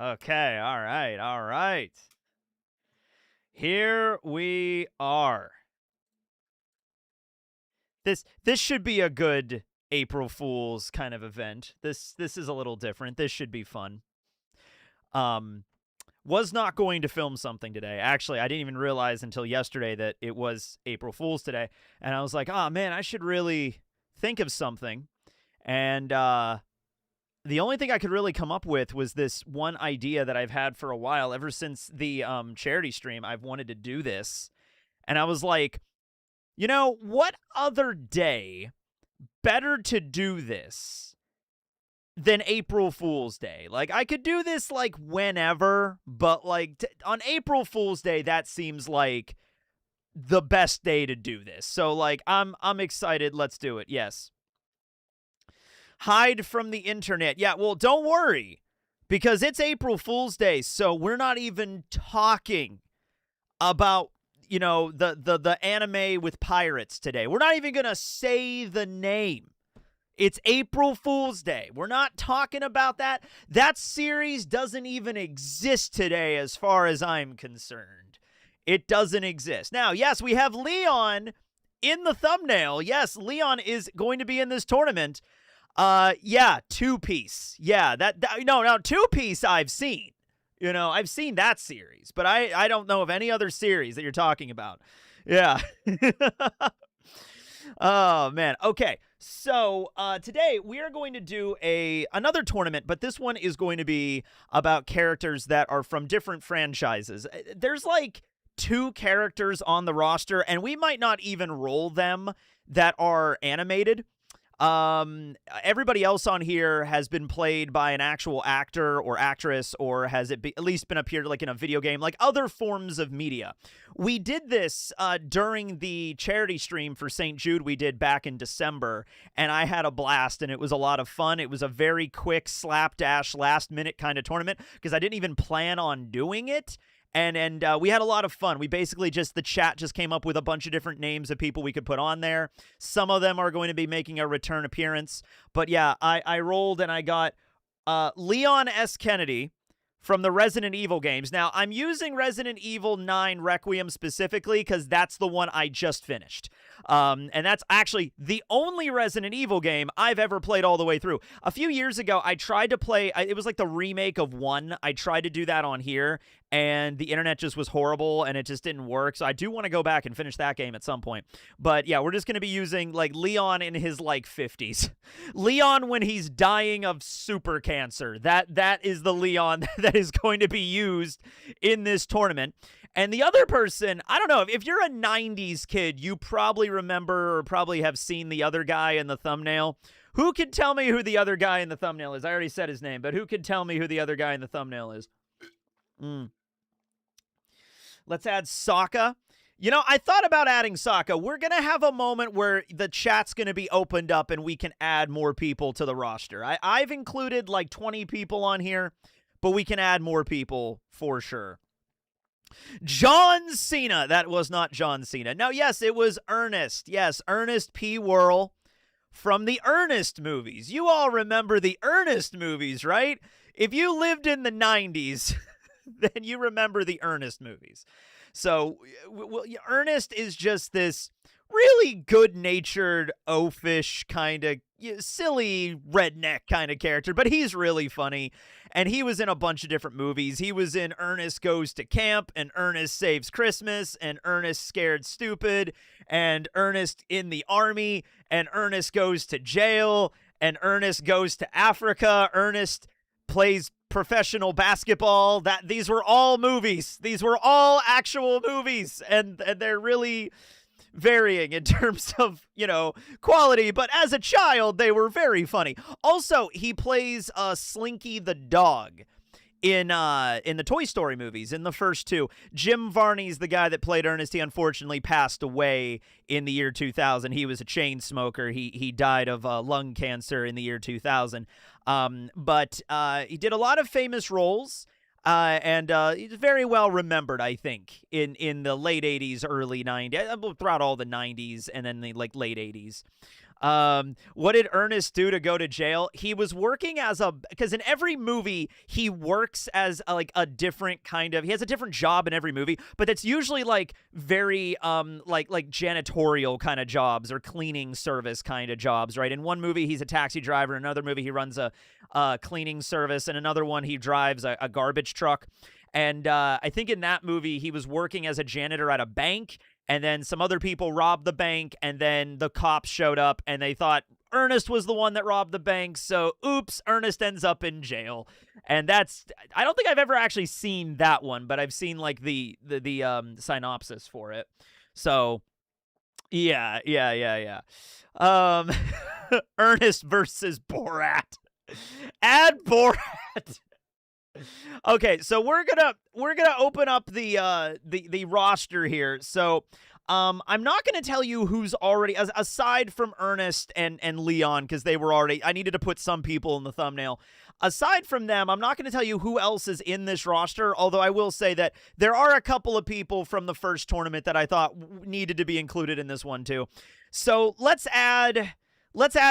Okay, all right, all right. Here we are. This should be a good April Fool's kind of event. This is a little different. This should be fun. Um was not going to film something today. Actually, I didn't even realize until yesterday that it was April Fool's today. And I was like, "Oh man, I should really think of something." And the only thing I could really come up with was this one idea that I've had for a while. Ever since the charity stream, I've wanted to do this. And I was like, what other day better to do this than April Fool's Day? Like, I could do this like whenever, but like on April Fool's Day, that seems like the best day to do this. So like, I'm excited. Let's do it. Yes. Hide from the internet. Yeah, well, don't worry, because it's April Fool's Day, so we're not even talking about, the anime with pirates today. We're not even going to say the name. It's April Fool's Day. We're not talking about that. That series doesn't even exist today as far as I'm concerned. It doesn't exist. Now, yes, we have Leon in the thumbnail. Yes, Leon is going to be in this tournament. Yeah, Two Piece. Yeah, no, Two Piece I've seen. I've seen that series, but I don't know of any other series that you're talking about. Yeah. Oh, man. Okay, so today we are going to do another tournament, but this one is going to be about characters that are from different franchises. There's like 2 characters on the roster, and we might not even roll them that are animated. Everybody else on here has been played by an actual actor or actress, or has at least been appeared like in a video game, like other forms of media. We did this during the charity stream for St. Jude we did back in December, and I had a blast, and it was a lot of fun. It was a very quick slapdash last minute kind of tournament because I didn't even plan on doing it. And we had a lot of fun. We basically the chat just came up with a bunch of different names of people we could put on there. Some of them are going to be making a return appearance. But yeah, I rolled and I got Leon S. Kennedy from the Resident Evil games. Now, I'm using Resident Evil 9 Requiem specifically because that's the one I just finished. And that's actually the only Resident Evil game I've ever played all the way through. A few years ago, I tried to play, it was like the remake of 1. I tried to do that on here, and the internet just was horrible, and it just didn't work. So I do want to go back and finish that game at some point. But yeah, we're just going to be using like Leon in his like 50s. Leon when he's dying of super cancer. That is the Leon that is going to be used in this tournament. And the other person, I don't know, if you're a 90s kid, you probably remember or probably have seen the other guy in the thumbnail. Who can tell me who the other guy in the thumbnail is? I already said his name, but who can tell me who the other guy in the thumbnail is? Let's add Sokka. I thought about adding Sokka. We're going to have a moment where the chat's going to be opened up and we can add more people to the roster. I've included like 20 people on here, but we can add more people for sure. John Cena. That was not John Cena. Now, yes, it was Ernest. Yes, Ernest P. Worrell from the Ernest movies. You all remember the Ernest movies, right? If you lived in the 90s, then you remember the Ernest movies. So, Ernest is just this really good-natured, oafish kind of silly redneck kind of character, but he's really funny, and he was in a bunch of different movies. He was in Ernest Goes to Camp, and Ernest Saves Christmas, and Ernest Scared Stupid, and Ernest in the Army, and Ernest Goes to Jail, and Ernest Goes to Africa. Ernest plays professional basketball. These were all movies. These were all actual movies, and they're really varying in terms of, quality, but as a child, they were very funny. Also, he plays Slinky the dog in the Toy Story movies, in the first 2. Jim Varney's the guy that played Ernest. He unfortunately passed away in the year 2000. He was a chain smoker. He died of lung cancer in the year 2000. But he did a lot of famous roles. And he's very well remembered, I think, in the late 80s, early 90s, throughout all the 90s, and then the late 80s. What did Ernest do to go to jail? He was working as because in every movie he works as like a different kind of, he has a different job in every movie, but it's usually like very like janitorial kind of jobs or cleaning service kind of jobs, right? In one movie he's a taxi driver, in another movie he runs a cleaning service, and another one he drives a garbage truck. And I think in that movie he was working as a janitor at a bank, and then some other people robbed the bank, and then the cops showed up, and they thought Ernest was the one that robbed the bank, so oops, Ernest ends up in jail. And that's, I don't think I've ever actually seen that one, but I've seen like the synopsis for it. So yeah. Ernest versus Borat. Add Borat. Okay, so we're gonna open up the roster here. So I'm not gonna tell you who's already, aside from Ernest and Leon, because they were already, I needed to put some people in the thumbnail. Aside from them, I'm not gonna tell you who else is in this roster, although I will say that there are a couple of people from the first tournament that I thought needed to be included in this one too. So let's add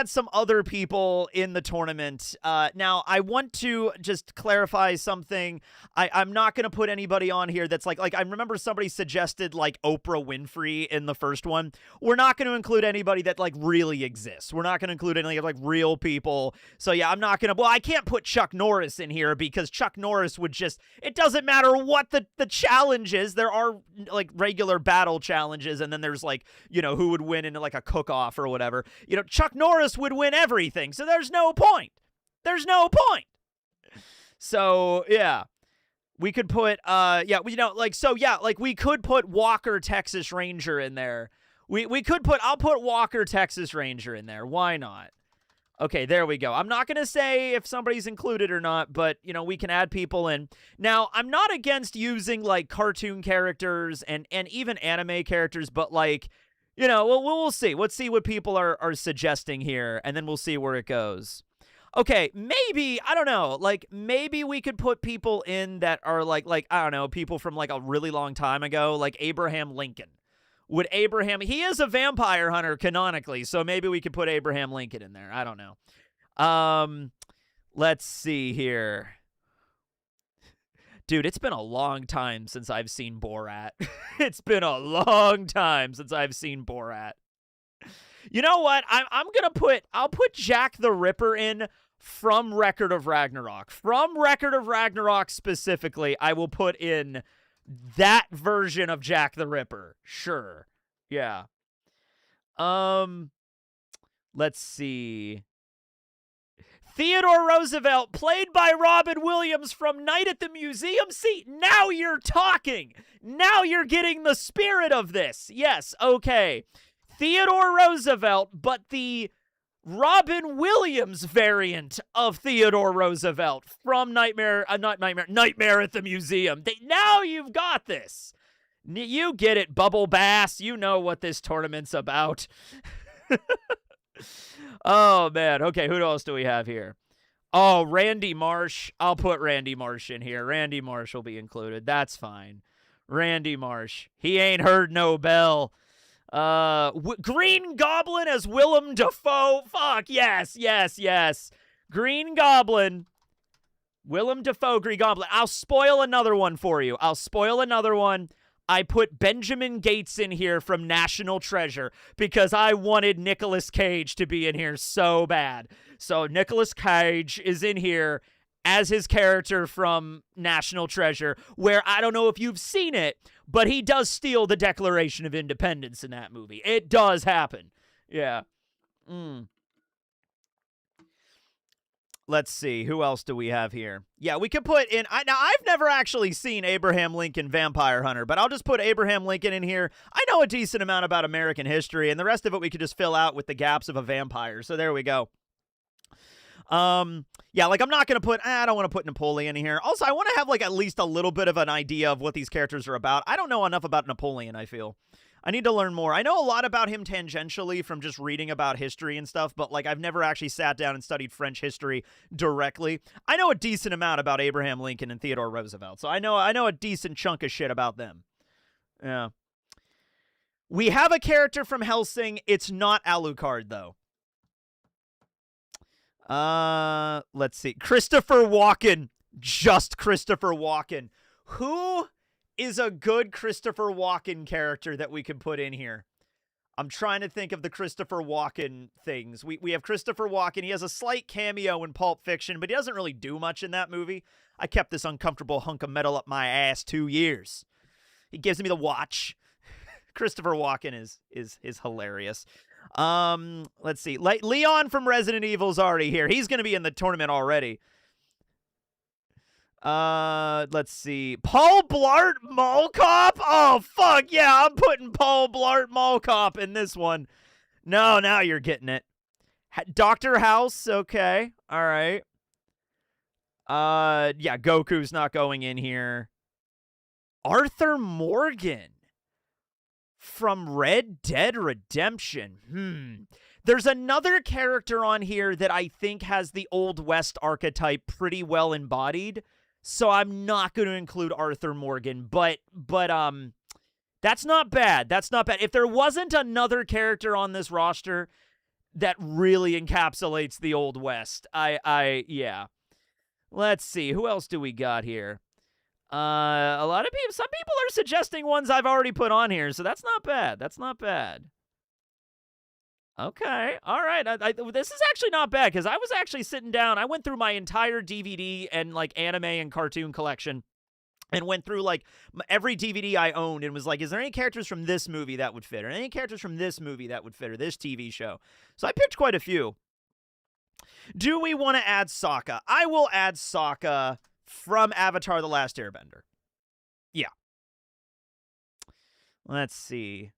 some other people in the tournament. Now, I want to just clarify something. I'm not going to put anybody on here that's like I remember somebody suggested like Oprah Winfrey in the first one. We're not going to include anybody that like really exists. We're not going to include any like real people. So yeah, I'm not going to, well, I can't put Chuck Norris in here because Chuck Norris would just, it doesn't matter what the challenge is. There are like regular battle challenges, and then there's like, you know, who would win in like a cook-off or whatever. You know, Chuck Norris would win everything, so there's no point. So yeah, we could put we could put Walker Texas Ranger in there. I'll put Walker Texas Ranger in there. Why not? Okay, there we go. I'm not going to say if somebody's included or not, but, you know, we can add people in. Now, I'm not against using, like, cartoon characters and even anime characters, but, like, you know, we'll see. Let's see what people are suggesting here, and then we'll see where it goes. Okay, maybe, I don't know, like, maybe we could put people in that are, like I don't know, people from, like, a really long time ago, like Abraham Lincoln. He is a vampire hunter canonically, so maybe we could put Abraham Lincoln in there. I don't know. Let's see here. Dude, it's been a long time since I've seen Borat. It's been a long time since I've seen Borat. You know what? I'll put Jack the Ripper in from Record of Ragnarok. From Record of Ragnarok specifically, I will put in that version of Jack the Ripper. Sure. Yeah. Let's see. Theodore Roosevelt, played by Robin Williams from Night at the Museum. See, now you're talking. Now you're getting the spirit of this. Yes, okay. Theodore Roosevelt, but the Robin Williams variant of Theodore Roosevelt from Nightmare at the Museum. Now you've got this. You get it, Bubble Bass. You know what this tournament's about. Oh, man. Okay, who else do we have here? Oh, Randy Marsh. I'll put Randy Marsh in here. Randy Marsh will be included. That's fine. Randy Marsh. He ain't heard no bell. Green Goblin as Willem Dafoe. Fuck, yes. Green Goblin. Willem Dafoe, Green Goblin. I'll spoil another one for you. I put Benjamin Gates in here from National Treasure because I wanted Nicolas Cage to be in here so bad. So Nicolas Cage is in here as his character from National Treasure, where I don't know if you've seen it, but he does steal the Declaration of Independence in that movie. It does happen. Yeah. Let's see. Who else do we have here? Yeah, we could put in... Now, I've never actually seen Abraham Lincoln Vampire Hunter, but I'll just put Abraham Lincoln in here. I know a decent amount about American history, and the rest of it we could just fill out with the gaps of a vampire. So there we go. Yeah, like I'm not going to put... I don't want to put Napoleon in here. Also, I want to have like at least a little bit of an idea of what these characters are about. I don't know enough about Napoleon, I feel. I need to learn more. I know a lot about him tangentially from just reading about history and stuff, but like I've never actually sat down and studied French history directly. I know a decent amount about Abraham Lincoln and Theodore Roosevelt, so I know a decent chunk of shit about them. Yeah. We have a character from Hellsing. It's not Alucard, though. Let's see. Christopher Walken. Just Christopher Walken. Who is a good Christopher Walken character that we could put in here? I'm trying to think of the Christopher Walken things. We have Christopher Walken. He has a slight cameo in Pulp Fiction, but he doesn't really do much in that movie. I kept this uncomfortable hunk of metal up my ass 2 years. He gives me the watch. Christopher Walken is hilarious. Let's see. Leon from Resident Evil's already here. He's going to be in the tournament already. Let's see. Paul Blart Mall Cop? Oh, fuck yeah. I'm putting Paul Blart Mall Cop in this one. No, now you're getting it. Dr. House. Okay. All right. Yeah, Goku's not going in here. Arthur Morgan from Red Dead Redemption. There's another character on here that I think has the Old West archetype pretty well embodied. So I'm not going to include Arthur Morgan, but that's not bad. That's not bad. If there wasn't another character on this roster that really encapsulates the Old West, yeah. Let's see. Who else do we got here? A lot of people, some people are suggesting ones I've already put on here, so that's not bad. That's not bad. Okay, all right. This is actually not bad because I was actually sitting down. I went through my entire DVD and like anime and cartoon collection and went through like every DVD I owned and was like, is there any characters from this movie that would fit or any characters from this movie that would fit or this TV show? So I picked quite a few. Do we want to add Sokka? I will add Sokka from Avatar: The Last Airbender. Yeah. Let's see.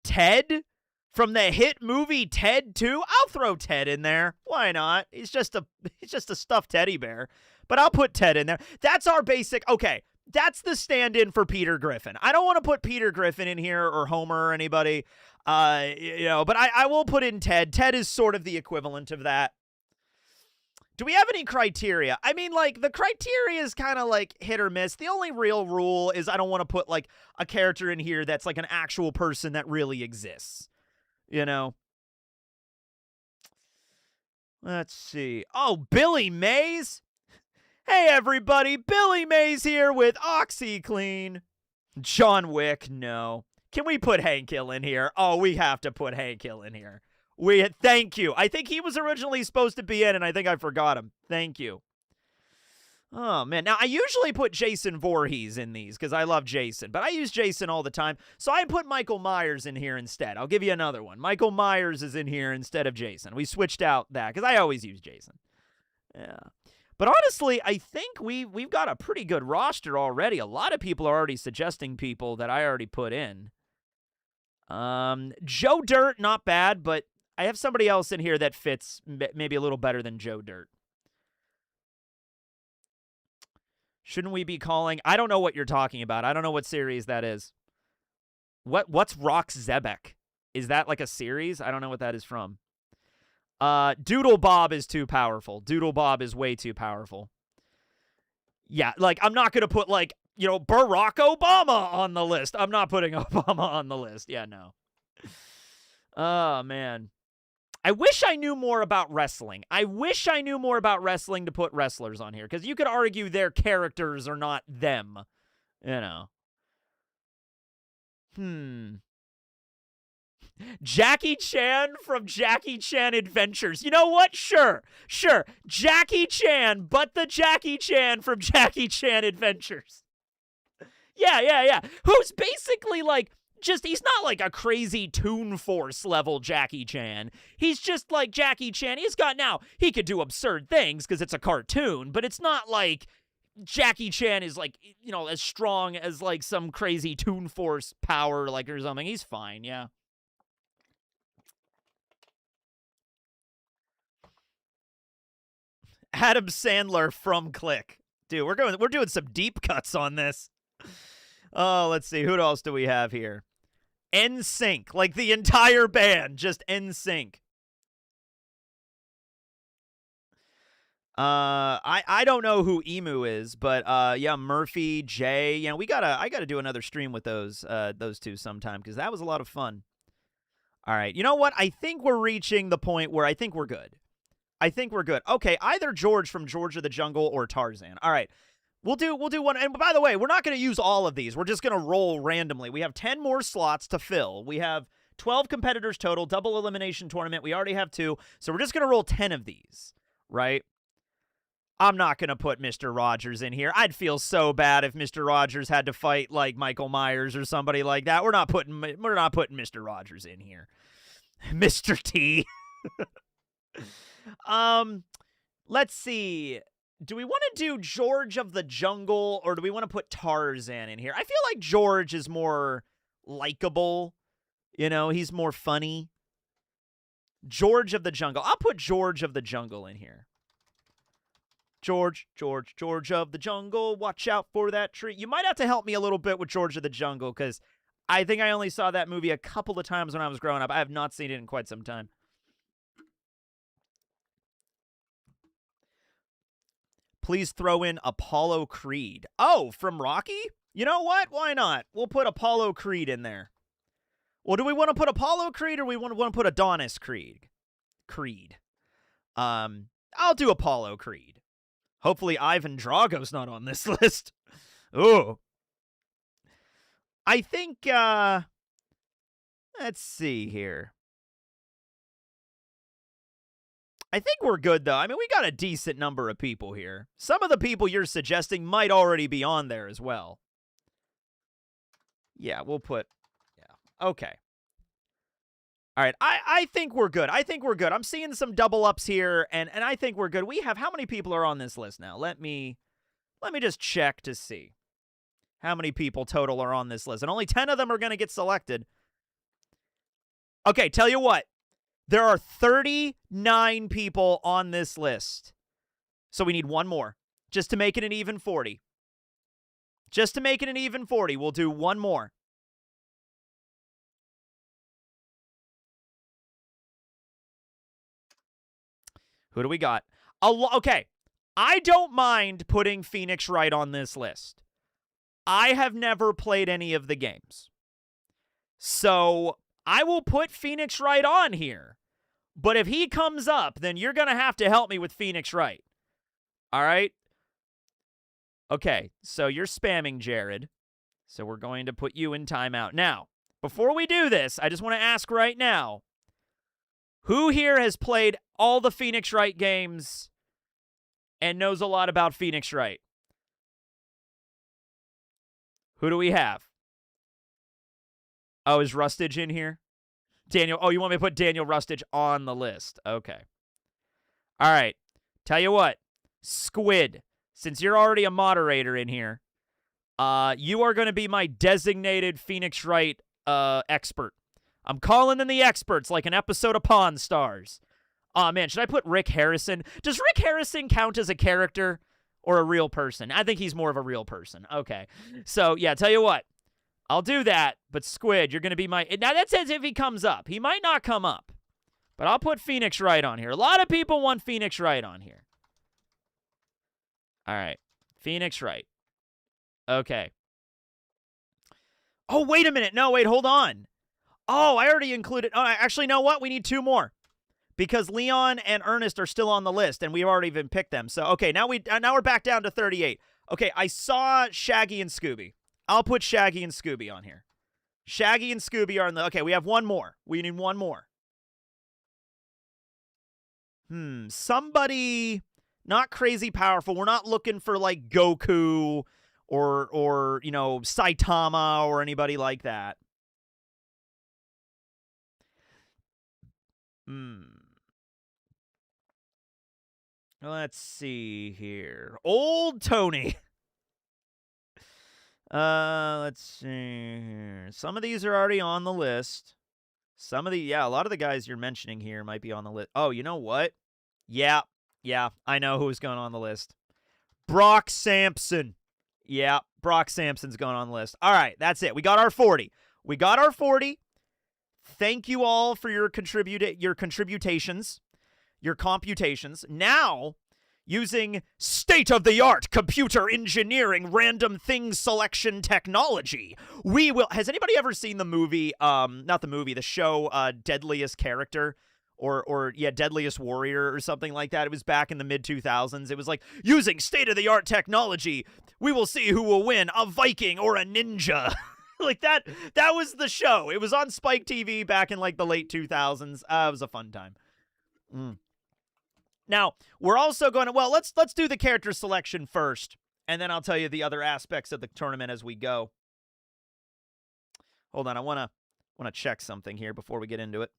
Ted? From the hit movie Ted 2, I'll throw Ted in there. Why not? He's just a stuffed teddy bear. But I'll put Ted in there. That's our basic. Okay, that's the stand-in for Peter Griffin. I don't want to put Peter Griffin in here or Homer or anybody. But I will put in Ted. Ted is sort of the equivalent of that. Do we have any criteria? I mean, like, the criteria is kind of like hit or miss. The only real rule is I don't want to put like a character in here that's like an actual person that really exists. You know, let's see. Oh, Billy Mays. Hey, everybody. Billy Mays here with OxyClean. John Wick. No. Can we put Hank Hill in here? Oh, we have to put Hank Hill in here. Thank you. I think he was originally supposed to be in, and I think I forgot him. Thank you. Oh, man. Now, I usually put Jason Voorhees in these because I love Jason, but I use Jason all the time. So I put Michael Myers in here instead. I'll give you another one. Michael Myers is in here instead of Jason. We switched out that because I always use Jason. Yeah. But honestly, I think we've got a pretty good roster already. A lot of people are already suggesting people that I already put in. Joe Dirt, not bad, but I have somebody else in here that fits maybe a little better than Joe Dirt. Shouldn't we be calling? I don't know what you're talking about. I don't know what series that is. What's Rock Zebek? Is that like a series? I don't know what that is from. Doodle Bob is too powerful. Doodle Bob is way too powerful. Yeah, like I'm not going to put like, Barack Obama on the list. I'm not putting Obama on the list. Yeah, no. Oh, man. I wish I knew more about wrestling. I wish I knew more about wrestling to put wrestlers on here, because you could argue their characters are not them. Jackie Chan from Jackie Chan Adventures. You know what? Sure. Jackie Chan, but the Jackie Chan from Jackie Chan Adventures. Yeah. Who's basically like, he's not like a crazy Toon Force level Jackie Chan. He's just like Jackie Chan. He could do absurd things because it's a cartoon, but it's not like Jackie Chan is like, as strong as like some crazy Toon Force power like or something. He's fine, yeah. Adam Sandler from Click. Dude, we're doing some deep cuts on this. Oh, let's see. Who else do we have here? NSYNC, like the entire band, just NSYNC. I don't know who Emu is, but yeah, Murphy, Jay. I gotta do another stream with those two sometime because that was a lot of fun. All right, you know what? I think we're reaching the point where I think we're good. I think we're good. Okay, either George from George of the Jungle or Tarzan. All right. We'll do one. And by the way, we're not going to use all of these. We're just going to roll randomly. We have 10 more slots to fill. We have 12 competitors total, double elimination tournament. We already have 2. So we're just going to roll 10 of these, right? I'm not going to put Mr. Rogers in here. I'd feel so bad if Mr. Rogers had to fight like Michael Myers or somebody like that. We're not putting Mr. Rogers in here. Mr. T. Let's see. Do we want to do George of the Jungle, or do we want to put Tarzan in here? I feel like George is more likable. You know, he's more funny. George of the Jungle. I'll put George of the Jungle in here. George of the Jungle, watch out for that tree. You might have to help me a little bit with George of the Jungle, because I think I only saw that movie a couple of times when I was growing up. I have not seen it in quite some time. Please throw in Apollo Creed. Oh, from Rocky? You know what? Why not? We'll put Apollo Creed in there. Well, do we want to put Apollo Creed, or we want to put Adonis Creed? I'll do Apollo Creed. Hopefully Ivan Drago's not on this list. Ooh. I think, let's see here. I think we're good, though. I mean, we got a decent number of people here. Some of the people you're suggesting might already be on there as well. Yeah, we'll put... Yeah, okay. All right, I think we're good. I think we're good. I'm seeing some double ups here, and I think we're good. We have... How many people are on this list now? Let me just check to see how many people total are on this list. And only 10 of them are going to get selected. Okay, tell you what. There are 39 people on this list. So we need one more. Just to make it an even 40. Just to make it an even 40, we'll do one more. Who do we got? Okay. I don't mind putting Phoenix Wright on this list. I have never played any of the games. So I will put Phoenix Wright on here. But if he comes up, then you're going to have to help me with Phoenix Wright. All right? Okay, so you're spamming Jared. So we're going to put you in timeout. Now, before we do this, I just want to ask right now, who here has played all the Phoenix Wright games and knows a lot about Phoenix Wright? Who do we have? Oh, is Rustage in here? Daniel, oh, you want me to put Daniel Rustage on the list? Okay. All right. Tell you what, Squid, since you're already a moderator in here, you are going to be my designated Phoenix Wright expert. I'm calling in the experts like an episode of Pawn Stars. Aw, man, should I put Rick Harrison? Does Rick Harrison count as a character or a real person? I think he's more of a real person. Okay. So, yeah, tell you what. I'll do that, but Squid, you're going to be my... Now, that says if he comes up. He might not come up, but I'll put Phoenix Wright on here. A lot of people want Phoenix Wright on here. All right. Phoenix Wright. Okay. Oh, wait a minute. No, wait, hold on. Oh, I already included... Oh, actually, you know what? We need 2 more. Because Leon and Ernest are still on the list, and we've already even picked them. So, okay, now we're back down to 38. Okay, I saw Shaggy and Scooby. I'll put Shaggy and Scooby on here. Shaggy and Scooby are in the... Okay, we have one more. We need one more. Somebody not crazy powerful. We're not looking for, like, Goku or you know, Saitama or anybody like that. Let's see here. Old Tony. Let's see here. Some of these are already on the list. Some of the, yeah, a lot of the guys you're mentioning here might be on the list. Oh, you know what? Yeah, I know who's going on the list. Brock Sampson. Yeah, Brock Sampson's going on the list. All right, that's it. We got our 40. We got our 40. Thank you all for your computations. Now, using state-of-the-art computer engineering random thing selection technology, we will... Has anybody ever seen the movie, not the movie, the show Deadliest Character, or yeah, Deadliest Warrior or something like that. It was back in the mid 2000s. It was like, using state-of-the-art technology, we will see who will win, a Viking or a ninja. Like that was the show. It was on Spike TV back in like the late 2000s. It was a fun time. Now, we're also going to, well, let's do the character selection first, and then I'll tell you the other aspects of the tournament as we go. Hold on, I want to check something here before we get into it.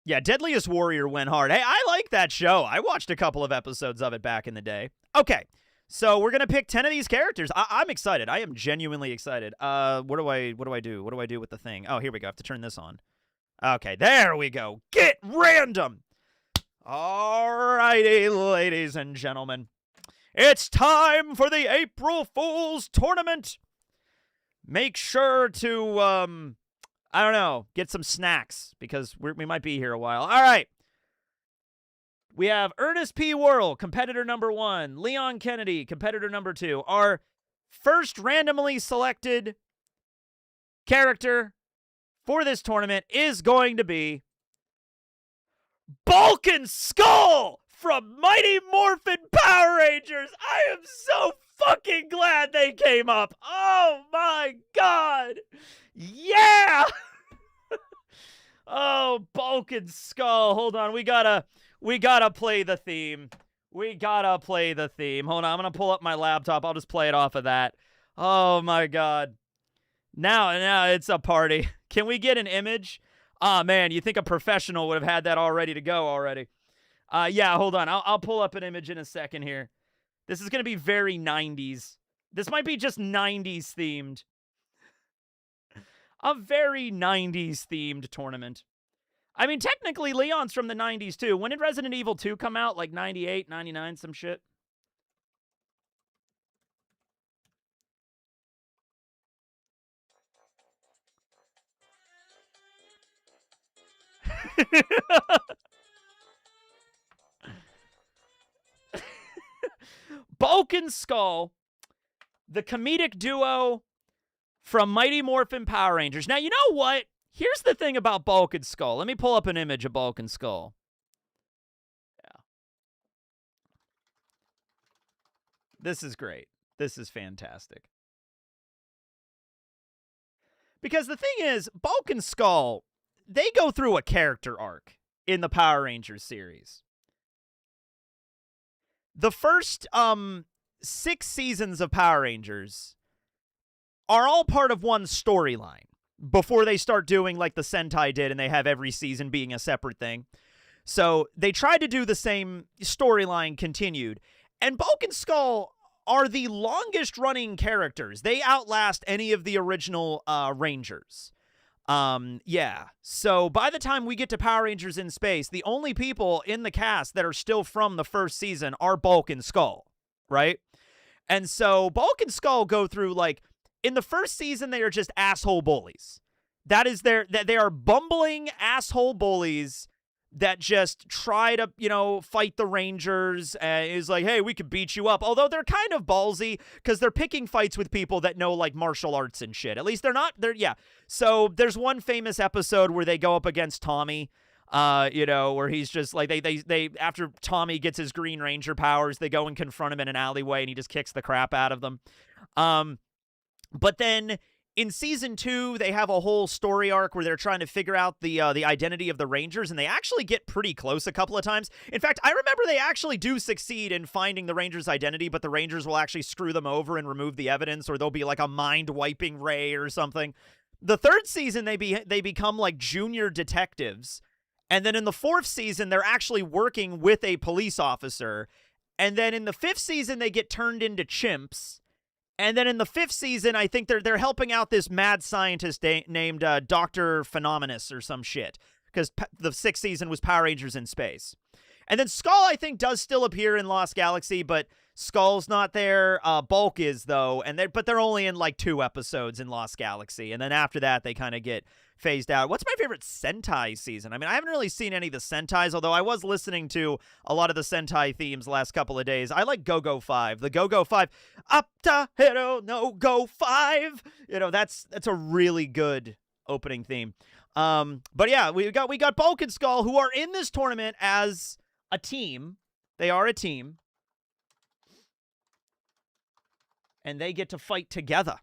Yeah, Deadliest Warrior went hard. Hey, I like that show. I watched a couple of episodes of it back in the day. Okay, so we're gonna pick 10 of these characters. I'm excited. I am genuinely excited. What do I do? What do I do with the thing? Oh, here we go. I have to turn this on. Okay, there we go. Get random. Alrighty, ladies and gentlemen. It's time for the April Fool's Tournament. Make sure to, I don't know, get some snacks because we might be here a while. All right. We have Ernest P. Worrell, competitor number 1. Leon Kennedy, competitor number 2. Our first randomly selected character for this tournament is going to be Balkan Skull from Mighty Morphin Power Rangers. I am so fucking glad they came up. Oh my god. Yeah. Oh, Balkan Skull. Hold on. We gotta play the theme. We gotta play the theme. Hold on. I'm gonna pull up my laptop. I'll just play it off of that. Oh my god. Now it's a party. Can we get an image? Oh man, you think a professional would have had that all ready to go already. Yeah, hold on. I'll pull up an image in a second here. This is going to be very 90s. This might be just 90s themed. A very 90s themed tournament. I mean, technically, Leon's from the 90s too. When did Resident Evil 2 come out? Like 98, 99, some shit? Balkan Skull, the comedic duo from Mighty Morphin Power Rangers. Now, you know what? Here's the thing about Balkan Skull. Let me pull up an image of Balkan Skull. Yeah. This is great. This is fantastic. Because the thing is, Balkan Skull, they go through a character arc in the Power Rangers series. The first 6 seasons of Power Rangers are all part of one storyline before they start doing like the Sentai did and they have every season being a separate thing. So they tried to do the same storyline continued. And Balkan Skull are the longest running characters. They outlast any of the original Rangers. Yeah. So by the time we get to Power Rangers in Space, the only people in the cast that are still from the first season are Balkan Skull, right? And so Balkan Skull go through, like, in the first season, they are just asshole bullies. That they are bumbling asshole bullies that just try to, you know, fight the Rangers and is like, hey, we could beat you up. Although they're kind of ballsy because they're picking fights with people that know, like, martial arts and shit. At least yeah. So there's one famous episode where they go up against Tommy, you know, where he's just like, they after Tommy gets his Green Ranger powers, they go and confront him in an alleyway and he just kicks the crap out of them. But then in season 2, they have a whole story arc where they're trying to figure out the identity of the Rangers, and they actually get pretty close a couple of times. In fact, I remember they actually do succeed in finding the Rangers' identity, but the Rangers will actually screw them over and remove the evidence, or there'll be like a mind-wiping ray or something. The 3rd season, they become like junior detectives, and then in the 4th season, they're actually working with a police officer, and then in the 5th season, they get turned into chimps. And then in the 5th season, I think they're helping out this mad scientist named Dr. Phenomenus or some shit. Because the 6th season was Power Rangers in Space. And then Skull, I think, does still appear in Lost Galaxy, but Skull's not there. Bulk is, though, but they're only in like 2 episodes in Lost Galaxy, and then after that they kind of get phased out. What's my favorite Sentai season? I mean, I haven't really seen any of the Sentais, although I was listening to a lot of the Sentai themes the last couple of days. I like Go-Go 5. The Go-Go 5. Up to hero, no go 5. You know, that's a really good opening theme. But yeah, we got Bulk and Skull, who are in this tournament as a team. They are a team. And they get to fight together.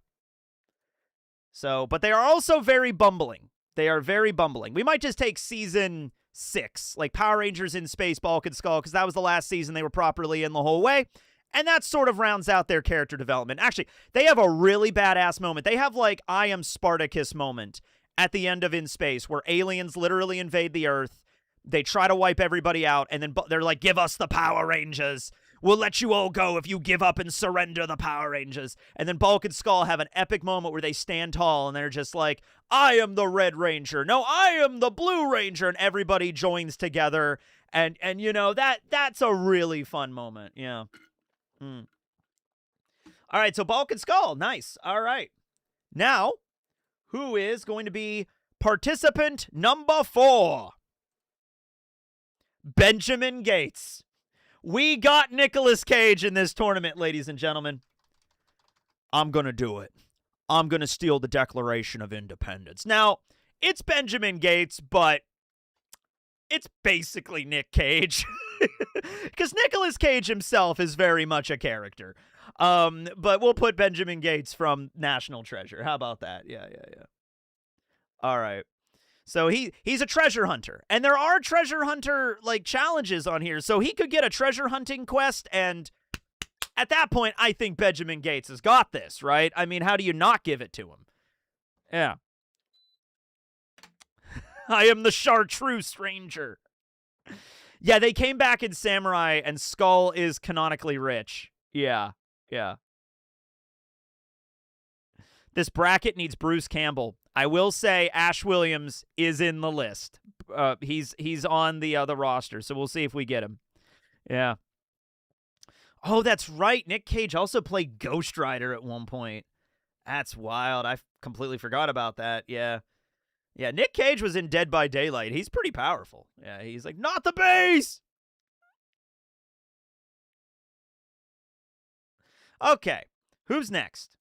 So, but they are also very bumbling. They are very bumbling. We might just take season 6, like Power Rangers in Space, Bulk and Skull, because that was the last season they were properly in the whole way. And that sort of rounds out their character development. Actually, they have a really badass moment. They have like I Am Spartacus moment at the end of In Space, where aliens literally invade the Earth. They try to wipe everybody out, and then they're like, give us the Power Rangers. We'll let you all go if you give up and surrender the Power Rangers. And then Bulk and Skull have an epic moment where they stand tall, and they're just like, I am the Red Ranger. No, I am the Blue Ranger. And everybody joins together. And you know, that's a really fun moment. Yeah. All right, so Bulk and Skull. Nice. All right. Now, who is going to be participant number 4? Benjamin Gates. We got Nicolas Cage in this tournament, ladies and gentlemen. I'm going to do it. I'm going to steal the Declaration of Independence. Now, it's Benjamin Gates, but it's basically Nick Cage. Because Nicolas Cage himself is very much a character. But we'll put Benjamin Gates from National Treasure. How about that? Yeah. All right. So he's a treasure hunter, and there are treasure hunter like challenges on here. So he could get a treasure hunting quest, and at that point, I think Benjamin Gates has got this, right? I mean, how do you not give it to him? Yeah. I am the Chartreuse Ranger. Yeah, they came back in Samurai, and Skull is canonically rich. Yeah. This bracket needs Bruce Campbell. I will say Ash Williams is in the list. He's on the roster, so we'll see if we get him. Yeah. Oh, that's right. Nick Cage also played Ghost Rider at one point. That's wild. I completely forgot about that. Yeah. Yeah, Nick Cage was in Dead by Daylight. He's pretty powerful. Yeah, he's like, not the base! Okay, who's next?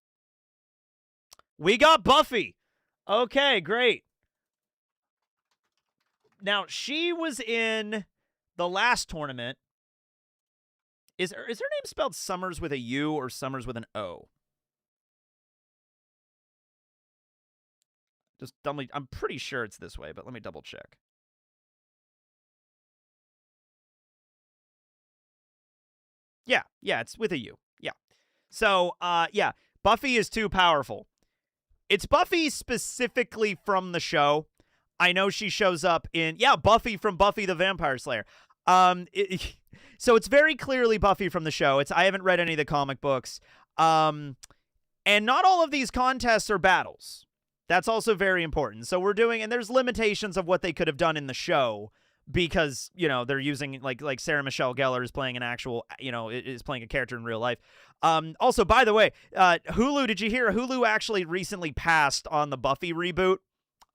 We got Buffy. Okay, great. Now, she was in the last tournament. Is her name spelled Summers with a U or Summers with an O? I'm pretty sure it's this way, but let me double check. Yeah, it's with a U. Yeah. So, yeah, Buffy is too powerful. It's Buffy specifically from the show. I know she shows up in, Buffy from Buffy the Vampire Slayer. So it's very clearly Buffy from the show. I haven't read any of the comic books. And not all of these contests are battles. That's also very important. So and there's limitations of what they could have done in the show because, they're using, like Sarah Michelle Gellar is playing an actual, is playing a character in real life. Also, by the way, Hulu, did you hear? Hulu actually recently passed on the Buffy reboot,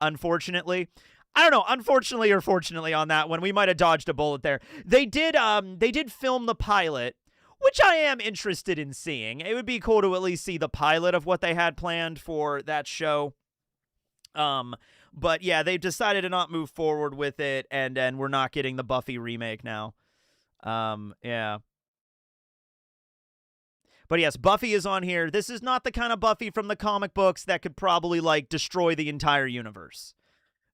unfortunately. I don't know, unfortunately or fortunately on that one. We might have dodged a bullet there. They did film the pilot, which I am interested in seeing. It would be cool to at least see the pilot of what they had planned for that show. But yeah, they've decided to not move forward with it, and we're not getting the Buffy remake now. Yeah. But yes, Buffy is on here. This is not the kind of Buffy from the comic books that could probably destroy the entire universe.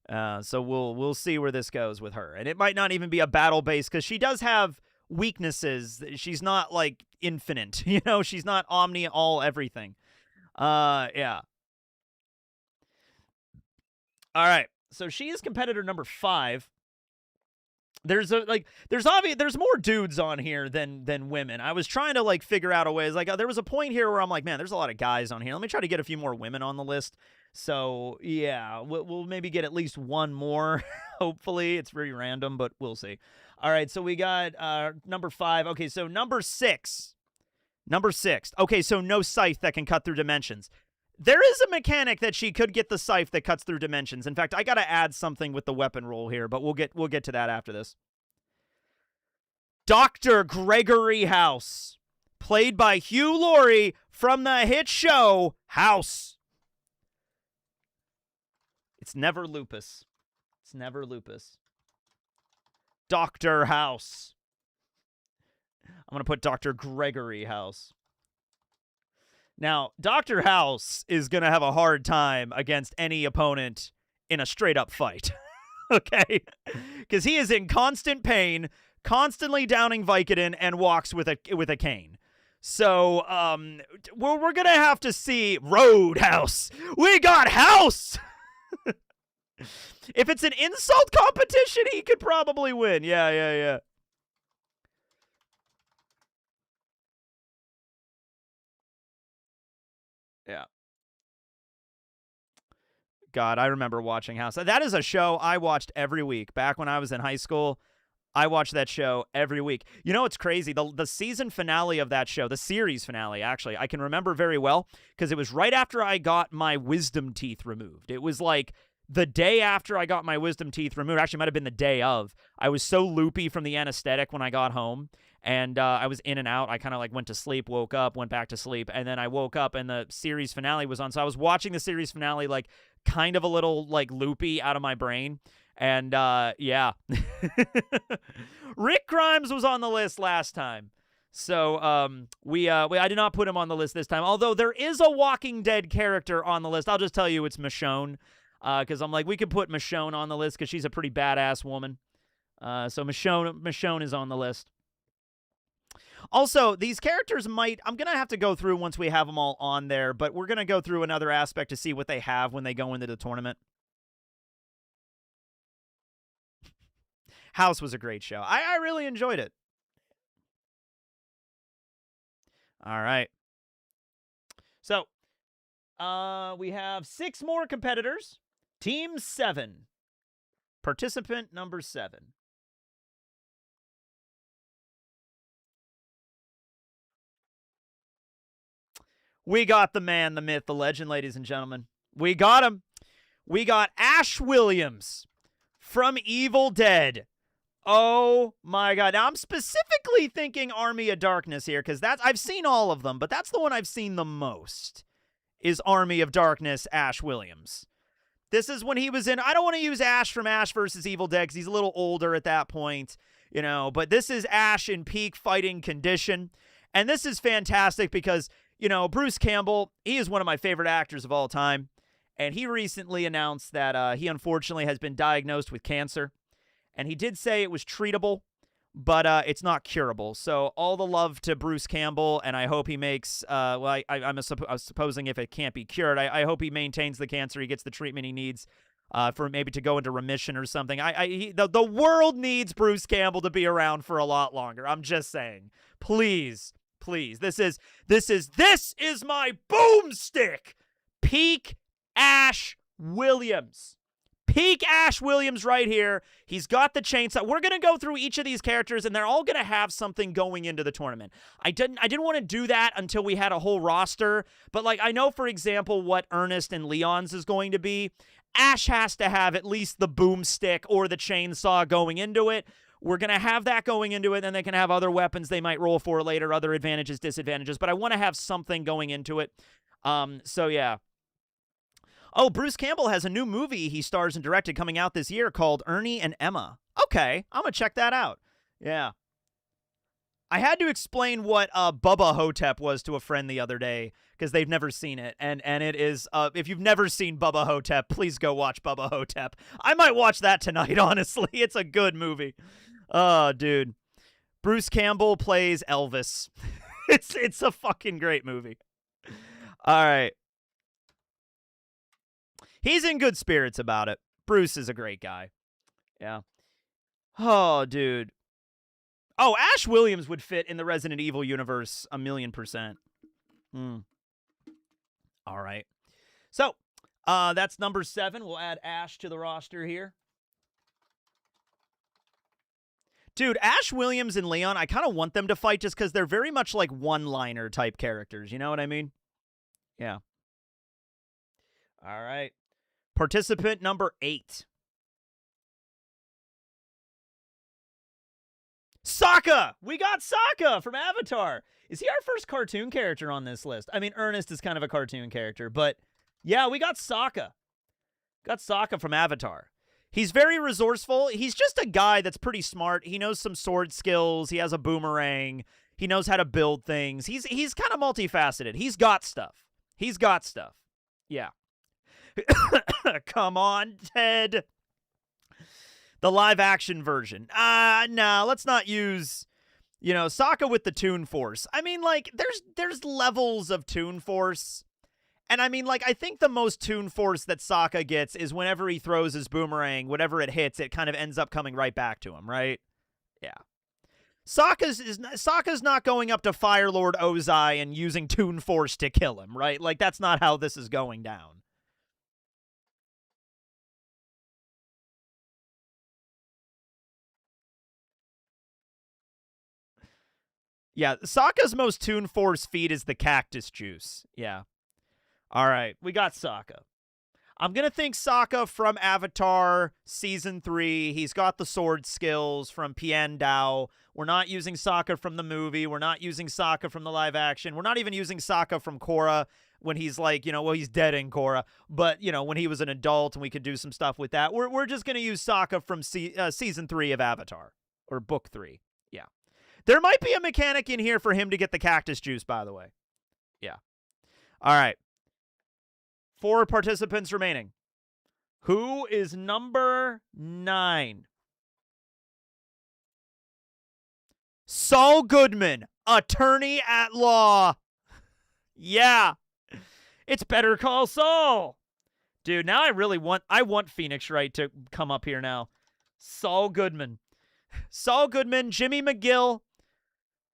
So we'll see where this goes with her. And it might not even be a battle base because she does have weaknesses. She's not infinite, she's not omni all everything. Yeah. All right. So she is competitor number 5. There's more dudes on here than women. I was trying to figure out a way. There was a point here where I'm like, man, there's a lot of guys on here. Let me try to get a few more women on the list. So yeah, we'll maybe get at least one more. Hopefully, it's very random, but we'll see. All right, so we got number 5. Okay, so number 6 Number 6. Okay, so no scythe that can cut through dimensions. There is a mechanic that she could get the scythe that cuts through dimensions. In fact, I got to add something with the weapon roll here, but we'll get to that after this. Dr. Gregory House, played by Hugh Laurie from the hit show House. It's never lupus. It's never lupus. Dr. House. I'm going to put Dr. Gregory House. Now, Dr. House is going to have a hard time against any opponent in a straight-up fight. Okay? Because he is in constant pain, constantly downing Vicodin, and walks with a cane. So, we're going to have to see Roadhouse. We got House! If it's an insult competition, he could probably win. Yeah. Yeah. God, I remember watching House. That is a show I watched every week. Back when I was in high school, I watched that show every week. You know what's crazy? The season finale of that show, the series finale, actually, I can remember very well because it was right after I got my wisdom teeth removed. It was like the day after I got my wisdom teeth removed. Actually, it might have been the day of. I was so loopy from the anesthetic when I got home. And I was in and out. I kind of like went to sleep, woke up, went back to sleep, and then I woke up and the series finale was on. So I was watching the series finale like kind of a little like loopy out of my brain. And yeah. Rick Grimes was on the list last time. So I did not put him on the list this time. Although there is a Walking Dead character on the list. I'll just tell you it's Michonne. Because I'm like, we could put Michonne on the list because she's a pretty badass woman. So Michonne is on the list. Also, these characters I'm going to have to go through once we have them all on there, but we're going to go through another aspect to see what they have when they go into the tournament. House was a great show. I really enjoyed it. All right. So, we have 6 more competitors. Team 7. Participant number 7. We got the man, the myth, the legend, ladies and gentlemen. We got him. We got Ash Williams from Evil Dead. Oh my God. Now I'm specifically thinking Army of Darkness here because I've seen all of them, but that's the one I've seen the most is Army of Darkness, Ash Williams. This is when he was in, I don't want to use Ash from Ash versus Evil Dead because he's a little older at that point, you know, but this is Ash in peak fighting condition. And this is fantastic because, you know, Bruce Campbell, he is one of my favorite actors of all time. And he recently announced that he unfortunately has been diagnosed with cancer. And he did say it was treatable, but it's not curable. So all the love to Bruce Campbell, and I hope he makes, I'm supposing if it can't be cured, I hope he maintains the cancer, he gets the treatment he needs for maybe to go into remission or something. The world needs Bruce Campbell to be around for a lot longer. I'm just saying. Please. This is my boomstick. Peak Ash Williams. Peak Ash Williams right here. He's got the chainsaw. We're going to go through each of these characters, and they're all going to have something going into the tournament. I didn't want to do that until we had a whole roster, but like I know, for example, what Ernest and Leon's is going to be. Ash has to have at least the boomstick or the chainsaw going into it. We're going to have that going into it, and they can have other weapons they might roll for later, other advantages, disadvantages, but I want to have something going into it. So yeah. Oh, Bruce Campbell has a new movie he stars and directed coming out this year called Ernie and Emma. Okay, I'm going to check that out. Yeah. I had to explain what Bubba Hotep was to a friend the other day because they've never seen it. And it is, if you've never seen Bubba Hotep, please go watch Bubba Hotep. I might watch that tonight, honestly. It's a good movie. Oh, dude. Bruce Campbell plays Elvis. It's a fucking great movie. All right. He's in good spirits about it. Bruce is a great guy. Yeah. Oh, dude. Oh, Ash Williams would fit in the Resident Evil universe 1,000,000%. All right. So, that's number 7. We'll add Ash to the roster here. Dude, Ash Williams and Leon, I kind of want them to fight just because they're very much like one-liner type characters. You know what I mean? Yeah. All right. Participant number 8. Sokka! We got Sokka from Avatar. Is he our first cartoon character on this list? I mean, Ernest is kind of a cartoon character, but yeah, we got Sokka. Got Sokka from Avatar. He's very resourceful. He's just a guy that's pretty smart. He knows some sword skills. He has a boomerang. He knows how to build things. He's kind of multifaceted. He's got stuff. He's got stuff. Yeah. Come on, Ted. The live-action version. No, let's not use, Sokka with the Toon Force. I mean, like, there's levels of Toon Force. And I mean, like, I think the most Toon Force that Sokka gets is whenever he throws his boomerang, whatever it hits, it kind of ends up coming right back to him, right? Yeah. Sokka's not going up to Fire Lord Ozai and using Toon Force to kill him, right? Like, that's not how this is going down. Yeah, Sokka's most Toon Force feat is the cactus juice. Yeah. All right, we got Sokka. I'm going to think Sokka from Avatar Season 3. He's got the sword skills from Pian Dao. We're not using Sokka from the movie. We're not using Sokka from the live action. We're not even using Sokka from Korra when he's like, he's dead in Korra. But, when he was an adult and we could do some stuff with that. We're just going to use Sokka from Season 3 of Avatar. Or Book 3. Yeah. There might be a mechanic in here for him to get the cactus juice, by the way. Yeah. All right. 4 participants remaining. Who is number 9? Saul Goodman, attorney at law. Yeah. It's Better Call Saul. Dude, now I want Phoenix Wright to come up here now. Saul Goodman. Saul Goodman, Jimmy McGill.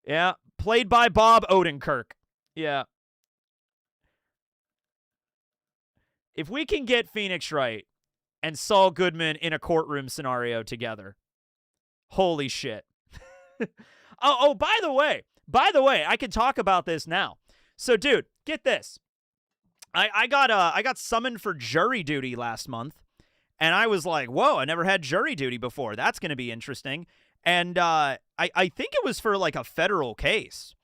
Yeah, played by Bob Odenkirk. Yeah. If we can get Phoenix Wright and Saul Goodman in a courtroom scenario together, holy shit. By the way, I can talk about this now. So, dude, get this. I got summoned for jury duty last month, and I was like, whoa, I never had jury duty before. That's going to be interesting. And I think it was for like a federal case.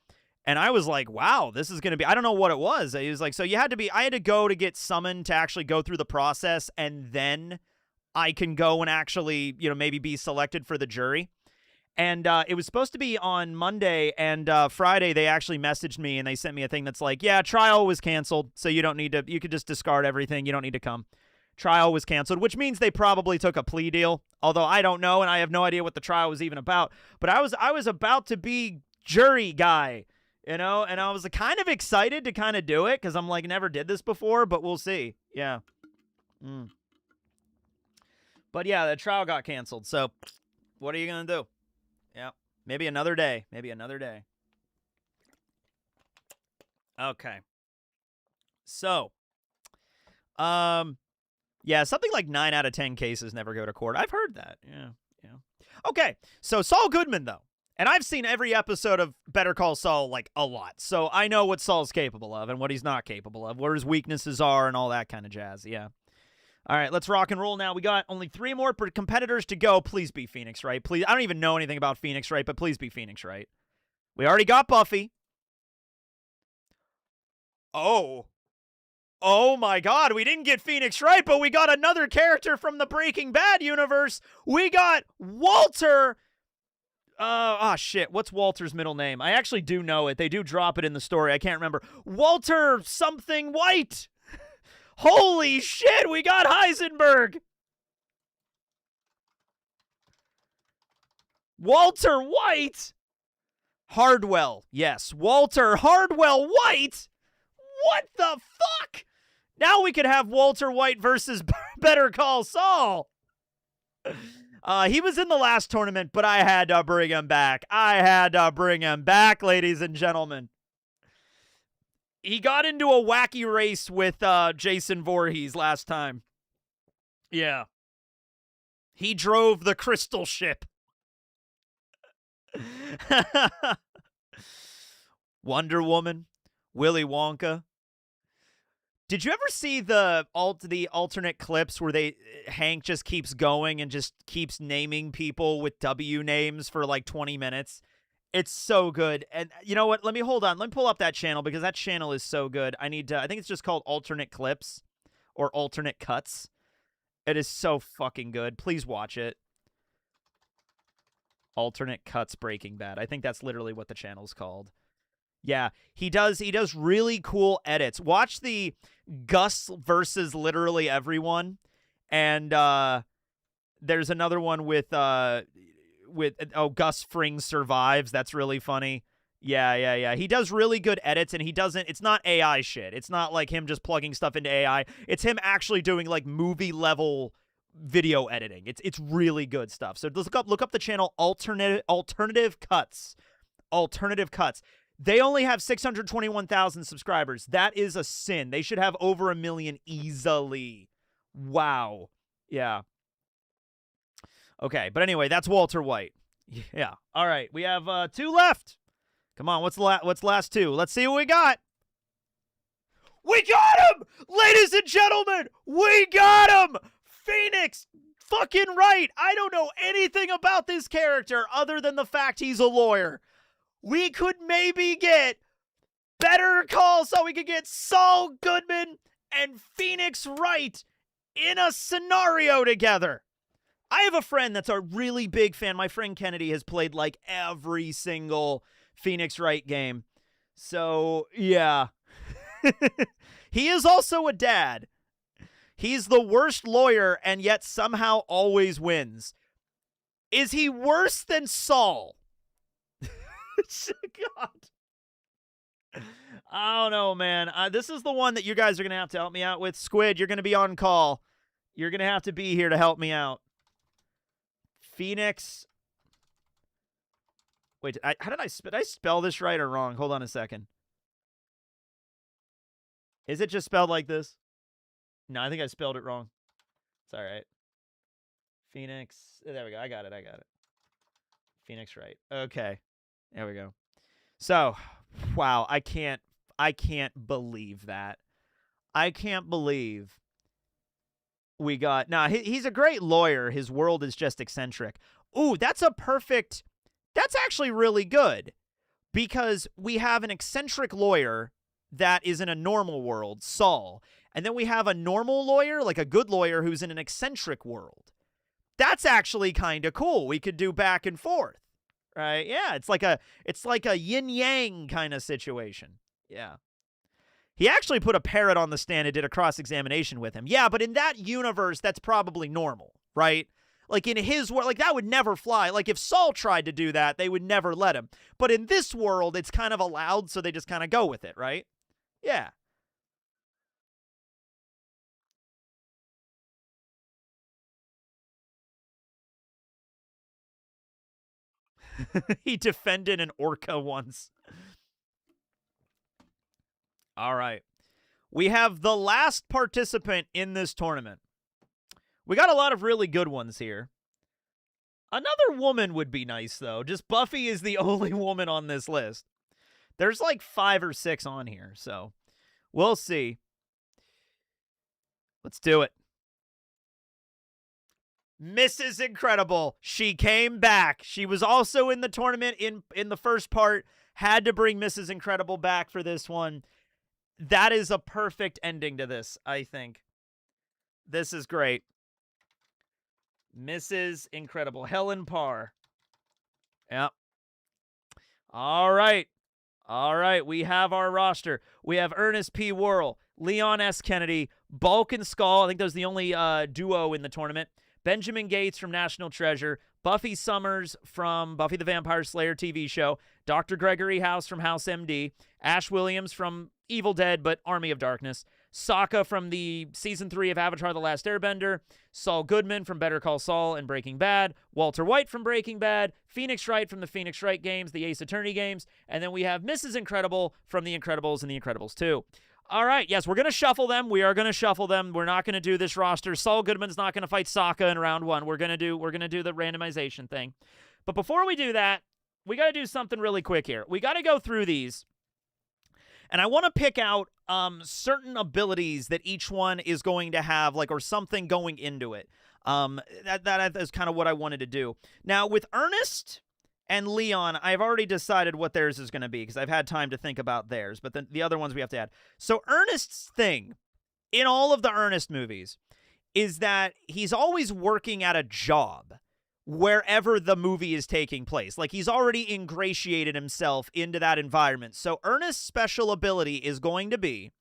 And I was like, wow, this is going to be, I don't know what it was. It was like, so I had to go to get summoned to actually go through the process, and then I can go and actually, maybe be selected for the jury. And it was supposed to be on Monday, and Friday they actually messaged me and they sent me a thing that's like, yeah, trial was canceled, so you could just discard everything. You don't need to come. Trial was canceled, which means they probably took a plea deal, although I don't know, and I have no idea what the trial was even about. But I was about to be jury guy, and I was kind of excited to kind of do it because I'm like, never did this before, but we'll see. Yeah. But yeah, the trial got canceled, so what are you going to do? Yeah, maybe another day. Okay. So, yeah, something like 9 out of 10 cases never go to court. I've heard that. Yeah. Okay, so Saul Goodman, though. And I've seen every episode of Better Call Saul, like, a lot. So I know what Saul's capable of and what he's not capable of, where his weaknesses are and all that kind of jazz. Yeah. All right, let's rock and roll now. We got only 3 more competitors to go. Please be Phoenix Wright. Please. I don't even know anything about Phoenix Wright, but please be Phoenix Wright. We already got Buffy. Oh my God, we didn't get Phoenix Wright, but we got another character from the Breaking Bad universe. We got Walter. Shit. What's Walter's middle name? I actually do know it. They do drop it in the story. I can't remember. Walter something White. Holy shit, we got Heisenberg. Walter White. Hardwell. Yes, Walter Hardwell White. What the fuck? Now we could have Walter White versus Better Call Saul. He was in the last tournament, but I had to bring him back. Ladies and gentlemen. He got into a wacky race with Jason Voorhees last time. Yeah. He drove the crystal ship. Wonder Woman, Willy Wonka. Did you ever see the alternate clips where Hank just keeps going and just keeps naming people with W names for like 20 minutes? It's so good. And you know what? Let me pull up that channel because that channel is so good. I think it's just called Alternate Clips or Alternate Cuts. It is so fucking good. Please watch it. Alternate Cuts Breaking Bad. I think that's literally what the channel's called. Yeah, he does really cool edits. Watch the Gus versus literally everyone, and there's another one with Gus Fring survives. That's really funny. Yeah. He does really good edits, and it's not AI shit. It's not like him just plugging stuff into AI. It's him actually doing like movie level video editing. It's really good stuff. So look up the channel Alternative Cuts. Alternative Cuts. They only have 621,000 subscribers. That is a sin. They should have over 1 million easily. Wow. Yeah. Okay, but anyway, that's Walter White. Yeah. All right, we have 2 left. Come on, what's the last 2? Let's see what we got. We got him! Ladies and gentlemen, we got him! Phoenix fucking Wright. I don't know anything about this character other than the fact he's a lawyer. We could maybe get Better Call Saul. We could get Saul Goodman and Phoenix Wright in a scenario together. I have a friend that's a really big fan. My friend Kennedy has played like every single Phoenix Wright game. So, yeah. He is also a dad. He's the worst lawyer and yet somehow always wins. Is he worse than Saul? God. I don't know, man. This is the one that you guys are going to have to help me out with. Squid, you're going to be on call. You're going to have to be here to help me out. Phoenix. Wait, how did I spell this right or wrong? Hold on a second. Is it just spelled like this? No, I think I spelled it wrong. It's all right. Phoenix. There we go. I got it. Phoenix Wright. Okay. There we go. So, wow, I can't believe that. I can't believe we got... Nah, he's a great lawyer. His world is just eccentric. Ooh, that's actually really good. Because we have an eccentric lawyer that is in a normal world, Saul. And then we have a normal lawyer, like a good lawyer, who's in an eccentric world. That's actually kind of cool. We could do back and forth. Right? Yeah, it's like a yin-yang kind of situation. Yeah. He actually put a parrot on the stand and did a cross-examination with him. Yeah, but in that universe, that's probably normal, right? Like in his world, like that would never fly. Like if Saul tried to do that, they would never let him. But in this world, it's kind of allowed, so they just kind of go with it, right? Yeah. He defended an orca once. All right. We have the last participant in this tournament. We got a lot of really good ones here. Another woman would be nice, though. Just Buffy is the only woman on this list. There's like 5 or 6 on here, so we'll see. Let's do it. Mrs. Incredible. She came back. She was also in the tournament in the first part. Had to bring Mrs. Incredible back for this one. That is a perfect ending to this, I think. This is great. Mrs. Incredible. Helen Parr. Yep. All right. All right. We have our roster. We have Ernest P. Worrell, Leon S. Kennedy, Bulk and Skull. I think those are the only duo in the tournament. Benjamin Gates from National Treasure, Buffy Summers from Buffy the Vampire Slayer TV show, Dr. Gregory House from House MD, Ash Williams from Evil Dead but Army of Darkness, Sokka from the Season 3 of Avatar The Last Airbender, Saul Goodman from Better Call Saul and Breaking Bad, Walter White from Breaking Bad, Phoenix Wright from the Phoenix Wright games, the Ace Attorney games, and then we have Mrs. Incredible from The Incredibles and The Incredibles 2. All right, yes, we're going to shuffle them. We are going to shuffle them. We're not going to do this roster. Saul Goodman's not going to fight Sokka in round 1. We're going to do the randomization thing. But before we do that, we got to do something really quick here. We got to go through these, and I want to pick out certain abilities that each one is going to have, like, or something going into it. That is kind of what I wanted to do. Now, with Ernest and Leon, I've already decided what theirs is going to be because I've had time to think about theirs, but then the other ones we have to add. So Ernest's thing in all of the Ernest movies is that he's always working at a job wherever the movie is taking place. Like, he's already ingratiated himself into that environment. So Ernest's special ability is going to be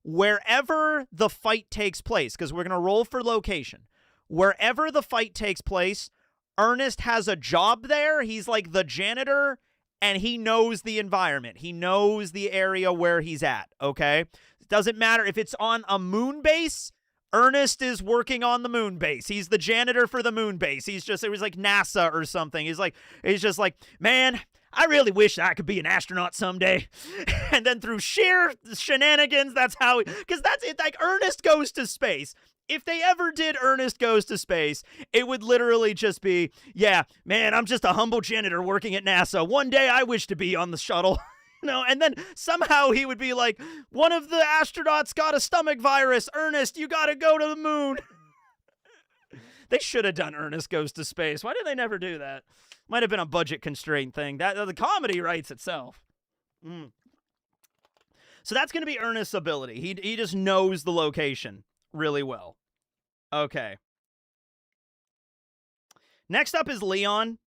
wherever the fight takes place, because we're going to roll for location. Wherever the fight takes place, Ernest has a job there. He's like the janitor, and he knows the environment. He knows the area where he's at, okay? It doesn't matter if it's on a moon base. Ernest is working on the moon base. He's the janitor for the moon base. It was like NASA or something. He's just like, man, I really wish I could be an astronaut someday. And then through sheer shenanigans, that's how, because that's it. Like, Ernest Goes to Space. If they ever did Ernest Goes to Space, it would literally just be, yeah, man, I'm just a humble janitor working at NASA. One day I wish to be on the shuttle. And then somehow he would be like, one of the astronauts got a stomach virus. Ernest, you got to go to the moon. They should have done Ernest Goes to Space. Why did they never do that? Might have been a budget constraint thing. The comedy writes itself. So that's going to be Ernest's ability. He just knows the location really well. Okay. Next up is Leon.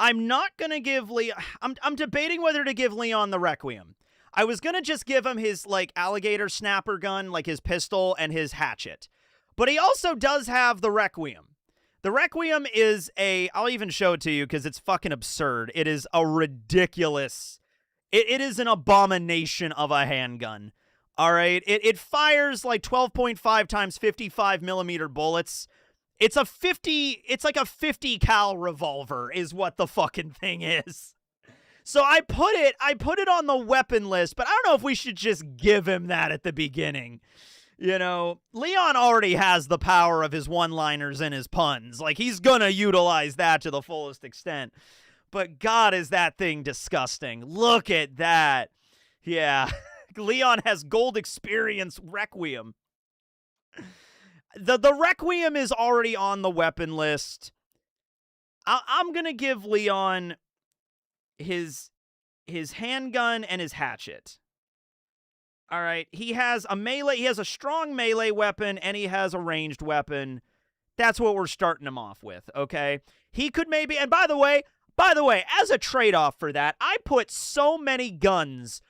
I'm not going to give Leon... I'm debating whether to give Leon the Requiem. I was going to just give him his, like, alligator snapper gun, like his pistol and his hatchet. But he also does have the Requiem. The Requiem is I'll even show it to you because it's fucking absurd. It is a ridiculous... It is an abomination of a handgun. All right? It fires, like, 12.5 times 55 millimeter bullets. It's like a 50 cal revolver is what the fucking thing is. So I put it on the weapon list, but I don't know if we should just give him that at the beginning. Leon already has the power of his one-liners and his puns. Like, he's gonna utilize that to the fullest extent. But God, is that thing disgusting. Look at that. Yeah. Leon has gold experience Requiem. The Requiem is already on the weapon list. I'm going to give Leon his handgun and his hatchet. All right. He has a strong melee weapon, and he has a ranged weapon. That's what we're starting him off with, okay? He could maybe, and by the way, as a trade-off for that, I put so many guns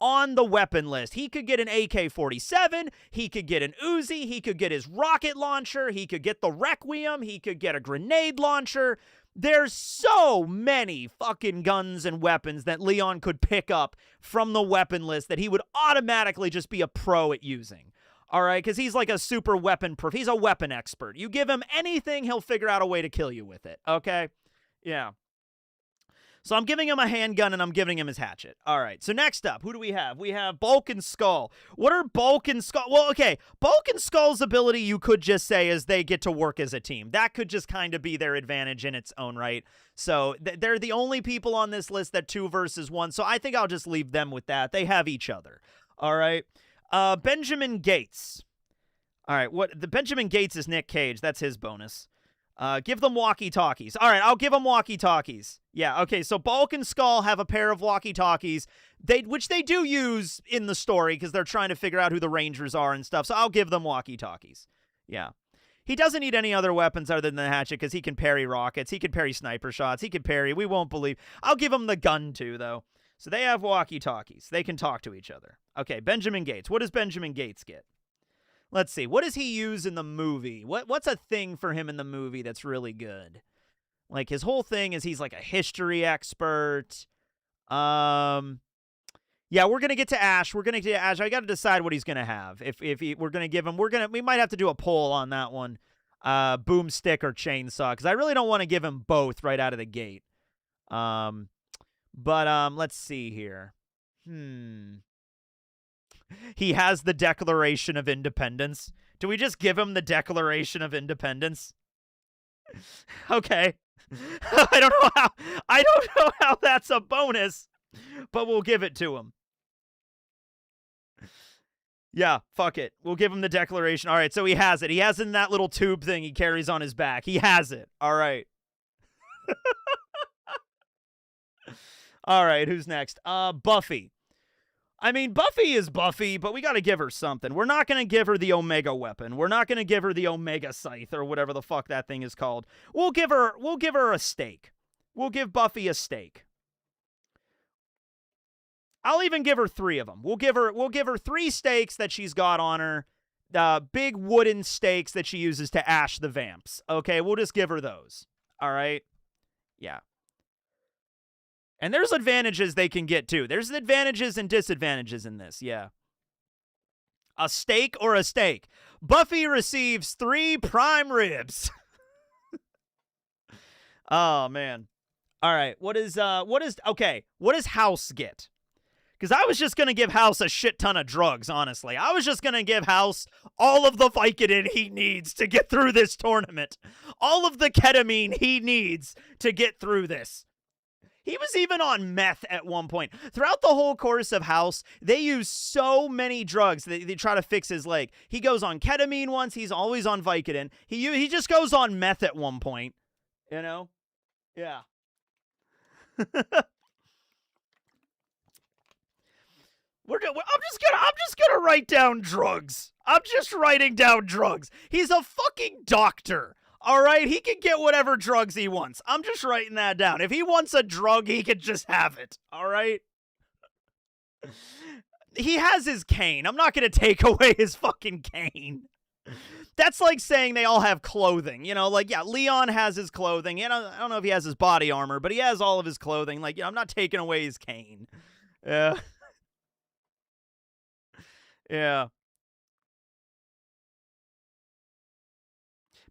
on the weapon list. He could get an AK-47, he could get an Uzi, he could get his rocket launcher, he could get the Requiem, he could get a grenade launcher. There's so many fucking guns and weapons that Leon could pick up from the weapon list that he would automatically just be a pro at using. All right, because he's like a super weapon he's a weapon expert. You give him anything, he'll figure out a way to kill you with it, okay? Yeah. So I'm giving him a handgun, and I'm giving him his hatchet. All right, so next up, who do we have? We have Bulk and Skull. What are Bulk and Skull? Well, okay, Bulk and Skull's ability, you could just say, is they get to work as a team. That could just kind of be their advantage in its own right. So they're the only people on this list that 2 versus 1, so I think I'll just leave them with that. They have each other. All right, Benjamin Gates. All right, the Benjamin Gates is Nick Cage. That's his bonus. Give them walkie-talkies. All right, I'll give them walkie-talkies. Yeah, okay, so Bulk and Skull have a pair of walkie-talkies, which they do use in the story because they're trying to figure out who the Rangers are and stuff, so I'll give them walkie-talkies. Yeah. He doesn't need any other weapons other than the hatchet because he can parry rockets, he can parry sniper shots, he can parry, we won't believe. I'll give him the gun too, though. So they have walkie-talkies. They can talk to each other. Okay, Benjamin Gates. What does Benjamin Gates get? Let's see. What does he use in the movie? What's a thing for him in the movie that's really good? Like, his whole thing is he's like a history expert. Yeah, we're gonna get to Ash. I got to decide what he's gonna have. We're gonna give him, we might have to do a poll on that one. Boomstick or chainsaw, because I really don't want to give him both right out of the gate. Let's see here. He has the Declaration of Independence. Do we just give him the Declaration of Independence? Okay. I don't know how that's a bonus, but we'll give it to him. Yeah, fuck it. We'll give him the declaration. All right, so he has it. He has it in that little tube thing he carries on his back. He has it. All right. All right, who's next? Buffy. I mean, Buffy is Buffy, but we got to give her something. We're not going to give her the Omega weapon. We're not going to give her the Omega scythe or whatever the fuck that thing is called. We'll give her a steak. We'll give Buffy a steak. I'll even give her 3 of them. We'll give her 3 steaks that she's got on her. Big wooden stakes that she uses to ash the vamps. Okay, we'll just give her those. All right? Yeah. And there's advantages they can get, too. There's advantages and disadvantages in this, yeah. A steak or a steak? Buffy receives 3 prime ribs. Oh, man. All right, what does House get? Because I was just going to give House a shit ton of drugs, honestly. I was just going to give House all of the Vicodin he needs to get through this tournament. All of the ketamine he needs to get through this. He was even on meth at one point. Throughout the whole course of House, they use so many drugs that they try to fix his leg. He goes on ketamine once. He's always on Vicodin. He just goes on meth at one point. You know? Yeah. I'm just gonna write down drugs. I'm just writing down drugs. He's a fucking doctor. All right, he can get whatever drugs he wants. I'm just writing that down. If he wants a drug, he can just have it. All right. He has his cane. I'm not gonna take away his fucking cane. That's like saying they all have clothing. You know, like, yeah, Leon has his clothing. You know, I don't know if he has his body armor, but he has all of his clothing. Like, you know, I'm not taking away his cane. Yeah. Yeah.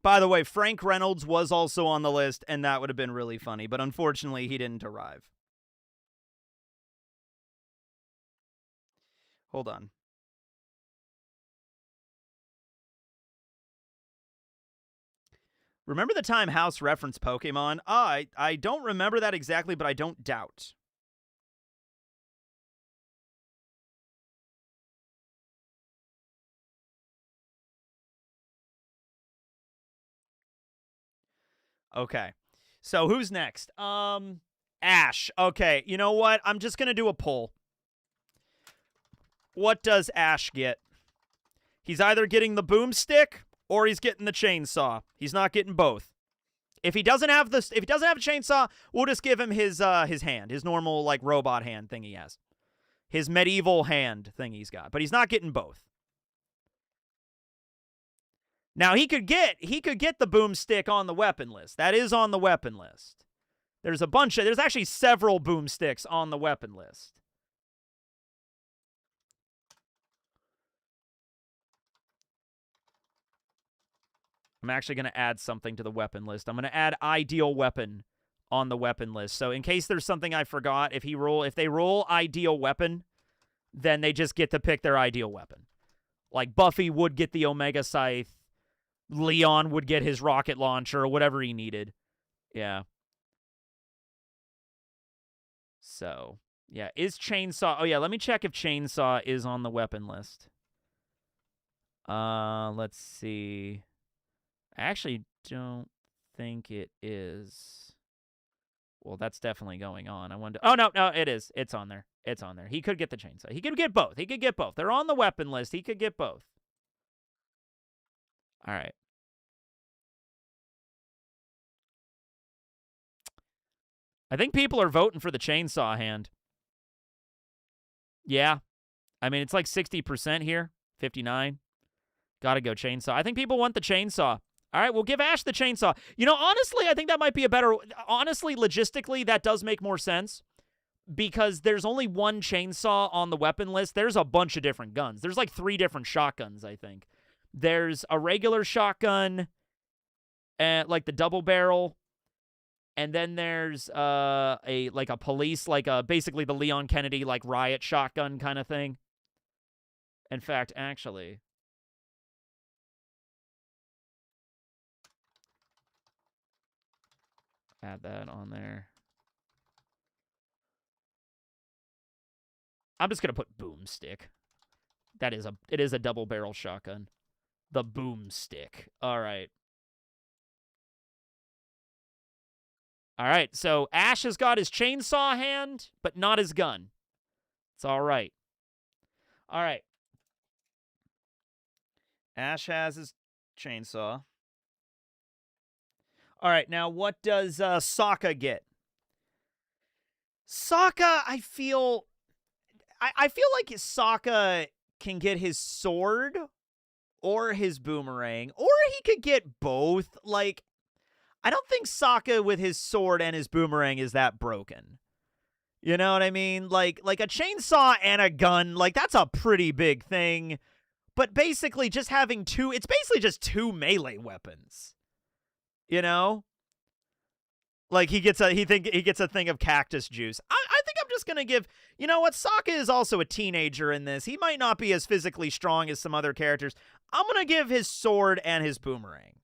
By the way, Frank Reynolds was also on the list, and that would have been really funny, but unfortunately, he didn't arrive. Hold on. Remember the time House referenced Pokemon? I don't remember that exactly, but I don't doubt. Okay. So who's next? Ash. Okay, you know what? I'm just going to do a poll. What does Ash get? He's either getting the boomstick or he's getting the chainsaw. He's not getting both. If he doesn't have a chainsaw, we'll just give him his hand, his normal like robot hand thing he has. His medieval hand thing he's got, but he's not getting both. Now he could get the boomstick on the weapon list. That is on the weapon list. There's actually several boomsticks on the weapon list. I'm actually going to add something to the weapon list. I'm going to add ideal weapon on the weapon list. So in case there's something I forgot, if they roll ideal weapon, then they just get to pick their ideal weapon. Like Buffy would get the Omega Scythe. Leon would get his rocket launcher or whatever he needed. Yeah. So, yeah. Is Chainsaw... Oh, yeah, let me check if Chainsaw is on the weapon list. Let's see. I actually don't think it is. Well, that's definitely going on. I wonder... Oh, no, it is. It's on there. It's on there. He could get the Chainsaw. He could get both. They're on the weapon list. He could get both. All right. I think people are voting for the chainsaw hand. Yeah. I mean, it's like 60% here. 59. Gotta go chainsaw. I think people want the chainsaw. All right, we'll give Ash the chainsaw. You know, honestly, I think that might be a better... Honestly, logistically, that does make more sense. Because there's only one chainsaw on the weapon list. There's a bunch of different guns. There's like 3 different shotguns, I think. There's a regular shotgun, and like the double barrel, and then there's a police, basically the Leon Kennedy like riot shotgun kind of thing. In fact, actually, Add that on there. I'm just gonna put boomstick. It is a double barrel shotgun. The boomstick. All right. All right, so Ash has got his chainsaw hand, but not his gun. It's all right. All right. Ash has his chainsaw. All right, now what does Sokka get? Sokka, I feel like Sokka can get his sword or his boomerang, or he could get both. Like, I don't think Sokka with his sword and his boomerang is that broken. You know what I mean? Like a chainsaw and a gun, like that's a pretty big thing. But basically just having two, it's basically just two melee weapons. You know? Like he gets a thing of cactus juice. I think I'm just gonna give, you know what, Sokka is also a teenager in this. He might not be as physically strong as some other characters. I'm gonna give his sword and his boomerang.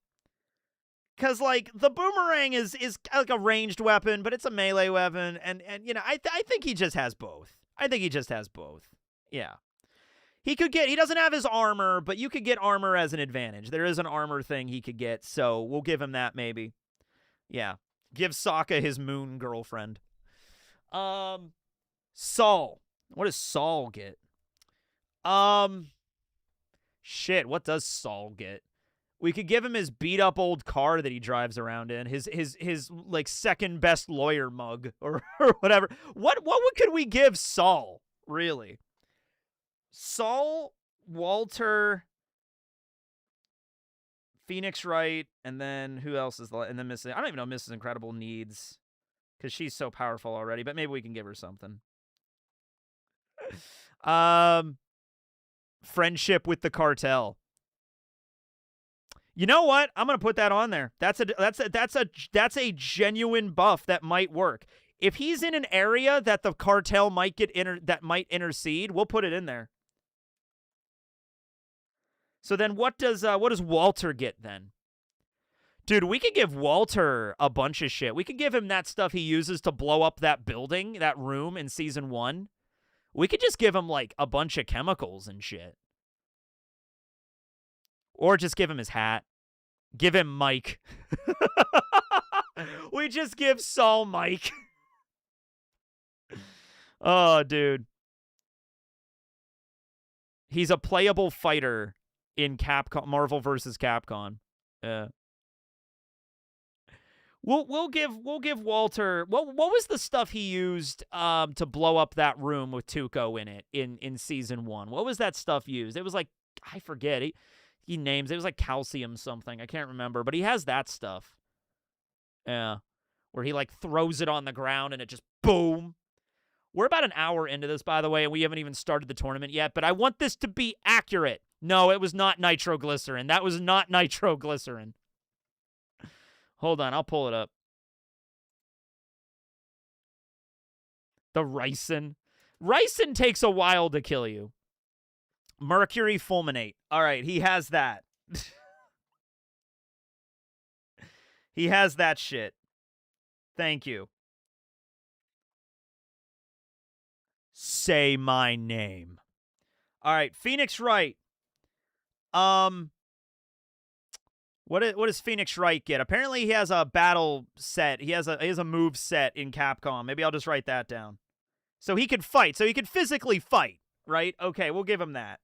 Cause like the boomerang is like a ranged weapon, but it's a melee weapon, and you know I think he just has both. I think he just has both. Yeah, he doesn't have his armor, but you could get armor as an advantage. There is an armor thing he could get, so we'll give him that maybe. Yeah, give Sokka his moon girlfriend. Saul. What does Saul get? Shit. What does Saul get? We could give him his beat up old car that he drives around in, his like second best lawyer mug or whatever. What could we give Saul, really? Saul, Walter, Phoenix Wright, and then who else is and then Mrs. I don't even know Mrs. Incredible needs, because she's so powerful already, but maybe we can give her something. Friendship with the cartel. You know what? I'm gonna put that on there. That's a genuine buff that might work. If he's in an area that the cartel might might intercede, we'll put it in there. So then, what does Walter get then? Dude, we could give Walter a bunch of shit. We could give him that stuff he uses to blow up that building, that room in season 1. We could just give him like a bunch of chemicals and shit. Or just give him his hat. Give him Mike. We just give Saul Mike. Oh, dude. He's a playable fighter in Marvel vs. Capcom. Yeah. We'll give Walter. What was the stuff he used to blow up that room with Tuco in it in season 1? What was that stuff used? It was like, I forget. He names it was like calcium something. I can't remember, but he has that stuff. Yeah. Where he like throws it on the ground and it just boom. We're about an hour into this, by the way, and we haven't even started the tournament yet, but I want this to be accurate. No, it was not nitroglycerin. That was not nitroglycerin. Hold on, I'll pull it up. The ricin. Ricin takes a while to kill you. Mercury fulminate. All right, he has that. He has that shit. Thank you. Say my name. All right, Phoenix Wright. What does Phoenix Wright get? Apparently he has a battle set. He has a move set in Capcom. Maybe I'll just write that down. So he could fight. So he could physically fight, right? Okay, we'll give him that.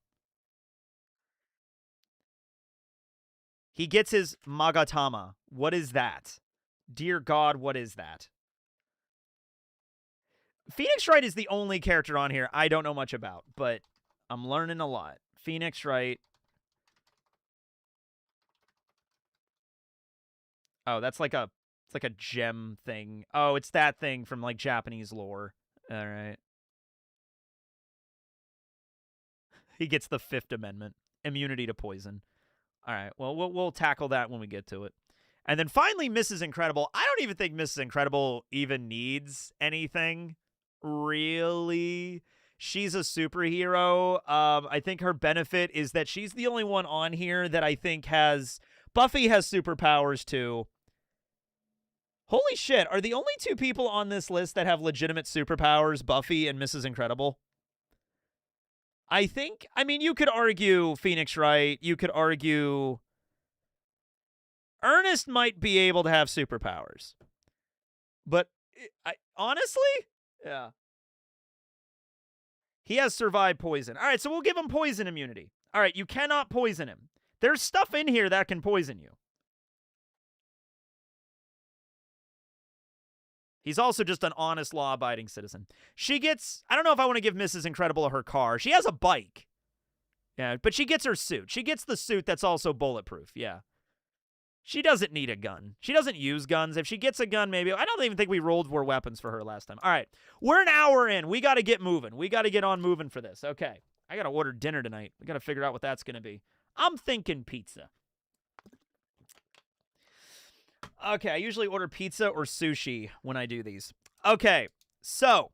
He gets his Magatama. What is that? Dear God, what is that? Phoenix Wright is the only character on here I don't know much about, but I'm learning a lot. Phoenix Wright. Oh, it's like a gem thing. Oh, it's that thing from like Japanese lore. All right. He gets the 5th Amendment, immunity to poison. All right. Well, we'll tackle that when we get to it. And then finally, Mrs. Incredible. I don't even think Mrs. Incredible even needs anything, really. She's a superhero. I think her benefit is that she's the only one on here that I think has... Buffy has superpowers, too. Holy shit, are the only two people on this list that have legitimate superpowers Buffy and Mrs. Incredible? I think, I mean, you could argue Phoenix Wright. You could argue Ernest might be able to have superpowers. But honestly, yeah. He has survived poison. All right, so we'll give him poison immunity. All right, you cannot poison him. There's stuff in here that can poison you. He's also just an honest, law-abiding citizen. She gets, I don't know if I want to give Mrs. Incredible her car. She has a bike. Yeah, but she gets her suit. She gets the suit that's also bulletproof. Yeah. She doesn't need a gun. She doesn't use guns. If she gets a gun, maybe. I don't even think we rolled for weapons for her last time. All right. We're an hour in. We got to get moving. We got to get on moving for this. Okay. I got to order dinner tonight. We got to figure out what that's going to be. I'm thinking pizza. Okay, I usually order pizza or sushi when I do these. Okay, so.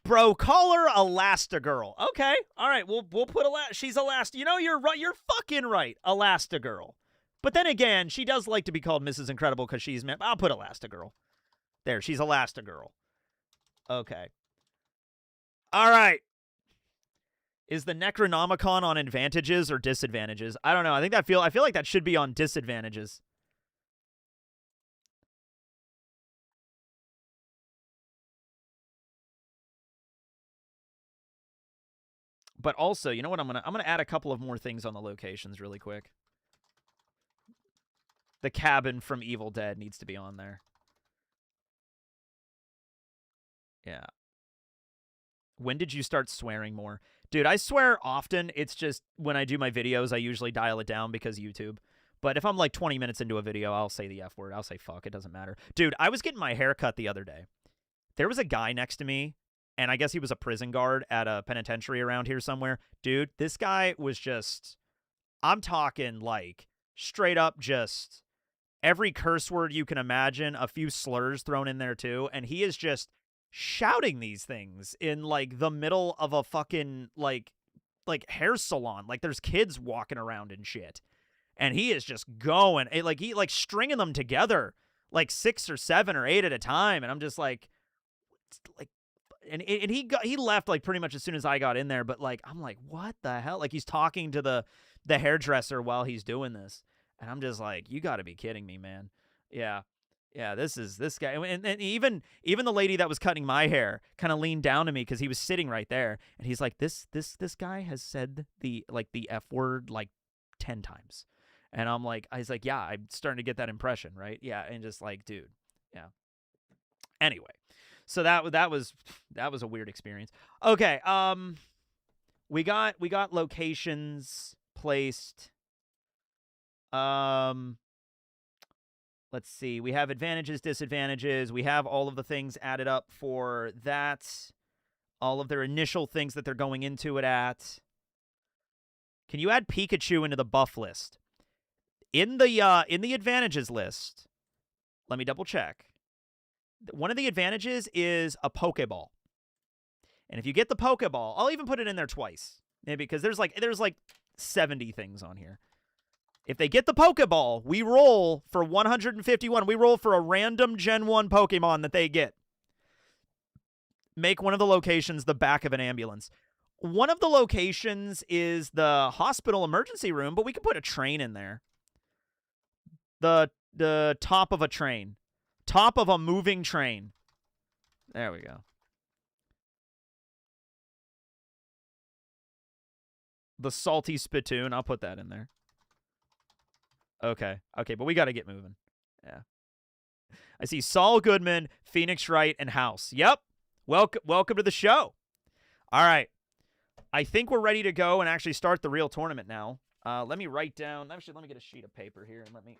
Bro, call her Elastigirl. Okay, all right, we'll put she's Elastigirl. You know, you're right. You're fucking right, Elastigirl. But then again, she does like to be called Mrs. Incredible because she's... I'll put Elastigirl. There, she's Elastigirl. Okay. All right. Is the Necronomicon on advantages or disadvantages? I don't know. I feel like that should be on disadvantages. But also, you know what? I'm gonna add a couple of more things on the locations really quick. The cabin from Evil Dead needs to be on there. Yeah. When did you start swearing more? Dude, I swear often. It's just when I do my videos, I usually dial it down because YouTube. But if I'm like 20 minutes into a video, I'll say the F word. I'll say fuck. It doesn't matter. Dude, I was getting my hair cut the other day. There was a guy next to me, and I guess he was a prison guard at a penitentiary around here somewhere. Dude, this guy was just... I'm talking like straight up just every curse word you can imagine, a few slurs thrown in there too, and he is just shouting these things in like the middle of a fucking like hair salon. Like there's kids walking around and shit. And he is just going, he stringing them together like 6 or 7 or 8 at a time, and I'm just like and he left like pretty much as soon as I got in there, but like I'm like, what the hell? Like he's talking to the hairdresser while he's doing this. And I'm just like, you got to be kidding me, man. Yeah. Yeah, this guy. And even the lady that was cutting my hair kind of leaned down to me because he was sitting right there. And he's like, this guy has said the F word like 10 times. And I was like, yeah, I'm starting to get that impression, right? Yeah, and just like, dude. Yeah. Anyway, so that was a weird experience. Okay, we got locations placed. Let's see. We have advantages, disadvantages. We have all of the things added up for that. All of their initial things that they're going into it at. Can you add Pikachu into the buff list? In the advantages list, let me double check. One of the advantages is a Pokeball. And if you get the Pokeball, I'll even put it in there twice. Maybe because there's like 70 things on here. If they get the Pokeball, we roll for 151. We roll for a random Gen 1 Pokemon that they get. Make one of the locations the back of an ambulance. One of the locations is the hospital emergency room, but we could put a train in there. The top of a train. Top of a moving train. There we go. The salty spittoon. I'll put that in there. Okay, but we got to get moving. Yeah. I see Saul Goodman, Phoenix Wright, and House. Yep. Welcome to the show. All right. I think we're ready to go and actually start the real tournament now. Let me write down. Actually, let me get a sheet of paper here and let me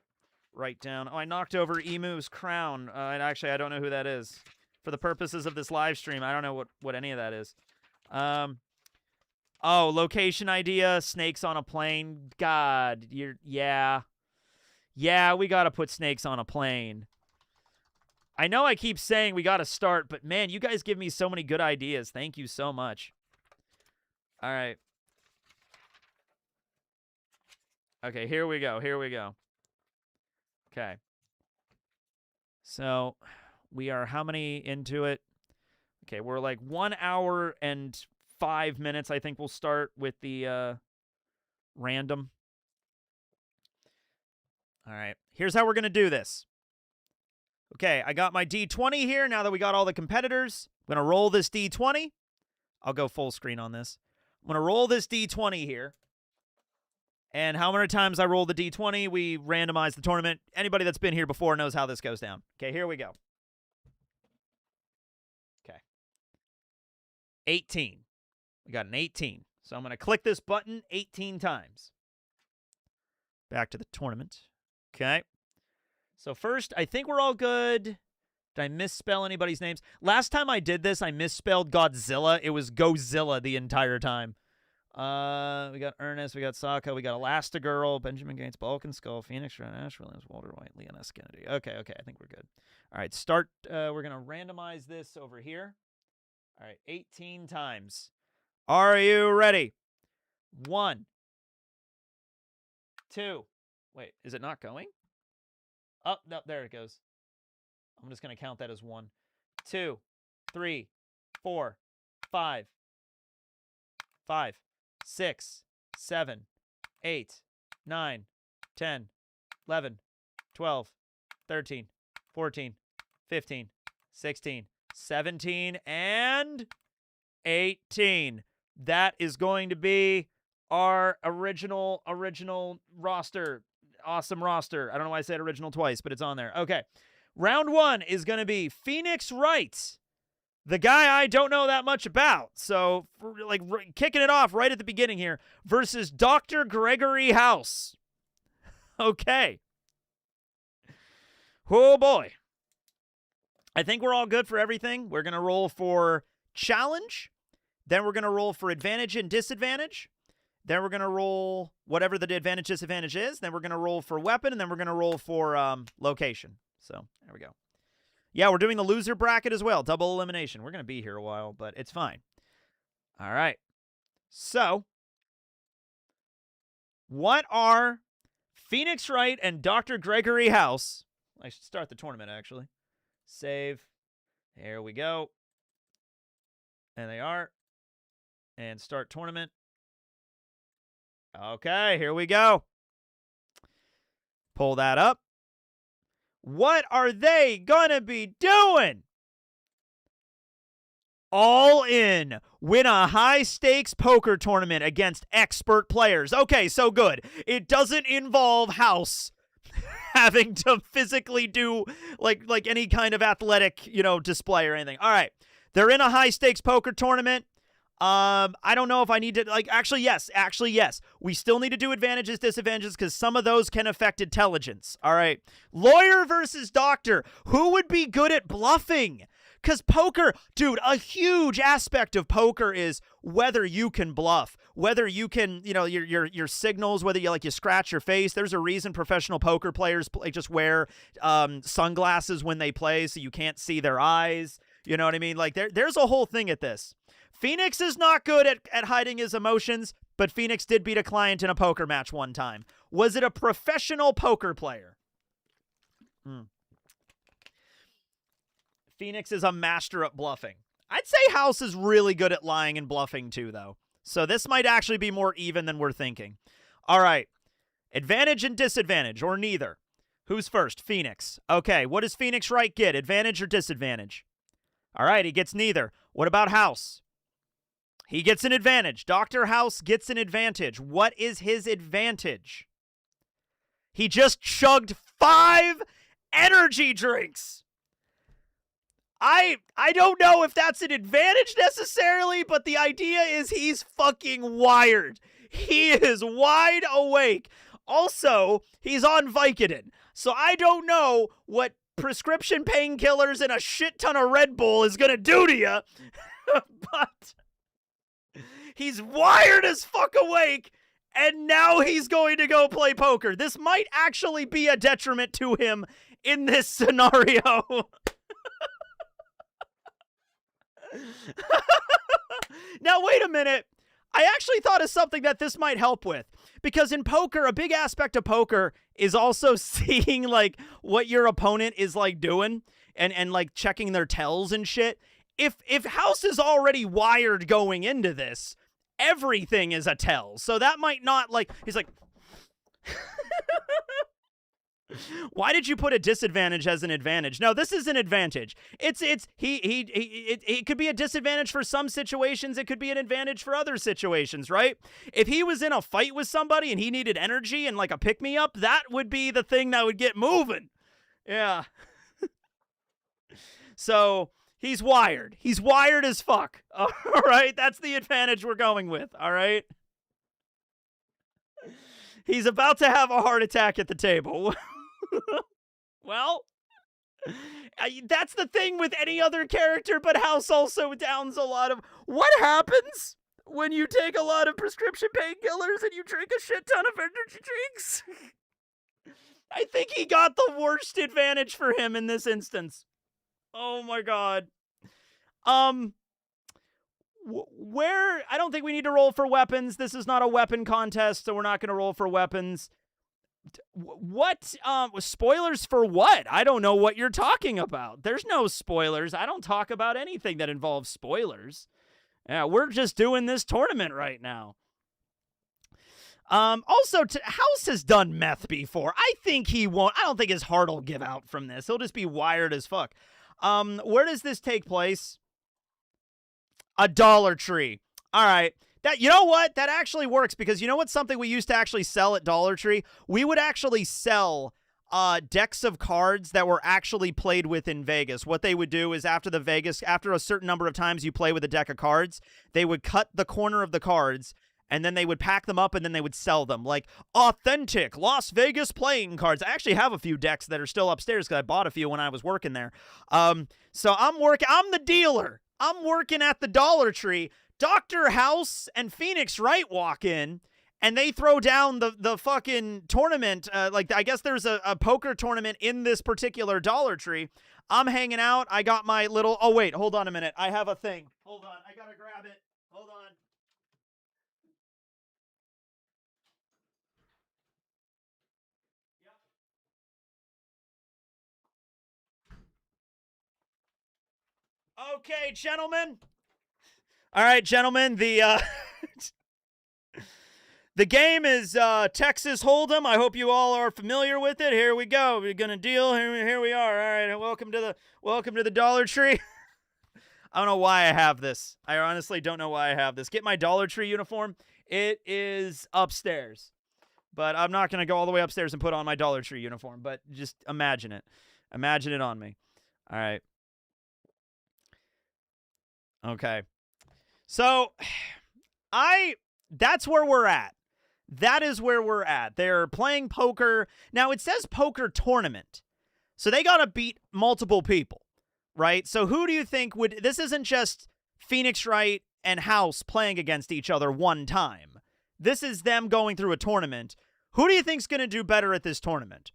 write down. Oh, I knocked over Emu's crown. And actually, I don't know who that is. For the purposes of this live stream, I don't know what any of that is. Oh, location idea, snakes on a plane. God, yeah. Yeah, we got to put snakes on a plane. I know I keep saying we got to start, but man, you guys give me so many good ideas. Thank you so much. All right. Okay, here we go. Okay. So we are how many into it? Okay, we're like 1 hour and 5 minutes. I think we'll start with the random. All right. Here's how we're going to do this. Okay, I got my D20 here. Now that we got all the competitors, I'm going to roll this D20. I'll go full screen on this. I'm going to roll this D20 here. And how many times I roll the D20, we randomize the tournament. Anybody that's been here before knows how this goes down. Okay, here we go. Okay. 18. We got an 18. So I'm going to click this button 18 times. Back to the tournament. Okay. So first, I think we're all good. Did I misspell anybody's names? Last time I did this, I misspelled Godzilla. It was Gozilla the entire time. We got Ernest, we got Sokka, we got Elastigirl, Benjamin Gates, Balkan Skull, Phoenix, Ash Williams, Walter White, Leon S. Kennedy. Okay, I think we're good. All right, start. We're going to randomize this over here. All right, 18 times. Are you ready? 1, 2. Wait, is it not going? Oh, no, there it goes. I'm just going to count that as 1, 2, 3, 4, 5, 6, 7, 8, 9, 10, 11, 12, 13, 14, 15, 16, 17, and 18. That is going to be our original roster. Awesome roster. I don't know why I said original twice, but it's on there. Okay. Round 1 is going to be Phoenix Wright, the guy I don't know that much about. So, kicking it off right at the beginning here, versus Dr. Gregory House. Okay. Oh, boy. I think we're all good for everything. We're going to roll for challenge. Then we're going to roll for advantage and disadvantage. Then we're going to roll whatever the advantage disadvantage is. Then we're going to roll for weapon. And then we're going to roll for location. So, there we go. Yeah, we're doing the loser bracket as well. Double elimination. We're going to be here a while, but it's fine. All right. So, what are Phoenix Wright and Dr. Gregory House? I should start the tournament, actually. Save. There we go. And they are. And start tournament. Okay, here we go. Pull that up. What are they gonna be doing? All in. Win a high-stakes poker tournament against expert players. Okay, so good. It doesn't involve House having to physically do like any kind of athletic, display or anything. All right. They're in a high-stakes poker tournament. I don't know if I need to, actually, yes. We still need to do advantages, disadvantages, because some of those can affect intelligence. All right. Lawyer versus doctor. Who would be good at bluffing? Because poker, dude, a huge aspect of poker is whether you can bluff, whether you can, your signals, whether you scratch your face. There's a reason professional poker players just wear sunglasses when they play so you can't see their eyes. You know what I mean? There's a whole thing at this. Phoenix is not good at hiding his emotions, but Phoenix did beat a client in a poker match one time. Was it a professional poker player? Phoenix is a master at bluffing. I'd say House is really good at lying and bluffing too, though. So this might actually be more even than we're thinking. All right. Advantage and disadvantage, or neither. Who's first? Phoenix. Okay, what does Phoenix Wright get? Advantage or disadvantage? All right, he gets neither. What about House? He gets an advantage. Dr. House gets an advantage. What is his advantage? He just chugged 5 energy drinks. I don't know if that's an advantage necessarily, but the idea is he's fucking wired. He is wide awake. Also, he's on Vicodin. So I don't know what prescription painkillers and a shit ton of Red Bull is going to do to you. But he's wired as fuck awake, and now he's going to go play poker. This might actually be a detriment to him in this scenario. Now, wait a minute. I actually thought of something that this might help with. Because in poker, a big aspect of poker is also seeing like what your opponent is like doing and like checking their tells and shit. If House is already wired going into this, everything is a tell. So that might not like he's like why did you put a disadvantage as an advantage? No, this is an advantage. It could be a disadvantage for some situations. It could be an advantage for other situations, right? If he was in a fight with somebody and he needed energy and like a pick-me-up, that would be the thing that would get moving. Yeah. So he's wired. He's wired as fuck. All right? That's the advantage we're going with. All right? He's about to have a heart attack at the table. Well, that's the thing with any other character, but House also downs a lot of... What happens when you take a lot of prescription painkillers and you drink a shit ton of energy drinks? I think he got the worst advantage for him in this instance. Oh my god. Where... I don't think we need to roll for weapons. This is not a weapon contest, so we're not going to roll for weapons. What? Spoilers for what? I don't know what you're talking about. There's no spoilers. I don't talk about anything that involves spoilers. Yeah, we're just doing this tournament right now. Also, House has done meth before. I think he won't. I don't think his heart will give out from this. He'll just be wired as fuck. Where does this take place? A Dollar Tree. All right. That, you know what? That actually works because you know what's something we used to actually sell at Dollar Tree? We would actually sell decks of cards that were actually played with in Vegas. What they would do is after a certain number of times you play with a deck of cards, they would cut the corner of the cards and then they would pack them up and then they would sell them. Like authentic Las Vegas playing cards. I actually have a few decks that are still upstairs because I bought a few when I was working there. So I'm the dealer. I'm working at the Dollar Tree. Dr. House and Phoenix Wright walk in, and they throw down the fucking tournament. Like, I guess there's a poker tournament in this particular Dollar Tree. I'm hanging out. I got my little... Oh, wait. Hold on a minute. I have a thing. Hold on. I gotta grab it. Hold on. Yep. Okay, gentlemen. All right, gentlemen, the game is Texas Hold'em. I hope you all are familiar with it. Here we go. We're gonna deal. Here we are. All right, welcome to the Dollar Tree. I don't know why I have this. I honestly don't know why I have this. Get my Dollar Tree uniform. It is upstairs, but I'm not gonna go all the way upstairs and put on my Dollar Tree uniform. But just imagine it. Imagine it on me. All right. Okay. So, that's where we're at. That is where we're at. They're playing poker. Now, it says poker tournament. So they got to beat multiple people, right? So who do you think would... This isn't just Phoenix Wright and House playing against each other one time. This is them going through a tournament. Who do you think's going to do better at this tournament?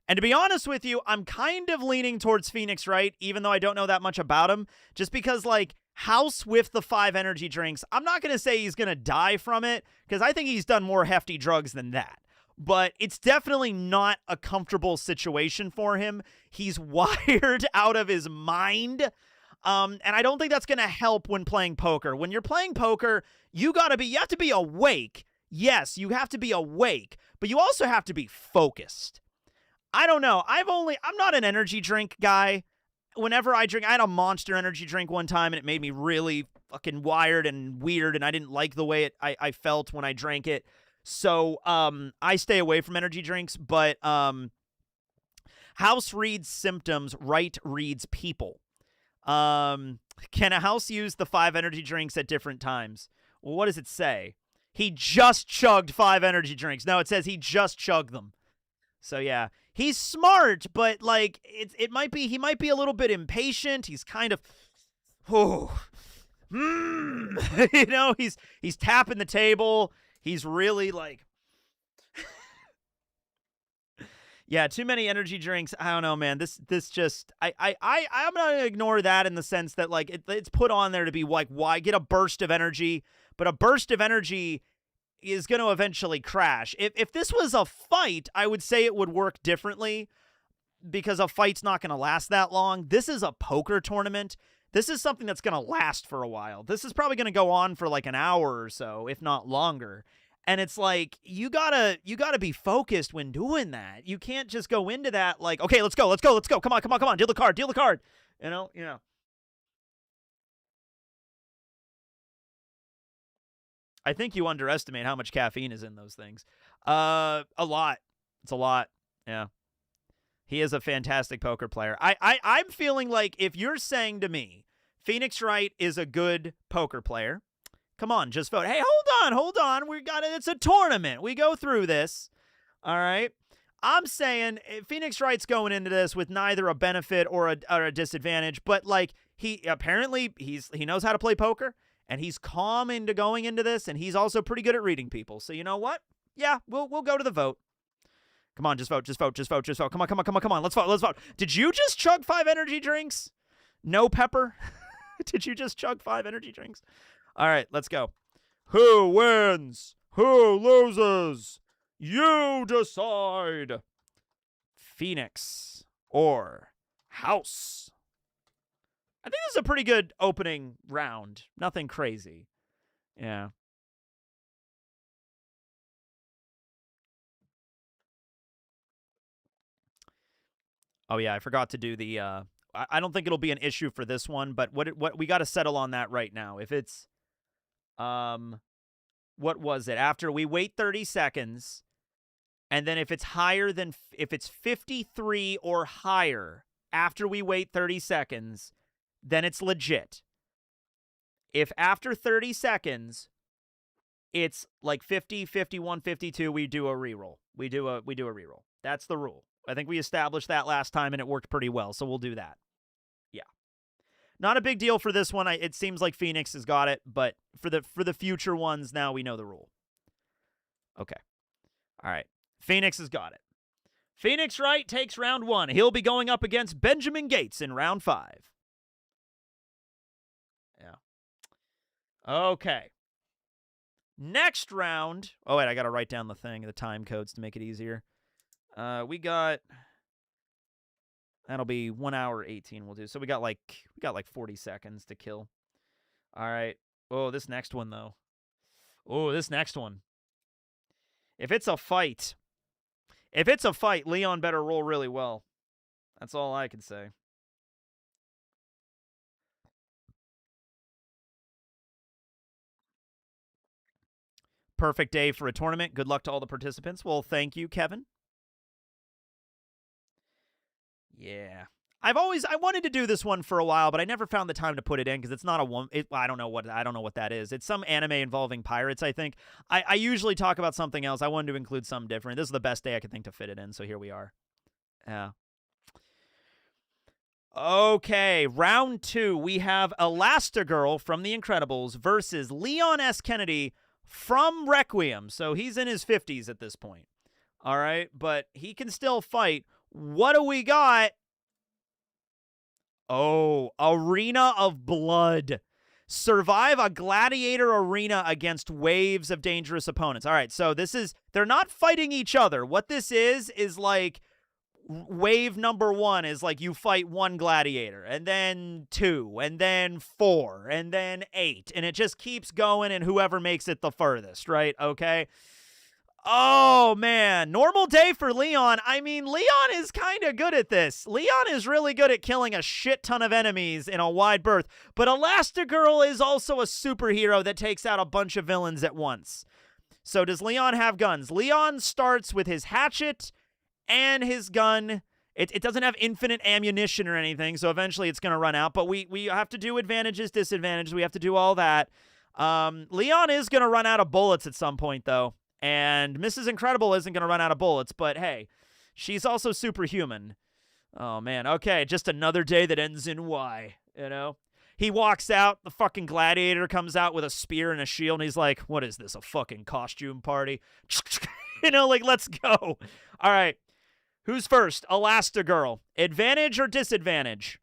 And to be honest with you, I'm kind of leaning towards Phoenix Wright, even though I don't know that much about him, just because, like, House with the 5 energy drinks, I'm not going to say he's going to die from it, because I think he's done more hefty drugs than that. But it's definitely not a comfortable situation for him. He's wired out of his mind. And I don't think that's going to help when playing poker. When you're playing poker, you have to be awake. Yes, you have to be awake, but you also have to be focused. I don't know. I'm not an energy drink guy. Whenever I drink, I had a Monster energy drink one time, and it made me really fucking wired and weird, and I didn't like the way I felt when I drank it. So I stay away from energy drinks, but House reads symptoms, Wright reads people. Can a House use the 5 energy drinks at different times? Well, what does it say? He just chugged 5 energy drinks. No, it says he just chugged them. So yeah, he's smart, but like he might be a little bit impatient. He's kind of, you know, he's tapping the table. He's really like, yeah, too many energy drinks. I don't know, man. This just I'm gonna ignore that in the sense that like it's put on there to be like, why get a burst of energy, but a burst of energy is going to eventually crash. If this was a fight, I would say it would work differently because a fight's not going to last that long. This is a poker tournament. This is something that's going to last for a while. This is probably going to go on for like an hour or so, if not longer. And it's like, you gotta be focused when doing that. You can't just go into that like, okay, let's go. Come on. Deal the card. You know. I think you underestimate how much caffeine is in those things. A lot. It's a lot. Yeah. He is a fantastic poker player. I'm feeling like if you're saying to me, Phoenix Wright is a good poker player, come on, just vote. Hey, hold on. It's a tournament. We go through this. All right. I'm saying Phoenix Wright's going into this with neither a benefit or a disadvantage, but like he knows how to play poker. And he's calm into going into this, and he's also pretty good at reading people. So you know what? Yeah, we'll go to the vote. Come on, just vote. Come on. Let's vote. Did you just chug 5 energy drinks? No pepper? Did you just chug 5 energy drinks? All right, let's go. Who wins? Who loses? You decide. Phoenix or House? I think this is a pretty good opening round. Nothing crazy. Yeah. Oh, yeah, I forgot to do the... I don't think it'll be an issue for this one, but what we got to settle on that right now. If it's... What was it? After we wait 30 seconds, and then if it's higher than... If it's 53 or higher after we wait 30 seconds... then it's legit. If after 30 seconds, it's like 50, 51, 52, we do a reroll. We do a reroll. That's the rule. I think we established that last time, and it worked pretty well, so we'll do that. Yeah. Not a big deal for this one. It seems like Phoenix has got it, but for the future ones, now we know the rule. Okay. All right. Phoenix has got it. Phoenix Wright takes round 1. He'll be going up against Benjamin Gates in round 5. Okay. Next round. Oh, wait, I got to write down the time codes to make it easier. We got... That'll be 1 hour 18 we'll do. So we got like 40 seconds to kill. All right. Oh, this next one, though. Oh, this next one. If it's a fight, Leon better roll really well. That's all I can say. Perfect day for a tournament. Good luck to all the participants. Well, thank you, Kevin. Yeah. I wanted to do this one for a while, but I never found the time to put it in because it's not a one. I don't know what that is. It's some anime involving pirates, I think. I usually talk about something else. I wanted to include something different. This is the best day I could think to fit it in, so here we are. Yeah. Okay, round 2. We have Elastigirl from The Incredibles versus Leon S. Kennedy from Requiem. So he's in his 50s at this point. All right, but he can still fight. What do we got? Oh, Arena of Blood. Survive a gladiator arena against waves of dangerous opponents. All right, so they're not fighting each other. What this is like wave number 1 is like you fight 1 gladiator, and then 2, and then 4, and then 8, and it just keeps going, and whoever makes it the furthest, right? Okay. Oh, man. Normal day for Leon. I mean, Leon is kind of good at this. Leon is really good at killing a shit ton of enemies in a wide berth. But Elastigirl is also a superhero that takes out a bunch of villains at once. So does Leon have guns? Leon starts with his hatchet and his gun. It doesn't have infinite ammunition or anything, so eventually it's going to run out. But we have to do advantages, disadvantages. We have to do all that. Leon is going to run out of bullets at some point, though. And Mrs. Incredible isn't going to run out of bullets, but hey, she's also superhuman. Oh, man. Okay, just another day that ends in Y, you know? He walks out, the fucking gladiator comes out with a spear and a shield, and he's like, what is this, a fucking costume party? You know, like, let's go. All right, who's first? Elastigirl. Advantage or disadvantage?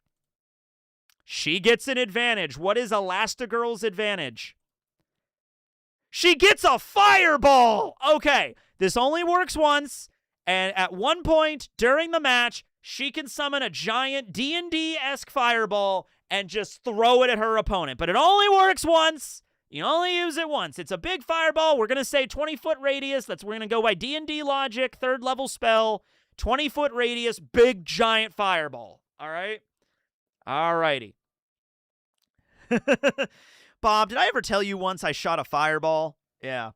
She gets an advantage. What is Elastigirl's advantage? She gets a fireball! Okay, this only works once, and at one point during the match, she can summon a giant D&D-esque fireball and just throw it at her opponent. But it only works once. You only use it once. It's a big fireball. We're going to say 20-foot radius. We're going to go by D&D logic, 3rd level spell. 20-foot radius, big giant fireball. All right? All righty. Bob, did I ever tell you once I shot a fireball? Yeah.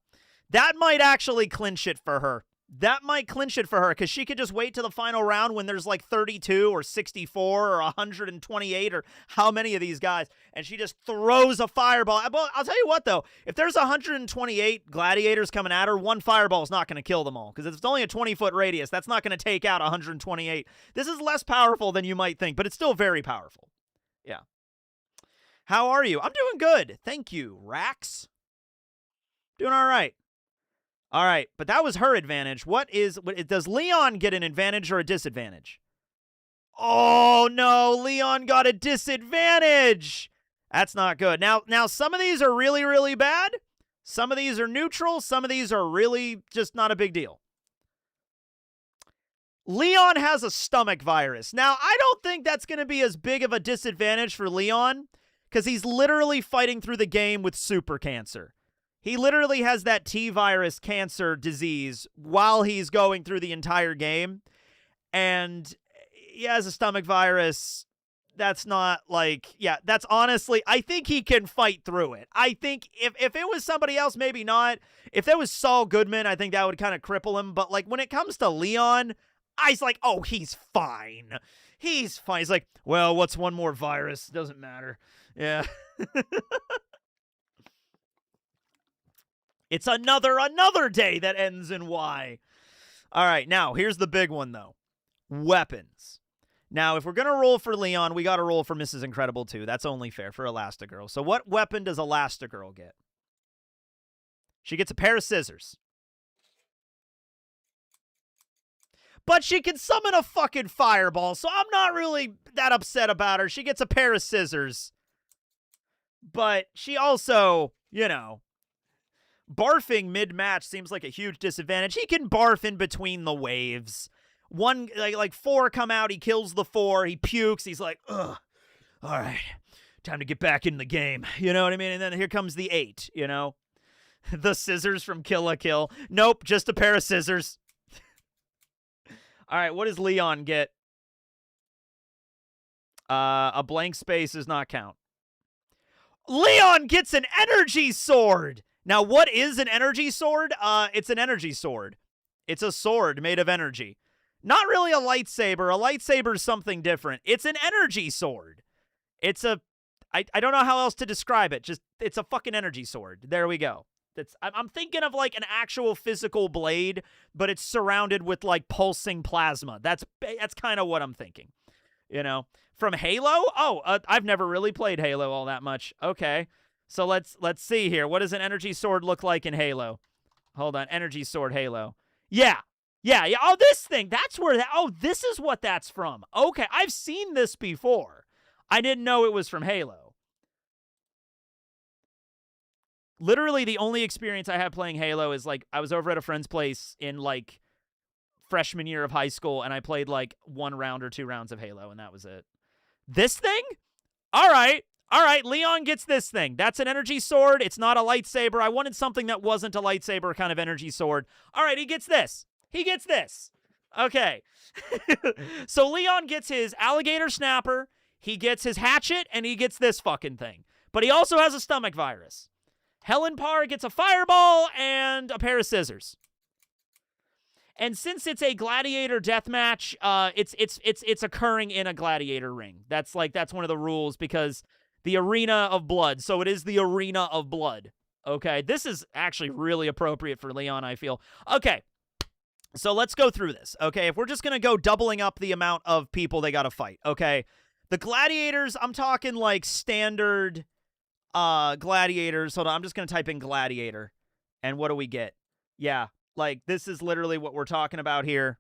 That might actually clinch it for her. That might clinch it for her, because she could just wait to the final round when there's like 32 or 64 or 128 or how many of these guys, and she just throws a fireball. I'll tell you what, though. If there's 128 gladiators coming at her, one fireball is not going to kill them all, because if it's only a 20-foot radius, that's not going to take out 128. This is less powerful than you might think, but it's still very powerful. Yeah. How are you? I'm doing good. Thank you, Rax. Doing all right. All right, but that was her advantage. Does Leon get an advantage or a disadvantage? Oh, no, Leon got a disadvantage. That's not good. Now, some of these are really, really bad. Some of these are neutral. Some of these are really just not a big deal. Leon has a stomach virus. Now, I don't think that's going to be as big of a disadvantage for Leon, because he's literally fighting through the game with super cancer. He literally has that T-virus cancer disease while he's going through the entire game. And he has a stomach virus. That's not like, yeah, that's honestly, I think he can fight through it. I think if it was somebody else, maybe not. If there was Saul Goodman, I think that would kind of cripple him. But like when it comes to Leon, I was like, oh, he's fine. He's fine. He's like, well, what's one more virus? Doesn't matter. Yeah. It's another day that ends in Y. All right, now, here's the big one, though. Weapons. Now, if we're going to roll for Leon, we got to roll for Mrs. Incredible, too. That's only fair for Elastigirl. So what weapon does Elastigirl get? She gets a pair of scissors. But she can summon a fucking fireball, so I'm not really that upset about her. She gets a pair of scissors. But she also, you know, barfing mid-match seems like a huge disadvantage. He can barf in between the waves. One, like 4 come out, he kills the 4, he pukes, he's like, ugh, all right, time to get back in the game. You know what I mean? And then here comes the 8, you know? The scissors from Kill la Kill. Nope, just a pair of scissors. All right, what does Leon get? A blank space does not count. Leon gets an energy sword! Now, what is an energy sword? It's an energy sword. It's a sword made of energy. Not really a lightsaber. A lightsaber's something different. It's an energy sword. It's a... I don't know how else to describe it. Just, it's a fucking energy sword. There we go. I'm thinking of, like, an actual physical blade, but it's surrounded with, like, pulsing plasma. That's kind of what I'm thinking. You know? From Halo? Oh, I've never really played Halo all that much. Okay. So let's see here. What does an energy sword look like in Halo? Hold on. Energy sword Halo. Yeah. Oh, this thing. That's where this is what that's from. Okay. I've seen this before. I didn't know it was from Halo. Literally the only experience I have playing Halo is like I was over at a friend's place in like freshman year of high school and I played like 1 round or 2 rounds of Halo and that was it. This thing? All right, Leon gets this thing. That's an energy sword. It's not a lightsaber. I wanted something that wasn't a lightsaber kind of energy sword. All right, he gets this. Okay. So Leon gets his alligator snapper, he gets his hatchet, and he gets this fucking thing. But he also has a stomach virus. Helen Parr gets a fireball and a pair of scissors. And since it's a gladiator deathmatch, it's occurring in a gladiator ring. That's one of the rules because the arena of blood. So it is the arena of blood. Okay, this is actually really appropriate for Leon, I feel. Okay, so let's go through this. Okay, if we're just gonna go doubling up the amount of people they gotta fight. Okay, the gladiators. I'm talking like standard gladiators. Hold on, I'm just gonna type in gladiator, and what do we get? Yeah. Like, this is literally what we're talking about here.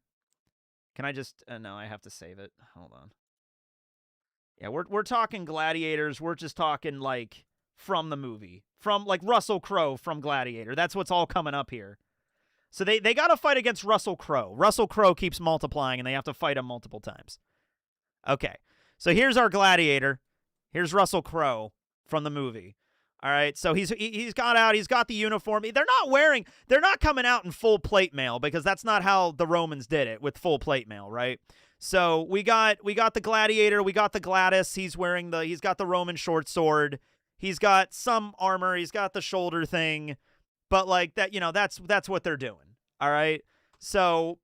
Can I just... no, I have to save it. Hold on. Yeah, we're talking gladiators. We're just talking, like, from the movie, from like Russell Crowe from Gladiator. That's what's all coming up here. So they got to fight against Russell Crowe. Russell Crowe keeps multiplying, and they have to fight him multiple times. Okay, so here's our Gladiator. Here's Russell Crowe from the movie. All right, so he's got out. He's got the uniform. They're not coming out in full plate mail because that's not how the Romans did it with full plate mail, right? So we got the Gladiator. We got the Gladius. He's got the Roman short sword. He's got some armor. He's got the shoulder thing. But like that, that's what they're doing. All right. So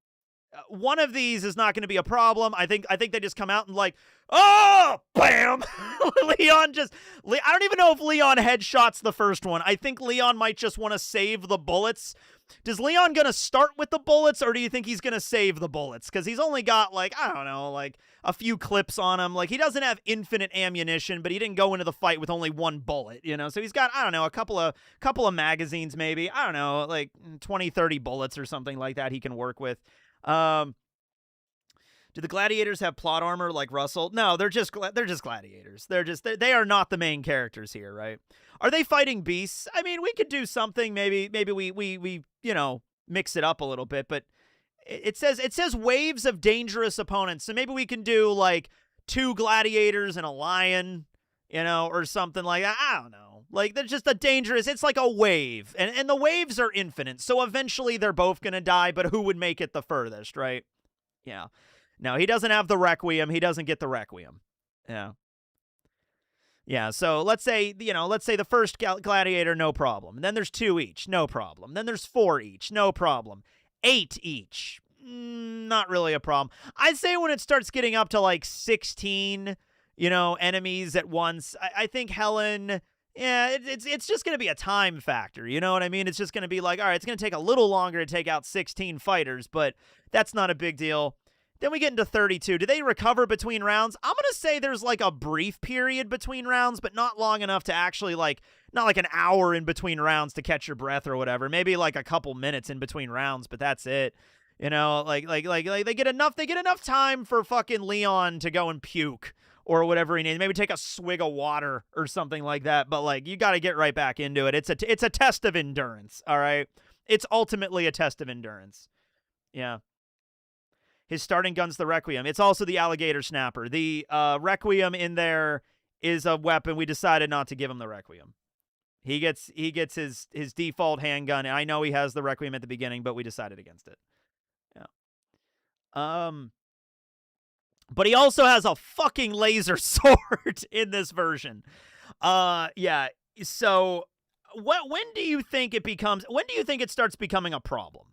one of these is not going to be a problem. I think they just come out and like, oh, bam. I don't even know if Leon headshots the first one. I think Leon might just want to save the bullets. Does Leon going to start with the bullets, or do you think he's going to save the bullets? Because he's only got like, I don't know, like a few clips on him. Like he doesn't have infinite ammunition, but he didn't go into the fight with only one bullet, So he's got, I don't know, a couple of magazines maybe. I don't know, like 20, 30 bullets or something like that he can work with. Do the gladiators have plot armor like Russell? No, they're just gladiators. They are not the main characters here, right? Are they fighting beasts? I mean, we could do something. Maybe we mix it up a little bit, but it says waves of dangerous opponents. So maybe we can do like 2 gladiators and a lion, or something like that. I don't know. Like they're just it's like a wave, and the waves are infinite. So eventually they're both gonna die, but who would make it the furthest, right? Yeah. No, he doesn't have the Requiem. He doesn't get the Requiem. Yeah. Yeah, so let's say the first gladiator, no problem. And then there's 2 each, no problem. Then there's 4 each, no problem. 8 each, not really a problem. I'd say when it starts getting up to like 16, enemies at once, I think Helen, yeah, it's just going to be a time factor, you know what I mean? It's just going to be like, all right, it's going to take a little longer to take out 16 fighters, but that's not a big deal. Then we get into 32. Do they recover between rounds? I'm going to say there's like a brief period between rounds, but not long enough to actually not like an hour in between rounds to catch your breath or whatever. Maybe like a couple minutes in between rounds, but that's it. Like they get enough time for fucking Leon to go and puke or whatever he needs. Maybe take a swig of water or something like that. But like you got to get right back into it. It's a test of endurance, all right? It's ultimately a test of endurance. Yeah. His starting gun's the Requiem. It's also the alligator snapper. The Requiem in there is a weapon. We decided not to give him the Requiem. He gets his default handgun. I know he has the Requiem at the beginning, but we decided against it. Yeah. But he also has a fucking laser sword in this version. Yeah. So when do you think it starts becoming a problem?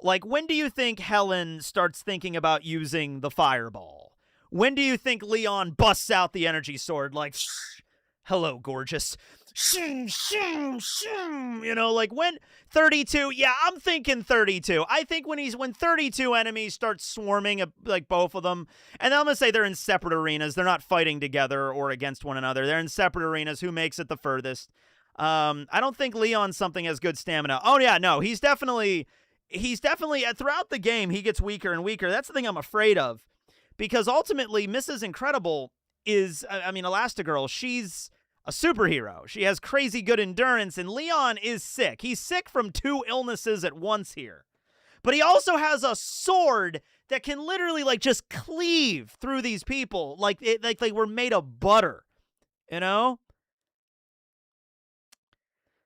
Like, when do you think Helen starts thinking about using the fireball? When do you think Leon busts out the energy sword like, hello, gorgeous? Like when 32, yeah, I'm thinking 32. I think when 32 enemies start swarming, like both of them, and I'm going to say they're in separate arenas. They're not fighting together or against one another. They're in separate arenas. Who makes it the furthest? I don't think Leon's something has good stamina. Oh, yeah, no, he's definitely throughout the game, he gets weaker and weaker. That's the thing I'm afraid of, because ultimately Mrs. Incredible is, Elastigirl, she's a superhero. She has crazy good endurance, and Leon is sick. He's sick from 2 illnesses at once here. But he also has a sword that can literally like just cleave through these people like they were made of butter,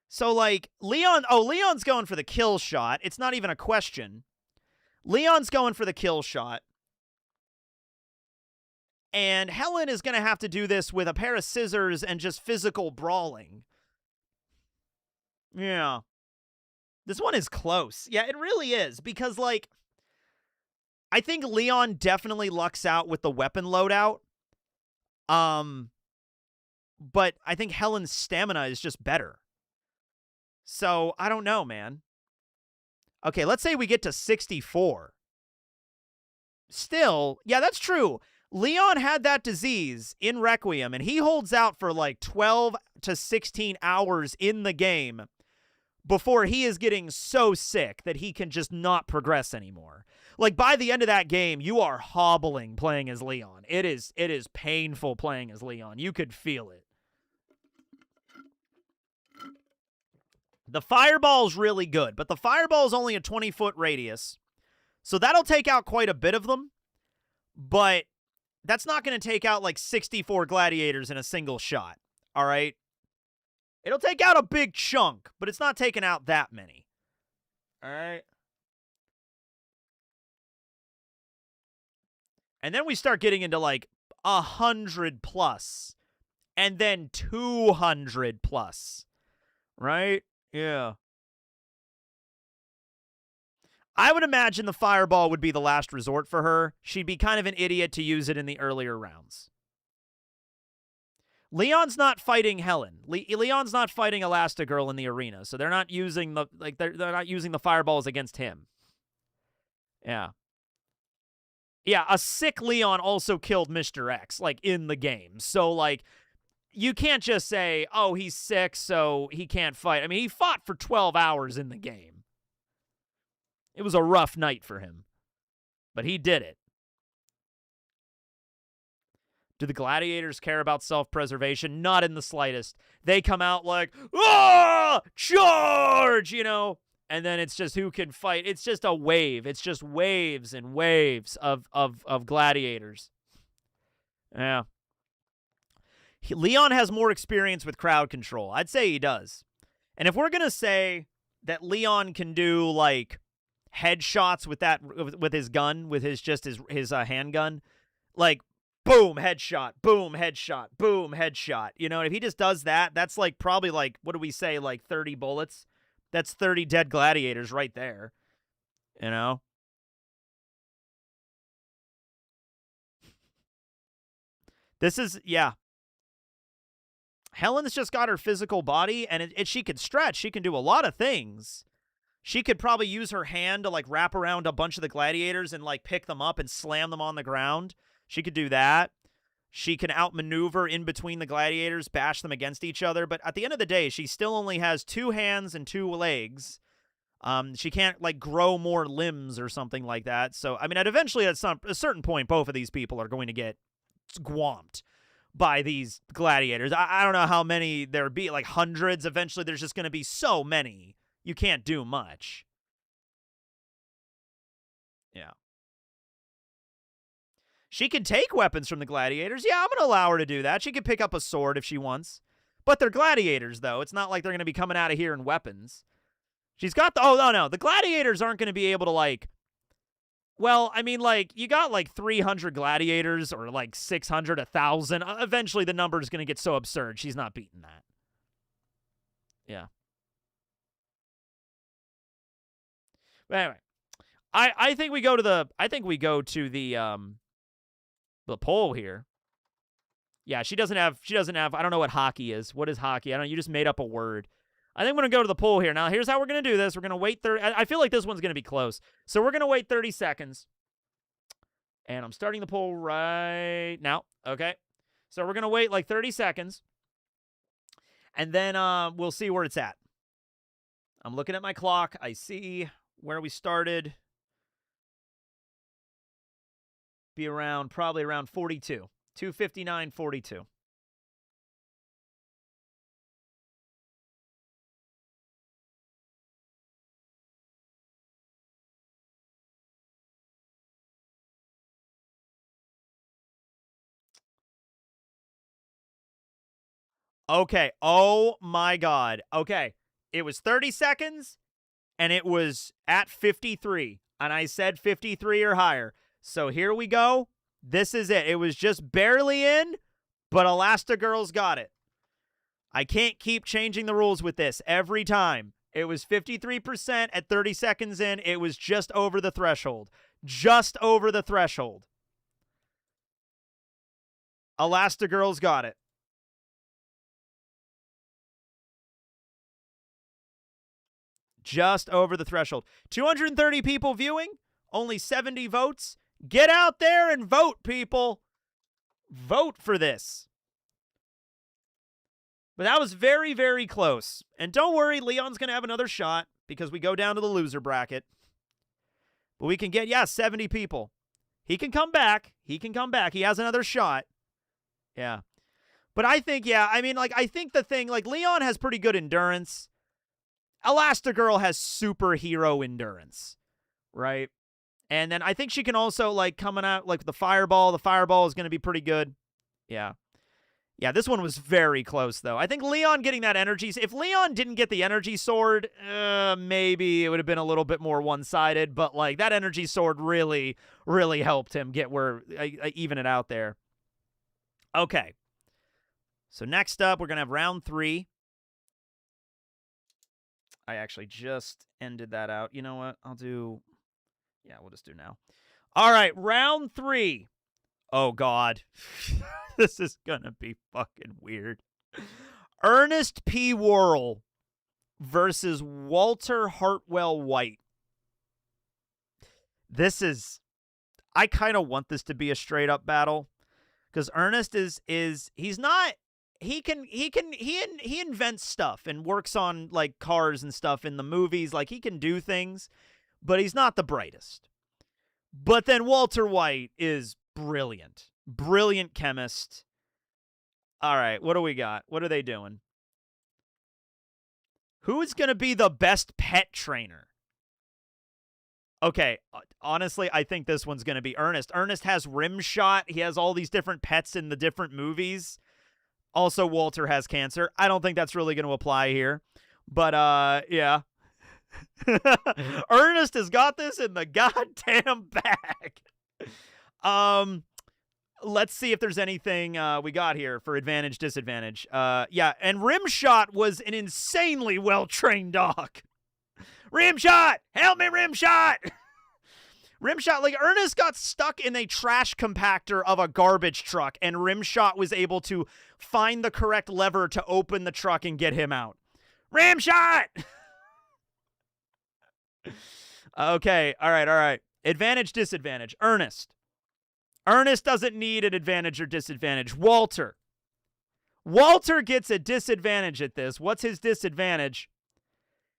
So, like, Leon's going for the kill shot. It's not even a question. Leon's going for the kill shot. And Helen is going to have to do this with a pair of scissors and just physical brawling. Yeah. This one is close. Yeah, it really is. Because, like, I think Leon definitely lucks out with the weapon loadout. But I think Helen's stamina is just better. So, I don't know, man. Okay, let's say we get to 64. Still, yeah, that's true. Leon had that disease in Requiem, and he holds out for like 12 to 16 hours in the game before he is getting so sick that he can just not progress anymore. Like, by the end of that game, you are hobbling playing as Leon. It is painful playing as Leon. You could feel it. The fireball's really good, but the fireball's only a 20-foot radius. So that'll take out quite a bit of them, but that's not going to take out like 64 gladiators in a single shot, all right? It'll take out a big chunk, but it's not taking out that many, all right? And then we start getting into like 100 plus, and then 200 plus, right? Yeah. I would imagine the fireball would be the last resort for her. She'd be kind of an idiot to use it in the earlier rounds. Leon's not fighting Helen. Leon's not fighting Elastigirl in the arena, so they're not using the they're not using the fireballs against him. Yeah. Yeah, a sick Leon also killed Mr. X, like, in the game. So, like, you can't just say, oh, he's sick, so he can't fight. I mean, he fought for 12 hours in the game. It was a rough night for him. But he did it. Do the gladiators care about self-preservation? Not in the slightest. They come out like, ah, charge, you know? And then it's just who can fight. It's just a wave. It's just waves and waves of gladiators. Yeah. Leon has more experience with crowd control. I'd say he does. And if we're going to say that Leon can do, like, headshots with his gun, with his handgun, like, boom, headshot, boom, headshot, boom, headshot. You know, if he just does that, that's, like, probably, like, what do we say, like 30 bullets? That's 30 dead gladiators right there, you know? This is, yeah. Helen's just got her physical body, and she can stretch. She can do a lot of things. She could probably use her hand to, like, wrap around a bunch of the gladiators and, like, pick them up and slam them on the ground. She could do that. She can outmaneuver in between the gladiators, bash them against each other. But at the end of the day, she still only has 2 hands and 2 legs. She can't, like, grow more limbs or something like that. So, I mean, eventually at a certain point, both of these people are going to get swamped by these gladiators. I don't know how many there would be, like hundreds. Eventually, there's just going to be so many. You can't do much. Yeah. She can take weapons from the gladiators. Yeah, I'm going to allow her to do that. She can pick up a sword if she wants. But they're gladiators, though. It's not like they're going to be coming out of here in weapons. She's got the... Oh, no. The gladiators aren't going to be able to, like... Well, I mean, like, you got, like, 300 gladiators or, like, 600, 1,000. Eventually, the number is going to get so absurd. She's not beating that. Yeah. But anyway. I think we go to the... the poll here. Yeah, she doesn't have, I don't know what hockey is. What is hockey? I don't know, you just made up a word. I think I'm going to go to the poll here. Now, here's how we're going to do this. We're going to wait 30, I feel like this one's going to be close. So we're going to wait 30 seconds. And I'm starting the poll right now. Okay. So we're going to wait like 30 seconds. And then we'll see where it's at. I'm looking at my clock. I see where we started. Be around, probably around 42. 259.42. Okay. Oh, my God. Okay. It was 30 seconds, and it was at 53. And I said 53 or higher. So here we go. This is it. It was just barely in, but Elastigirl's got it. I can't keep changing the rules with this every time. It was 53% at 30 seconds in. It was just over the threshold. Just over the threshold. Elastigirl's got it. Just over the threshold. 230 people viewing. Only 70 votes. Get out there and vote, people. Vote for this. But that was very, very close. And don't worry, Leon's going to have another shot because we go down to the loser bracket. But we can get, 70 people. He can come back. He can come back. He has another shot. Yeah. But I think, I mean, like, I think the thing, like, Leon has pretty good endurance. Elastigirl has superhero endurance, right? And then I think she can also, like, coming out, like, the fireball. The fireball is going to be pretty good. Yeah. Yeah, this one was very close, though. I think Leon getting that energy... If Leon didn't get the energy sword, maybe it would have been a little bit more one-sided. But, like, that energy sword really, really helped him get where... even it out there. Okay. So next up, we're going to have round 3. I actually just ended that out. You know what? I'll do... Yeah, we'll just do now. All right, round 3. Oh, God. This is going to be fucking weird. Ernest P. Worrell versus Walter Hartwell White. This is... I kind of want this to be a straight-up battle. Because Ernest is... He's not... He invents stuff and works on, like, cars and stuff in the movies. Like, he can do things, but he's not the brightest. But then Walter White is brilliant. Brilliant chemist. All right, what do we got? What are they doing? Who is going to be the best pet trainer? Okay, honestly, I think this one's going to be Ernest. Ernest has Rimshot. He has all these different pets in the different movies. Also, Walter has cancer. I don't think that's really going to apply here. But, yeah. Ernest has got this in the goddamn bag. Let's see if there's anything we got here for advantage, disadvantage. Yeah, and Rimshot was an insanely well-trained dog. Rimshot! Help me, Rimshot! Rimshot, like, Ernest got stuck in a trash compactor of a garbage truck, and Rimshot was able to find the correct lever to open the truck and get him out. Rimshot! Okay, all right. Advantage, disadvantage. Ernest. Ernest doesn't need an advantage or disadvantage. Walter. Walter gets a disadvantage at this. What's his disadvantage?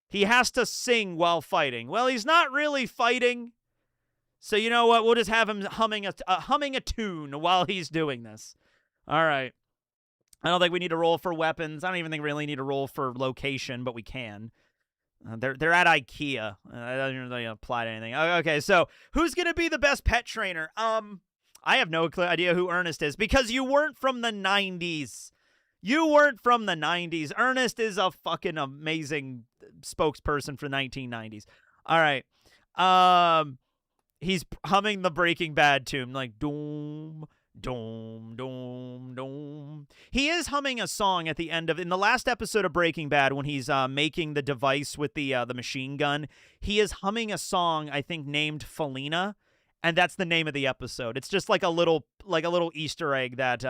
He has to sing while fighting. Well, he's not really fighting. So you know what? We'll just have him humming a tune while he's doing this. All right. I don't think we need to roll for weapons. I don't even think we really need to roll for location, but we can. They're at IKEA. That doesn't really apply to anything. Okay, so who's going to be the best pet trainer? I have no idea who Ernest is because you weren't from the 90s. You weren't from the 90s. Ernest is a fucking amazing spokesperson for 1990s. All right. He's humming the Breaking Bad tune, like doom, doom, doom, doom. He is humming a song at the end of in the last episode of Breaking Bad when he's making the device with the machine gun. He is humming a song I think named Felina, and that's the name of the episode. It's just like a little Easter egg that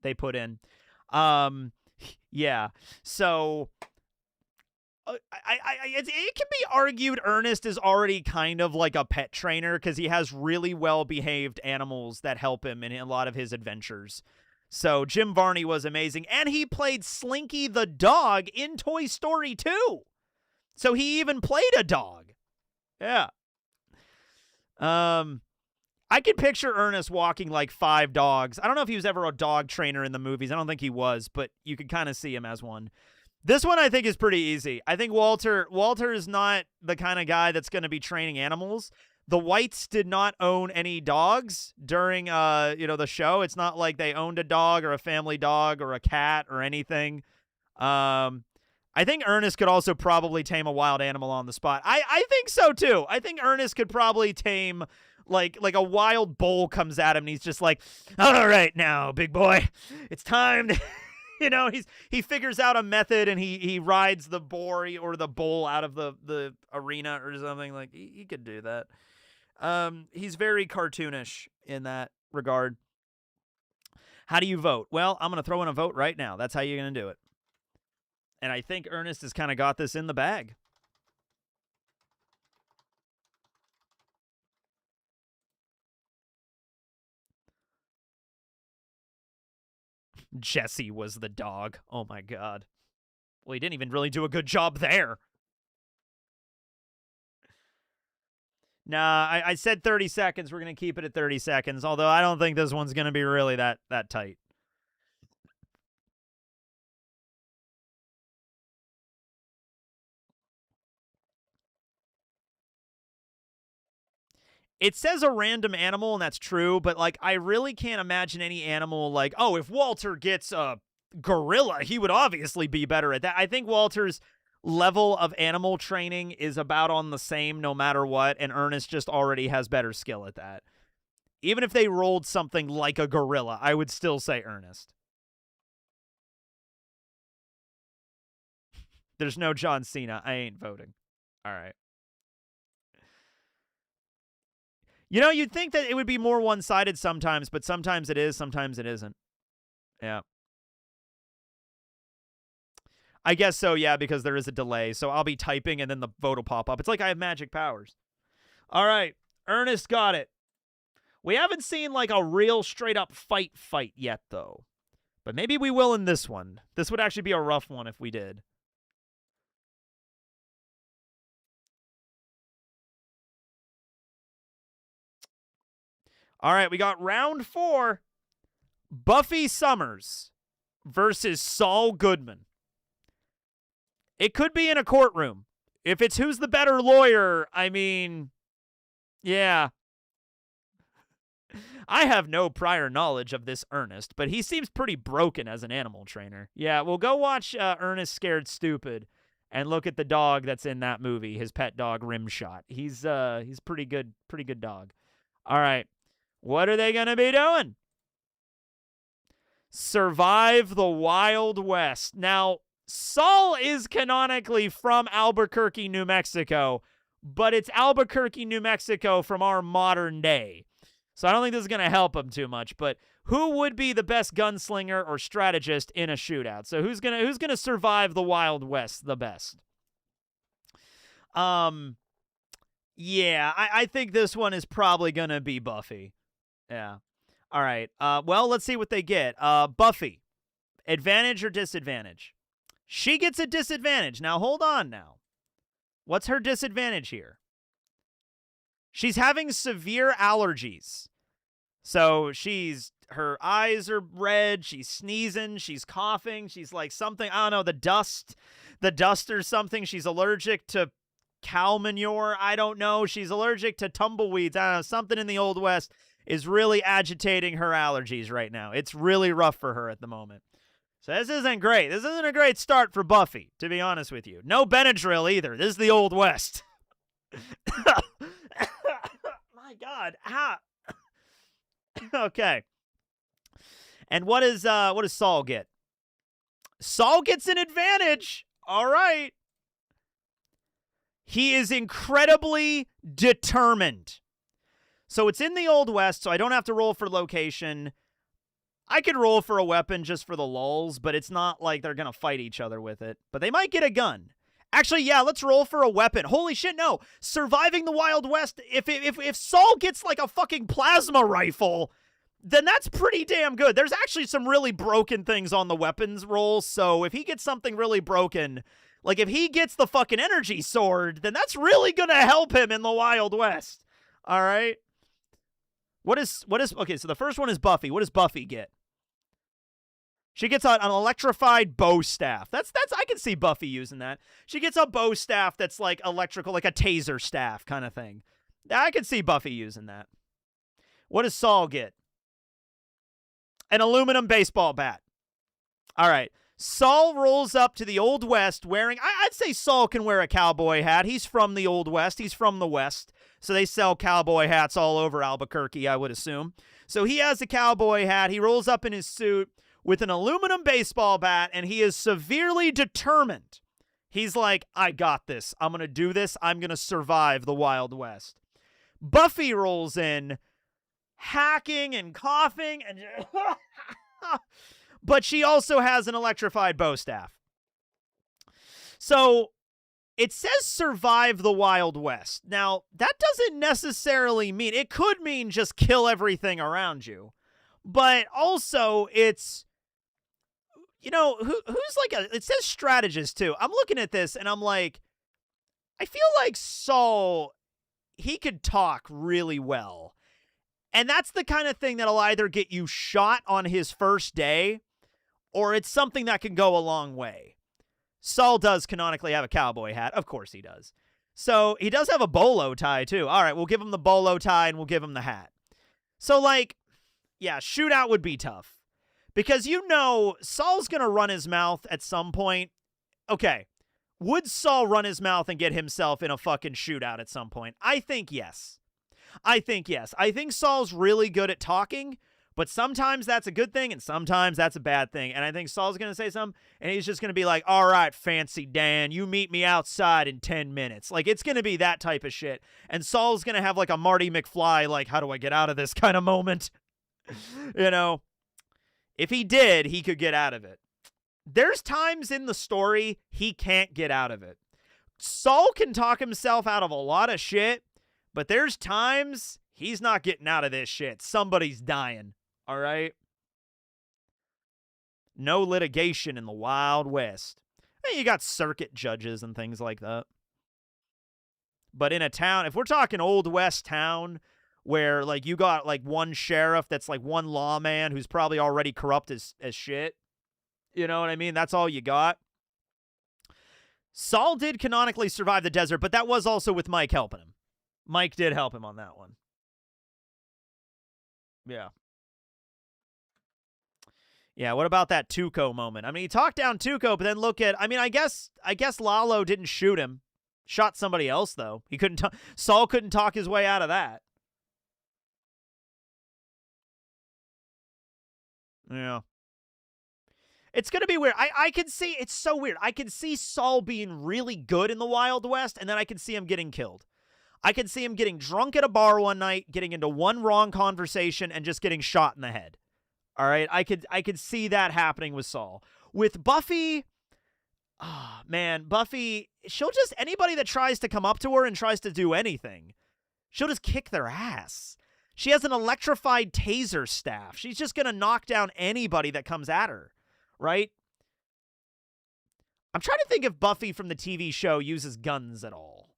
they put in. Yeah. So it can be argued Ernest is already kind of like a pet trainer because he has really well-behaved animals that help him in a lot of his adventures. So Jim Varney was amazing, and he played Slinky the dog in Toy Story 2. So he even played a dog. Yeah. I could picture Ernest walking like 5 dogs. I don't know if he was ever a dog trainer in the movies. I don't think he was, but you could kind of see him as one. This one I think is pretty easy. I think Walter is not the kind of guy that's going to be training animals. The Whites did not own any dogs during the show. It's not like they owned a dog or a family dog or a cat or anything. I think Ernest could also probably tame a wild animal on the spot. I think so too. I think Ernest could probably tame like a wild bull comes at him and he's just like, all right now, big boy, it's time to he figures out a method and he rides the boar or the bull out of the arena or something. Like he could do that. He's very cartoonish in that regard. How do you vote? Well, I'm going to throw in a vote right now. That's how you're going to do it. And I think Ernest has kind of got this in the bag. Jesse was the dog. Oh, my God. Well, he didn't even really do a good job there. Nah, I said 30 seconds. We're going to keep it at 30 seconds, although I don't think this one's going to be really that tight. It says a random animal, and that's true, but, like, I really can't imagine any animal like, oh, if Walter gets a gorilla, he would obviously be better at that. I think Walter's level of animal training is about on the same no matter what, and Ernest just already has better skill at that. Even if they rolled something like a gorilla, I would still say Ernest. There's no John Cena. I ain't voting. All right. You know, you'd think that it would be more one-sided sometimes, but sometimes it is, sometimes it isn't. Yeah. I guess so, yeah, because there is a delay. So I'll be typing and then the vote will pop up. It's like I have magic powers. All right. Ernest got it. We haven't seen like a real straight-up fight yet, though. But maybe we will in this one. This would actually be a rough one if we did. All right, we got round 4. Buffy Summers versus Saul Goodman. It could be in a courtroom. If it's who's the better lawyer, I mean, yeah. I have no prior knowledge of this Ernest, but he seems pretty broken as an animal trainer. Yeah, we'll go watch Ernest Scared Stupid and look at the dog that's in that movie, his pet dog Rimshot. He's pretty good dog. All right. What are they going to be doing? Survive the Wild West. Now, Saul is canonically from Albuquerque, New Mexico, but it's Albuquerque, New Mexico from our modern day. So I don't think this is going to help him too much, but who would be the best gunslinger or strategist in a shootout? So who's going to survive the Wild West the best? Yeah, I think this one is probably going to be Buffy. Yeah. All right. Well, let's see what they get. Buffy, advantage or disadvantage? She gets a disadvantage. Now, hold on now. What's her disadvantage here? She's having severe allergies. So her eyes are red, she's sneezing, she's coughing, she's like something, I don't know, the dust or something. She's allergic to cow manure, I don't know. She's allergic to tumbleweeds, I don't know. Something in the Old West is really agitating her allergies right now. It's really rough for her at the moment. So this isn't great. This isn't a great start for Buffy, to be honest with you. No Benadryl either. This is the Old West. My God. Ah. Okay. And what does Saul get? Saul gets an advantage. All right. He is incredibly determined. So it's in the Old West, so I don't have to roll for location. I could roll for a weapon just for the lulz, but it's not like they're going to fight each other with it. But they might get a gun. Actually, yeah, let's roll for a weapon. Holy shit, no. Surviving the Wild West, if Saul gets like a fucking plasma rifle, then that's pretty damn good. There's actually some really broken things on the weapons roll, so if he gets something really broken, like if he gets the fucking energy sword, then that's really going to help him in the Wild West. All right? Okay, so the first one is Buffy. What does Buffy get? She gets an electrified bow staff. That's I can see Buffy using that. She gets a bow staff that's like electrical, like a taser staff kind of thing. I can see Buffy using that. What does Saul get? An aluminum baseball bat. All right. Saul rolls up to the Old West wearing, I'd say Saul can wear a cowboy hat. He's from the Old West. He's from the West. So they sell cowboy hats all over Albuquerque, I would assume. So he has a cowboy hat. He rolls up in his suit with an aluminum baseball bat, and he is severely determined. He's like, I got this. I'm going to do this. I'm going to survive the Wild West. Buffy rolls in, hacking and coughing, and but she also has an electrified bow staff. So it says survive the Wild West. Now, that doesn't necessarily mean, it could mean just kill everything around you. But also, it's, you know, who's like it says strategist too. I'm looking at this and I'm like, I feel like Saul, he could talk really well. And that's the kind of thing that'll either get you shot on his first day, or it's something that can go a long way. Saul does canonically have a cowboy hat. Of course he does. So he does have a bolo tie, too. All right, we'll give him the bolo tie and we'll give him the hat. So, like, yeah, shootout would be tough. Because you know Saul's going to run his mouth at some point. Okay, would Saul run his mouth and get himself in a fucking shootout at some point? I think yes. I think Saul's really good at talking, but sometimes that's a good thing and sometimes that's a bad thing. And I think Saul's going to say something and he's just going to be like, all right, Fancy Dan, you meet me outside in 10 minutes. Like, it's going to be that type of shit. And Saul's going to have like a Marty McFly, like, how do I get out of this kind of moment? You know, if he did, he could get out of it. There's times in the story he can't get out of it. Saul can talk himself out of a lot of shit, but there's times he's not getting out of this shit. Somebody's dying, all right? No litigation in the Wild West. You got circuit judges and things like that. But in a town, if we're talking Old West town, where like you got like one sheriff that's like one lawman who's probably already corrupt as shit, you know what I mean? That's all you got. Saul did canonically survive the desert, but that was also with Mike helping him. Mike did help him on that one. Yeah. Yeah, what about that Tuco moment? I mean, he talked down Tuco, but then look at, I mean, I guess Lalo didn't shoot him. Shot somebody else, though. He couldn't Saul couldn't talk his way out of that. Yeah. It's going to be weird. I can see, it's so weird. I can see Saul being really good in the Wild West, and then I can see him getting killed. I can see him getting drunk at a bar one night, getting into one wrong conversation, and just getting shot in the head. All right? I could see that happening with Saul. With Buffy, oh, man, Buffy, she'll just, anybody that tries to come up to her and tries to do anything, she'll just kick their ass. She has an electrified taser staff. She's just going to knock down anybody that comes at her, right? I'm trying to think if Buffy from the TV show uses guns at all.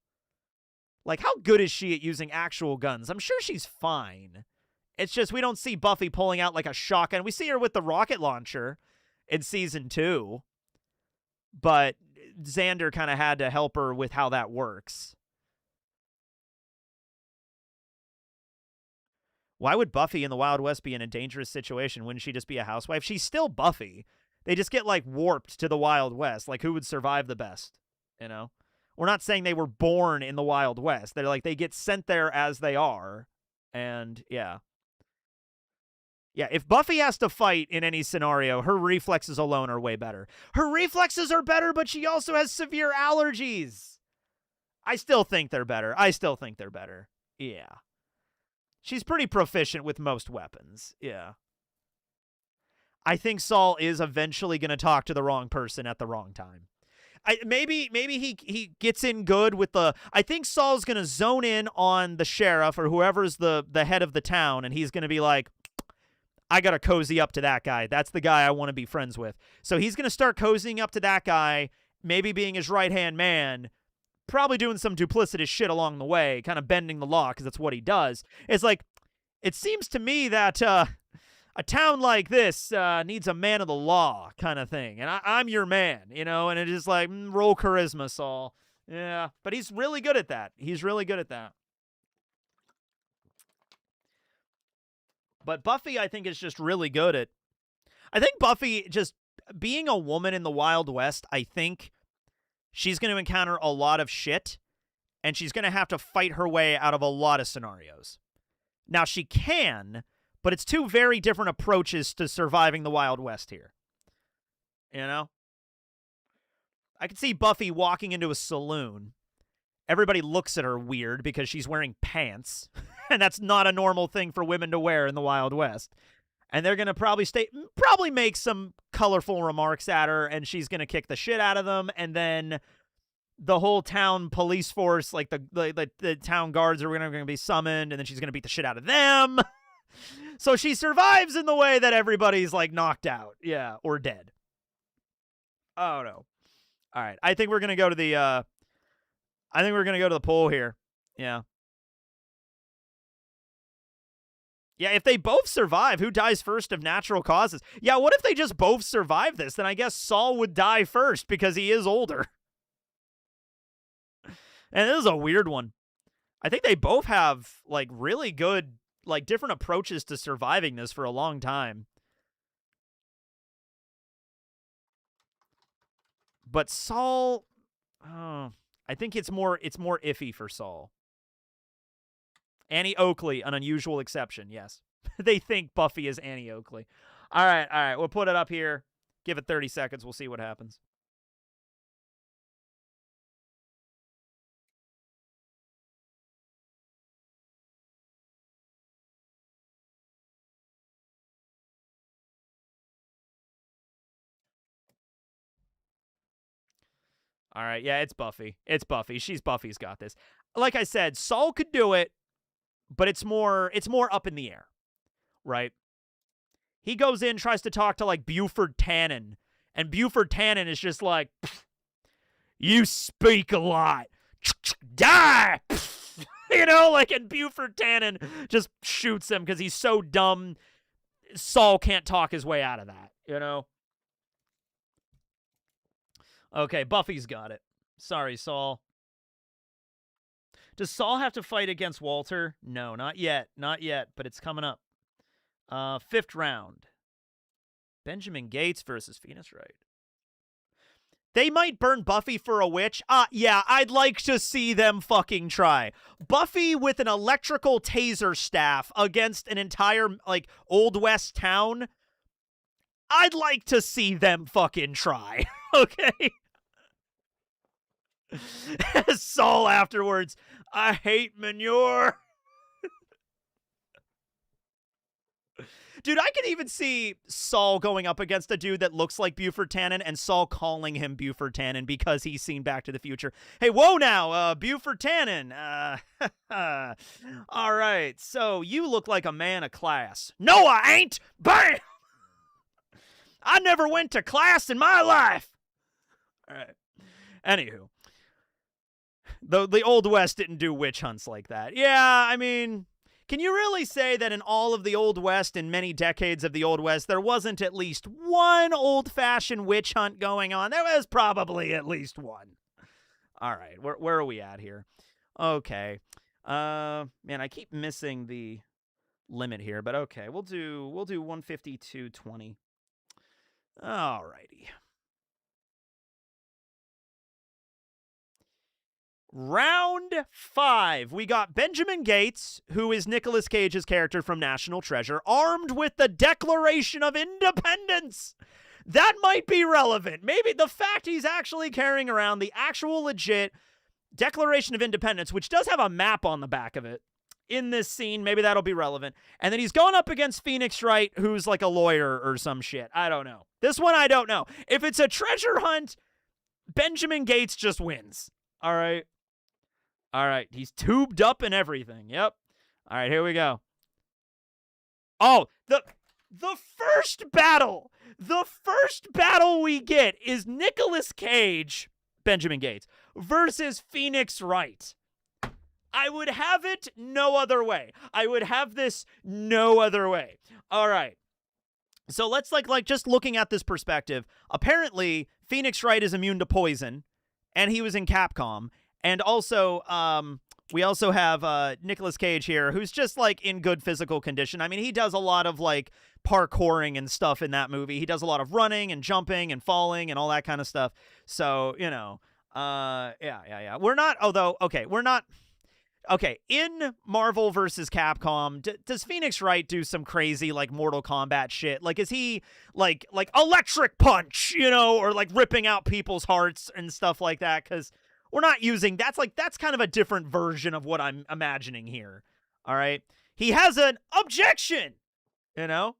Like, how good is she at using actual guns? I'm sure she's fine. It's just we don't see Buffy pulling out like a shotgun. We see her with the rocket launcher in season 2. But Xander kind of had to help her with how that works. Why would Buffy in the Wild West be in a dangerous situation? Wouldn't she just be a housewife? She's still Buffy. They just get, like, warped to the Wild West. Like, who would survive the best? You know? We're not saying they were born in the Wild West. They're like, they get sent there as they are. And, yeah. Yeah, if Buffy has to fight in any scenario, her reflexes alone are way better. Her reflexes are better, but she also has severe allergies. I still think they're better. Yeah. She's pretty proficient with most weapons. Yeah. I think Saul is eventually going to talk to the wrong person at the wrong time. Maybe he gets in good with the... I think Saul's going to zone in on the sheriff or whoever's the head of the town, and he's going to be like, I got to cozy up to that guy. That's the guy I want to be friends with. So he's going to start cozying up to that guy, maybe being his right-hand man, probably doing some duplicitous shit along the way, kind of bending the law because that's what he does. It's like, it seems to me that a town like this needs a man of the law kind of thing. And I'm your man, you know, and it is like, roll charisma, Saul. Yeah, but he's really good at that. But Buffy, I think, is just really good at... I think Buffy, just being a woman in the Wild West, I think she's going to encounter a lot of shit, and she's going to have to fight her way out of a lot of scenarios. Now, she can, but it's two very different approaches to surviving the Wild West here. You know? I could see Buffy walking into a saloon. Everybody looks at her weird because she's wearing pants, and that's not a normal thing for women to wear in the Wild West. And they're going to probably make some colorful remarks at her, and she's going to kick the shit out of them, and then the whole town police force, like the town guards are going to be summoned, and then she's going to beat the shit out of them. So she survives in the way that everybody's, like, knocked out, yeah, or dead. Oh, no. All right, I think we're going to go to the... I think we're going to go to the poll here. Yeah. Yeah, if they both survive, who dies first of natural causes? Yeah, what if they just both survive this? Then I guess Saul would die first because he is older. And this is a weird one. I think they both have, like, really good, like, different approaches to surviving this for a long time. But Saul, I think it's more iffy for Saul. Annie Oakley, an unusual exception, yes. They think Buffy is Annie Oakley. All right, we'll put it up here. Give it 30 seconds, we'll see what happens. All right, yeah, it's Buffy. It's Buffy. Buffy's got this. Like I said, Saul could do it, but it's more up in the air, right? He goes in, tries to talk to, like, Buford Tannen, and Buford Tannen is just like, you speak a lot. Die! You know, like, and Buford Tannen just shoots him because he's so dumb. Saul can't talk his way out of that, you know? Okay, Buffy's got it. Sorry, Saul. Does Saul have to fight against Walter? No, not yet. Not yet, but it's coming up. 5th round. Benjamin Gates versus Phoenix Wright. They might burn Buffy for a witch. Yeah, I'd like to see them fucking try. Buffy with an electrical taser staff against an entire, like, Old West town. I'd like to see them fucking try. Okay? Saul afterwards. I hate manure. Dude, I can even see Saul going up against a dude that looks like Buford Tannen and Saul calling him Buford Tannen because he's seen Back to the Future. Hey, whoa now, Buford Tannen. All right, so you look like a man of class. No, I ain't. Bam! I never went to class in my life. All right. Anywho. The Old West didn't do witch hunts like that. Yeah, I mean, can you really say that in all of the Old West, in many decades of the Old West, there wasn't at least one old-fashioned witch hunt going on? There was probably at least one. All right, where are we at here? Okay. Man, I keep missing the limit here, but okay, we'll do 152.20. All righty. Round 5. We got Benjamin Gates, who is Nicolas Cage's character from National Treasure, armed with the Declaration of Independence. That might be relevant. Maybe the fact he's actually carrying around the actual legit Declaration of Independence, which does have a map on the back of it, in this scene, maybe that'll be relevant. And then he's going up against Phoenix Wright, who's like a lawyer or some shit. I don't know. This one, I don't know. If it's a treasure hunt, Benjamin Gates just wins. All right. All right, he's tubed up and everything. Yep. All right, here we go. Oh, the first battle. The first battle we get is Nicolas Cage, Benjamin Gates, versus Phoenix Wright. I would have it no other way. I would have this no other way. All right. So let's like just looking at this perspective. Apparently, Phoenix Wright is immune to poison, and he was in Capcom. And also, we also have Nicolas Cage here, who's just, like, in good physical condition. I mean, he does a lot of, like, parkouring and stuff in that movie. He does a lot of running and jumping and falling and all that kind of stuff. So, you know, yeah. We're not, although, okay, we're not, okay, in Marvel versus Capcom, does Phoenix Wright do some crazy, like, Mortal Kombat shit? Like, is he, like electric punch, you know, or, like, ripping out people's hearts and stuff like that? Because we're not using, that's kind of a different version of what I'm imagining here. All right. He has an objection, you know?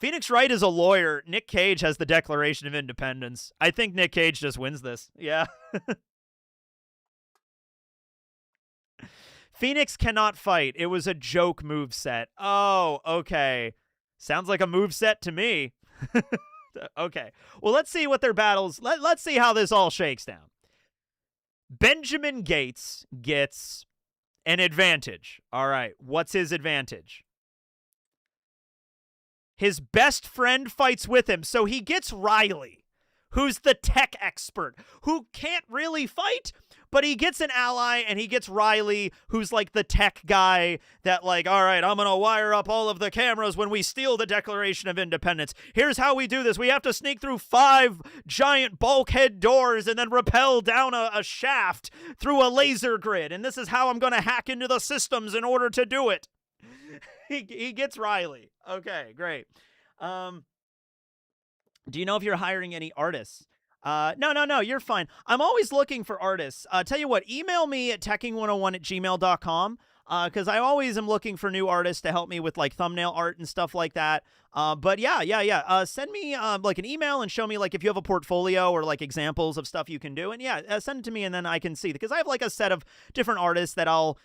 Phoenix Wright is a lawyer. Nick Cage has the Declaration of Independence. I think Nick Cage just wins this. Yeah. Phoenix cannot fight. It was a joke moveset. Oh, okay. Sounds like a moveset to me. Okay. Well, let's see what their battles... Let's see how this all shakes down. Benjamin Gates gets an advantage. All right. What's his advantage? His best friend fights with him, so he gets Riley, who's the tech expert, who can't really fight, but he gets an ally, and he gets Riley, who's like the tech guy that like, all right, I'm going to wire up all of the cameras when we steal the Declaration of Independence. Here's how we do this. We have to sneak through 5 giant bulkhead doors and then rappel down a shaft through a laser grid. And this is how I'm going to hack into the systems in order to do it. He gets Riley. Okay, great. Do you know if you're hiring any artists? No, you're fine. I'm always looking for artists. Tell you what, email me at teching101@gmail.com because I always am looking for new artists to help me with like thumbnail art and stuff like that. But yeah. Send me like an email and show me like if you have a portfolio or like examples of stuff you can do. And yeah, send it to me and then I can see, because I have like a set of different artists that I'll,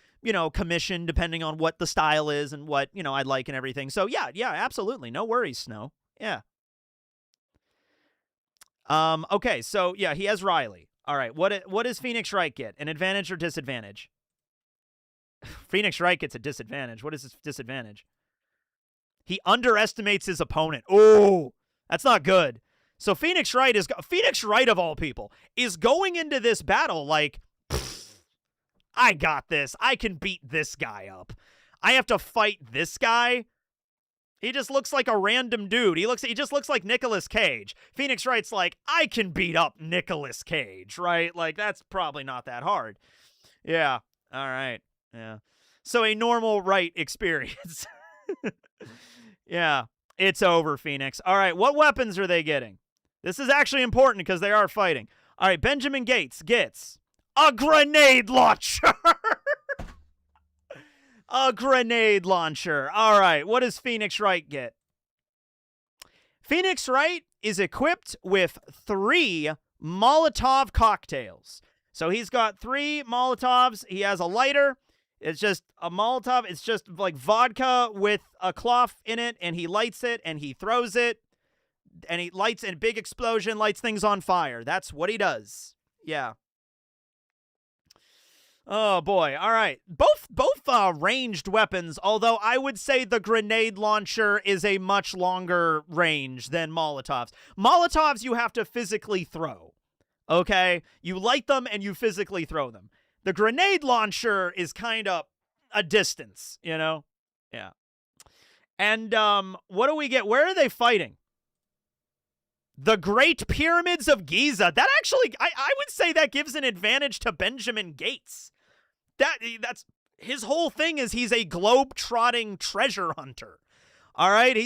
commission depending on what the style is and what, I'd like and everything. So yeah, absolutely. No worries, Snow. Yeah. Okay, so yeah, he has Riley. All right, what does Phoenix Wright get? An advantage or disadvantage? Phoenix Wright gets a disadvantage. What is his disadvantage? He underestimates his opponent. Oh, that's not good. So Phoenix Wright of all people is going into this battle like, I got this. I can beat this guy up. I have to fight this guy. He just looks like a random dude. He just looks like Nicolas Cage. Phoenix Wright's like, I can beat up Nicolas Cage, right? Like, that's probably not that hard. Yeah. All right. Yeah. So a normal Wright experience. Yeah. It's over, Phoenix. All right. What weapons are they getting? This is actually important because they are fighting. All right. Benjamin Gates gets a grenade launcher. A grenade launcher. All right. What does Phoenix Wright get? Phoenix Wright is equipped with 3 Molotov cocktails. So he's got 3 Molotovs. He has a lighter. It's just a Molotov. It's just like vodka with a cloth in it, and he lights it, and he throws it, and he lights a big explosion, lights things on fire. That's what he does. Yeah. Oh, boy. All right. Both ranged weapons, although I would say the grenade launcher is a much longer range than Molotovs. Molotovs you have to physically throw, okay? You light them and you physically throw them. The grenade launcher is kind of a distance, Yeah. And what do we get? Where are they fighting? The Great Pyramids of Giza. That actually, I would say that gives an advantage to Benjamin Gates. That's his whole thing is he's a globe-trotting treasure hunter. All right?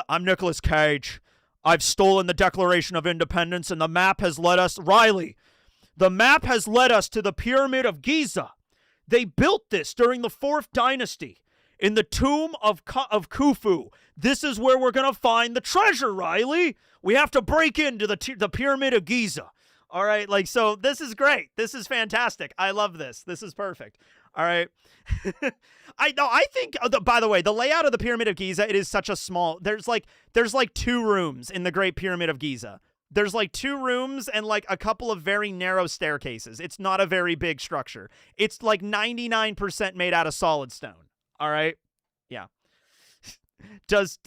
I'm Nicolas Cage. I've stolen the Declaration of Independence, and the map has led us, Riley, the map has led us to the Pyramid of Giza. They built this during the 4th dynasty in the tomb of Khufu. This is where we're going to find the treasure, Riley. We have to break into the Pyramid of Giza. All right, so this is great. This is fantastic. I love this. This is perfect. All right. I think, by the way, the layout of the Pyramid of Giza, it is such a small, there's like 2 rooms in the Great Pyramid of Giza. There's like 2 rooms and like a couple of very narrow staircases. It's not a very big structure. It's like 99% made out of solid stone. All right. Yeah. Does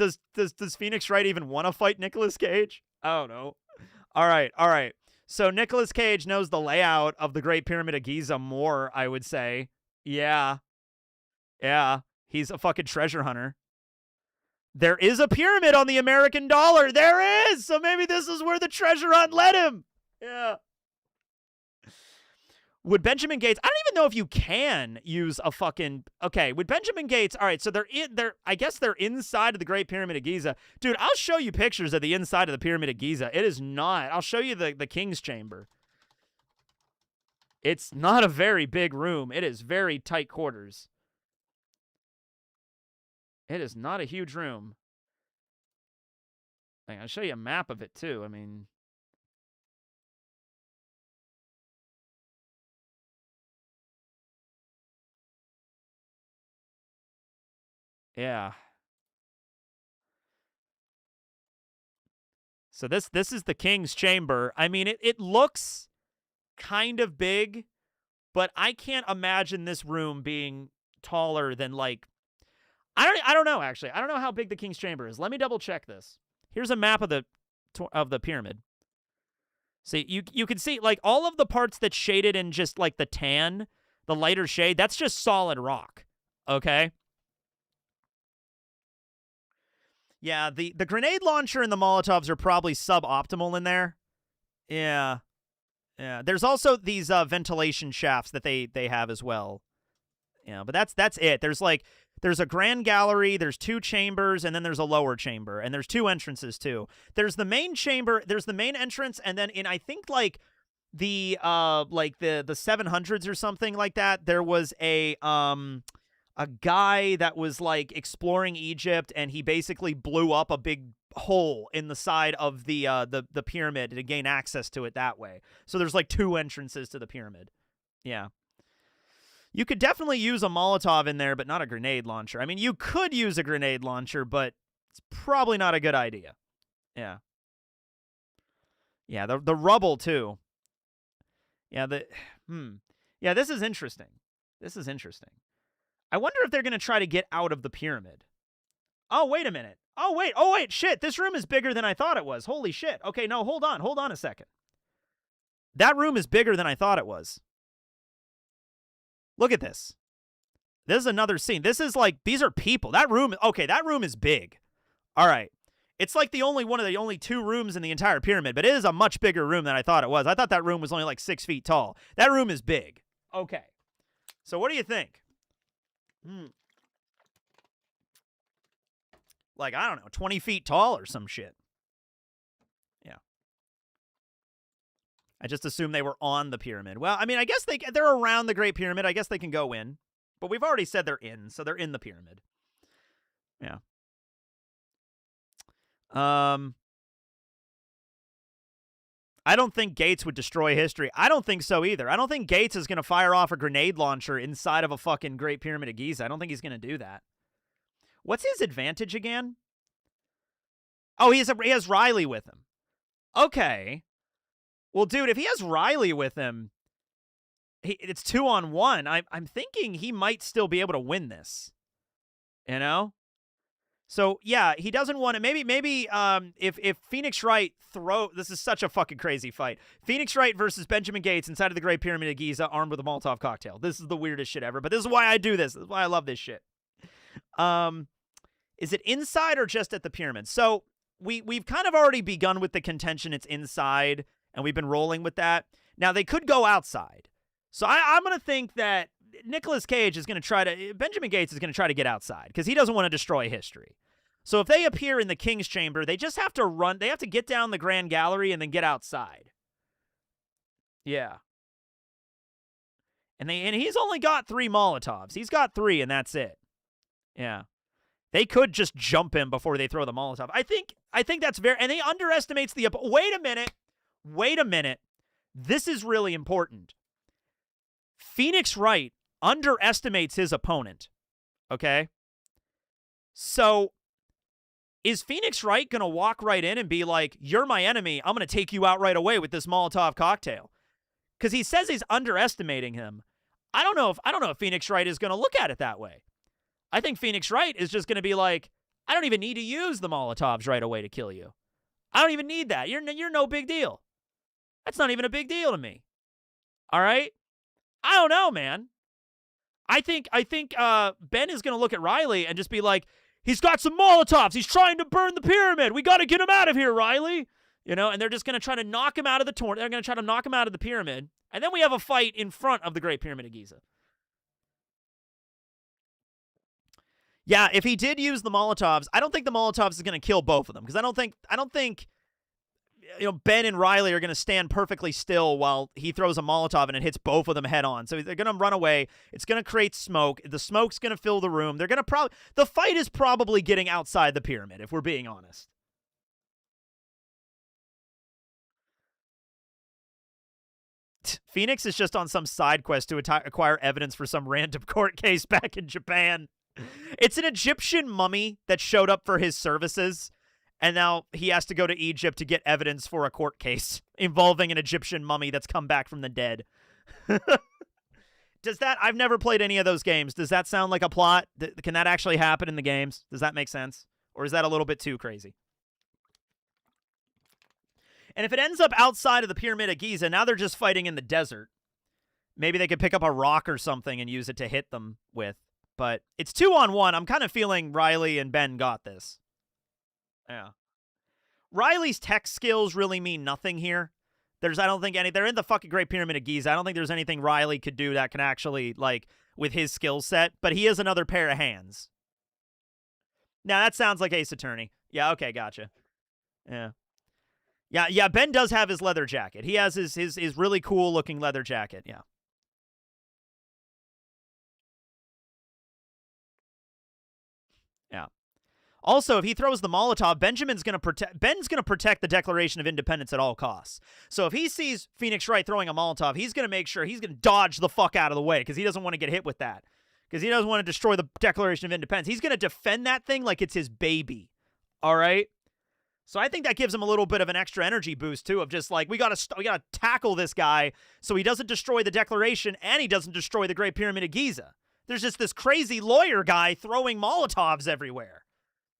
Phoenix Wright even want to fight Nicolas Cage? I don't know. All right. So Nicolas Cage knows the layout of the Great Pyramid of Giza more, I would say. Yeah. He's a fucking treasure hunter. There is a pyramid on the American dollar. There is. So maybe this is where the treasure hunt led him. Yeah. Would Benjamin Gates, I don't even know if you can use a fucking, okay, would Benjamin Gates, all right, so I guess they're inside of the Great Pyramid of Giza. Dude, I'll show you pictures of the inside of the Pyramid of Giza. It is not, I'll show you the King's Chamber. It's not a very big room. It is very tight quarters. It is not a huge room. I'll show you a map of it, too. I mean, yeah. So this is the King's Chamber. I mean, it looks kind of big, but I can't imagine this room being taller than like, I don't know, actually. I don't know how big the King's Chamber is. Let me double check this. Here's a map of the pyramid. See, you can see, like, all of the parts that's shaded in just, like, the tan, the lighter shade, that's just solid rock, okay? Yeah, the grenade launcher and the Molotovs are probably suboptimal in there. Yeah. Yeah, there's also these ventilation shafts that they have as well. Yeah, but that's it. There's a grand gallery, there's 2 chambers, and then there's a lower chamber, and there's 2 entrances too. There's the main chamber, there's the main entrance, and then in I think like the 700s or something like that, there was a guy that was like exploring Egypt, and he basically blew up a big hole in the side of the pyramid to gain access to it that way. So there's like 2 entrances to the pyramid. Yeah. You could definitely use a Molotov in there, but not a grenade launcher. I mean, you could use a grenade launcher, but it's probably not a good idea. Yeah. Yeah, the rubble too. Yeah, Yeah, this is interesting. This is interesting. I wonder if they're going to try to get out of the pyramid. Oh, wait a minute. Oh, wait, shit. This room is bigger than I thought it was. Holy shit. Okay, no, hold on a second. That room is bigger than I thought it was. Look at this. This is another scene. This is like, these are people. That room is big. All right. It's like one of the only 2 rooms in the entire pyramid, but it is a much bigger room than I thought it was. I thought that room was only like 6 feet tall. That room is big. Okay. So what do you think? Like, I don't know, 20 feet tall or some shit. Yeah. I just assumed they were on the pyramid. Well, I mean, I guess they're around the Great Pyramid. I guess they can go in. But we've already said they're in, so they're in the pyramid. Yeah. I don't think Gates would destroy history. I don't think so either. I don't think Gates is going to fire off a grenade launcher inside of a fucking Great Pyramid of Giza. I don't think he's going to do that. What's his advantage again? Oh, he has Riley with him. Okay. Well, dude, if he has Riley with him, it's 2-on-1. I'm thinking he might still be able to win this. You know? So, yeah, he doesn't want to. Maybe if Phoenix Wright this is such a fucking crazy fight. Phoenix Wright versus Benjamin Gates inside of the Great Pyramid of Giza armed with a Molotov cocktail. This is the weirdest shit ever, but this is why I do this. This is why I love this shit. Is it inside or just at the pyramid? So, we've kind of already begun with the contention it's inside, and we've been rolling with that. Now, they could go outside. So I'm going to think that Nicolas Cage is going to Benjamin Gates is going to try to get outside because he doesn't want to destroy history. So if they appear in the King's Chamber, they just have to they have to get down the Grand Gallery and then get outside. Yeah. And he's only got 3 Molotovs. He's got 3 and that's it. Yeah. They could just jump him before they throw the Molotov. I think that's and he underestimates the Wait a minute. This is really important. Phoenix Wright underestimates his opponent. Okay? So, is Phoenix Wright going to walk right in and be like, "You're my enemy. I'm going to take you out right away with this Molotov cocktail"? Because he says he's underestimating him. I don't know if Phoenix Wright is going to look at it that way. I think Phoenix Wright is just going to be like, "I don't even need to use the Molotovs right away to kill you. I don't even need that. You're no big deal. That's not even a big deal to me." All right? I don't know, man. I think Ben is going to look at Riley and just be like, "He's got some Molotovs. He's trying to burn the pyramid. We got to get him out of here, Riley." You know, and they're just going to try to knock him out of the They're going to try to knock him out of the pyramid. And then we have a fight in front of the Great Pyramid of Giza. Yeah, if he did use the Molotovs, I don't think the Molotovs is going to kill both of them because I don't think Ben and Riley are going to stand perfectly still while he throws a Molotov and it hits both of them head on. So they're going to run away. It's going to create smoke. The smoke's going to fill the room. They're going to the fight is probably getting outside the pyramid, if we're being honest. Phoenix is just on some side quest to acquire evidence for some random court case back in Japan. It's an Egyptian mummy that showed up for his services. And now he has to go to Egypt to get evidence for a court case involving an Egyptian mummy that's come back from the dead. I've never played any of those games. Does that sound like a plot? Can that actually happen in the games? Does that make sense? Or is that a little bit too crazy? And if it ends up outside of the Pyramid of Giza, now they're just fighting in the desert. Maybe they could pick up a rock or something and use it to hit them with. But it's 2-on-1. I'm kind of feeling Riley and Ben got this. Yeah. Riley's tech skills really mean nothing here. I don't think they're in the fucking Great Pyramid of Giza. I don't think there's anything Riley could do that can actually, like, with his skill set. But he has another pair of hands. Now, that sounds like Ace Attorney. Yeah, okay, gotcha. Yeah. Yeah, Ben does have his leather jacket. He has his really cool-looking leather jacket, yeah. Yeah. Also, if he throws the Molotov, Ben's going to protect the Declaration of Independence at all costs. So if he sees Phoenix Wright throwing a Molotov, he's going to make sure he's going to dodge the fuck out of the way because he doesn't want to get hit with that. Because he doesn't want to destroy the Declaration of Independence. He's going to defend that thing like it's his baby. All right? So I think that gives him a little bit of an extra energy boost, too, of just like, we got to tackle this guy so he doesn't destroy the Declaration and he doesn't destroy the Great Pyramid of Giza. There's just this crazy lawyer guy throwing Molotovs everywhere.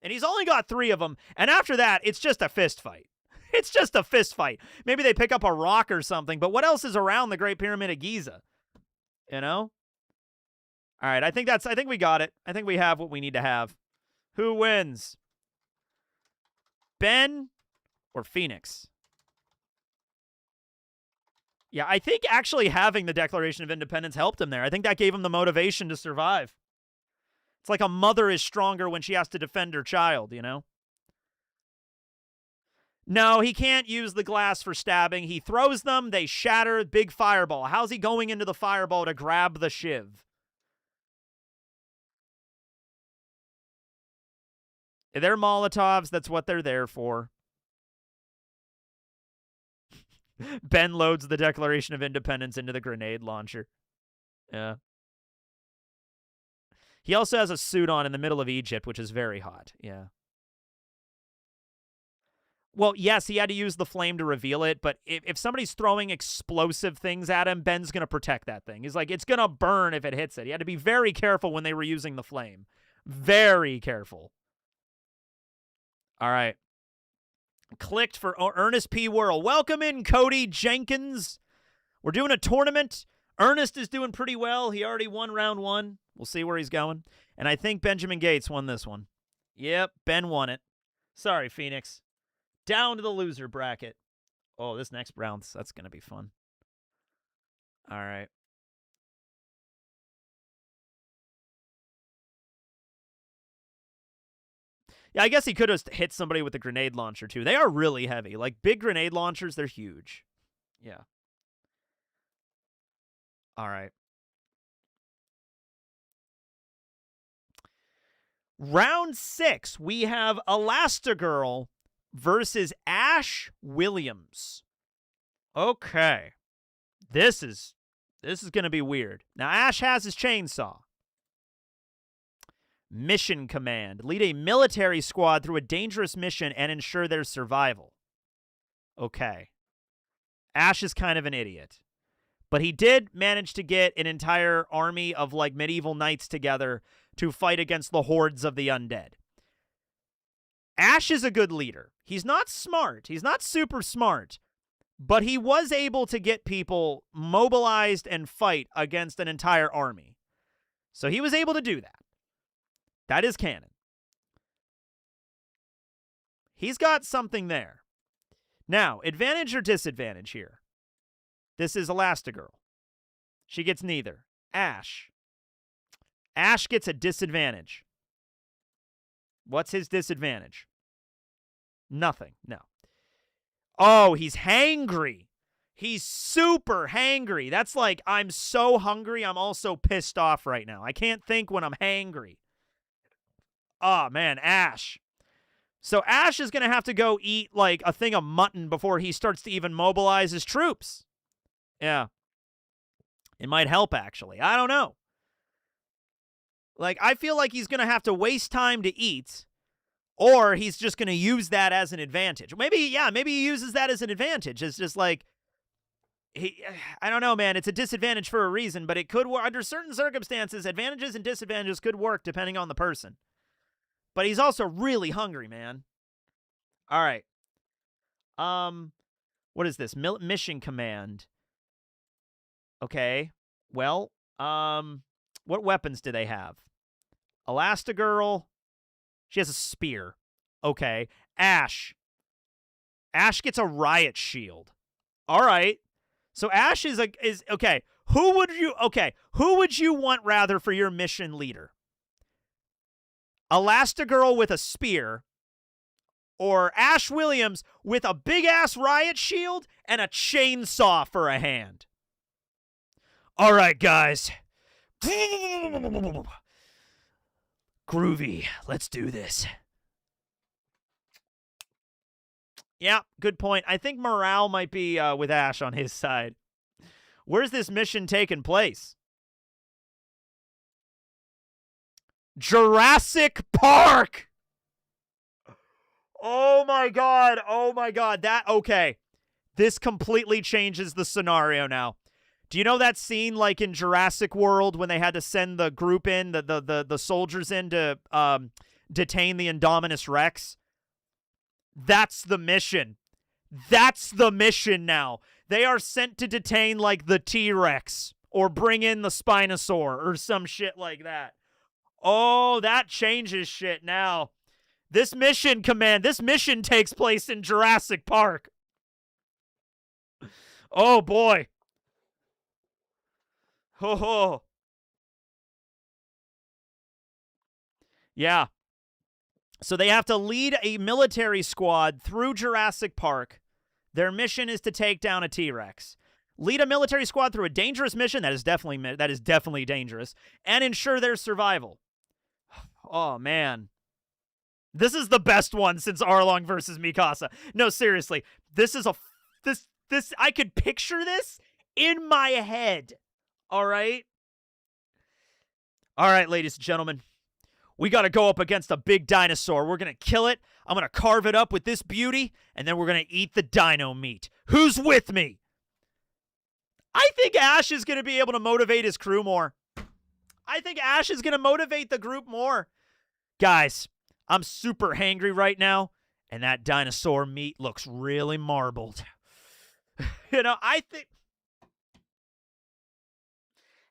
And he's only got 3 of them. And after that, it's just a fist fight. It's just a fist fight. Maybe they pick up a rock or something, but what else is around the Great Pyramid of Giza? You know? All right, I think we got it. I think we have what we need to have. Who wins? Ben or Phoenix? Yeah, I think actually having the Declaration of Independence helped him there. I think that gave him the motivation to survive. It's like a mother is stronger when she has to defend her child, you know? No, he can't use the glass for stabbing. He throws them, they shatter, big fireball. How's he going into the fireball to grab the shiv? They're Molotovs. That's what they're there for. Ben loads the Declaration of Independence into the grenade launcher. Yeah. He also has a suit on in the middle of Egypt, which is very hot. Yeah. Well, yes, he had to use the flame to reveal it, but if somebody's throwing explosive things at him, Ben's going to protect that thing. He's like, it's going to burn if it hits it. He had to be very careful when they were using the flame. Very careful. All right. Clicked for Ernest P. Worrell. Welcome in, Cody Jenkins. We're doing a tournament. Ernest is doing pretty well. He already won round 1. We'll see where he's going. And I think Benjamin Gates won this one. Yep, Ben won it. Sorry, Phoenix. Down to the loser bracket. Oh, this next round, that's going to be fun. All right. Yeah, I guess he could have hit somebody with a grenade launcher, too. They are really heavy. Like, big grenade launchers, they're huge. Yeah. All right. Round 6, we have Elastigirl versus Ash Williams. Okay. This is going to be weird. Now, Ash has his chainsaw. Mission command. Lead a military squad through a dangerous mission and ensure their survival. Okay. Ash is kind of an idiot. But he did manage to get an entire army of, like, medieval knights together to fight against the hordes of the undead. Ash is a good leader. He's not smart. He's not super smart. But he was able to get people mobilized and fight against an entire army. So he was able to do that. That is canon. He's got something there. Now, advantage or disadvantage here? This is Elastigirl. She gets neither. Ash. Ash gets a disadvantage. What's his disadvantage? Nothing. No. Oh, he's hangry. He's super hangry. That's like, I'm so hungry, I'm also pissed off right now. I can't think when I'm hangry. Oh, man, Ash. So Ash is going to have to go eat, like, a thing of mutton before he starts to even mobilize his troops. Yeah. It might help, actually. I don't know. Like, I feel like he's going to have to waste time to eat, or he's just going to use that as an advantage. Maybe he uses that as an advantage. It's just like, I don't know, man. It's a disadvantage for a reason, but it could work. Under certain circumstances, advantages and disadvantages could work depending on the person. But he's also really hungry, man. All right. What is this? Mission command. Okay. Well, what weapons do they have? Elastigirl. She has a spear. Okay. Ash. Ash gets a riot shield. All right. So Ash is okay. Who would you want rather for your mission leader? Elastigirl with a spear, or Ash Williams with a big ass riot shield and a chainsaw for a hand? All right, guys. Groovy. Let's do this. Yeah, good point. I think morale might be with Ash on his side. Where's this mission taking place? Jurassic Park! Oh my god. Oh my god. Okay. This completely changes the scenario now. Do you know that scene like in Jurassic World when they had to send the group in, the soldiers in to detain the Indominus Rex? That's the mission. That's the mission now. They are sent to detain like the T-Rex or bring in the Spinosaur or some shit like that. Oh, that changes shit now. This mission takes place in Jurassic Park. Oh boy. Ho ho. Yeah. So they have to lead a military squad through Jurassic Park. Their mission is to take down a T-Rex. Lead a military squad through a dangerous mission that is definitely dangerous, and ensure their survival. Oh man. This is the best one since Arlong versus Mikasa. No, seriously. This I could picture this in my head. All right? All right, ladies and gentlemen. We got to go up against a big dinosaur. We're going to kill it. I'm going to carve it up with this beauty, and then we're going to eat the dino meat. Who's with me? I think Ash is going to be able to motivate his crew more. I think Ash is going to motivate the group more. Guys, I'm super hangry right now, and that dinosaur meat looks really marbled. I think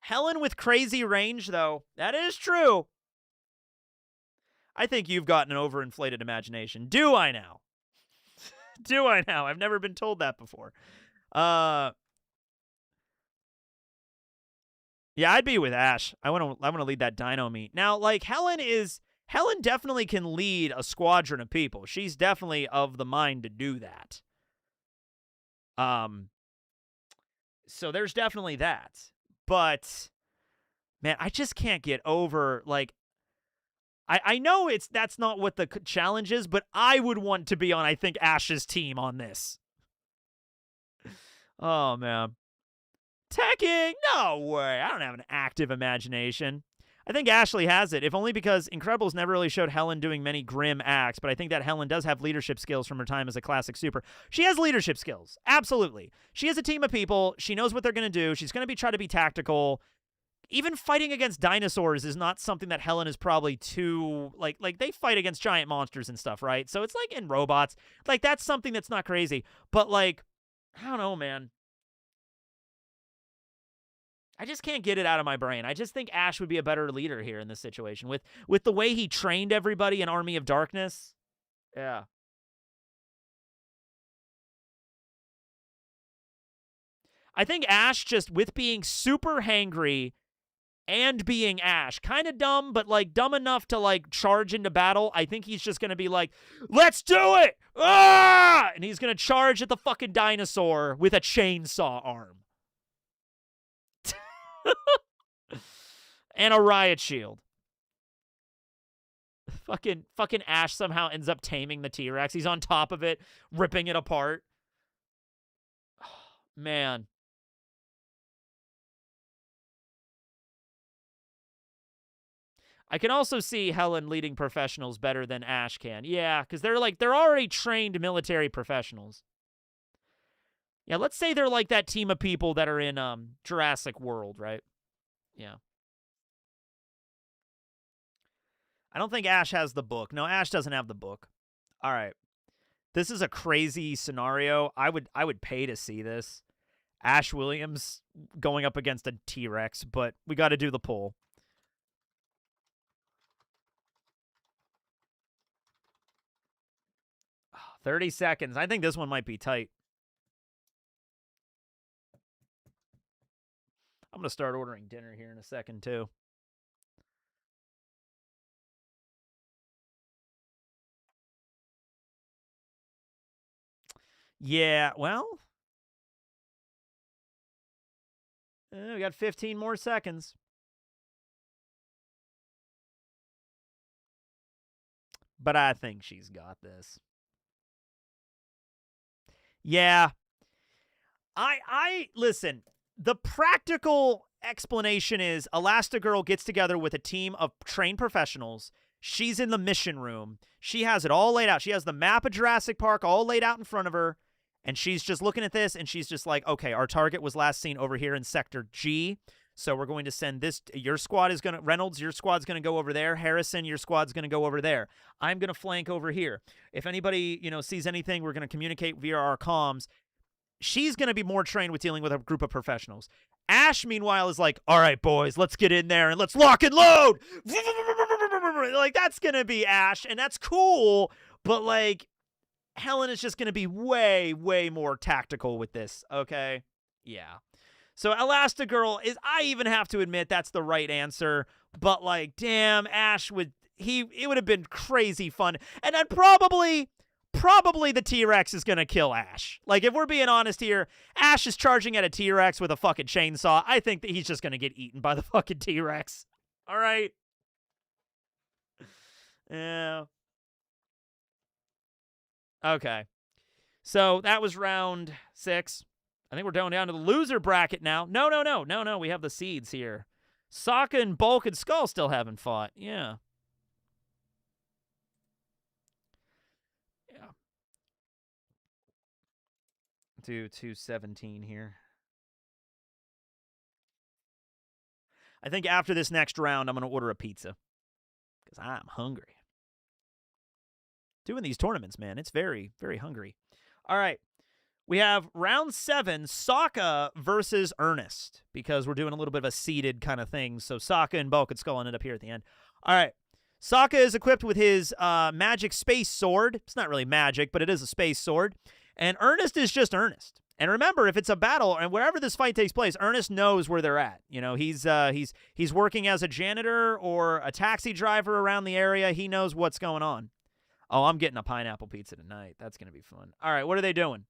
Helen with crazy range, though. That is true. I think you've got an overinflated imagination. Do I now? Do I now? I've never been told that before. Yeah, I'd be with Ash. I want to lead that dino meat. Now, like Helen definitely can lead a squadron of people. She's definitely of the mind to do that. So there's definitely that. But man, I just can't get over like I know that's not what the challenge is, but I would want to be on, I think, Ash's team on this. Oh, man. Teching? No way. I don't have an active imagination. I think Ashley has it, if only because Incredibles never really showed Helen doing many grim acts, but I think that Helen does have leadership skills from her time as a classic super. She has leadership skills. Absolutely. She has a team of people. She knows what they're going to do. She's going to try to be tactical. Even fighting against dinosaurs is not something that Helen is probably too, like they fight against giant monsters and stuff, right? So it's like in robots. Like, that's something that's not crazy. But, like, I don't know, man. I just can't get it out of my brain. I just think Ash would be a better leader here in this situation. With the way he trained everybody in Army of Darkness. Yeah. I think Ash, just with being super hangry and being Ash, kind of dumb, but like dumb enough to like charge into battle. I think he's just going to be like, let's do it! Ah! And he's going to charge at the fucking dinosaur with a chainsaw arm. And a riot shield. Fucking Ash somehow ends up taming the T-Rex. He's on top of it, ripping it apart. Oh, man. I can also see Helen leading professionals better than Ash can. Yeah, because they're already trained military professionals. Yeah, let's say they're like that team of people that are in Jurassic World, right? Yeah. I don't think Ash has the book. No, Ash doesn't have the book. All right. This is a crazy scenario. I would pay to see this. Ash Williams going up against a T-Rex, but we got to do the poll. Oh, 30 seconds. I think this one might be tight. I'm going to start ordering dinner here in a second, too. Yeah, well, we got 15 more seconds. But I think she's got this. Yeah. I listen, the practical explanation is Elastigirl gets together with a team of trained professionals. She's in the mission room. She has it all laid out. She has the map of Jurassic Park all laid out in front of her. And she's just looking at this, and she's just like, okay, our target was last seen over here in Sector G. So we're going to send this. Your squad is going to, Reynolds, your squad's going to go over there. Harrison, your squad's going to go over there. I'm going to flank over here. If anybody, sees anything, we're going to communicate via our comms. She's going to be more trained with dealing with a group of professionals. Ash, meanwhile, is like, all right, boys, let's get in there and let's lock and load. Like, that's going to be Ash, and that's cool. But, like, Helen is just going to be way, way more tactical with this, okay? Yeah. So Elastigirl is, I even have to admit that's the right answer, but like, damn, Ash it would have been crazy fun. And then probably the T-Rex is going to kill Ash. Like, if we're being honest here, Ash is charging at a T-Rex with a fucking chainsaw. I think that he's just going to get eaten by the fucking T-Rex. All right? Yeah. Okay. So that was round 6. I think we're down to the loser bracket now. No. We have the seeds here. Sokka and Bulk and Skull still haven't fought. Yeah. Yeah. Do 217 here. I think after this next round, I'm going to order a pizza. Because I'm hungry. Doing these tournaments, man, it's very, very hungry. All right. We have round 7, Sokka versus Ernest, because we're doing a little bit of a seeded kind of thing. So Sokka and Bulk and Skull ended up here at the end. All right. Sokka is equipped with his magic space sword. It's not really magic, but it is a space sword. And Ernest is just Ernest. And remember, if it's a battle, and wherever this fight takes place, Ernest knows where they're at. He's working as a janitor or a taxi driver around the area. He knows what's going on. Oh, I'm getting a pineapple pizza tonight. That's going to be fun. All right, what are they doing?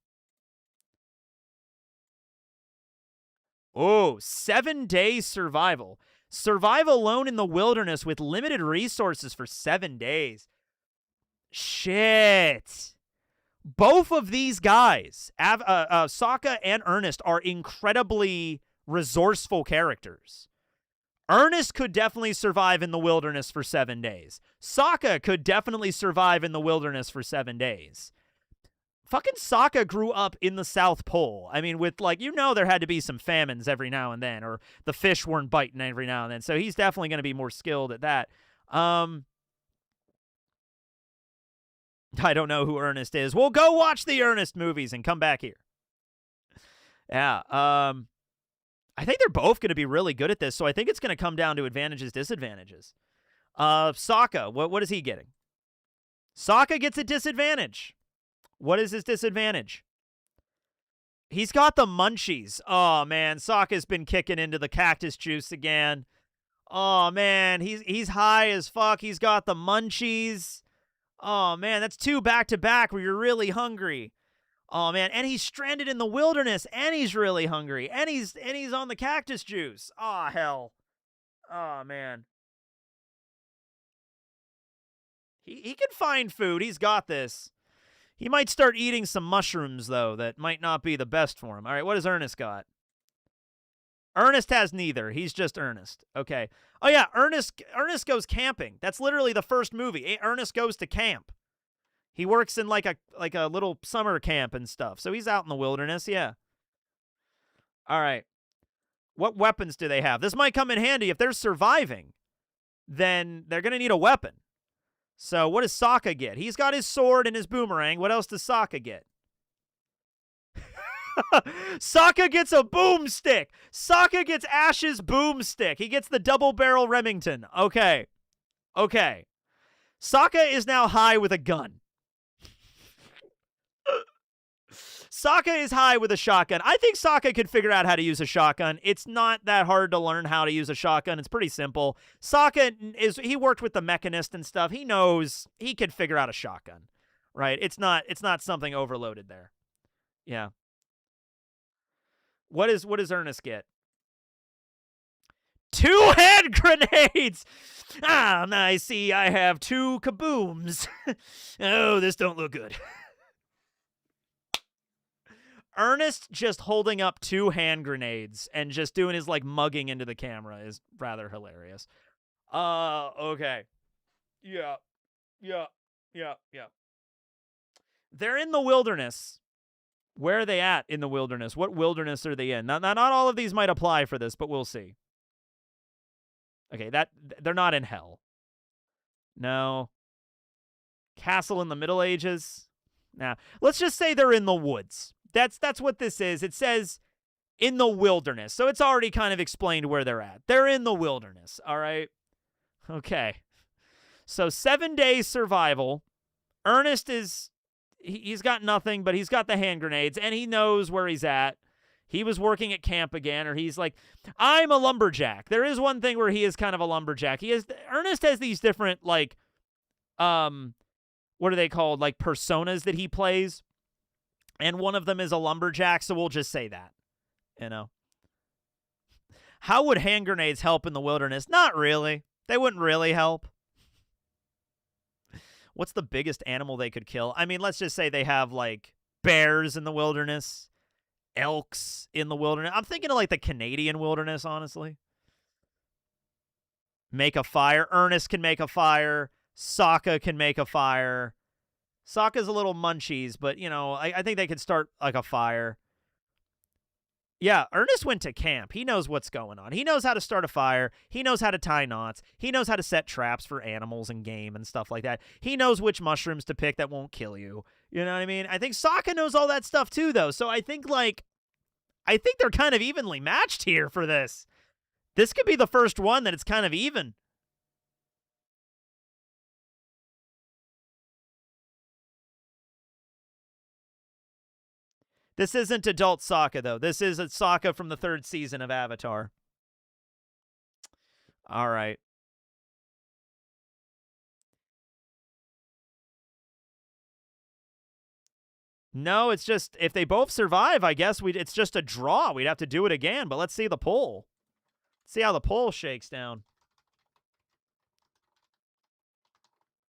Oh, 7 days survival. Survive alone in the wilderness with limited resources for 7 days. Shit. Both of these guys, Sokka and Ernest, are incredibly resourceful characters. Ernest could definitely survive in the wilderness for 7 days. Sokka could definitely survive in the wilderness for 7 days. Fucking Sokka grew up in the South Pole. I mean, with, there had to be some famines every now and then, or the fish weren't biting every now and then. So he's definitely going to be more skilled at that. I don't know who Ernest is. Well, go watch the Ernest movies and come back here. Yeah. I think they're both going to be really good at this, so I think it's going to come down to advantages, disadvantages. Sokka, what is he getting? Sokka gets a disadvantage. What is his disadvantage? He's got the munchies. Oh, man, Sokka's been kicking into the cactus juice again. Oh, man, he's high as fuck. He's got the munchies. Oh, man, that's 2 back-to-back where you're really hungry. Oh, man, and he's stranded in the wilderness, and he's really hungry, and he's on the cactus juice. Oh, hell. Oh, man. He can find food. He's got this. He might start eating some mushrooms, though, that might not be the best for him. All right, what has Ernest got? Ernest has neither. He's just Ernest. Okay. Oh, yeah, Ernest goes camping. That's literally the first movie. Ernest goes to camp. He works in like a little summer camp and stuff. So he's out in the wilderness, yeah. All right. What weapons do they have? This might come in handy. If they're surviving, then they're going to need a weapon. So what does Sokka get? He's got his sword and his boomerang. What else does Sokka get? Sokka gets a boomstick. Sokka gets Ash's boomstick. He gets the double barrel Remington. Okay. Okay. Sokka is now high with a gun. Sokka is high with a shotgun. I think Sokka could figure out how to use a shotgun. It's not that hard to learn how to use a shotgun. It's pretty simple. He worked with the mechanist and stuff. He knows he could figure out a shotgun. Right? It's not something overloaded there. Yeah. What does Ernest get? 2 hand grenades! I see I have 2 kabooms. Oh, this don't look good. Ernest just holding up 2 hand grenades and just doing his, like, mugging into the camera is rather hilarious. Okay. Yeah. They're in the wilderness. Where are they at in the wilderness? What wilderness are they in? Not all of these might apply for this, but we'll see. Okay, they're not in hell. No. Castle in the Middle Ages? Nah. Let's just say they're in the woods. That's what this is. It says in the wilderness. So it's already kind of explained where they're at. They're in the wilderness, all right? Okay. So 7 days survival. Ernest is... He's got nothing, but he's got the hand grenades, and he knows where he's at. He was working at camp again, or he's like, I'm a lumberjack. There is one thing where he is kind of a lumberjack. Ernest has these different, like, what are they called? Like, personas that he plays, and one of them is a lumberjack, so we'll just say that, you know. How would hand grenades help in the wilderness? Not really. They wouldn't really help. What's the biggest animal they could kill? I mean, let's just say they have, like, bears in the wilderness, elks in the wilderness. I'm thinking of, like, the Canadian wilderness, honestly. Make a fire. Ernest can make a fire. Sokka can make a fire. Sokka's a little munchies, but, you know, I think they could start, like, a fire. Yeah, Ernest went to camp. He knows what's going on. He knows how to start a fire. He knows how to tie knots. He knows how to set traps for animals and game and stuff like that. He knows which mushrooms to pick that won't kill you. You know what I mean? I think Sokka knows all that stuff too, though. So I think they're kind of evenly matched here for this. This could be the first one that it's kind of even. This isn't adult Sokka, though. This is a Sokka from the 3rd season of Avatar. All right. No, it's just, if they both survive, I guess it's just a draw. We'd have to do it again, but let's see the poll. See how the poll shakes down.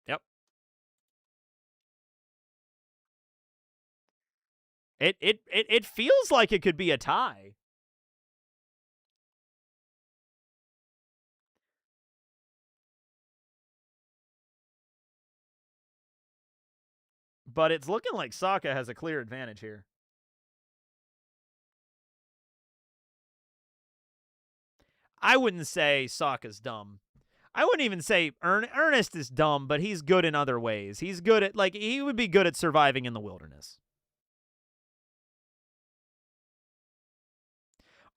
Yep. It feels like it could be a tie. But it's looking like Sokka has a clear advantage here. I wouldn't say Sokka's dumb. I wouldn't even say Ernest is dumb, but he's good in other ways. He's good at, like, he would be good at surviving in the wilderness.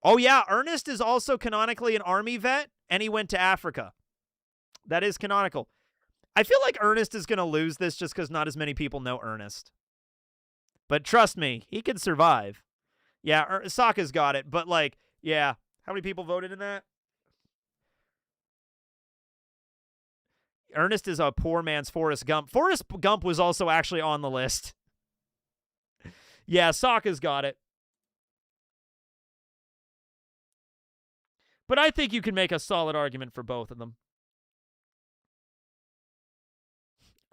Oh, yeah, Ernest is also canonically an army vet, and he went to Africa. That is canonical. I feel like Ernest is going to lose this just because not as many people know Ernest. But trust me, he could survive. Yeah, Sokka's got it, but, like, yeah. How many people voted in that? Ernest is a poor man's Forrest Gump. Forrest Gump was also actually on the list. Yeah, Sokka's got it. But I think you can make a solid argument for both of them.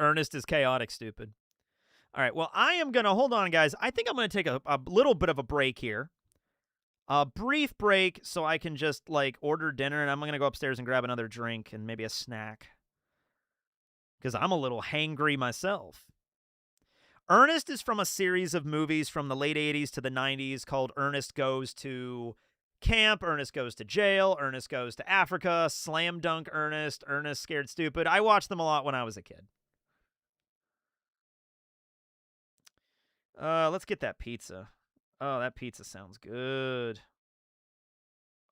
Ernest is chaotic stupid. All right, well, I am going to, hold on, guys. I think I'm going to take a little bit of a break here. A brief break so I can just, like, order dinner, and I'm going to go upstairs and grab another drink and maybe a snack. Because I'm a little hangry myself. Ernest is from a series of movies from the late 80s to the 90s called Ernest Goes to Camp, Ernest Goes to Jail, Ernest Goes to Africa, Slam Dunk Ernest, Ernest Scared Stupid. I watched them a lot when I was a kid. Let's get that pizza. Oh, that pizza sounds good.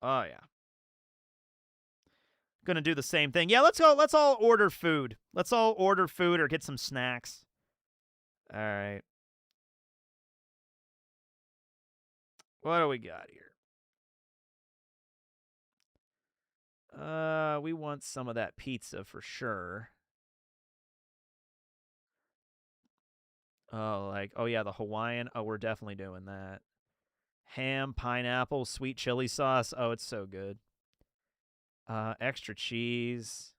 Oh yeah. Gonna do the same thing. Yeah, let's go. Let's all order food. Let's all order food or get some snacks. All right. What do we got here? We want some of that pizza for sure. Oh, oh yeah, the Hawaiian. Oh, we're definitely doing that. Ham, pineapple, sweet chili sauce. Oh, it's so good. Extra cheese.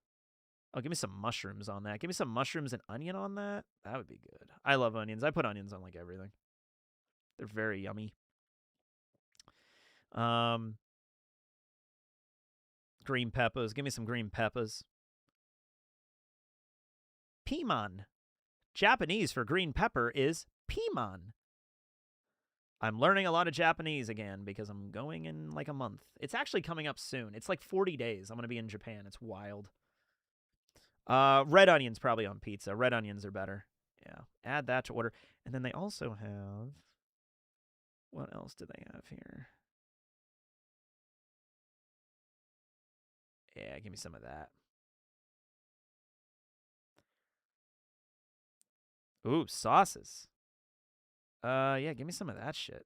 Oh, give me some mushrooms on that. Give me some mushrooms and onion on that. That would be good. I love onions. I put onions on like everything. They're very yummy. Green peppers. Give me some green peppers. Piman. Japanese for green pepper is piman. I'm learning a lot of Japanese again because I'm going in like a month. It's actually coming up soon. It's like 40 days. I'm going to be in Japan. It's wild. Red onions probably on pizza. Red onions are better. Yeah. Add that to order. And then they also have... What else do they have here? Yeah, give me some of that. Ooh, sauces. Yeah, give me some of that shit.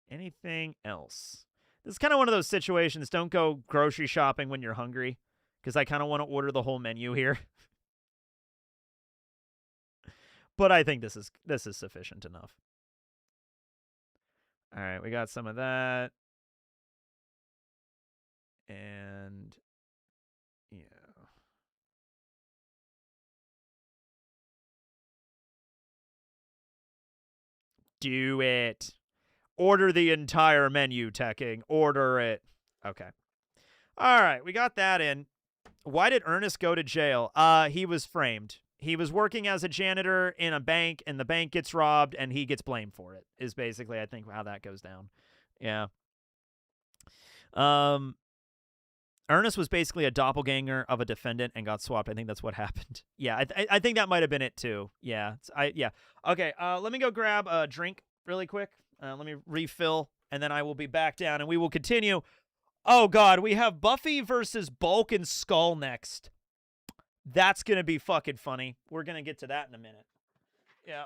Anything else? This is kind of one of those situations. Don't go grocery shopping when you're hungry, because I kind of want to order the whole menu here. But I think this is sufficient enough. All right, we got some of that. And yeah. Do it. Order the entire menu, Tekking. Order it. Okay. All right, we got that in. Why did Ernest go to jail? He was framed. He was working as a janitor in a bank, and the bank gets robbed, and he gets blamed for it. Is basically, I think, how that goes down. Yeah. Ernest was basically a doppelganger of a defendant and got swapped. I think that's what happened. Yeah, I think that might have been it too. Yeah. Yeah. Okay. Let me go grab a drink really quick. Let me refill, and then I will be back down, and we will continue. Oh God, we have Buffy versus Bulk and Skull next. That's gonna be fucking funny. We're gonna get to that in a minute. Yeah.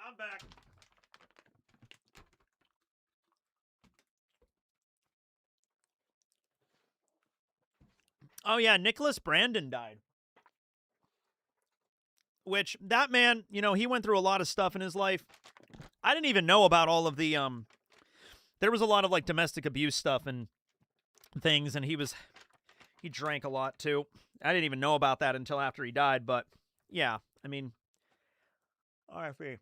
I'm back. Oh, yeah, Nicholas Brandon died. Which, that man, you know, he went through a lot of stuff in his life. I didn't even know about all of the, there was a lot of, like, domestic abuse stuff and things, and he drank a lot, too. I didn't even know about that until after he died, but, yeah, I mean, RFE.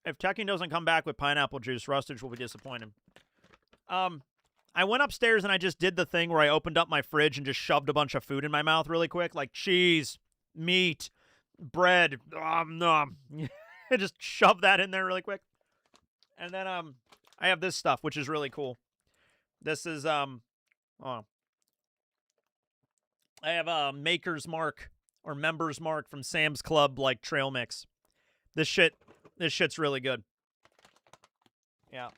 If Tekken doesn't come back with pineapple juice, Rustage will be disappointed. I went upstairs and I just did the thing where I opened up my fridge and just shoved a bunch of food in my mouth really quick, like cheese, meat, bread. I just shoved that in there really quick. And then I have this stuff, which is really cool. This is I have a Maker's Mark or Member's Mark from Sam's Club, like trail mix. This shit's really good. Yeah.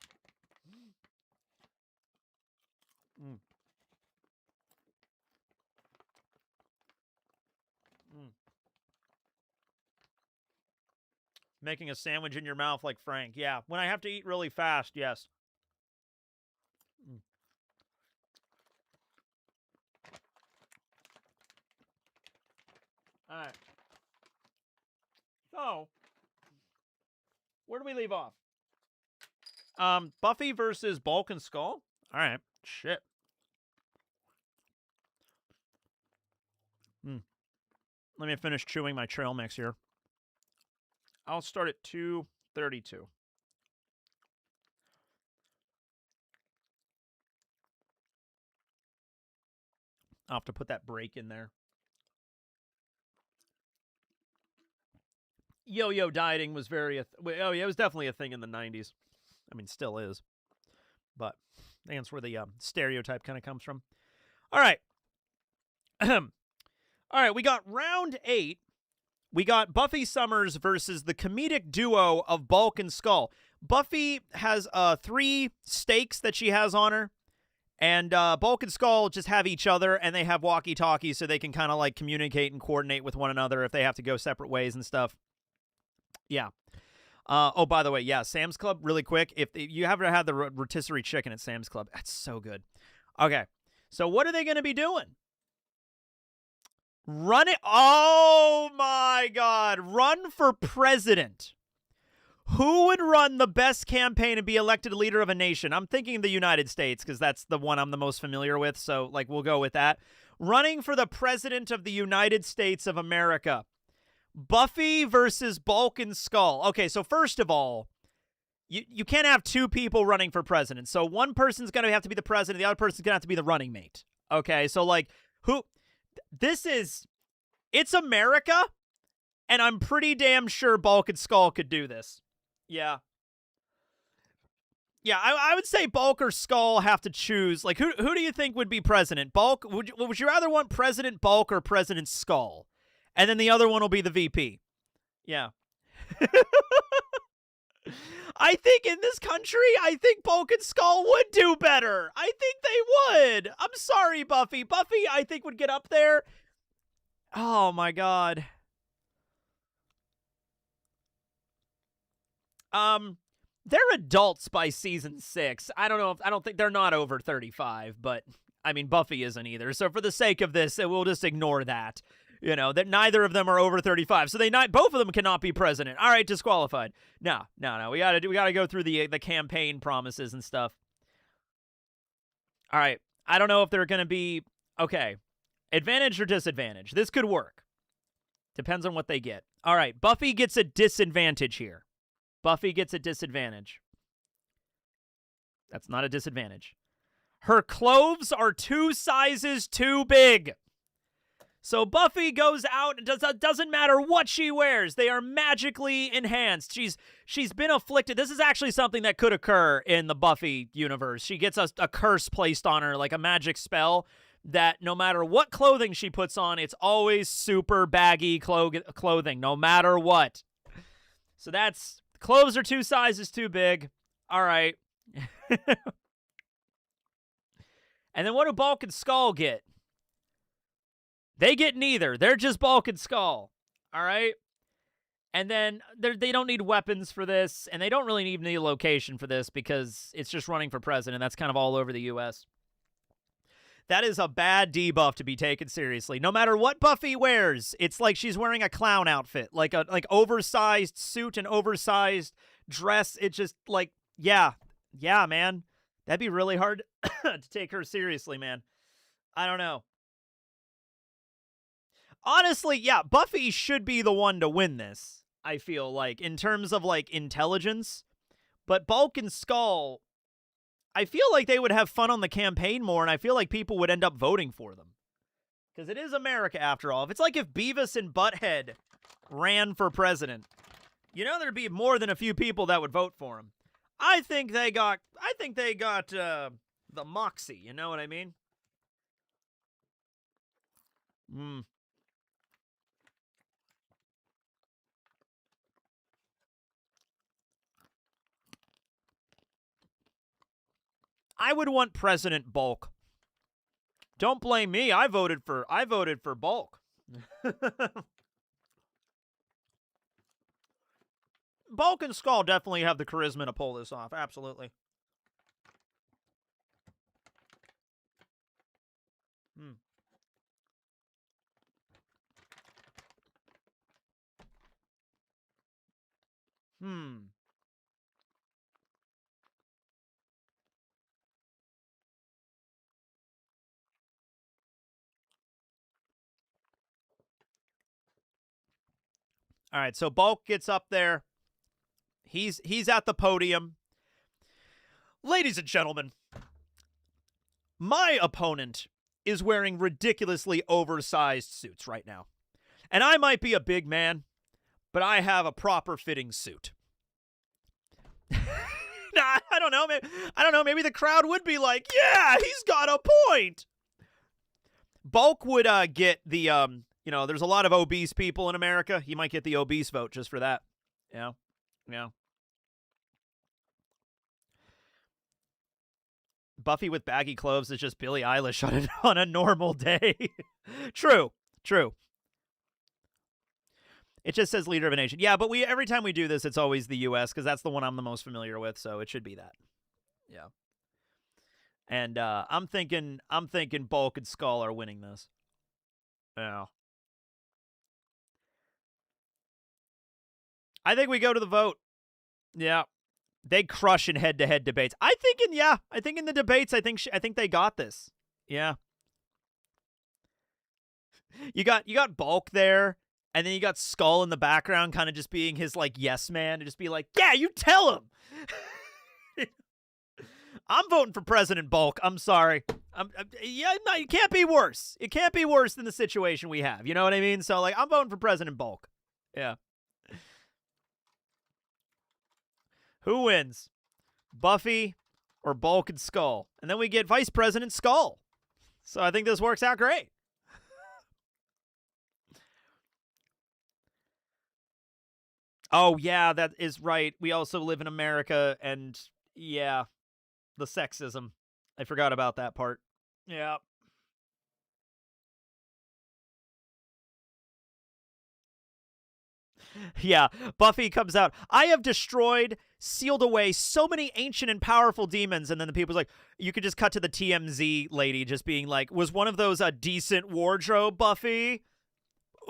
Making a sandwich in your mouth like Frank. Yeah. When I have to eat really fast, yes. All right. So, where do we leave off? Buffy versus Bulk and Skull? All right. Shit. Let me finish chewing my trail mix here. I'll start at 2:32. I'll have to put that break in there. Yo-yo dieting was it was definitely a thing in the 90s. I mean, still is. But I think that's where the stereotype kind of comes from. All right. All right, we got round 8. We got Buffy Summers versus the comedic duo of Bulk and Skull. Buffy has 3 stakes that she has on her. And Bulk and Skull just have each other, and they have walkie-talkies so they can kind of like communicate and coordinate with one another if they have to go separate ways and stuff. Yeah. Oh, by the way, yeah, Sam's Club, really quick. If you ever had the rotisserie chicken at Sam's Club, that's so good. Okay, so what are they going to be doing? Run it. Oh, my God. Run for president. Who would run the best campaign and be elected leader of a nation? I'm thinking the United States because that's the one I'm the most familiar with, so like we'll go with that. Running for the president of the United States of America. Buffy versus Bulk and Skull. Okay, so first of all, you can't have 2 people running for president. So one person's going to have to be the president, the other person's going to have to be the running mate. Okay, so like it's America, and I'm pretty damn sure Bulk and Skull could do this. Yeah. Yeah, I would say Bulk or Skull have to choose. Like, who do you think would be president? Bulk? Would you rather want President Bulk or President Skull? And then the other one will be the VP. Yeah. I think in this country, I think Bulk and Skull would do better. I think they would. I'm sorry, Buffy. Buffy, I think, would get up there. Oh, my God. They're adults by season 6. I don't think they're not over 35, but I mean, Buffy isn't either. So for the sake of this, we'll just ignore that. You know, that neither of them are over 35. So both of them cannot be president. All right, disqualified. No. We got to go through the campaign promises and stuff. All right. I don't know if they're going to be okay. Advantage or disadvantage. This could work. Depends on what they get. All right, Buffy gets a disadvantage here. Buffy gets a disadvantage. That's not a disadvantage. Her clothes are 2 sizes too big. So Buffy goes out and doesn't matter what she wears. They are magically enhanced. She's been afflicted. This is actually something that could occur in the Buffy universe. She gets a curse placed on her, like a magic spell, that no matter what clothing she puts on, it's always super baggy clothing, no matter what. So that's, clothes are 2 sizes too big. All right. And then what do Bulk and Skull get? They get neither. They're just Bulk and Skull. All right? And then they don't need weapons for this, and they don't really need a location for this because it's just running for president. That's kind of all over the U.S. That is a bad debuff to be taken seriously. No matter what Buffy wears, it's like she's wearing a clown outfit, like oversized suit and oversized dress. It's just like, yeah, man. That'd be really hard to take her seriously, man. I don't know. Honestly, yeah, Buffy should be the one to win this, I feel like, in terms of, like, intelligence. But Bulk and Skull, I feel like they would have fun on the campaign more, and I feel like people would end up voting for them. Because it is America, after all. If it's like if Beavis and Butthead ran for president, you know there'd be more than a few people that would vote for him. I think they got the moxie, you know what I mean? I would want President Bulk. Don't blame me. I voted for Bulk. Bulk and Skull definitely have the charisma to pull this off. Absolutely. All right, so Bulk gets up there. He's at the podium. Ladies and gentlemen, my opponent is wearing ridiculously oversized suits right now. And I might be a big man, but I have a proper fitting suit. I don't know. Maybe the crowd would be like, yeah, he's got a point. Bulk would get the, there's a lot of obese people in America. He might get the obese vote just for that. Yeah. Buffy with baggy clothes is just Billie Eilish on a normal day. True. It just says leader of a nation. Yeah, but every time we do this, it's always the U.S. because that's the one I'm the most familiar with, so it should be that. Yeah. And I'm thinking Bulk and Skull are winning this. Yeah. I think we go to the vote. Yeah. They crush in head-to-head debates. I think in the debates, I think they got this. Yeah. You got Bulk there, and then you got Skull in the background, kind of just being his like yes man, and just be like, yeah, you tell him. I'm voting for President Bulk. I'm sorry. It can't be worse. It can't be worse than the situation we have. You know what I mean? So like, I'm voting for President Bulk. Yeah. Who wins? Buffy or Bulk and Skull? And then we get Vice President Skull. So I think this works out great. Oh, yeah, that is right. We also live in America, and yeah, the sexism. I forgot about that part. Yeah. Yeah, Buffy comes out. I have destroyed, sealed away so many ancient and powerful demons. And then the people's like, you could just cut to the TMZ lady just being like, was one of those a decent wardrobe, Buffy?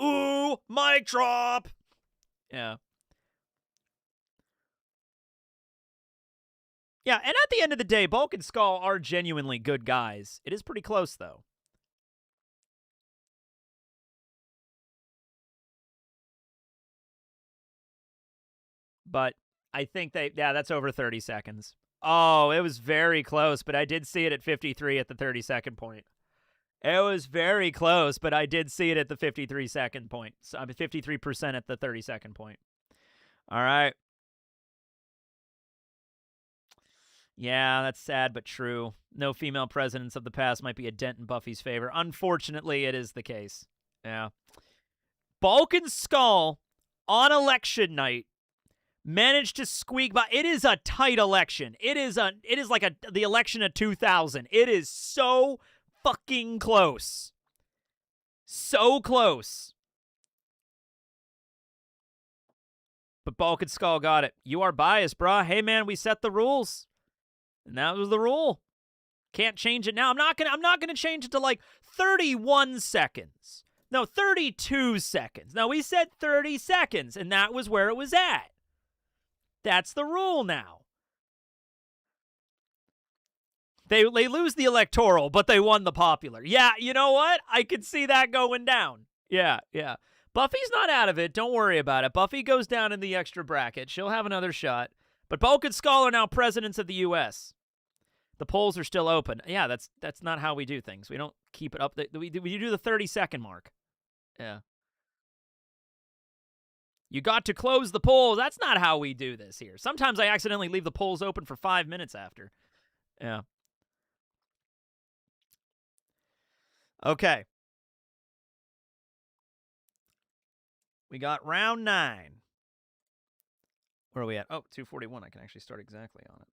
Ooh, mic drop. Yeah. Yeah, and at the end of the day, Bulk and Skull are genuinely good guys. It is pretty close, though. But I think that's over 30 seconds. Oh, it was very close, but I did see it at 53 at the 30-second point. It was very close, but I did see it at the 53-second point. So I'm at 53% at the 30-second point. All right. Yeah, that's sad but true. No female presidents of the past might be a dent in Buffy's favor. Unfortunately, it is the case. Yeah. Bulk and Skull on election night managed to squeak by. It is a tight election. It is like the election of 2000. It is so fucking close. So close. but Bulk and Skull got it. You are biased, brah. Hey, man, we set the rules, and that was the rule. Can't change it now. I'm not gonna change it to like 31 seconds. No, 32 seconds. No, we said 30 seconds, and that was where it was at. That's the rule now. They lose the electoral, but they won the popular. Yeah, you know what? I could see that going down. Yeah. Buffy's not out of it. Don't worry about it. Buffy goes down in the extra bracket. She'll have another shot. But Bulk and Skull are now presidents of the U.S. The polls are still open. Yeah, that's not how we do things. We don't keep it up. We do the 30-second mark. Yeah. You got to close the polls. That's not how we do this here. Sometimes I accidentally leave the polls open for 5 minutes after. Yeah. Okay. We got round 9. Where are we at? Oh, 241. I can actually start exactly on it.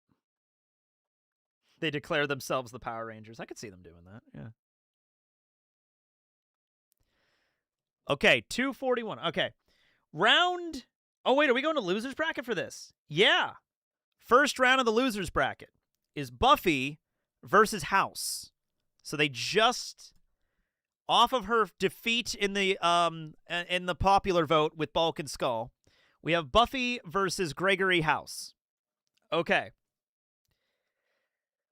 They declare themselves the Power Rangers. I could see them doing that. Yeah. Okay, 241. Okay. Round... Oh, wait, are we going to loser's bracket for this? Yeah. First round of the loser's bracket is Buffy versus House. So they just... Off of her defeat in the popular vote with Bulk and Skull, we have Buffy versus Gregory House. Okay.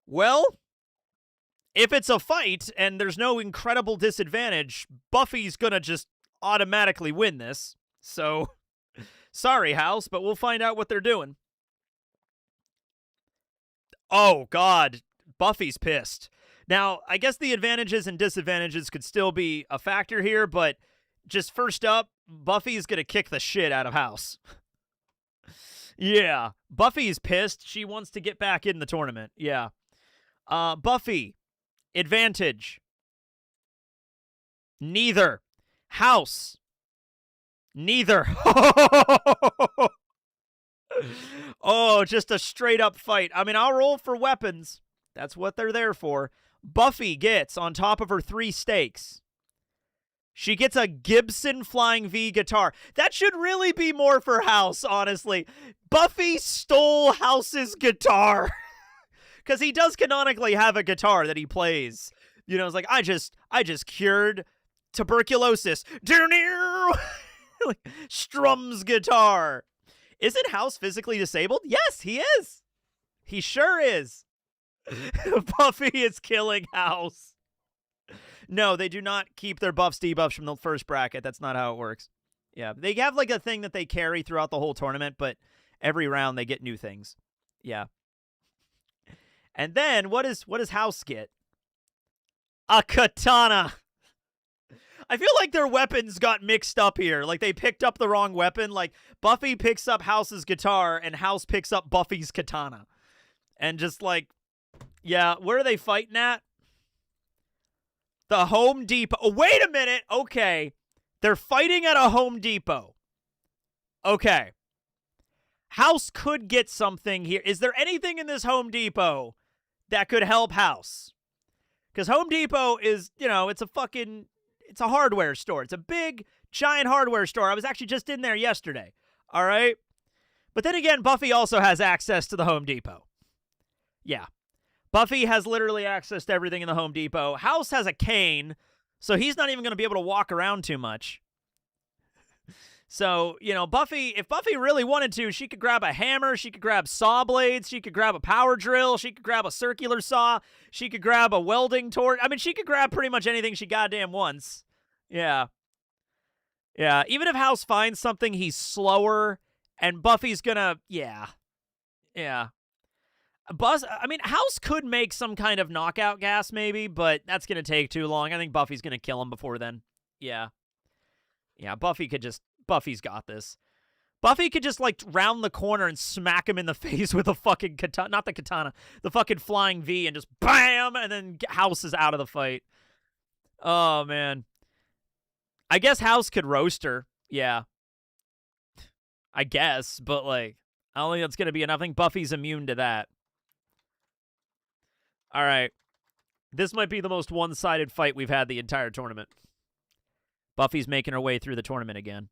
Well, if it's a fight and there's no incredible disadvantage, Buffy's gonna just automatically win this. So, sorry, House, but we'll find out what they're doing. Oh, God. Buffy's pissed. Now, I guess the advantages and disadvantages could still be a factor here, but just first up, Buffy's going to kick the shit out of House. Yeah, Buffy's pissed. She wants to get back in the tournament. Yeah. Buffy, advantage. Neither. House. Neither. Oh, just a straight up fight. I mean, I'll roll for weapons. That's what they're there for. Buffy gets, on top of her 3 stakes, she gets a Gibson Flying V guitar. That should really be more for House, honestly. Buffy stole House's guitar. Because he does canonically have a guitar that he plays. You know, it's like, I just cured tuberculosis. Like, strums guitar. Isn't House physically disabled? Yes, he is. He sure is. Buffy is killing House. No, they do not keep their buffs, debuffs from the first bracket. That's not how it works. Yeah, they have like a thing that they carry throughout the whole tournament, but every round they get new things. Yeah. And then what does House get? A katana. I feel like their weapons got mixed up here. Like they picked up the wrong weapon. Like Buffy picks up House's guitar and House picks up Buffy's katana. And just like, yeah, where are they fighting at? The Home Depot. Oh, wait a minute. Okay. They're fighting at a Home Depot. Okay. House could get something here. Is there anything in this Home Depot that could help House? Because Home Depot is, you know, it's a hardware store. It's a big, giant hardware store. I was actually just in there yesterday. All right? But then again, Buffy also has access to the Home Depot. Yeah. Buffy has literally access to everything in the Home Depot. House has a cane, so he's not even going to be able to walk around too much. So, you know, if Buffy really wanted to, she could grab a hammer, she could grab saw blades, she could grab a power drill, she could grab a circular saw, she could grab a welding torch. I mean, she could grab pretty much anything she goddamn wants. Yeah. Yeah, even if House finds something, he's slower, and Buffy's gonna, yeah. Yeah. House could make some kind of knockout gas, maybe, but that's going to take too long. I think Buffy's going to kill him before then. Yeah. Yeah, Buffy's got this. Buffy could just, like, round the corner and smack him in the face with a fucking katana. Not the katana. The fucking flying V and just BAM! And then House is out of the fight. Oh, man. I guess House could roast her. Yeah. I guess, but, like, I don't think that's going to be enough. I think Buffy's immune to that. All right. This might be the most one-sided fight we've had the entire tournament. Buffy's making her way through the tournament again.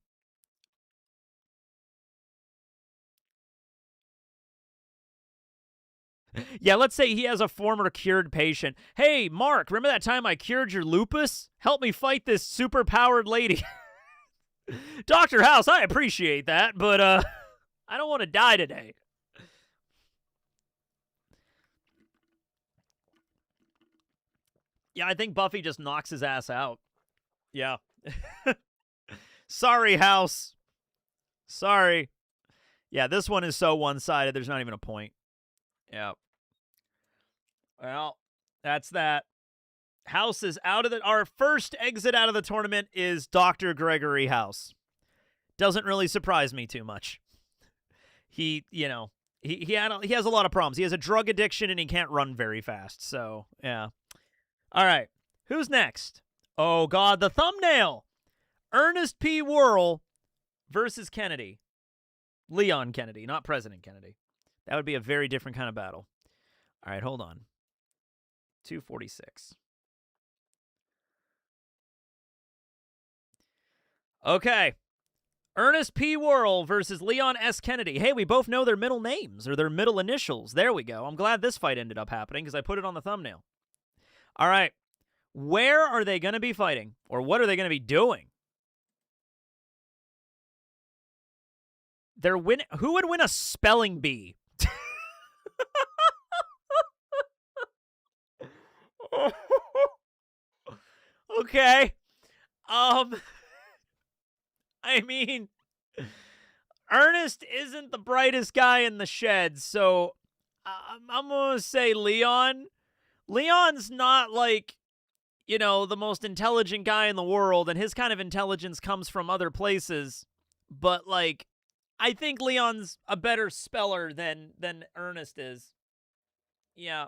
Yeah, let's say he has a former cured patient. Hey, Mark, remember that time I cured your lupus? Help me fight this super-powered lady. Dr. House, I appreciate that, but I don't want to die today. Yeah, I think Buffy just knocks his ass out. Yeah. Sorry, House. Sorry. Yeah, this one is so one-sided, there's not even a point. Yeah. Well, that's that. House is out of the... Our first exit out of the tournament is Dr. Gregory House. Doesn't really surprise me too much. He, you know, he has a lot of problems. He has a drug addiction and he can't run very fast. So, yeah. All right. Who's next? Oh, God, the thumbnail. Ernest P. Worrell versus Kennedy. Leon Kennedy, not President Kennedy. That would be a very different kind of battle. All right, hold on. 246. Okay. Ernest P. Worrell versus Leon S. Kennedy. Hey, we both know their middle names or their middle initials. There we go. I'm glad this fight ended up happening because I put it on the thumbnail. All right. Where are they going to be fighting? Or what are they going to be doing? Who would win a spelling bee? Okay. I mean, Ernest isn't the brightest guy in the shed, so I'm going to say Leon. Leon's not, like, you know, the most intelligent guy in the world, and his kind of intelligence comes from other places. But, like, I think Leon's a better speller than Ernest is. Yeah.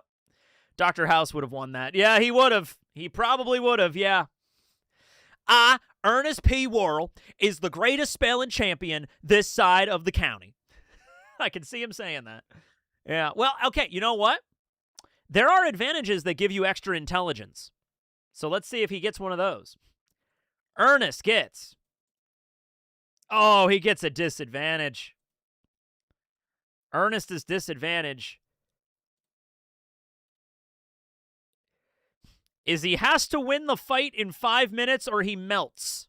Dr. House would have won that. Yeah, he would have. He probably would have, yeah. Ernest P. Worrell is the greatest spelling champion this side of the county. I can see him saying that. Yeah. Well, okay, you know what? There are advantages that give you extra intelligence. So let's see if he gets one of those. Ernest gets... Oh, he gets a disadvantage. Ernest's disadvantage is he has to win the fight in 5 minutes or he melts.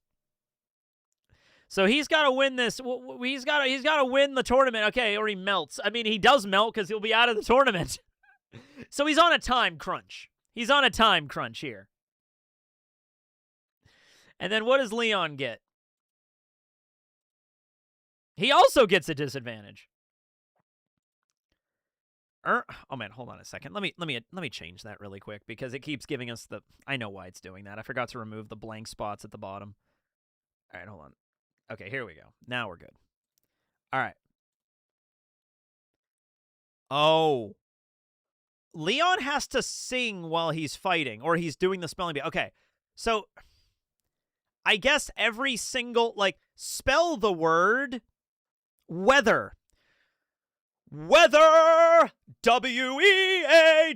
So he's got to win this. He's got to win the tournament, okay, or he melts. I mean, he does melt because he'll be out of the tournament. So he's on a time crunch. He's on a time crunch here. And then what does Leon get? He also gets a disadvantage. Oh man, hold on a second. Let me change that really quick because it keeps giving us the... I know why it's doing that. I forgot to remove the blank spots at the bottom. All right, hold on. Okay, here we go. Now we're good. All right. Oh. Leon has to sing while he's fighting, or he's doing the spelling bee. Okay, so I guess every single, like, spell the word weather. Weather, W-E-A-T-H-E-R,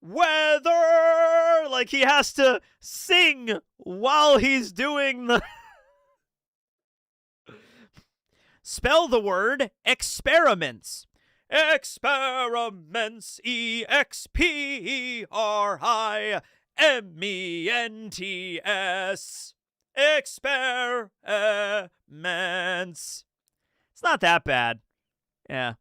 weather. Like, he has to sing while he's doing the... Spell the word experiments. Experiments, E-X-P-R-I-M-E-N-T-S. Experiments. It's not that bad. Yeah.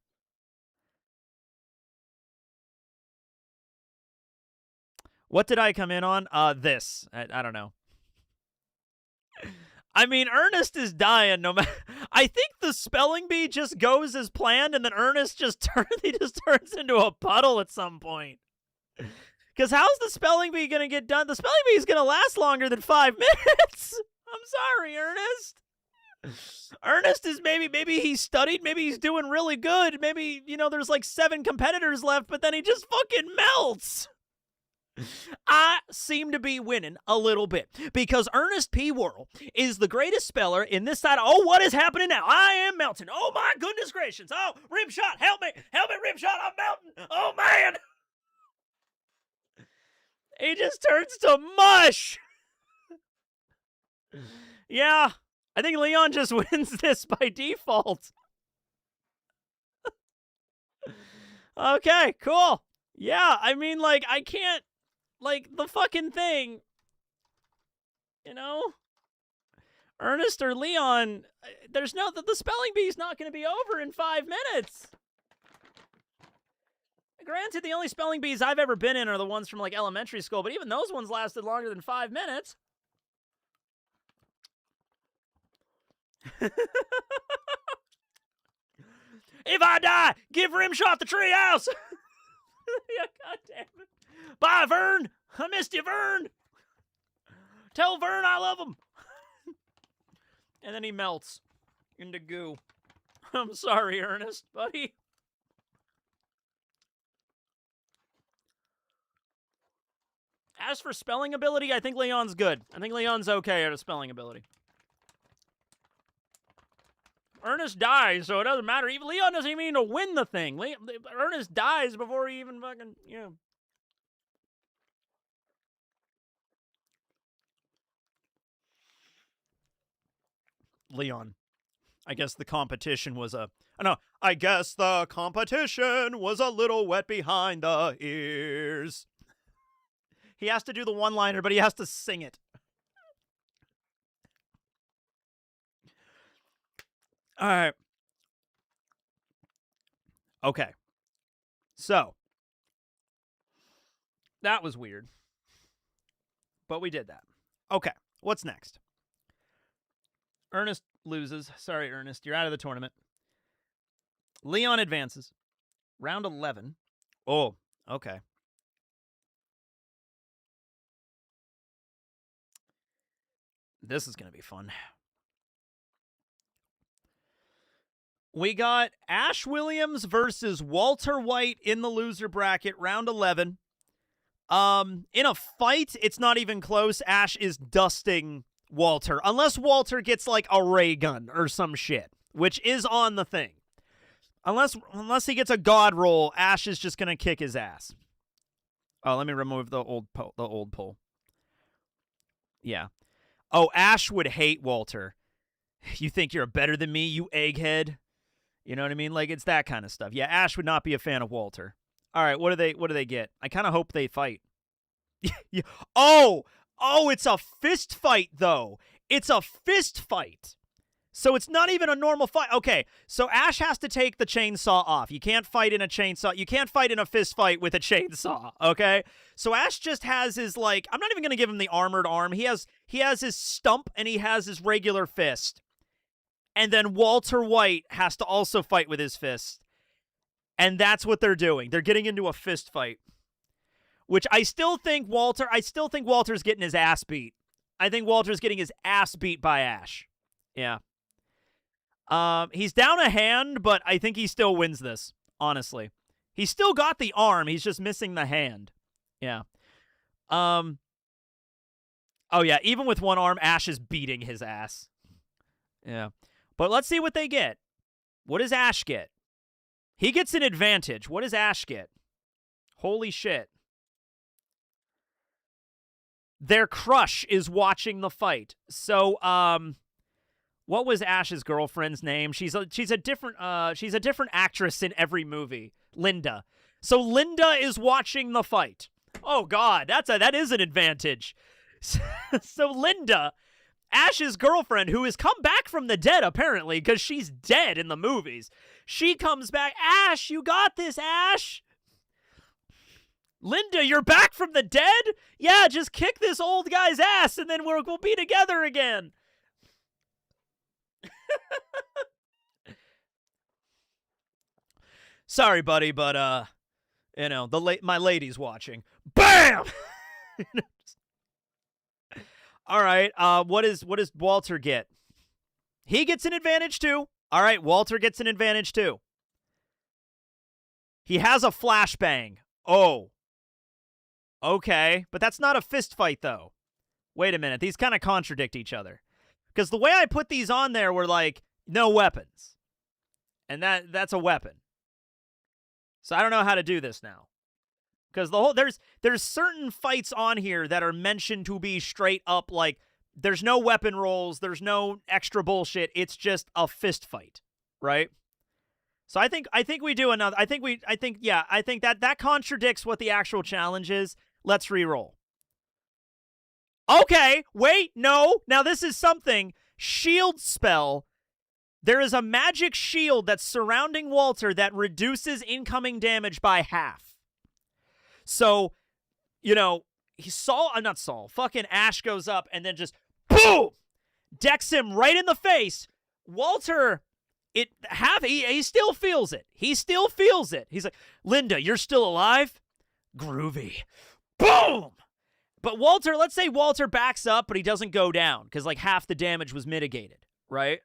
What did I come in on? This. I don't know. I mean, Ernest is dying no matter... I think the spelling bee just goes as planned, and then Ernest just turns into a puddle at some point. Because how's the spelling bee going to get done? The spelling bee is going to last longer than 5 minutes. I'm sorry, Ernest. Ernest is maybe he studied, maybe he's doing really good. Maybe, you know, there's like 7 competitors left, but then he just fucking melts. I seem to be winning a little bit because Ernest P. Worrell is the greatest speller in this side. Oh, what is happening now? I am melting. Oh, my goodness gracious. Oh, rim shot. Help me. Help me, rim shot. I'm melting. Oh, man. He just turns to mush. Yeah, I think Leon just wins this by default. Okay, cool. Yeah, I mean, like, I can't, like, the fucking thing, you know? Ernest or Leon, there's no, the spelling bee's not going to be over in 5 minutes. Granted, the only spelling bees I've ever been in are the ones from, like, elementary school, but even those ones lasted longer than 5 minutes. If I die, give Rimshot the treehouse. Yeah, God damn it. Bye, Vern. I missed you, Vern. Tell Vern I love him. And then he melts into goo. I'm sorry, Ernest, buddy. As for spelling ability, I think Leon's good. I think Leon's okay at a spelling ability. Ernest dies, so it doesn't matter. Even Leon doesn't even need to win the thing. Ernest dies before he even fucking, you know. Leon. I guess the competition was a... No, I guess the competition was a little wet behind the ears. He has to do the one-liner, but he has to sing it. All right. Okay. So, that was weird. But we did that. Okay, what's next? Ernest loses. Sorry, Ernest. You're out of the tournament. Leon advances. Round 11. Oh, okay. This is going to be fun. We got Ash Williams versus Walter White in the loser bracket, round 11. In a fight, it's not even close. Ash is dusting Walter, unless Walter gets like a ray gun or some shit, which is on the thing. Unless he gets a god roll, Ash is just gonna kick his ass. Oh, let me remove the old poll. Yeah. Oh, Ash would hate Walter. You think you're better than me, you egghead? You know what I mean? Like, it's that kind of stuff. Yeah, Ash would not be a fan of Walter. All right, what do they get? I kind of hope they fight. Oh, it's a fist fight, though. It's a fist fight. So it's not even a normal fight. Okay, so Ash has to take the chainsaw off. You can't fight in a chainsaw. You can't fight in a fist fight with a chainsaw, okay? So Ash just has his, like, I'm not even going to give him the armored arm. He has his stump, and he has his regular fist. And then Walter White has to also fight with his fist. And that's what they're doing. They're getting into a fist fight. Which I still think Walter's getting his ass beat. I think Walter's getting his ass beat by Ash. Yeah. He's down a hand, but I think he still wins this, honestly. He's still got the arm, he's just missing the hand. Yeah. Oh yeah, even with one arm, Ash is beating his ass. Yeah. But let's see what they get. What does Ash get? He gets an advantage. What does Ash get? Holy shit. Their crush is watching the fight. So, what was Ash's girlfriend's name? She's a different actress in every movie. Linda. So Linda is watching the fight. Oh God, that is an advantage. So Linda, Ash's girlfriend, who has come back from the dead apparently because she's dead in the movies, she comes back. Ash, you got this, Ash. Linda, you're back from the dead? Yeah, just kick this old guy's ass and then we'll be together again. Sorry, buddy, but you know, my lady's watching. Bam! All right, what does Walter get? He gets an advantage too. All right, Walter gets an advantage too. He has a flashbang. Oh. Okay, but that's not a fist fight though. Wait a minute, these kind of contradict each other. Because the way I put these on there were like, no weapons. And that's a weapon. So I don't know how to do this now. Because there's certain fights on here that are mentioned to be straight up like, there's no weapon rolls, there's no extra bullshit, it's just a fist fight, right? So I think we do another. I think that contradicts what the actual challenge is. Let's re-roll. Okay, wait, no. Now this is something. Shield spell. There is a magic shield that's surrounding Walter that reduces incoming damage by half. So, not Saul. Fucking Ash goes up and then just boom, decks him right in the face. Walter, he still feels it. He still feels it. He's like, Linda, you're still alive? Groovy. Boom. But Walter, let's say Walter backs up, but he doesn't go down because like half the damage was mitigated, right?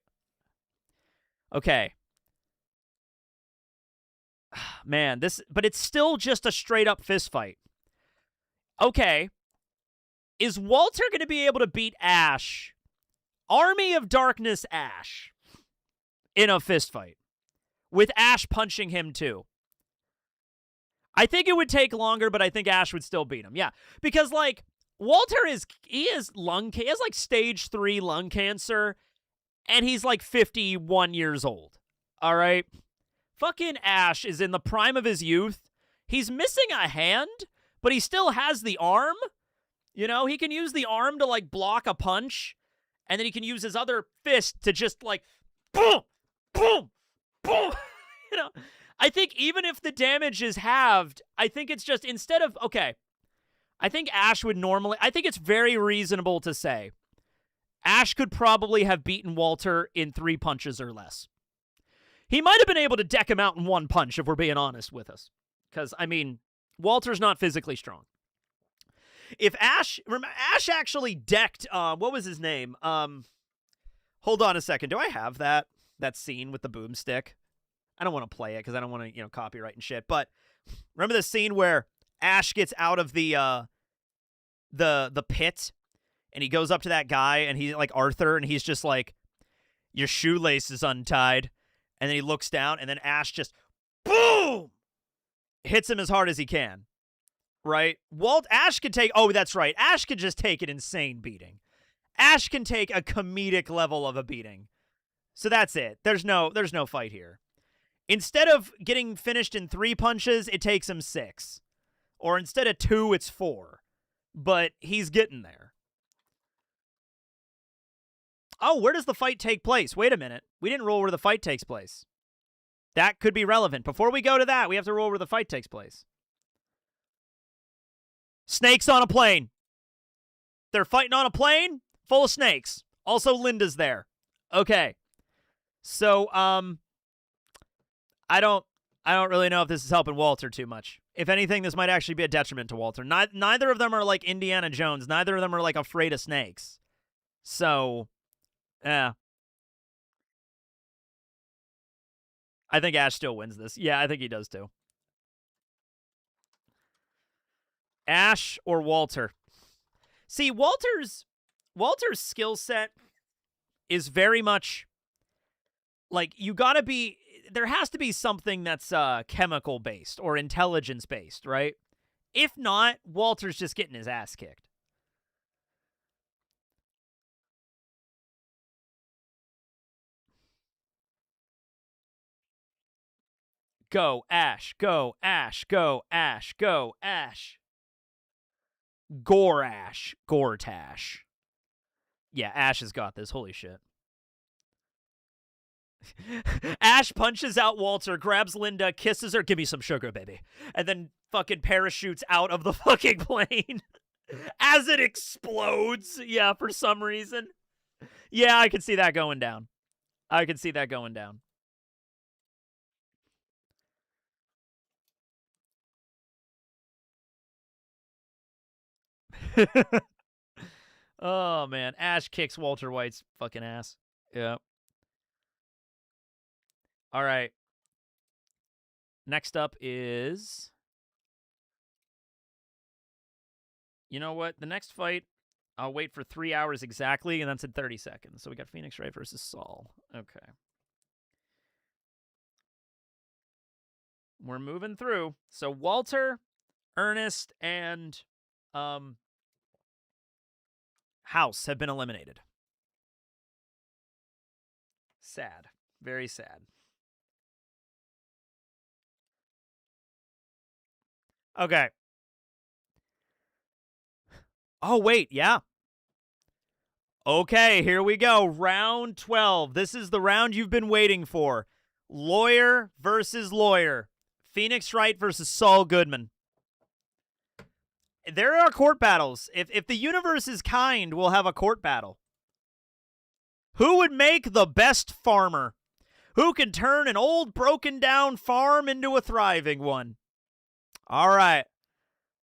Okay. Man, but it's still just a straight up fist fight. Okay. Is Walter going to be able to beat Ash, Army of Darkness Ash, in a fist fight? With Ash punching him too. I think it would take longer, but I think Ash would still beat him. Yeah. Because like, Walter he has like stage 3 lung cancer, and he's like 51 years old. All right? Fucking Ash is in the prime of his youth. He's missing a hand, but he still has the arm. He can use the arm to like block a punch, and then he can use his other fist to just like boom, boom, boom. I think even if the damage is halved, I think it's just I think Ash would normally, I think it's very reasonable to say Ash could probably have beaten Walter in 3 punches or less. He might have been able to deck him out in 1 punch, if we're being honest with us. Because, Walter's not physically strong. If Ash actually decked, what was his name? Hold on a second. Do I have that scene with the boomstick? I don't want to play it because I don't want to, copyright and shit. But remember the scene where Ash gets out of the pit, and he goes up to that guy, and he's like Arthur, and he's just like, your shoelace is untied. And then he looks down, and then Ash just, boom, hits him as hard as he can. Right? Ash could take, that's right, Ash could just take an insane beating. Ash can take a comedic level of a beating. So that's it. There's no fight here. Instead of getting finished in 3 punches, it takes him 6. Or instead of 2, it's 4. But he's getting there. Oh, where does the fight take place? Wait a minute. We didn't roll where the fight takes place. That could be relevant. Before we go to that, we have to roll where the fight takes place. Snakes on a plane. They're fighting on a plane full of snakes. Also, Linda's there. Okay. So, I don't really know if this is helping Walter too much. If anything, this might actually be a detriment to Walter. Neither of them are like Indiana Jones. Neither of them are like afraid of snakes. So, yeah. I think Ash still wins this. Yeah, I think he does too. Ash or Walter? See, Walter's skill set is very much like there has to be something that's chemical based or intelligence based, right? If not, Walter's just getting his ass kicked. Go, Ash. Go, Ash. Go, Ash. Go, Ash. Gorash. Gortash. Yeah, Ash has got this. Holy shit. Ash punches out Walter, grabs Linda, kisses her, give me some sugar, baby. And then fucking parachutes out of the fucking plane as it explodes. Yeah, for some reason. Yeah, I can see that going down. I can see that going down. Oh, man. Ash kicks Walter White's fucking ass. Yeah. All right. Next up is... You know what? The next fight, I'll wait for 3 hours exactly, and that's in 30 seconds. So we got Phoenix Wright versus Saul. Okay. We're moving through. So Walter, Ernest, and House have been eliminated. Sad. Very sad. Okay. Oh, wait, yeah. Okay, here we go. Round 12. This is the round you've been waiting for. Lawyer versus lawyer. Phoenix Wright versus Saul Goodman. There are court battles. If the universe is kind, we'll have a court battle. Who would make the best farmer? Who can turn an old, broken-down farm into a thriving one? All right.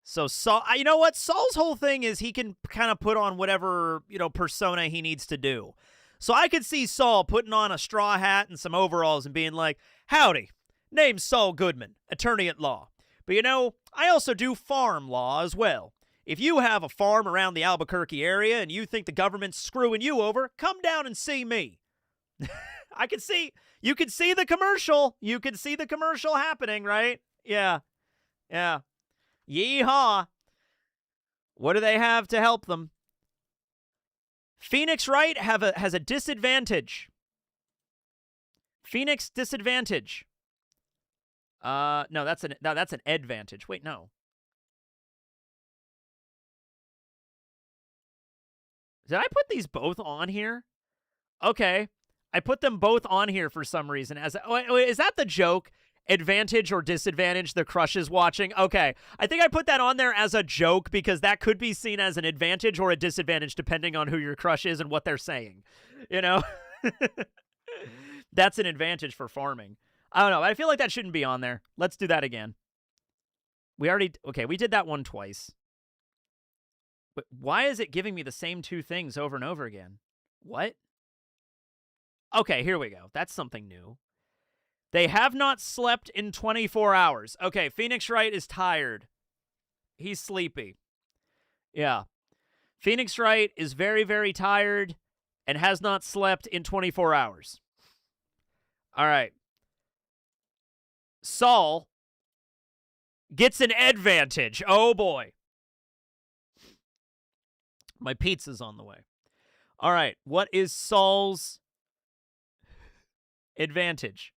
So Saul, you know what? Saul's whole thing is he can kind of put on whatever, persona he needs to do. So I could see Saul putting on a straw hat and some overalls and being like, howdy, name's Saul Goodman, attorney at law. But I also do farm law as well. If you have a farm around the Albuquerque area and you think the government's screwing you over, come down and see me. You can see the commercial. You can see the commercial happening, right? Yeah. Yeah. Yeehaw. What do they have to help them? Phoenix Wright has a disadvantage. Phoenix disadvantage. No, that's an advantage. Wait, no. Did I put these both on here? Okay. I put them both on here for some reason. Is that the joke? Advantage or disadvantage, the crush is watching? Okay. I think I put that on there as a joke because that could be seen as an advantage or a disadvantage depending on who your crush is and what they're saying. That's an advantage for farming. I don't know. I feel like that shouldn't be on there. Let's do that again. We did that one twice. But why is it giving me the same two things over and over again? What? Okay, here we go. That's something new. They have not slept in 24 hours. Okay, Phoenix Wright is tired. He's sleepy. Yeah. Phoenix Wright is very, very tired and has not slept in 24 hours. All right. Saul gets an advantage. Oh, boy. My pizza's on the way. All right. What is Saul's advantage?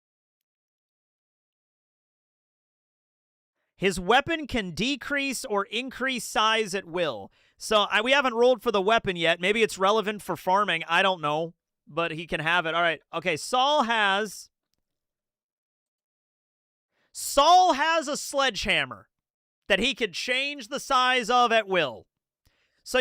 His weapon can decrease or increase size at will. So we haven't rolled for the weapon yet. Maybe it's relevant for farming. I don't know. But he can have it. All right. Okay, Saul has a sledgehammer that he could change the size of at will. So,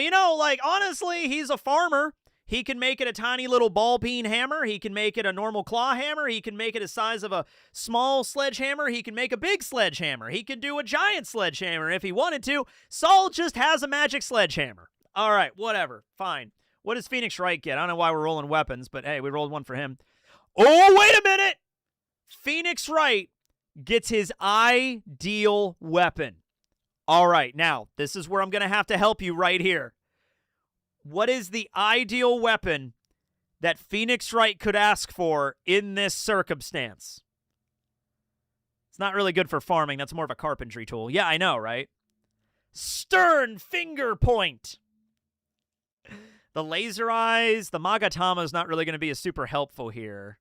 honestly, he's a farmer. He can make it a tiny little ball peen hammer. He can make it a normal claw hammer. He can make it the size of a small sledgehammer. He can make a big sledgehammer. He can do a giant sledgehammer if he wanted to. Saul just has a magic sledgehammer. All right, whatever. Fine. What does Phoenix Wright get? I don't know why we're rolling weapons, but hey, we rolled one for him. Oh, wait a minute! Phoenix Wright gets his ideal weapon. All right, now, this is where I'm going to have to help you right here. What is the ideal weapon that Phoenix Wright could ask for in this circumstance? It's not really good for farming. That's more of a carpentry tool. Yeah, I know, right? Stern finger point. The laser eyes, the Magatama is not really going to be super helpful here.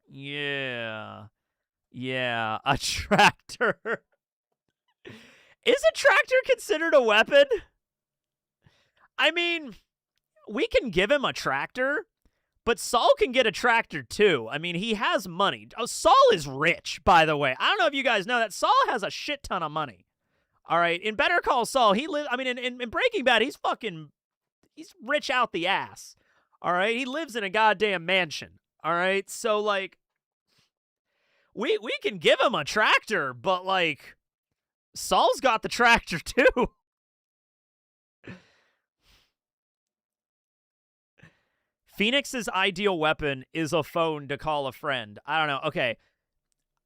Yeah. Yeah, a tractor. Is a tractor considered a weapon? I mean, we can give him a tractor, but Saul can get a tractor too. I mean, he has money. Oh, Saul is rich, by the way. I don't know if you guys know that. Saul has a shit ton of money. All right, in Better Call Saul, in Breaking Bad, he's rich out the ass. All right, he lives in a goddamn mansion. All right, so, we can give him a tractor, but, Saul's got the tractor too. Phoenix's ideal weapon is a phone to call a friend. I don't know. Okay.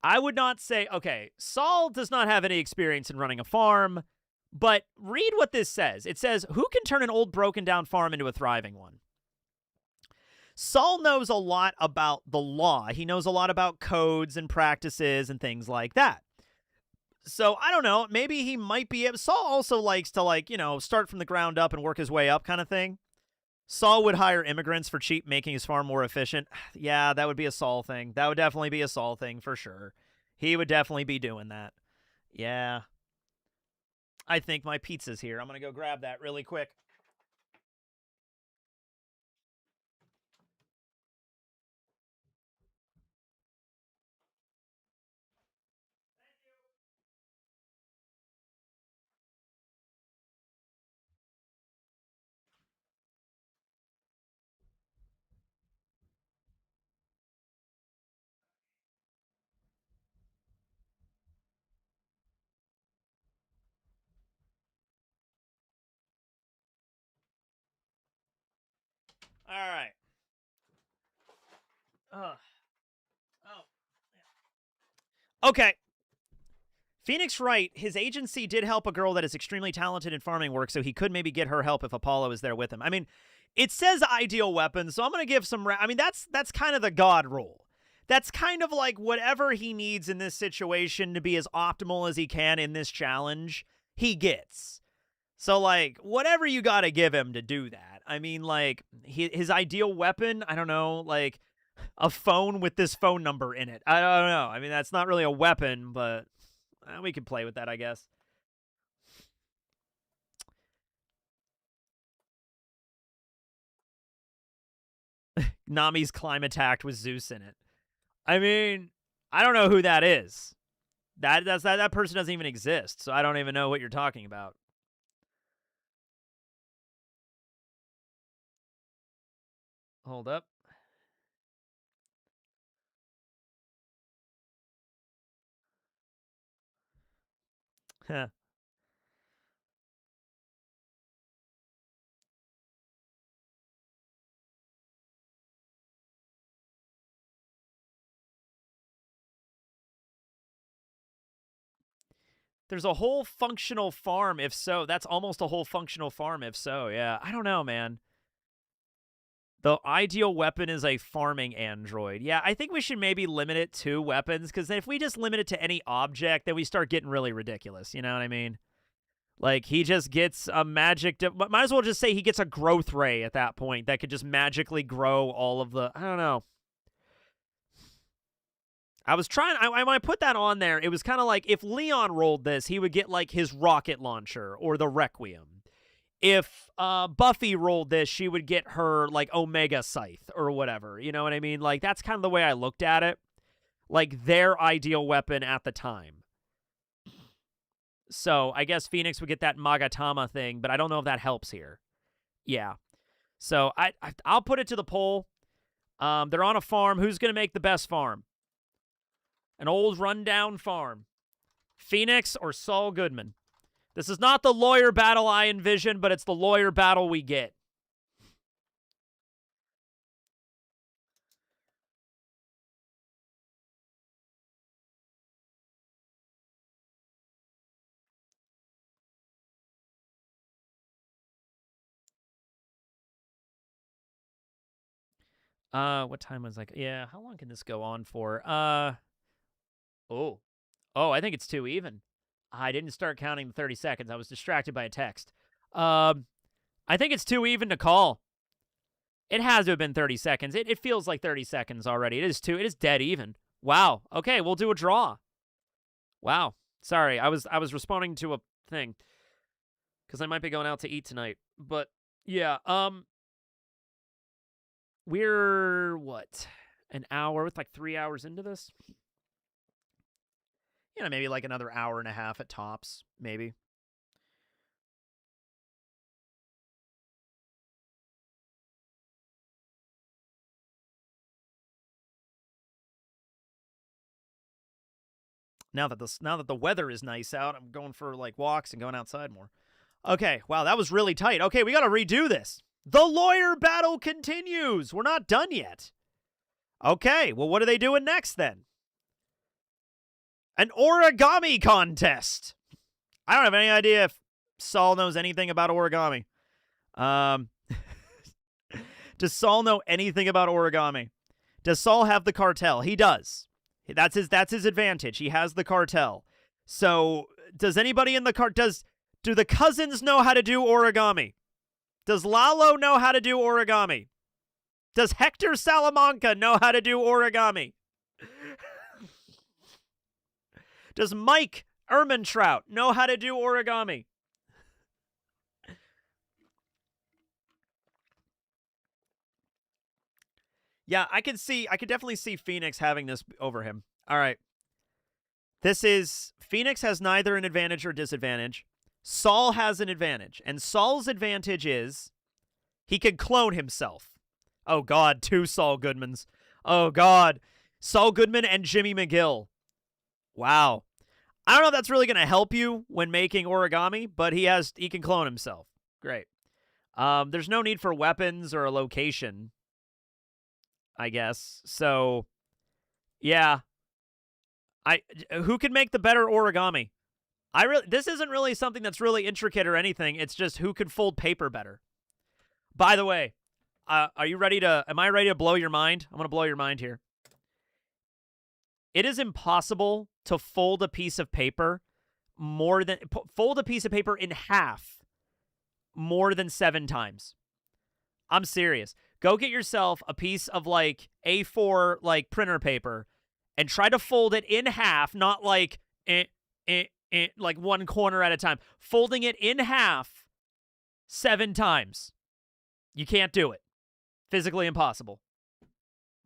I would not say, okay, Saul does not have any experience in running a farm, but read what this says. It says, who can turn an old broken down farm into a thriving one? Saul knows a lot about the law. He knows a lot about codes and practices and things like that. So, I don't know. Maybe he might be able. Saul also likes to, start from the ground up and work his way up kind of thing. Saul would hire immigrants for cheap, making his farm more efficient. Yeah, that would be a Saul thing. That would definitely be a Saul thing for sure. He would definitely be doing that. Yeah. I think my pizza's here. I'm going to go grab that really quick. All right. Okay. Phoenix Wright, his agency did help a girl that is extremely talented in farming work, so he could maybe get her help if Apollo is there with him. I mean, it says ideal weapon, so I'm going to give some... I mean, that's kind of the God rule. That's kind of like whatever he needs in this situation to be as optimal as he can in this challenge, he gets. So, like, whatever you got to give him to do that. I mean, like, his ideal weapon, I don't know, like, a phone with this phone number in it. I don't know. I mean, that's not really a weapon, but we can play with that, I guess. Nami's climb attacked with Zeus in it. I mean, I don't know who that is. That person doesn't even exist, so I don't even know what you're talking about. Hold up. Huh. There's a whole functional farm, if so. That's almost a whole functional farm, if so. Yeah, I don't know, man. The ideal weapon is a farming android. Yeah, I think we should maybe limit it to weapons, because if we just limit it to any object, then we start getting really ridiculous. You know what I mean? Like, he just gets a magic... might as well just say he gets a growth ray at that point that could just magically grow all of the... I don't know. I was trying... I might put that on there. It was kind of like, if Leon rolled this, he would get, like, his rocket launcher or the Requiem. If Buffy rolled this, she would get her, like, Omega Scythe or whatever. You know what I mean? Like, that's kind of the way I looked at it. Like, their ideal weapon at the time. So, I guess Phoenix would get that Magatama thing, but I don't know if that helps here. Yeah. So, I'll put it to the poll. They're on a farm. Who's going to make the best farm? An old rundown farm. Phoenix or Saul Goodman? This is not the lawyer battle I envision, but it's the lawyer battle we get. What time was like? Yeah, how long can this go on for? Oh, I think it's too even. I didn't start counting the 30 seconds. I was distracted by a text. I think it's too even to call. It has to have been 30 seconds. It feels like 30 seconds already. It is dead even. Wow. Okay, we'll do a draw. Wow. Sorry, I was responding to a thing because I might be going out to eat tonight. But yeah, we're what? An hour with like 3 hours into this? You know, maybe like another hour and a half at tops, maybe. Now that the weather is nice out, I'm going for like walks and going outside more. Okay, wow, that was really tight. Okay, we got to redo this. The lawyer battle continues. We're not done yet. Okay, well, what are they doing next then? An origami contest. I don't have any idea if Saul knows anything about origami. Does Saul know anything about origami? Does Saul have the cartel? He does. That's his advantage. He has the cartel. So, does anybody in the do the cousins know how to do origami? Does Lalo know how to do origami? Does Hector Salamanca know how to do origami? Does Mike Ermintrout know how to do origami? Yeah, I could definitely see Phoenix having this over him. All right. This is Phoenix has neither an advantage or disadvantage. Saul has an advantage, and Saul's advantage is he can clone himself. Oh God, two Saul Goodmans. Oh God, Saul Goodman and Jimmy McGill. Wow. I don't know if that's really going to help you when making origami, but he can clone himself. Great. There's no need for weapons or a location, I guess. So, yeah. Who can make the better origami? This isn't really something that's really intricate or anything. It's just who can fold paper better. By the way, am I ready to blow your mind? I'm going to blow your mind here. It is impossible to fold a piece of paper in half more than 7 times. I'm serious. Go get yourself a piece of like A4 like printer paper and try to fold it in half, not like like one corner at a time. Folding it in half 7 times. You can't do it. Physically impossible.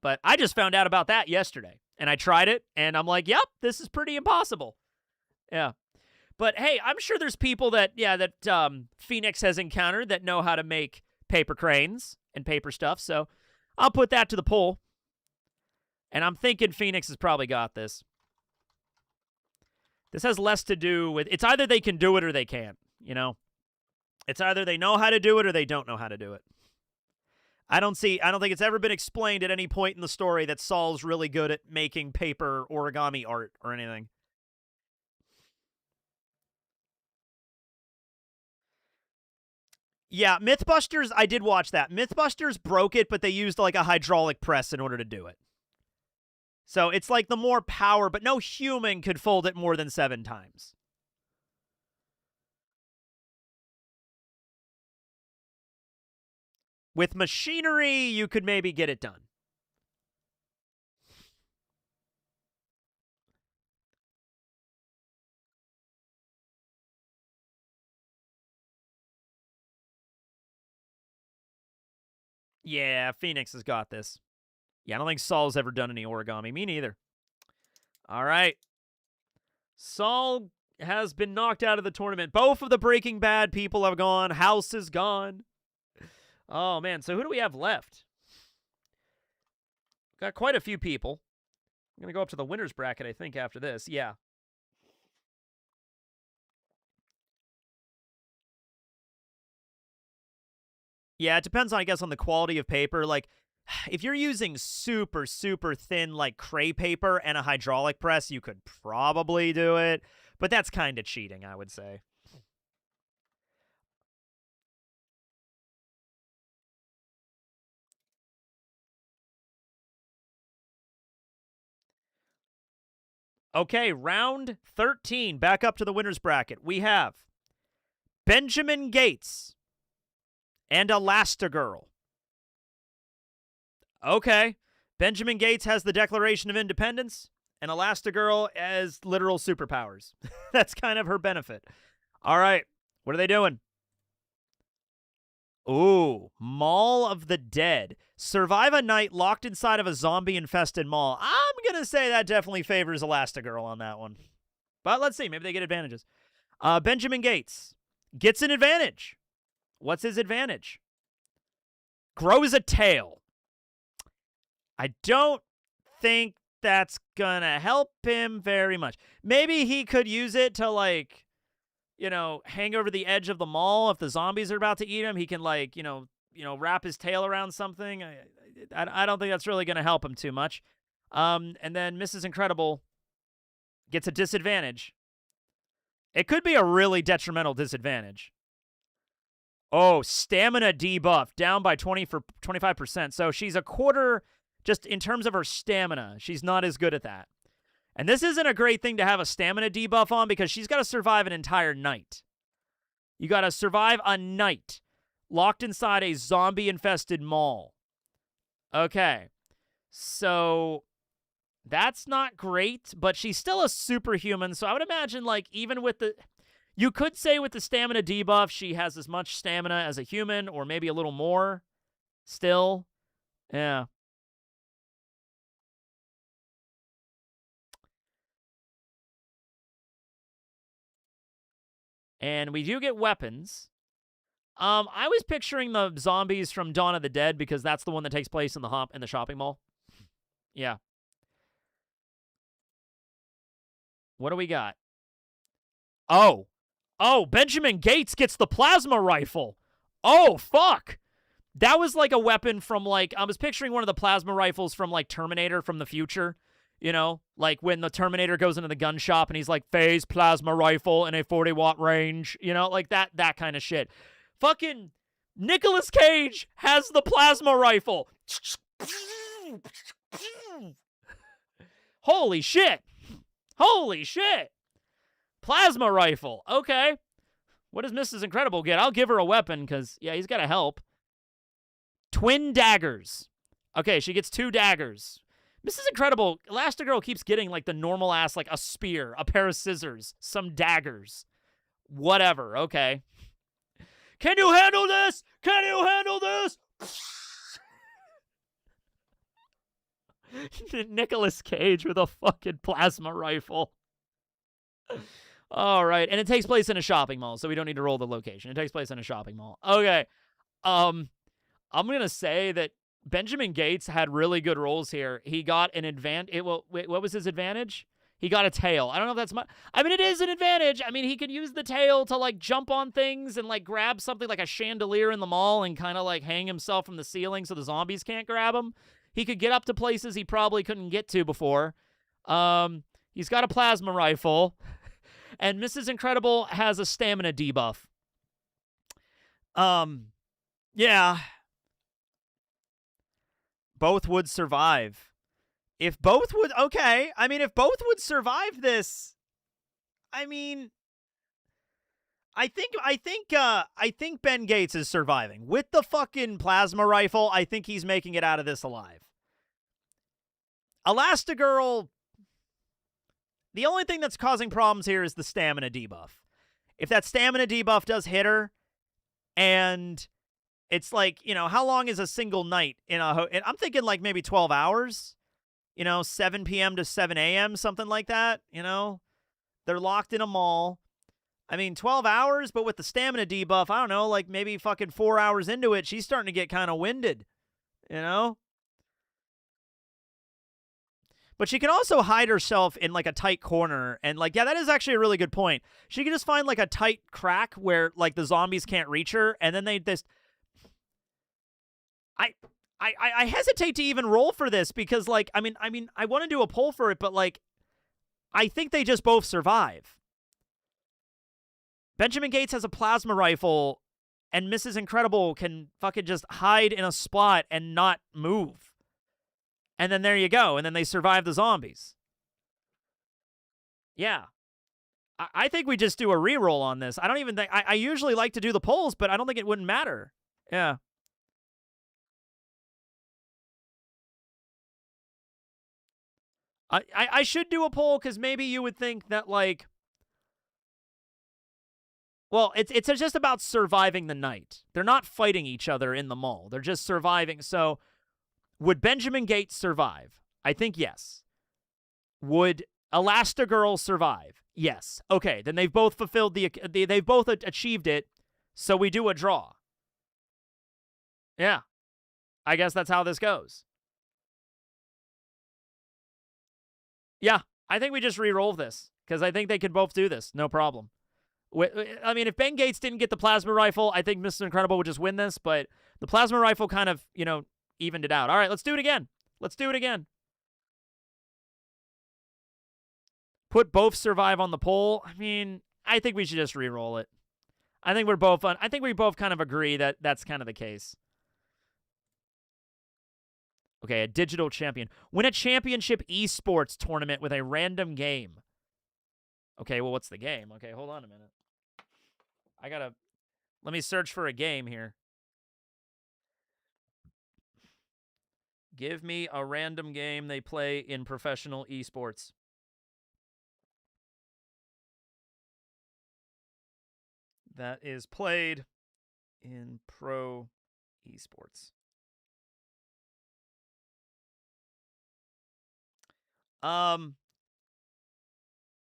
But I just found out about that yesterday. And I tried it, and I'm like, yep, this is pretty impossible. Yeah. But, hey, I'm sure there's people that Phoenix has encountered that know how to make paper cranes and paper stuff. So I'll put that to the poll. And I'm thinking Phoenix has probably got this. This has less to do with, it's either they can do it or they can't, you know? It's either they know how to do it or they don't know how to do it. I don't think it's ever been explained at any point in the story that Saul's really good at making paper origami art or anything. Yeah, Mythbusters, I did watch that. Mythbusters broke it, but they used like a hydraulic press in order to do it. So it's like the more power, but no human could fold it more than 7 times. With machinery, you could maybe get it done. Yeah, Phoenix has got this. Yeah, I don't think Saul's ever done any origami. Me neither. All right. Saul has been knocked out of the tournament. Both of the Breaking Bad people have gone. House is gone. Oh, man. So who do we have left? Got quite a few people. I'm going to go up to the winner's bracket, I think, after this. Yeah. Yeah, it depends, I guess, on the quality of paper. Like, if you're using super, super thin, like, cray paper and a hydraulic press, you could probably do it. But that's kind of cheating, I would say. Okay, round 13. Back up to the winner's bracket. We have Benjamin Gates and Elastigirl. Okay. Benjamin Gates has the Declaration of Independence, and Elastigirl has literal superpowers. That's kind of her benefit. All right. What are they doing? Ooh, Mall of the Dead. Survive a night locked inside of a zombie-infested mall. I'm going to say that definitely favors Elastigirl on that one. But let's see. Maybe they get advantages. Benjamin Gates gets an advantage. What's his advantage? Grows a tail. I don't think that's going to help him very much. Maybe he could use it to, like, hang over the edge of the mall if the zombies are about to eat him. He can, like, wrap his tail around something. I don't think that's really going to help him too much. And then Mrs. Incredible gets a disadvantage. It could be a really detrimental disadvantage. Oh, stamina debuff, down by 25%. So she's a quarter just in terms of her stamina. She's not as good at that. And this isn't a great thing to have a stamina debuff on because she's got to survive an entire night. You got to survive a night locked inside a zombie-infested mall. Okay. So that's not great, but she's still a superhuman. So I would imagine, like, even with the... You could say with the stamina debuff, she has as much stamina as a human, or maybe a little more still. Yeah. And we do get weapons. I was picturing the zombies from Dawn of the Dead because that's the one that takes place in the shopping mall. Yeah. What do we got? Oh, Benjamin Gates gets the plasma rifle. Oh, fuck. That was like a weapon from like, I was picturing one of the plasma rifles from like Terminator from the future. You know, like when the Terminator goes into the gun shop and he's like, phase plasma rifle in a 40-watt range. You know, like that kind of shit. Fucking Nicolas Cage has the plasma rifle. Holy shit. Holy shit. Plasma rifle. Okay. What does Mrs. Incredible get? I'll give her a weapon because, yeah, he's got to help. Twin daggers. Okay, she gets 2 daggers. Mrs. Incredible, Elastigirl keeps getting like the normal ass, like a spear, a pair of scissors, some daggers. Whatever. Okay. Can you handle this? Can you handle this? Nicolas Cage with a fucking plasma rifle. All right, and it takes place in a shopping mall, so we don't need to roll the location. It takes place in a shopping mall. Okay. I'm going to say that Benjamin Gates had really good rolls here. He got an advantage. What was his advantage? He got a tail. I don't know if that's much. I mean, it is an advantage. I mean, he could use the tail to, like, jump on things and, like, grab something like a chandelier in the mall and kind of, like, hang himself from the ceiling so the zombies can't grab him. He could get up to places he probably couldn't get to before. He's got a plasma rifle. And Mrs. Incredible has a stamina debuff. Yeah. Both would survive. If both would, okay. I mean, if both would survive this, I mean, I think Ben Gates is surviving. With the fucking plasma rifle, I think he's making it out of this alive. Elastigirl, the only thing that's causing problems here is the stamina debuff. If that stamina debuff does hit her, and it's like, you know, how long is a single night in a and I'm thinking like maybe 12 hours, you know, 7 p.m. to 7 a.m., something like that, you know? They're locked in a mall. I mean, 12 hours, but with the stamina debuff, I don't know, like maybe fucking 4 hours into it, she's starting to get kind of winded, you know? But she can also hide herself in like a tight corner. And like, yeah, that is actually a really good point. She can just find like a tight crack where like the zombies can't reach her. And then they just... I hesitate to even roll for this because like, I mean, I want to do a poll for it, but like, I think they just both survive. Benjamin Gates has a plasma rifle and Mrs. Incredible can fucking just hide in a spot and not move. And then there you go. And then they survive the zombies. Yeah. I think we just do a reroll on this. I don't even think... I usually like to do the polls, but I don't think it wouldn't matter. Yeah. I should do a poll because maybe you would think that, like... Well, it's just about surviving the night. They're not fighting each other in the mall. They're just surviving. So... Would Benjamin Gates survive? I think yes. Would Elastigirl survive? Yes. Okay, then they've both fulfilled they've both achieved it, so we do a draw. Yeah. I guess that's how this goes. Yeah, I think we just re-roll this, because I think they could both do this. No problem. I mean, if Ben Gates didn't get the plasma rifle, I think Mr. Incredible would just win this, but the plasma rifle kind of, you know, evened it out. All right, let's do it again. Let's do it again. Put both survive on the poll. I mean, I think we should just re-roll it. I think we both kind of agree that that's kind of the case. Okay, a digital champion. Win a championship esports tournament with a random game. Okay, well, what's the game? Okay, hold on a minute. Let me search for a game here. Give me a random game they play in professional esports. That is played in pro esports.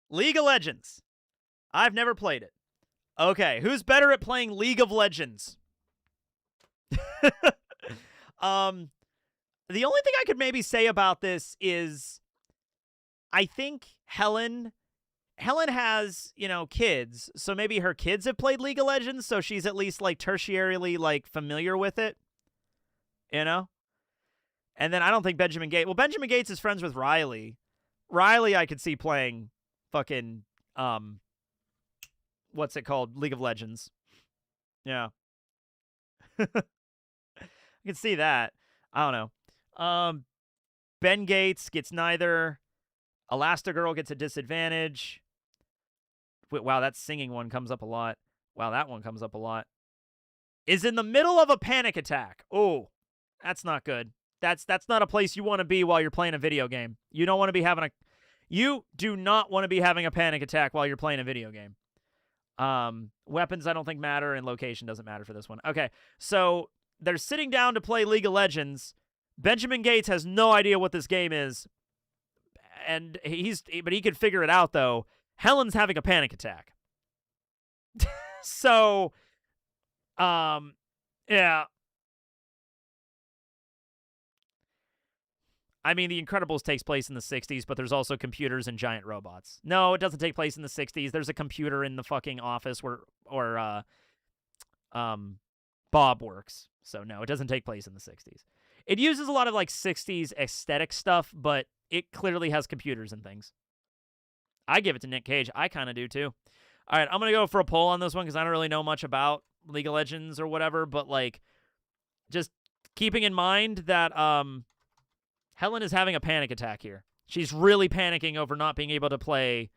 League of Legends. I've never played it. Okay, who's better at playing League of Legends? The only thing I could maybe say about this is I think Helen has, kids, so maybe her kids have played League of Legends, so she's at least like tertiarily like familiar with it, you know? And then I don't think Benjamin Gates. Well, Benjamin Gates is friends with Riley. Riley I could see playing fucking what's it called? League of Legends. Yeah. I can see that. I don't know. Ben Gates gets neither. Elastigirl gets a disadvantage. Wow, that singing one comes up a lot. Wow, that one comes up a lot. Is in the middle of a panic attack. Oh, that's not good. That's not a place you want to be while you're playing a video game. You don't want to be having You do not want to be having a panic attack while you're playing a video game. Weapons I don't think matter, and location doesn't matter for this one. Okay, so they're sitting down to play League of Legends. Benjamin Gates has no idea what this game is, and but he could figure it out though. Helen's having a panic attack. So, yeah. I mean, The Incredibles takes place in the 60s, but there's also computers and giant robots. No, it doesn't take place in the 60s. There's a computer in the fucking office where Bob works. So no, it doesn't take place in the 60s. It uses a lot of like 60s aesthetic stuff, but it clearly has computers and things. I give it to Nick Cage. I kind of do too. All right, I'm going to go for a poll on this one because I don't really know much about League of Legends or whatever, but like just keeping in mind that Helen is having a panic attack here. She's really panicking over not being able to play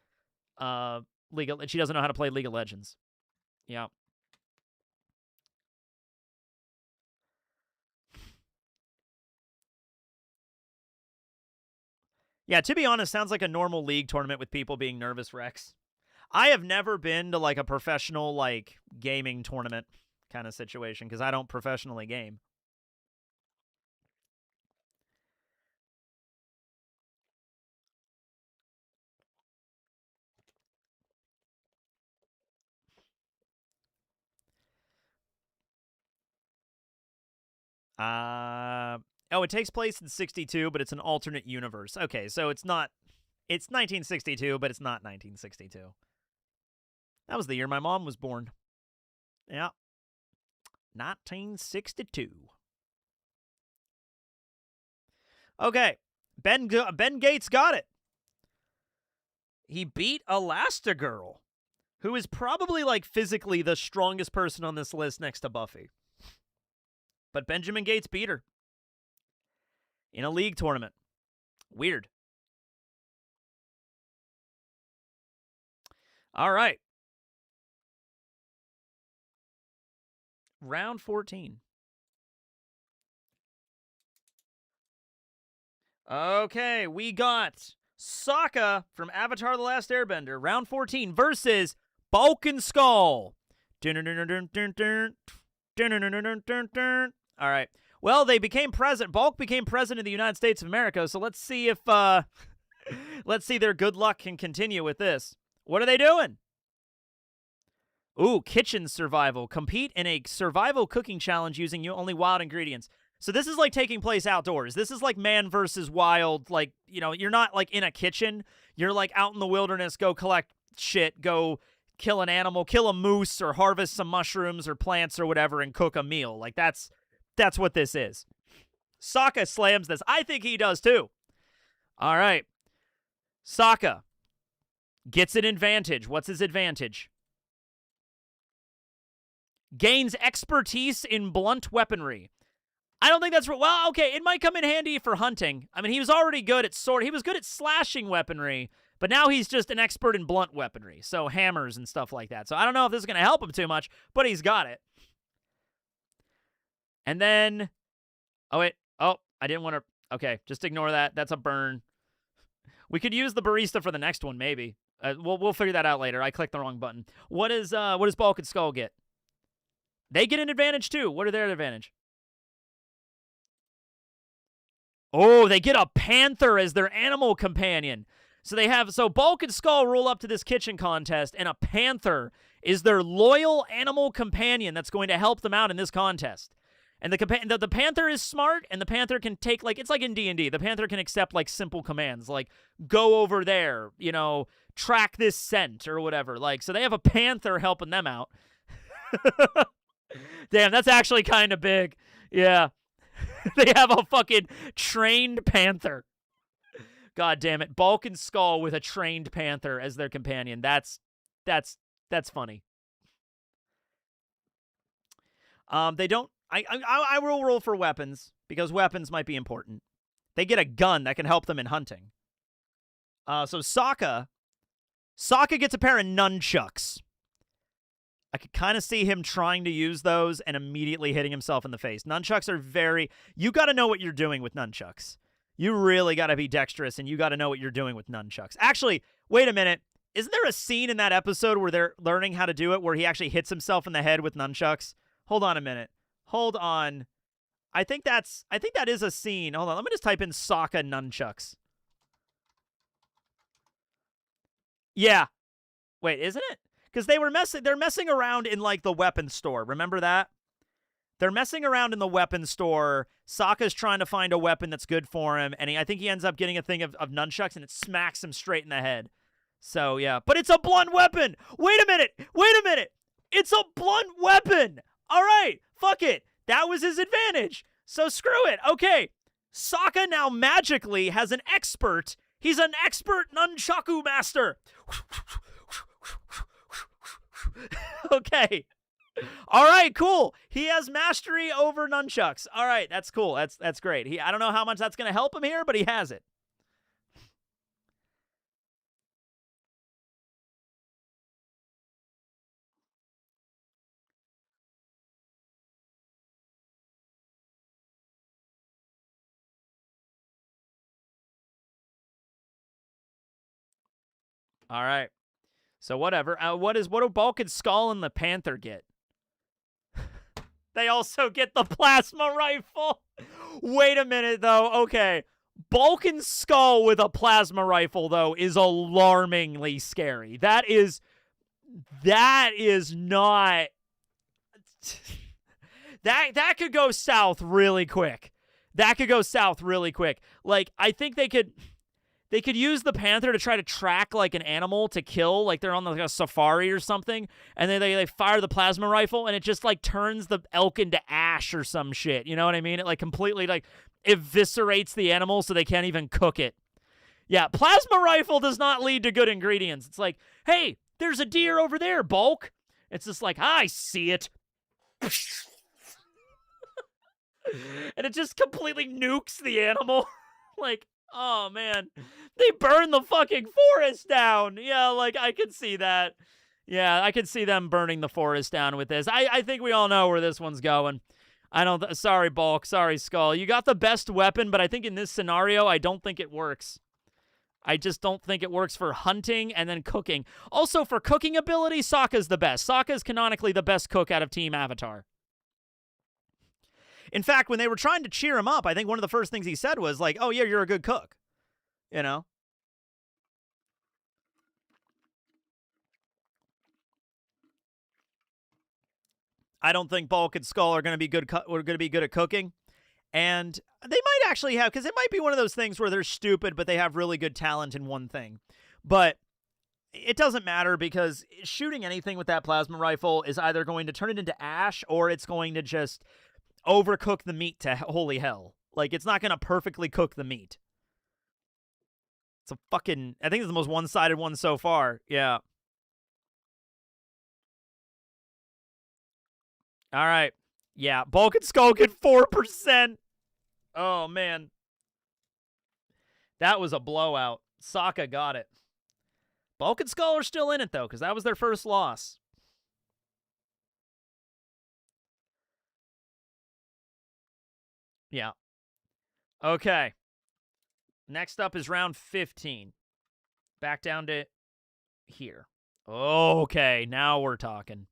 she doesn't know how to play League of Legends. Yeah. Yeah, to be honest, sounds like a normal League tournament with people being nervous wrecks. I have never been to like a professional like gaming tournament kind of situation because I don't professionally game. Oh, it takes place in 62, but it's an alternate universe. Okay, so it's 1962, but it's not 1962. That was the year my mom was born. Yeah. 1962. Okay. Ben Gates got it. He beat Elastigirl, who is probably like physically the strongest person on this list next to Buffy. But Benjamin Gates beat her in a league tournament. Weird. All right. Round 14. Okay, we got Sokka from Avatar The Last Airbender, round 14, versus Bulk and Skull. All right. Well, they became president. Bulk became president of the United States of America, so let's see if let's see their good luck can continue with this. What are they doing? Ooh, kitchen survival. Compete in a survival cooking challenge using only wild ingredients. So this is like taking place outdoors. This is like man versus wild. Like, you're not like in a kitchen. You're like out in the wilderness, go collect shit, go kill an animal, kill a moose, or harvest some mushrooms or plants or whatever and cook a meal. Like that's what this is. Sokka slams this. I think he does too. All right. Sokka gets an advantage. What's his advantage? Gains expertise in blunt weaponry. I don't think that's well, okay, it might come in handy for hunting. I mean, he was already good at he was good at slashing weaponry, but now he's just an expert in blunt weaponry, so hammers and stuff like that. So I don't know if this is going to help him too much, but he's got it. And then, I didn't want to, okay, just ignore that. That's a burn. We could use the barista for the next one, maybe. We'll figure that out later. I clicked the wrong button. What does Bulk and Skull get? They get an advantage too. What are their advantage? Oh, they get a panther as their animal companion. So Bulk and Skull roll up to this kitchen contest, and a panther is their loyal animal companion that's going to help them out in this contest. And the panther is smart, and the panther can take, like, it's like in D&D. The panther can accept, like, simple commands, like, go over there, you know, track this scent or whatever. Like, so they have a panther helping them out. Damn, that's actually kind of big. Yeah. They have a fucking trained panther. God damn it. Bulk and Skull with a trained panther as their companion. That's funny. They don't... I will roll for weapons, because weapons might be important. They get a gun that can help them in hunting. So Sokka gets a pair of nunchucks. I could kind of see him trying to use those and immediately hitting himself in the face. Nunchucks are very... You got to know what you're doing with nunchucks. You really got to be dexterous, and you got to know what you're doing with nunchucks. Actually, wait a minute. Isn't there a scene in that episode where they're learning how to do it, where he actually hits himself in the head with nunchucks? Hold on a minute. Hold on. I think that is a scene. Hold on. Let me just type in Sokka nunchucks. Yeah. Wait, isn't it? Because they're messing around in, like, the weapons store. Remember that? They're messing around in the weapons store. Sokka's trying to find a weapon that's good for him, and I think he ends up getting a thing of nunchucks, and it smacks him straight in the head. So, yeah. But it's a blunt weapon! Wait a minute! It's a blunt weapon! All right, fuck it. That was his advantage. So screw it. Okay. Sokka now magically has an expert. He's an expert nunchaku master. Okay. All right, cool. He has mastery over nunchucks. All right, that's cool. That's great. I don't know how much that's going to help him here, but he has it. All right. So whatever. What do Bulk and Skull and the Panther get? They also get the plasma rifle. Wait a minute, though. Okay. Bulk and Skull with a plasma rifle, though, is alarmingly scary. That is not... That could go south really quick. Like, I think they could use the panther to try to track, like, an animal to kill, like they're on, like, a safari or something, and then they fire the plasma rifle, and it just, like, turns the elk into ash or some shit. You know what I mean? It, like, completely, like, eviscerates the animal so they can't even cook it. Yeah, plasma rifle does not lead to good ingredients. It's like, hey, there's a deer over there, Bulk. It's just like, I see it. And it just completely nukes the animal. Like, oh, man. They burn the fucking forest down. Yeah, like, I could see that. Yeah, I could see them burning the forest down with this. I think we all know where this one's going. Sorry, Bulk. Sorry, Skull. You got the best weapon, but I think in this scenario, I don't think it works. I just don't think it works for hunting and then cooking. Also, for cooking ability, Sokka's the best. Sokka's canonically the best cook out of Team Avatar. In fact, when they were trying to cheer him up, I think one of the first things he said was like, oh, yeah, you're a good cook. You know? I don't think Bulk and Skull are going to be good at cooking. And they might actually have, because it might be one of those things where they're stupid, but they have really good talent in one thing. But it doesn't matter, because shooting anything with that plasma rifle is either going to turn it into ash, or it's going to just overcook the meat to holy hell. Like, it's not going to perfectly cook the meat. It's a fucking... I think it's the most one-sided one so far. Yeah. All right. Yeah, Bulk and Skull get 4%. Oh, man. That was a blowout. Sokka got it. Bulk and Skull are still in it, though, because that was their first loss. Yeah. Okay. Next up is round 15. Back down to here. Okay, now we're talking.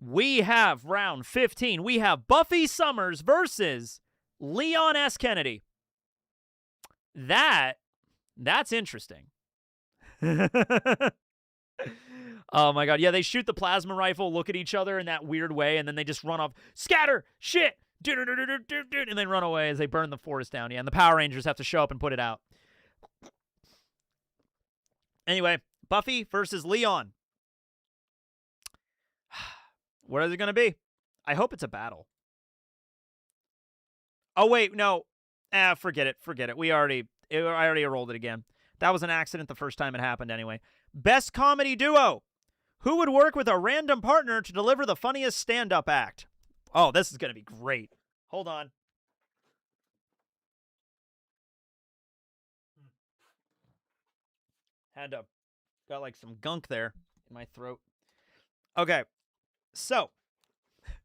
We have round 15. We have Buffy Summers versus Leon S. Kennedy. That's interesting. Oh my god. Yeah, they shoot the plasma rifle, look at each other in that weird way, and then they just run off. Scatter! Shit! And then run away as they burn the forest down. Yeah, and the Power Rangers have to show up and put it out. Anyway, Buffy versus Leon. What is it going to be? I hope it's a battle. Oh, wait, no. Forget it. Forget it. I already rolled it again. That was an accident the first time it happened anyway. Best comedy duo. Who would work with a random partner to deliver the funniest stand-up act? Oh, this is going to be great. Hold on. Got like some gunk there in my throat. Okay. So,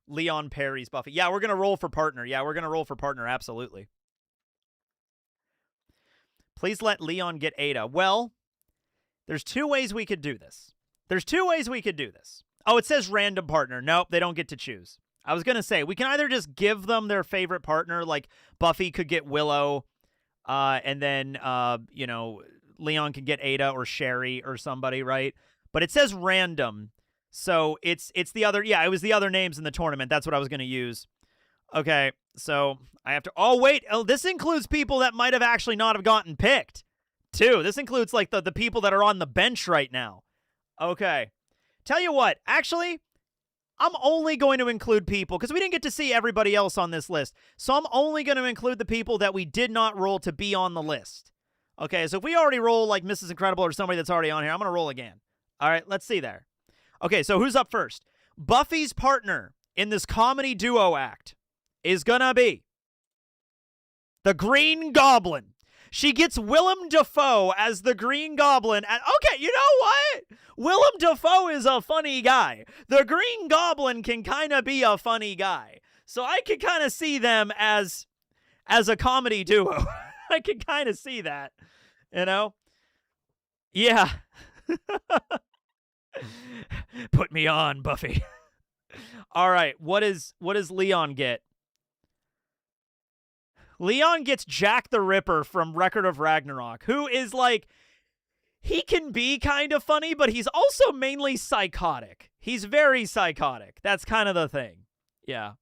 Leon parries Buffy. Yeah, we're going to roll for partner. Absolutely. Please let Leon get Ada. Well, there's two ways we could do this. Oh, it says random partner. Nope, they don't get to choose. I was going to say, we can either just give them their favorite partner, like Buffy could get Willow, and then, Leon can get Ada or Sherry or somebody, right? But it says random. So it's the other, it was the other names in the tournament. That's what I was going to use. Okay, so I have to, this includes people that might have actually not have gotten picked, too. This includes, like, the people that are on the bench right now. Okay. Tell you what, actually, I'm only going to include people, because we didn't get to see everybody else on this list, so I'm only going to include the people that we did not roll to be on the list. Okay, so if we already roll, like, Mrs. Incredible or somebody that's already on here, I'm going to roll again. All right, let's see there. Okay, so who's up first? Buffy's partner in this comedy duo act is gonna be the Green Goblin. She gets Willem Dafoe as the Green Goblin. Okay, you know what? Willem Dafoe is a funny guy. The Green Goblin can kind of be a funny guy. So I can kind of see them as a comedy duo. I can kind of see that, you know? Yeah. Put me on, Buffy. All right, what does Leon get? Leon gets Jack the Ripper from Record of Ragnarok, who is like, he can be kind of funny, but he's also mainly psychotic. He's very psychotic. That's kind of the thing. Yeah.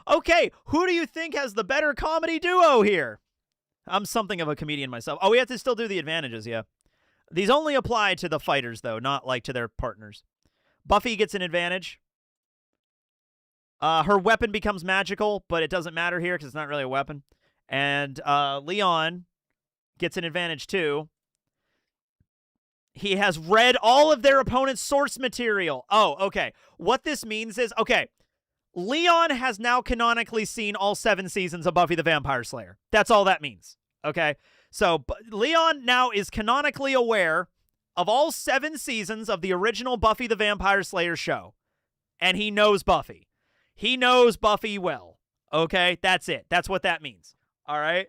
Okay, who do you think has the better comedy duo here? I'm something of a comedian myself. Oh, we have to still do the advantages, yeah. These only apply to the fighters, though, not like to their partners. Buffy gets an advantage. Her weapon becomes magical, but it doesn't matter here because it's not really a weapon. And Leon gets an advantage, too. He has read all of their opponent's source material. Oh, okay. What this means is, okay, Leon has now canonically seen all 7 seasons of Buffy the Vampire Slayer. That's all that means, okay? So Leon now is canonically aware of all 7 seasons of the original Buffy the Vampire Slayer show. And he knows Buffy. He knows Buffy well. Okay? That's it. That's what that means. All right?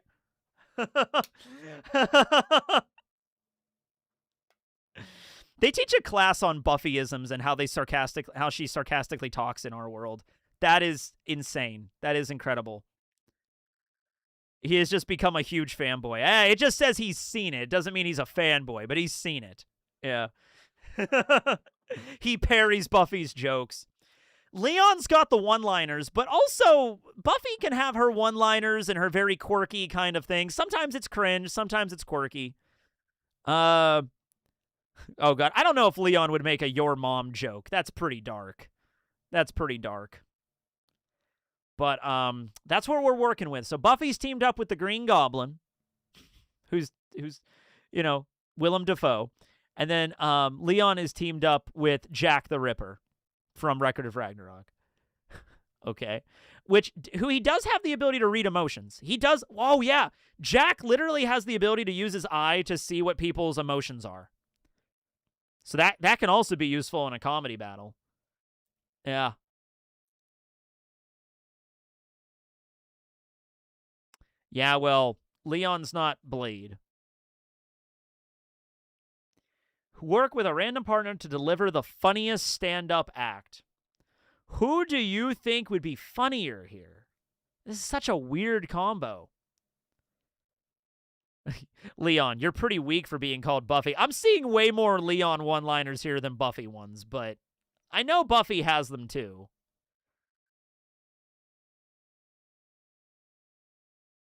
They teach a class on Buffyisms and how she sarcastically talks in our world. That is insane. That is incredible. He has just become a huge fanboy. It just says he's seen it. It doesn't mean he's a fanboy, but he's seen it. Yeah. He parries Buffy's jokes. Leon's got the one-liners, but also Buffy can have her one-liners and her very quirky kind of thing. Sometimes it's cringe. Sometimes it's quirky. Oh, God. I don't know if Leon would make a your mom joke. That's pretty dark. But that's what we're working with. So Buffy's teamed up with the Green Goblin, who's Willem Dafoe, and then Leon is teamed up with Jack the Ripper from Record of Ragnarok. Okay, who he does have the ability to read emotions. He does. Oh yeah, Jack literally has the ability to use his eye to see what people's emotions are. So that can also be useful in a comedy battle. Yeah. Yeah, well, Leon's not Blade. Work with a random partner to deliver the funniest stand-up act. Who do you think would be funnier here? This is such a weird combo. Leon, you're pretty weak for being called Buffy. I'm seeing way more Leon one-liners here than Buffy ones, but I know Buffy has them too.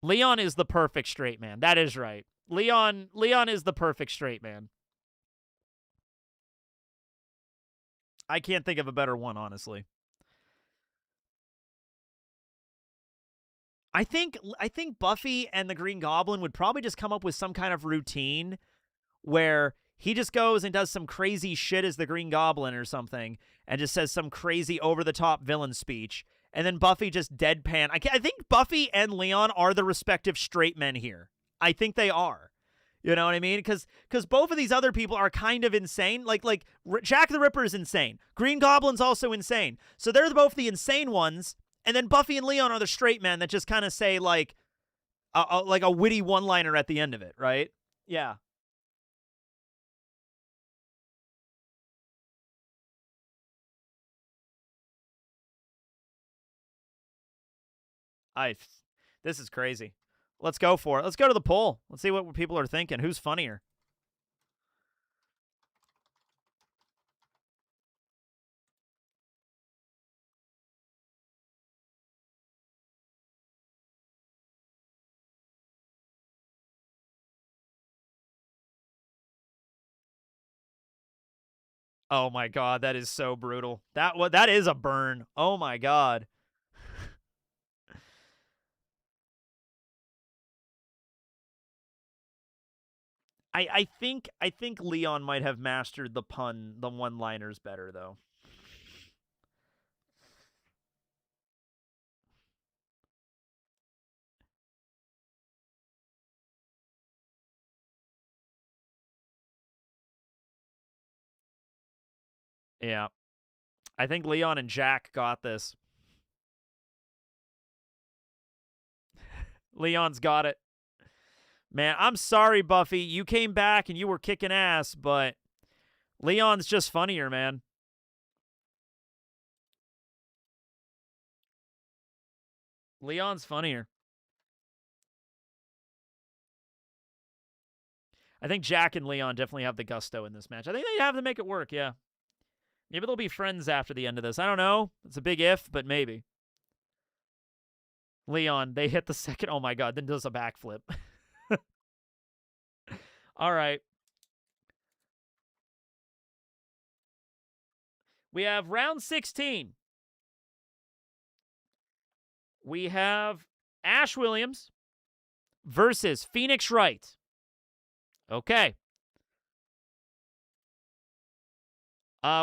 Leon is the perfect straight man. That is right. Leon is the perfect straight man. I can't think of a better one, honestly. I think Buffy and the Green Goblin would probably just come up with some kind of routine where he just goes and does some crazy shit as the Green Goblin or something and just says some crazy over-the-top villain speech, and then Buffy just deadpan. I think Buffy and Leon are the respective straight men here. I think they are. You know what I mean? Because both of these other people are kind of insane. Like Jack the Ripper is insane. Green Goblin's also insane. So they're both the insane ones, and then Buffy and Leon are the straight men that just kind of say like a witty one-liner at the end of it, right? Yeah. This is crazy. Let's go for it. Let's go to the poll. Let's see what people are thinking. Who's funnier? Oh my god, that is so brutal. That is a burn. Oh my god. I think Leon might have mastered the one-liners better though. Yeah. I think Leon and Jack got this. Leon's got it. Man, I'm sorry, Buffy. You came back and you were kicking ass, but Leon's just funnier, man. Leon's funnier. I think Jack and Leon definitely have the gusto in this match. I think they have to make it work, yeah. Maybe they'll be friends after the end of this. I don't know. It's a big if, but maybe. Leon, they hit the second. Oh my god, then does a backflip. All right. We have round 16. We have Ash Williams versus Phoenix Wright. Okay.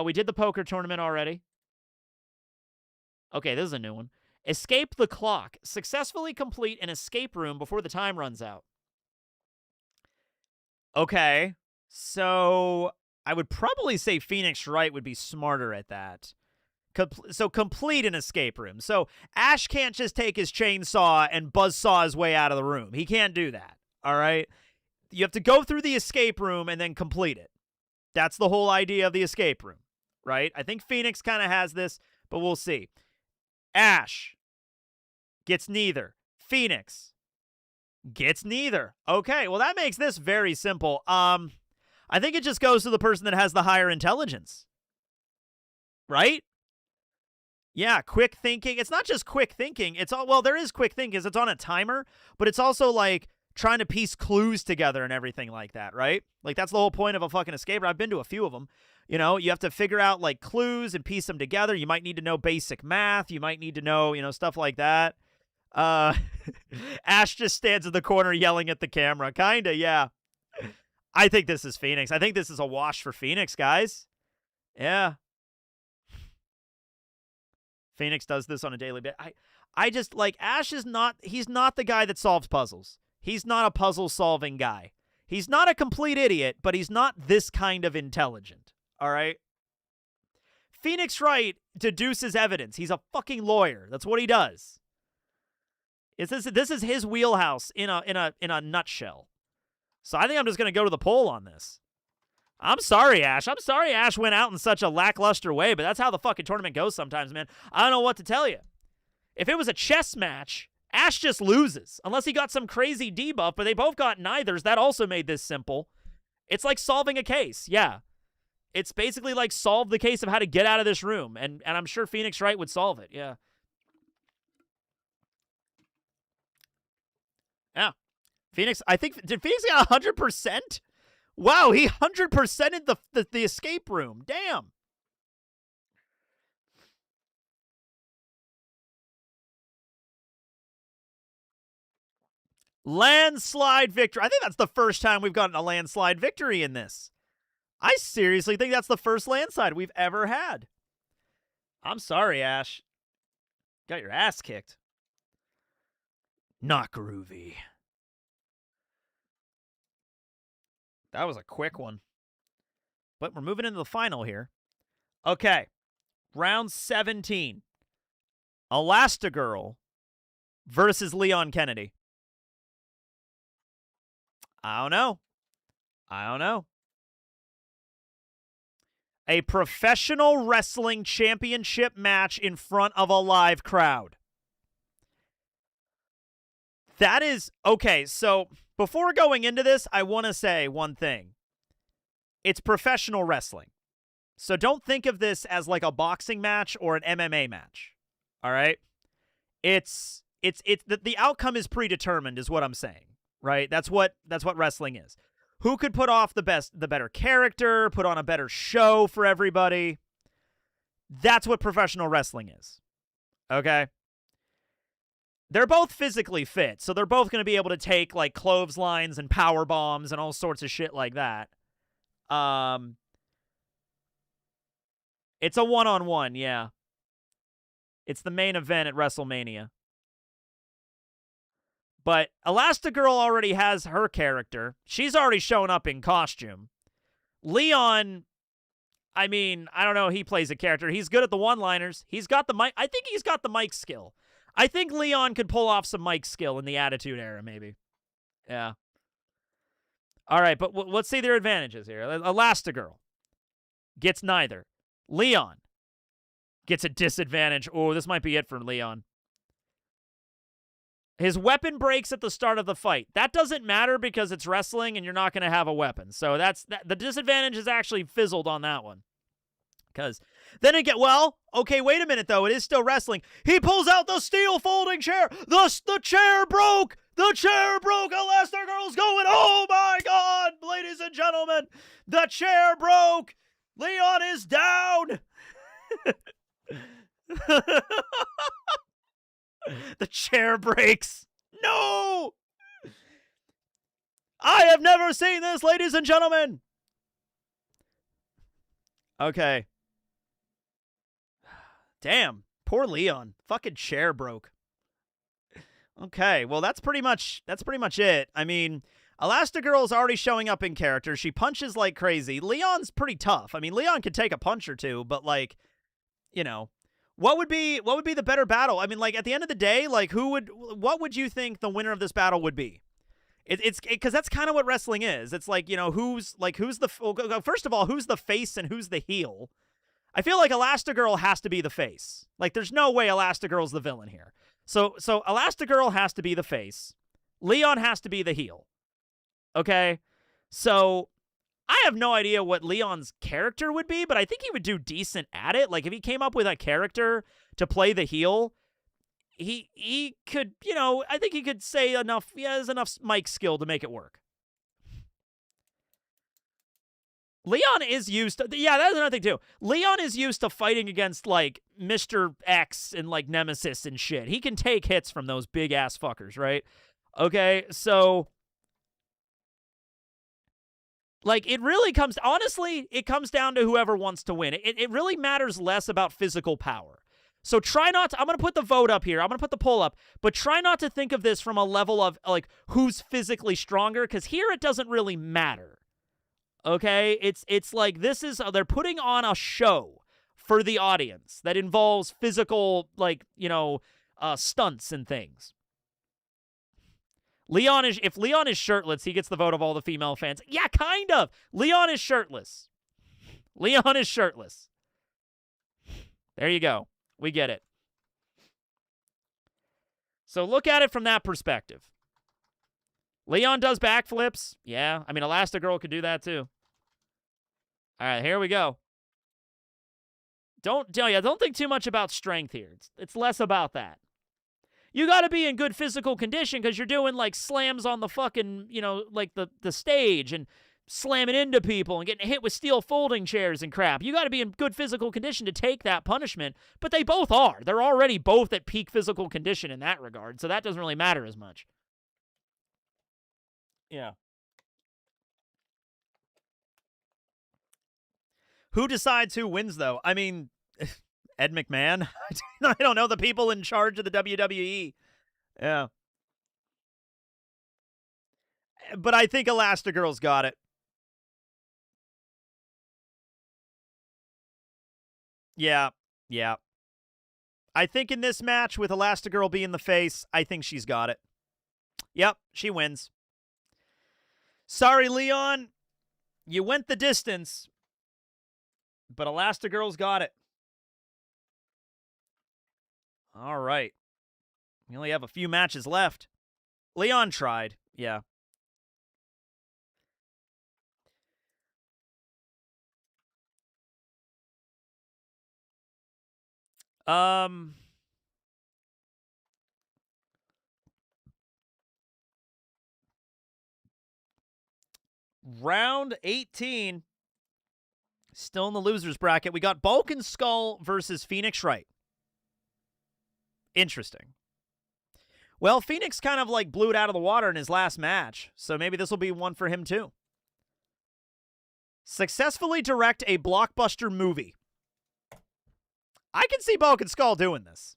We did the poker tournament already. Okay, this is a new one. Escape the clock. Successfully complete an escape room before the time runs out. Okay. So I would probably say Phoenix Wright would be smarter at that. So complete an escape room. So Ash can't just take his chainsaw and buzzsaw his way out of the room. He can't do that. All right? You have to go through the escape room and then complete it. That's the whole idea of the escape room, right? I think Phoenix kind of has this, but we'll see. Ash gets neither. Phoenix gets neither. Okay, well, that makes this very simple. I think it just goes to the person that has the higher intelligence, right? Yeah, quick thinking. It's not just quick thinking. It's all, well, there is quick thinking because it's on a timer, but it's also like trying to piece clues together and everything like that, right? Like that's the whole point of a fucking escape room. I've been to a few of them. You know, you have to figure out like clues and piece them together. You might need to know basic math. You might need to know, stuff like that. Ash just stands in the corner yelling at the camera. Kinda, yeah. I think this is Phoenix. I think this is a wash for Phoenix, guys. Yeah. Phoenix does this on a daily basis. I just like Ash is not. He's not the guy that solves puzzles. He's not a puzzle-solving guy. He's not a complete idiot, but he's not this kind of intelligent. All right. Phoenix Wright deduces evidence. He's a fucking lawyer. That's what he does. This is his wheelhouse in a nutshell. So I think I'm just gonna go to the poll on this. I'm sorry, Ash. I'm sorry Ash went out in such a lackluster way, but that's how the fucking tournament goes sometimes, man. I don't know what to tell you. If it was a chess match, Ash just loses, unless he got some crazy debuff, but they both got neithers. That also made this simple. It's like solving a case, yeah. It's basically like solve the case of how to get out of this room, and I'm sure Phoenix Wright would solve it, yeah. Yeah. Phoenix, I think, did Phoenix get 100%? Wow, he 100%ed the escape room. Damn. Landslide victory. I think that's the first time we've gotten a landslide victory in this. I seriously think that's the first landslide we've ever had. I'm sorry, Ash. Got your ass kicked. Not groovy. That was a quick one. But we're moving into the final here. Okay. Round 17. Elastigirl versus Leon Kennedy. I don't know. A professional wrestling championship match in front of a live crowd. That is, okay, so before going into this, I want to say one thing. It's professional wrestling. So don't think of this as like a boxing match or an MMA match. All right? The outcome is predetermined is what I'm saying, right? That's what wrestling is. Who could put off the better character, put on a better show for everybody? That's what professional wrestling is. Okay? They're both physically fit, so they're both going to be able to take like clotheslines and power bombs and all sorts of shit like that. It's a one-on-one, yeah. It's the main event at WrestleMania. But Elastigirl already has her character. She's already shown up in costume. Leon, I mean, I don't know. He plays a character. He's good at the one-liners. He's got the mic. I think he's got the mic skill. I think Leon could pull off some mic skill in the Attitude Era, maybe. Yeah. All right, but let's see their advantages here. Elastigirl gets neither. Leon gets a disadvantage. Oh, this might be it for Leon. His weapon breaks at the start of the fight. That doesn't matter because it's wrestling and you're not going to have a weapon. So the disadvantage is actually fizzled on that one. Because then it okay, wait a minute, though. It is still wrestling. He pulls out the steel folding chair. The chair broke. The chair broke. Elastigirl's going, oh, my God, ladies and gentlemen. The chair broke. Leon is down. The chair breaks. No! I have never seen this, ladies and gentlemen. Okay. Damn, poor Leon. Fucking chair broke. Okay, well that's pretty much it. I mean, Elastigirl's already showing up in character. She punches like crazy. Leon's pretty tough. I mean, Leon could take a punch or two, but like, you know, what would be the better battle? I mean, like at the end of the day, like what would you think the winner of this battle would be? It's because that's kind of what wrestling is. It's like, you know, who's the first of all, who's the face and who's the heel? I feel like Elastigirl has to be the face. Like, there's no way Elastigirl's the villain here. So Elastigirl has to be the face. Leon has to be the heel. Okay? So, I have no idea what Leon's character would be, but I think he would do decent at it. Like, if he came up with a character to play the heel, he could, you know, I think he could say enough, he has enough mic skill to make it work. Leon is used to, yeah, that's another thing too. Leon is used to fighting against like Mr. X and like Nemesis and shit. He can take hits from those big ass fuckers, right? Okay, so like it really comes, honestly, it comes down to whoever wants to win. It really matters less about physical power. So try not to, I'm going to put the vote up here. I'm going to put the poll up, but try not to think of this from a level of like who's physically stronger, because here it doesn't really matter. Okay, it's like this is, they're putting on a show for the audience that involves physical, like, you know, stunts and things. If Leon is shirtless, he gets the vote of all the female fans. Yeah, kind of. Leon is shirtless. Leon is shirtless. There you go. We get it. So look at it from that perspective. Leon does backflips. Yeah, I mean, Elastigirl could do that too. All right, here we go. Don't think too much about strength here. It's less about that. You got to be in good physical condition because you're doing, like, slams on the fucking, like, the stage and slamming into people and getting hit with steel folding chairs and crap. You got to be in good physical condition to take that punishment, but they both are. They're already both at peak physical condition in that regard, so that doesn't really matter as much. Yeah. Who decides who wins, though? I mean, Ed McMahon? I don't know, the people in charge of the WWE. Yeah. But I think Elastigirl's got it. Yeah. I think in this match, with Elastigirl being the face, I think she's got it. Yep, she wins. Sorry, Leon. You went the distance. But Elastigirl's got it. All right. We only have a few matches left. Leon tried. Yeah. Round 18. Still in the loser's bracket. We got Bulk and Skull versus Phoenix Wright. Interesting. Well, Phoenix kind of like blew it out of the water in his last match, so maybe this will be one for him too. Successfully direct a blockbuster movie. I can see Bulk and Skull doing this.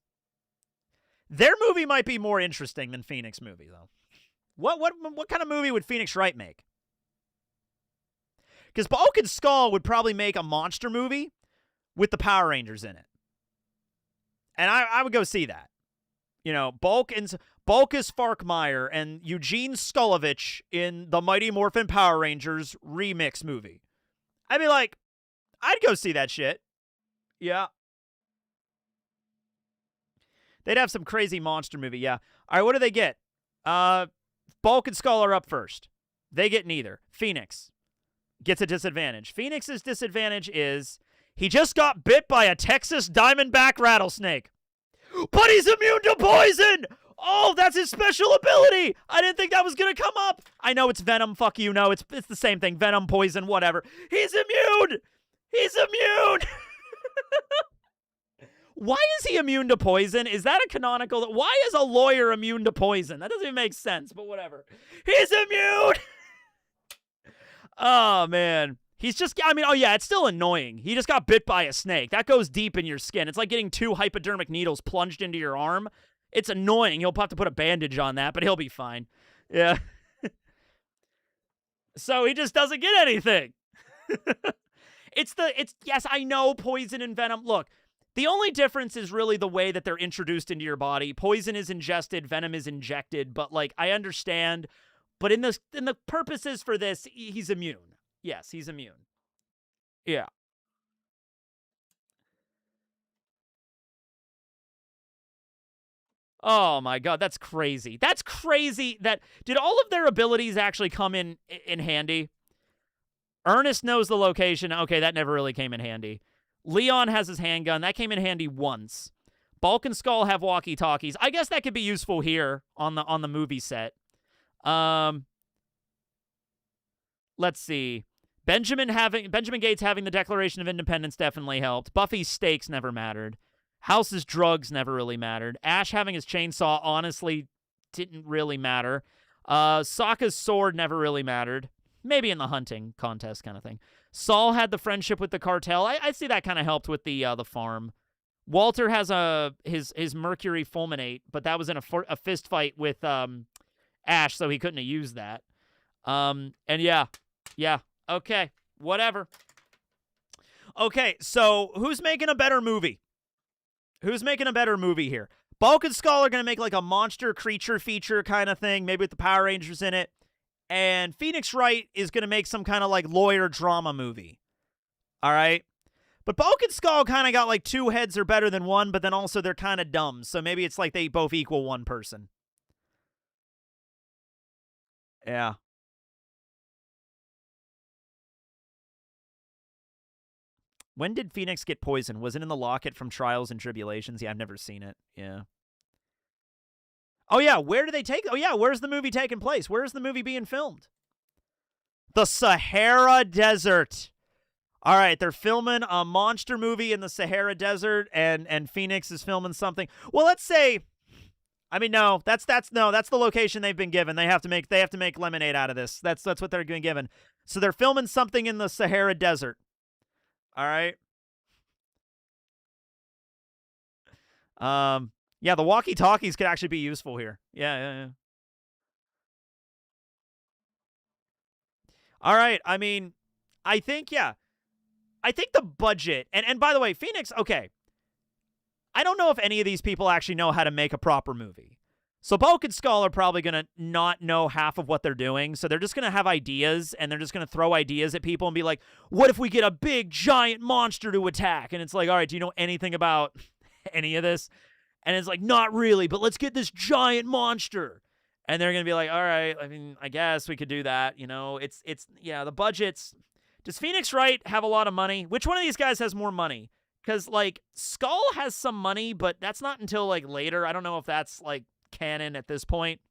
Their movie might be more interesting than Phoenix movie, though. What kind of movie would Phoenix Wright make? Because Bulk and Skull would probably make a monster movie with the Power Rangers in it. And I would go see that. Bulk is Farkmeyer and Eugene Skulovich in the Mighty Morphin Power Rangers remix movie. I'd be like, I'd go see that shit. Yeah. They'd have some crazy monster movie, yeah. All right, what do they get? Bulk and Skull are up first. They get neither. Phoenix gets a disadvantage. Phoenix's disadvantage is he just got bit by a Texas Diamondback rattlesnake. But he's immune to poison! Oh, that's his special ability! I didn't think that was going to come up. I know it's venom. Fuck you. No, it's the same thing. Venom, poison, whatever. He's immune! He's immune! Why is he immune to poison? Is that a canonical? Why is a lawyer immune to poison? That doesn't even make sense, but whatever. He's immune! Oh, man. He's just, oh yeah, it's still annoying. He just got bit by a snake. That goes deep in your skin. It's like getting 2 hypodermic needles plunged into your arm. It's annoying. He'll have to put a bandage on that, but he'll be fine. Yeah. So he just doesn't get anything. Yes, I know poison and venom. Look, the only difference is really the way that they're introduced into your body. Poison is ingested, venom is injected, but like, I understand. But in the purposes for this, he's immune. Yes, he's immune. Yeah. Oh my god, that's crazy. That's crazy. Did all of their abilities actually come in handy? Ernest knows the location. Okay, that never really came in handy. Leon has his handgun. That came in handy once. Bulk and Skull have walkie-talkies. I guess that could be useful here on the movie set. Let's see. Benjamin Gates having the Declaration of Independence definitely helped. Buffy's stakes never mattered. House's drugs never really mattered. Ash having his chainsaw honestly didn't really matter. Sokka's sword never really mattered. Maybe in the hunting contest kind of thing. Saul had the friendship with the cartel. I see that kind of helped with the farm. Walter has his Mercury fulminate, but that was in a fist fight with Ash, so he couldn't have used that. And yeah. Okay, whatever. Okay, so who's making a better movie? Who's making a better movie here? Bulk and Skull are going to make like a monster creature feature kind of thing, maybe with the Power Rangers in it. And Phoenix Wright is going to make some kind of like lawyer drama movie. All right? But Bulk and Skull kind of got like two heads are better than one, but then also they're kind of dumb. So maybe it's like they both equal one person. Yeah. When did Phoenix get poisoned? Was it in the locket from Trials and Tribulations? Yeah, I've never seen it. Yeah. Oh, yeah. Where do they take? Oh, yeah. Where's the movie taking place? Where's the movie being filmed? The Sahara Desert. All right, they're filming a monster movie in the Sahara Desert, and Phoenix is filming something. Well, let's say, I mean, no, that's the location they've been given. They have to make lemonade out of this. That's what they're being given. So they're filming something in the Sahara Desert. All right. Yeah, the walkie-talkies could actually be useful here. Yeah. All right. I mean, I think, yeah. I think the budget, and by the way, Phoenix, okay. I don't know if any of these people actually know how to make a proper movie. So Bulk and Skull are probably going to not know half of what they're doing. So they're just going to have ideas, and they're just going to throw ideas at people and be like, what if we get a big, giant monster to attack? And it's like, all right, do you know anything about any of this? And it's like, not really, but let's get this giant monster. And they're going to be like, all right, I mean, I guess we could do that. You know, it's yeah, the budget's... Does Phoenix Wright have a lot of money? Which one of these guys has more money? Because, like, Skull has some money, but that's not until, like, later. I don't know if that's, like, canon at this point.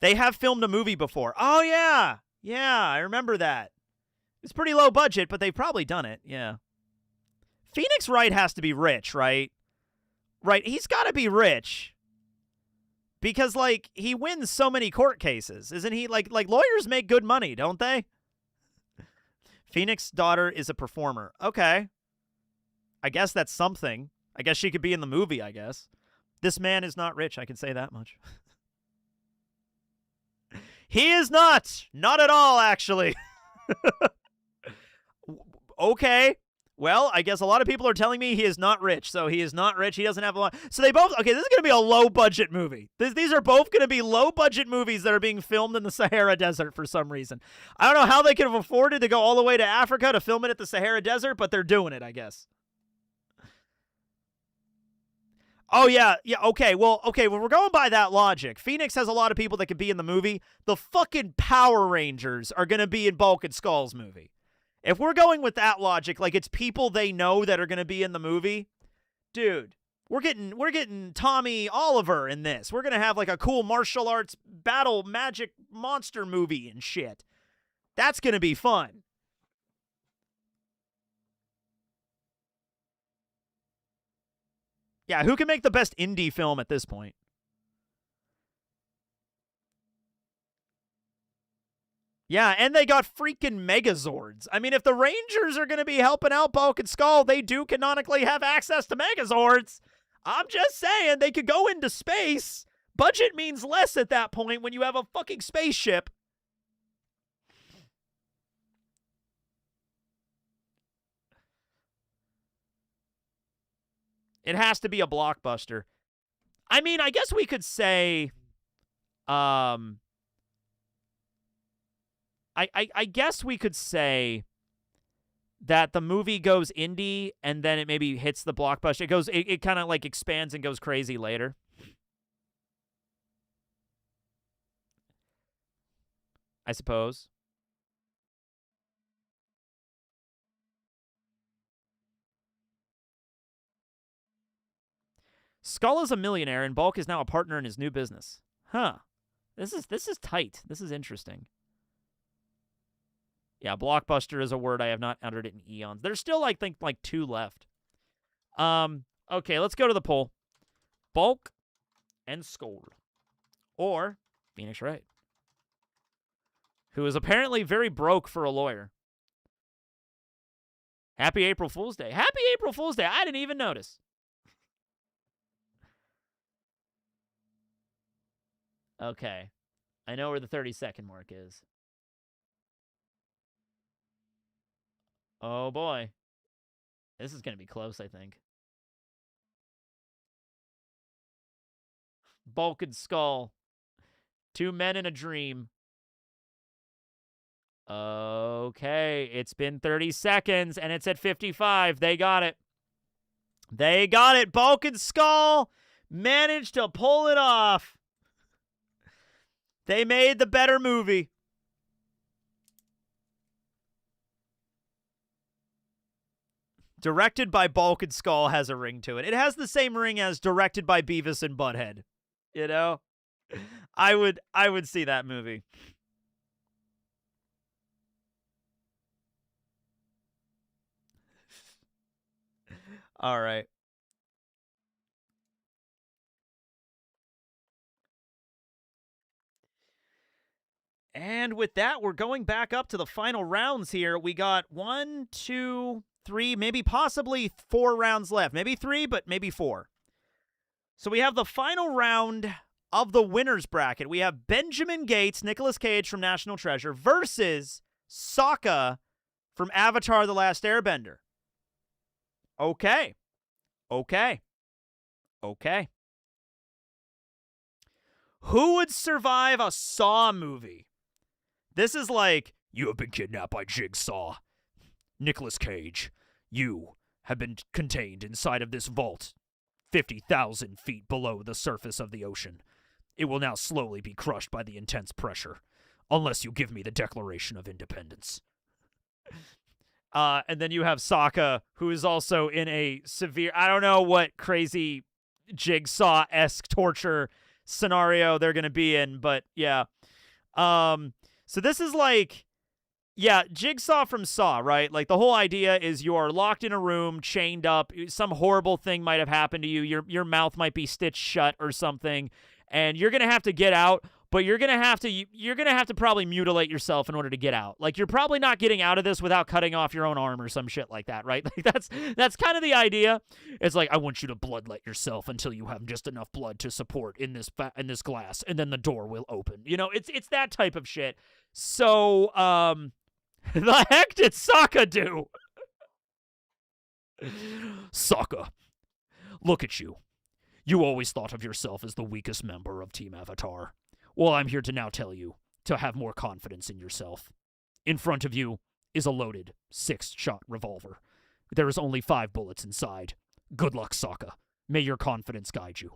They have filmed a movie before. Oh, yeah. Yeah, I remember that. It's pretty low budget, but they've probably done it. Yeah. Phoenix Wright has to be rich, right? Right, he's got to be rich. Because, like, he wins so many court cases. Isn't he? Like lawyers make good money, don't they? Phoenix's daughter is a performer. Okay. I guess that's something. I guess she could be in the movie, I guess. This man is not rich, I can say that much. He is not. Not at all, actually. Okay. Well, I guess a lot of people are telling me he is not rich. So he is not rich. He doesn't have a lot. So they both, okay, this is going to be a low-budget movie. These are both going to be low-budget movies that are being filmed in the Sahara Desert for some reason. I don't know how they could have afforded to go all the way to Africa to film it at the Sahara Desert, but they're doing it, I guess. Oh, yeah. Yeah, okay. Well, we're going by that logic. Phoenix has a lot of people that could be in the movie. The fucking Power Rangers are going to be in Bulk and Skull's movie. If we're going with that logic, like it's people they know that are going to be in the movie, dude, we're getting Tommy Oliver in this. We're going to have like a cool martial arts battle magic monster movie and shit. That's going to be fun. Yeah, who can make the best indie film at this point? Yeah, and they got freaking Megazords. I mean, if the Rangers are going to be helping out Bulk and Skull, they do canonically have access to Megazords. I'm just saying, they could go into space. Budget means less at that point when you have a fucking spaceship. It has to be a blockbuster. I mean, I guess we could say... I guess we could say that the movie goes indie and then it maybe hits the blockbuster. It kind of like expands and goes crazy later. I suppose. Skull is a millionaire and Bulk is now a partner in his new business. Huh. This is tight. This is interesting. Yeah, blockbuster is a word I have not uttered it in eons. There's still, I think, like 2 left. Okay, let's go to the poll. Bulk and Skull. Or Phoenix Wright, who is apparently very broke for a lawyer. Happy April Fool's Day. Happy April Fool's Day. I didn't even notice. Okay. I know where the 30-second mark is. Oh, boy. This is going to be close, I think. Bulk and Skull. Two men in a dream. Okay, it's been 30 seconds, and it's at 55. They got it. They got it. Bulk and Skull managed to pull it off. They made the better movie. Directed by Bulk and Skull has a ring to it. It has the same ring as directed by Beavis and Butthead. You know? I would see that movie. All right. And with that, we're going back up to the final rounds here. We got 1, 2, 3, maybe possibly 4 rounds left. Maybe 3, but maybe 4. So we have the final round of the winner's bracket. We have Benjamin Gates, Nicolas Cage from National Treasure, versus Sokka from Avatar: The Last Airbender. Okay. Who would survive a Saw movie? This is like, you have been kidnapped by Jigsaw. Nicolas Cage, you have been contained inside of this vault, 50,000 feet below the surface of the ocean. It will now slowly be crushed by the intense pressure, unless you give me the Declaration of Independence. And then you have Sokka, who is also in a severe, I don't know what crazy Jigsaw-esque torture scenario they're going to be in, but yeah. So this is like, yeah, Jigsaw from Saw, right? Like, the whole idea is you are locked in a room, chained up. Some horrible thing might have happened to you. Your mouth might be stitched shut or something, and you're gonna have to get out. But you're gonna have to probably mutilate yourself in order to get out. Like, you're probably not getting out of this without cutting off your own arm or some shit like that, right? Like, that's kind of the idea. It's like, I want you to bloodlet yourself until you have just enough blood to support in this glass, and then the door will open. You know, it's that type of shit. So, the heck did Sokka do? Sokka, look at you. You always thought of yourself as the weakest member of Team Avatar. Well, I'm here to now tell you to have more confidence in yourself. In front of you is a loaded 6-shot revolver. There is only 5 bullets inside. Good luck, Sokka. May your confidence guide you.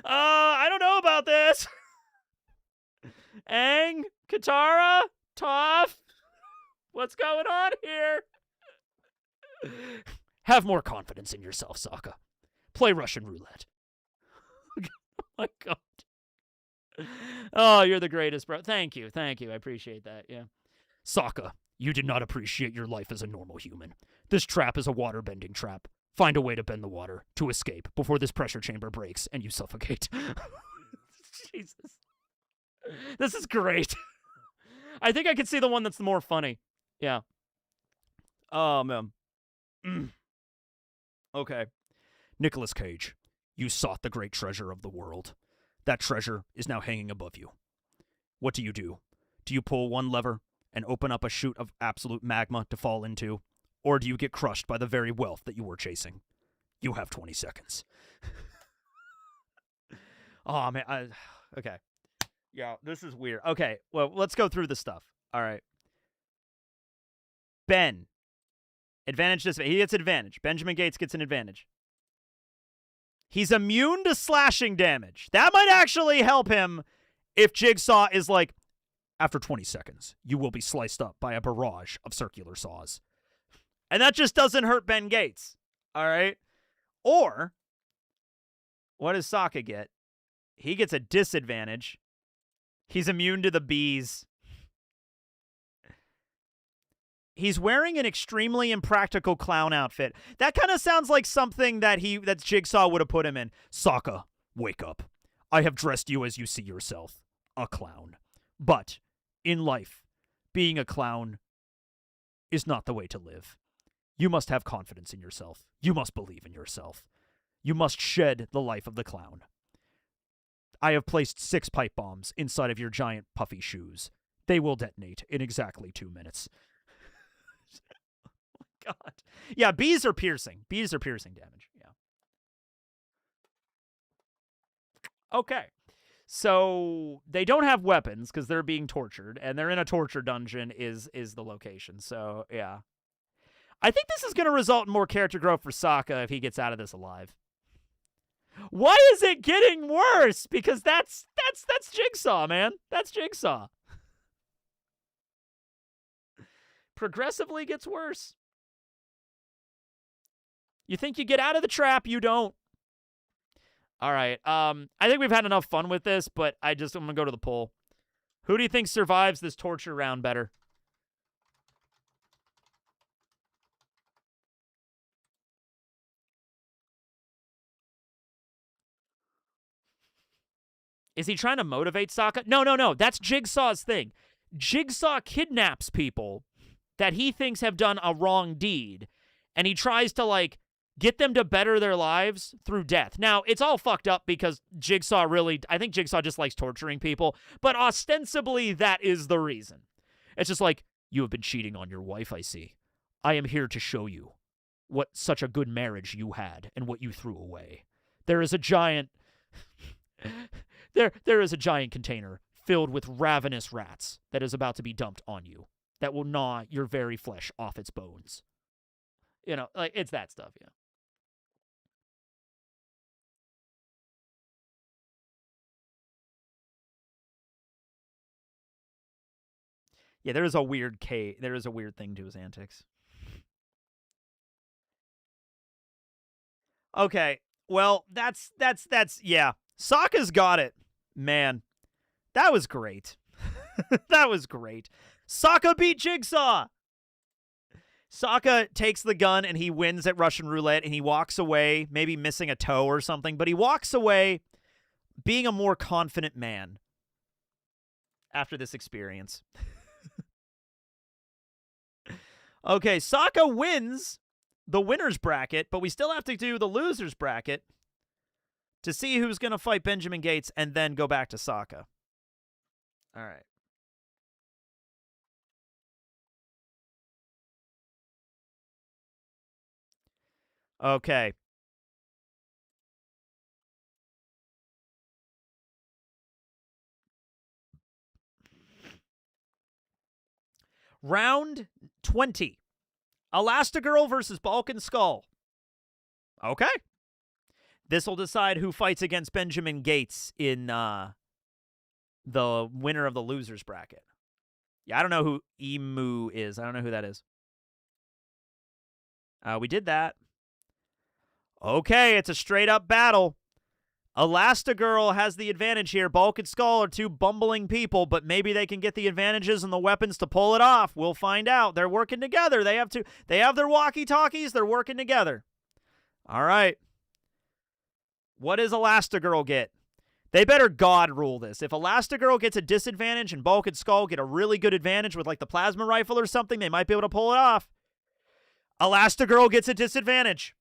I don't know about this. Aang, Katara, Toph, what's going on here? Have more confidence in yourself, Sokka. Play Russian roulette. Oh my God. Oh, you're the greatest, bro. Thank you. I appreciate that, yeah. Sokka, you did not appreciate your life as a normal human. This trap is a water-bending trap. Find a way to bend the water to escape before this pressure chamber breaks and you suffocate. Jesus. This is great. I think I could see the one that's the more funny. Yeah. Oh, man. Okay. Nicolas Cage, you sought the great treasure of the world. That treasure is now hanging above you. What do? Do you pull one lever and open up a chute of absolute magma to fall into? Or do you get crushed by the very wealth that you were chasing? You have 20 seconds. Oh, man. Okay. Yeah, this is weird. Okay, well, let's go through the stuff. All right. Ben. Advantage this way. He gets advantage. Benjamin Gates gets an advantage. He's immune to slashing damage. That might actually help him if Jigsaw is like, after 20 seconds, you will be sliced up by a barrage of circular saws. And that just doesn't hurt Ben Gates. All right? Or, what does Sokka get? He gets a disadvantage. He's immune to the bees. He's wearing an extremely impractical clown outfit. That kind of sounds like something that Jigsaw would have put him in. Sokka, wake up. I have dressed you as you see yourself, a clown. But in life, being a clown is not the way to live. You must have confidence in yourself. You must believe in yourself. You must shed the life of the clown. I have placed 6 pipe bombs inside of your giant puffy shoes. They will detonate in exactly 2 minutes. God. Yeah, bees are piercing. Bees are piercing damage. Yeah. Okay. So they don't have weapons because they're being tortured, and they're in a torture dungeon is the location. So, yeah. I think this is going to result in more character growth for Sokka if he gets out of this alive. Why is it getting worse? Because that's Jigsaw, man. That's Jigsaw. Progressively gets worse. You think you get out of the trap, you don't. All right. I think we've had enough fun with this, but I'm going to go to the poll. Who do you think survives this torture round better? Is he trying to motivate Sokka? No. That's Jigsaw's thing. Jigsaw kidnaps people that he thinks have done a wrong deed, and he tries to, like, get them to better their lives through death. Now, it's all fucked up because I think Jigsaw just likes torturing people, but ostensibly that is the reason. It's just like, you have been cheating on your wife, I see. I am here to show you what such a good marriage you had and what you threw away. There is a giant... there is a giant container filled with ravenous rats that is about to be dumped on you that will gnaw your very flesh off its bones. You know, like, it's that stuff, yeah. Yeah, there is a weird thing to his antics. Okay, well, that's yeah. Sokka's got it. Man, that was great. That was great. Sokka beat Jigsaw! Sokka takes the gun and he wins at Russian roulette and he walks away, maybe missing a toe or something, but he walks away being a more confident man after this experience. Okay, Sokka wins the winner's bracket, but we still have to do the loser's bracket to see who's going to fight Benjamin Gates and then go back to Sokka. All right. Okay. Round 20. Elastigirl versus Balkan Skull. Okay. This will decide who fights against Benjamin Gates in the winner of the loser's bracket. Yeah, I don't know who Emu is. I don't know who that is. We did that. Okay, it's a straight-up battle. Elastigirl has the advantage here. Bulk and Skull are two bumbling people, but maybe they can get the advantages and the weapons to pull it off. We'll find out. They're working together. They have their walkie-talkies. They're working together. All right. What does Elastigirl get? They better God rule this. If Elastigirl gets a disadvantage and Bulk and Skull get a really good advantage with, like, the plasma rifle or something, they might be able to pull it off. Elastigirl gets a disadvantage.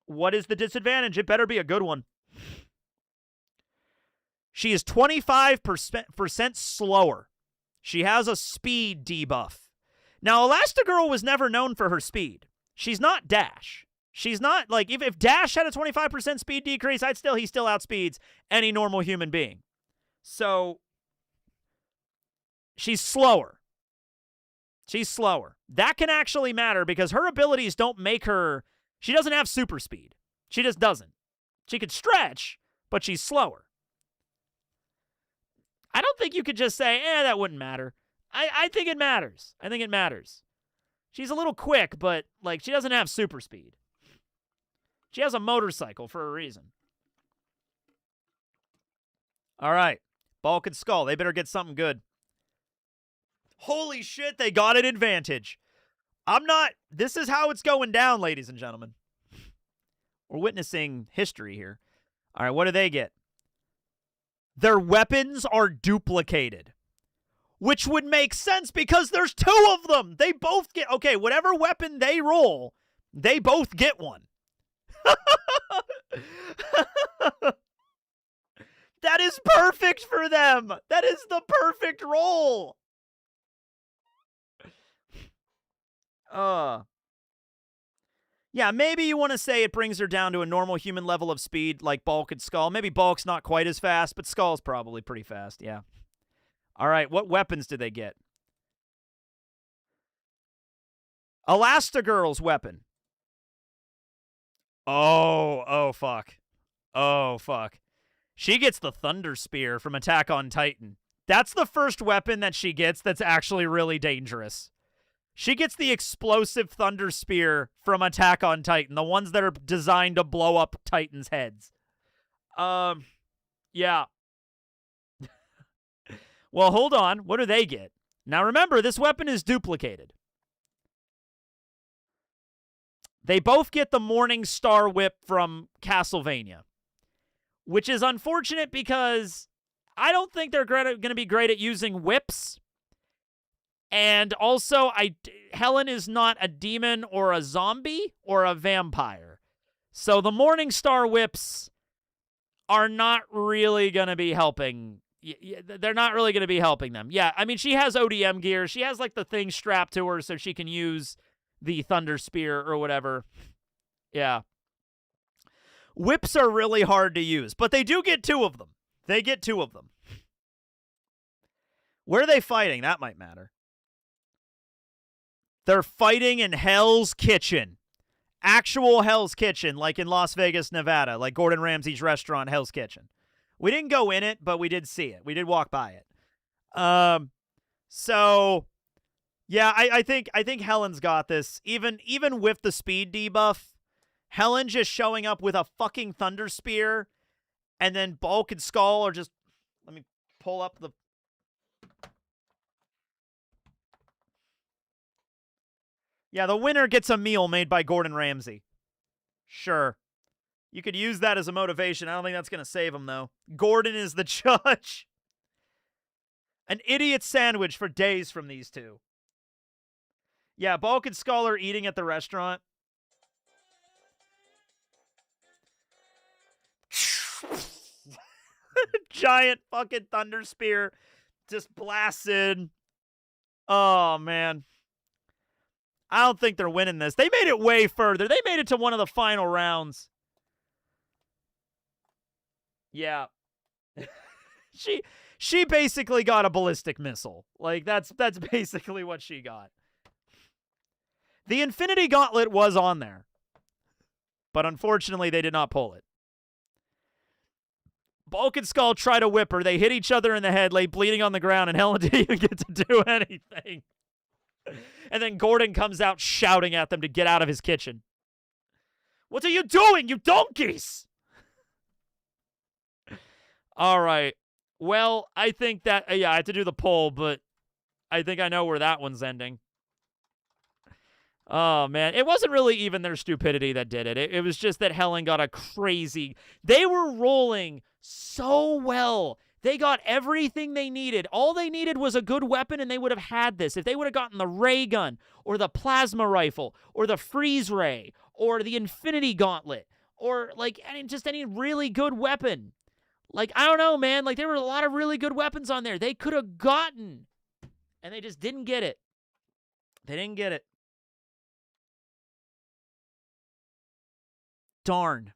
What is the disadvantage? It better be a good one. She is 25% slower. She has a speed debuff. Now, Elastigirl was never known for her speed. She's not Dash. She's not, like, if Dash had a 25% speed decrease, he still outspeeds any normal human being. So, she's slower. She's slower. That can actually matter because her abilities don't make her... She doesn't have super speed. She just doesn't. She could stretch, but she's slower. I don't think you could just say, that wouldn't matter. I think it matters. I think it matters. She's a little quick, but, like, she doesn't have super speed. She has a motorcycle for a reason. All right. Bulk and Skull. They better get something good. Holy shit, they got an advantage. This is how it's going down, ladies and gentlemen. We're witnessing history here. All right, what do they get? Their weapons are duplicated, which would make sense because there's two of them. They both get, okay, whatever weapon they roll, they both get one. That is perfect for them. That is the perfect roll. Yeah, maybe you want to say it brings her down to a normal human level of speed like Bulk and Skull. Maybe Bulk's not quite as fast, but Skull's probably pretty fast, yeah. All right, what weapons did they get? Elastigirl's weapon. Oh, fuck. Oh, fuck. She gets the Thunder Spear from Attack on Titan. That's the first weapon that she gets that's actually really dangerous. She gets the explosive Thunder Spear from Attack on Titan, the ones that are designed to blow up Titans' heads. Yeah. Well, hold on. What do they get? Now, remember, this weapon is duplicated. They both get the Morning Star Whip from Castlevania, which is unfortunate because I don't think they're going to be great at using whips. And also, Helen is not a demon or a zombie or a vampire. So the Morning Star whips are not really going to be helping. They're not really going to be helping them. Yeah, I mean, she has ODM gear. She has, like, the thing strapped to her so she can use the Thunder Spear or whatever. Yeah. Whips are really hard to use, but they do get 2 of them. They get 2 of them. Where are they fighting? That might matter. They're fighting in Hell's Kitchen. Actual Hell's Kitchen, like in Las Vegas, Nevada, like Gordon Ramsay's restaurant, Hell's Kitchen. We didn't go in it, but we did see it. We did walk by it. So yeah, I think Helen's got this. Even with the speed debuff, Helen just showing up with a fucking Thunder Spear, and then Bulk and Skull are just. Let me pull up the. Yeah, the winner gets a meal made by Gordon Ramsay. Sure. You could use that as a motivation. I don't think that's going to save him, though. Gordon is the judge. An idiot sandwich for days from these two. Yeah, Bulk and Skull are eating at the restaurant. Giant fucking Thunder Spear just blasted. Oh, man. I don't think they're winning this. They made it way further. They made it to one of the final rounds. Yeah. She basically got a ballistic missile. Like, that's basically what she got. The Infinity Gauntlet was on there. But unfortunately, they did not pull it. Bulk and Skull try to whip her. They hit each other in the head, lay bleeding on the ground, and Helen didn't even get to do anything. And then Gordon comes out shouting at them to get out of his kitchen. What are you doing, you donkeys? All right. Well, I think that, yeah, I have to do the poll, but I think I know where that one's ending. Oh, man. It wasn't really even their stupidity that did it. It was just that Helen got a crazy. They were rolling so well. They got everything they needed. All they needed was a good weapon, and they would have had this. If they would have gotten the ray gun, or the plasma rifle, or the freeze ray, or the Infinity Gauntlet, or, like, just any really good weapon. Like, I don't know, man. Like, there were a lot of really good weapons on there. They could have gotten, and they just didn't get it. They didn't get it. Darn.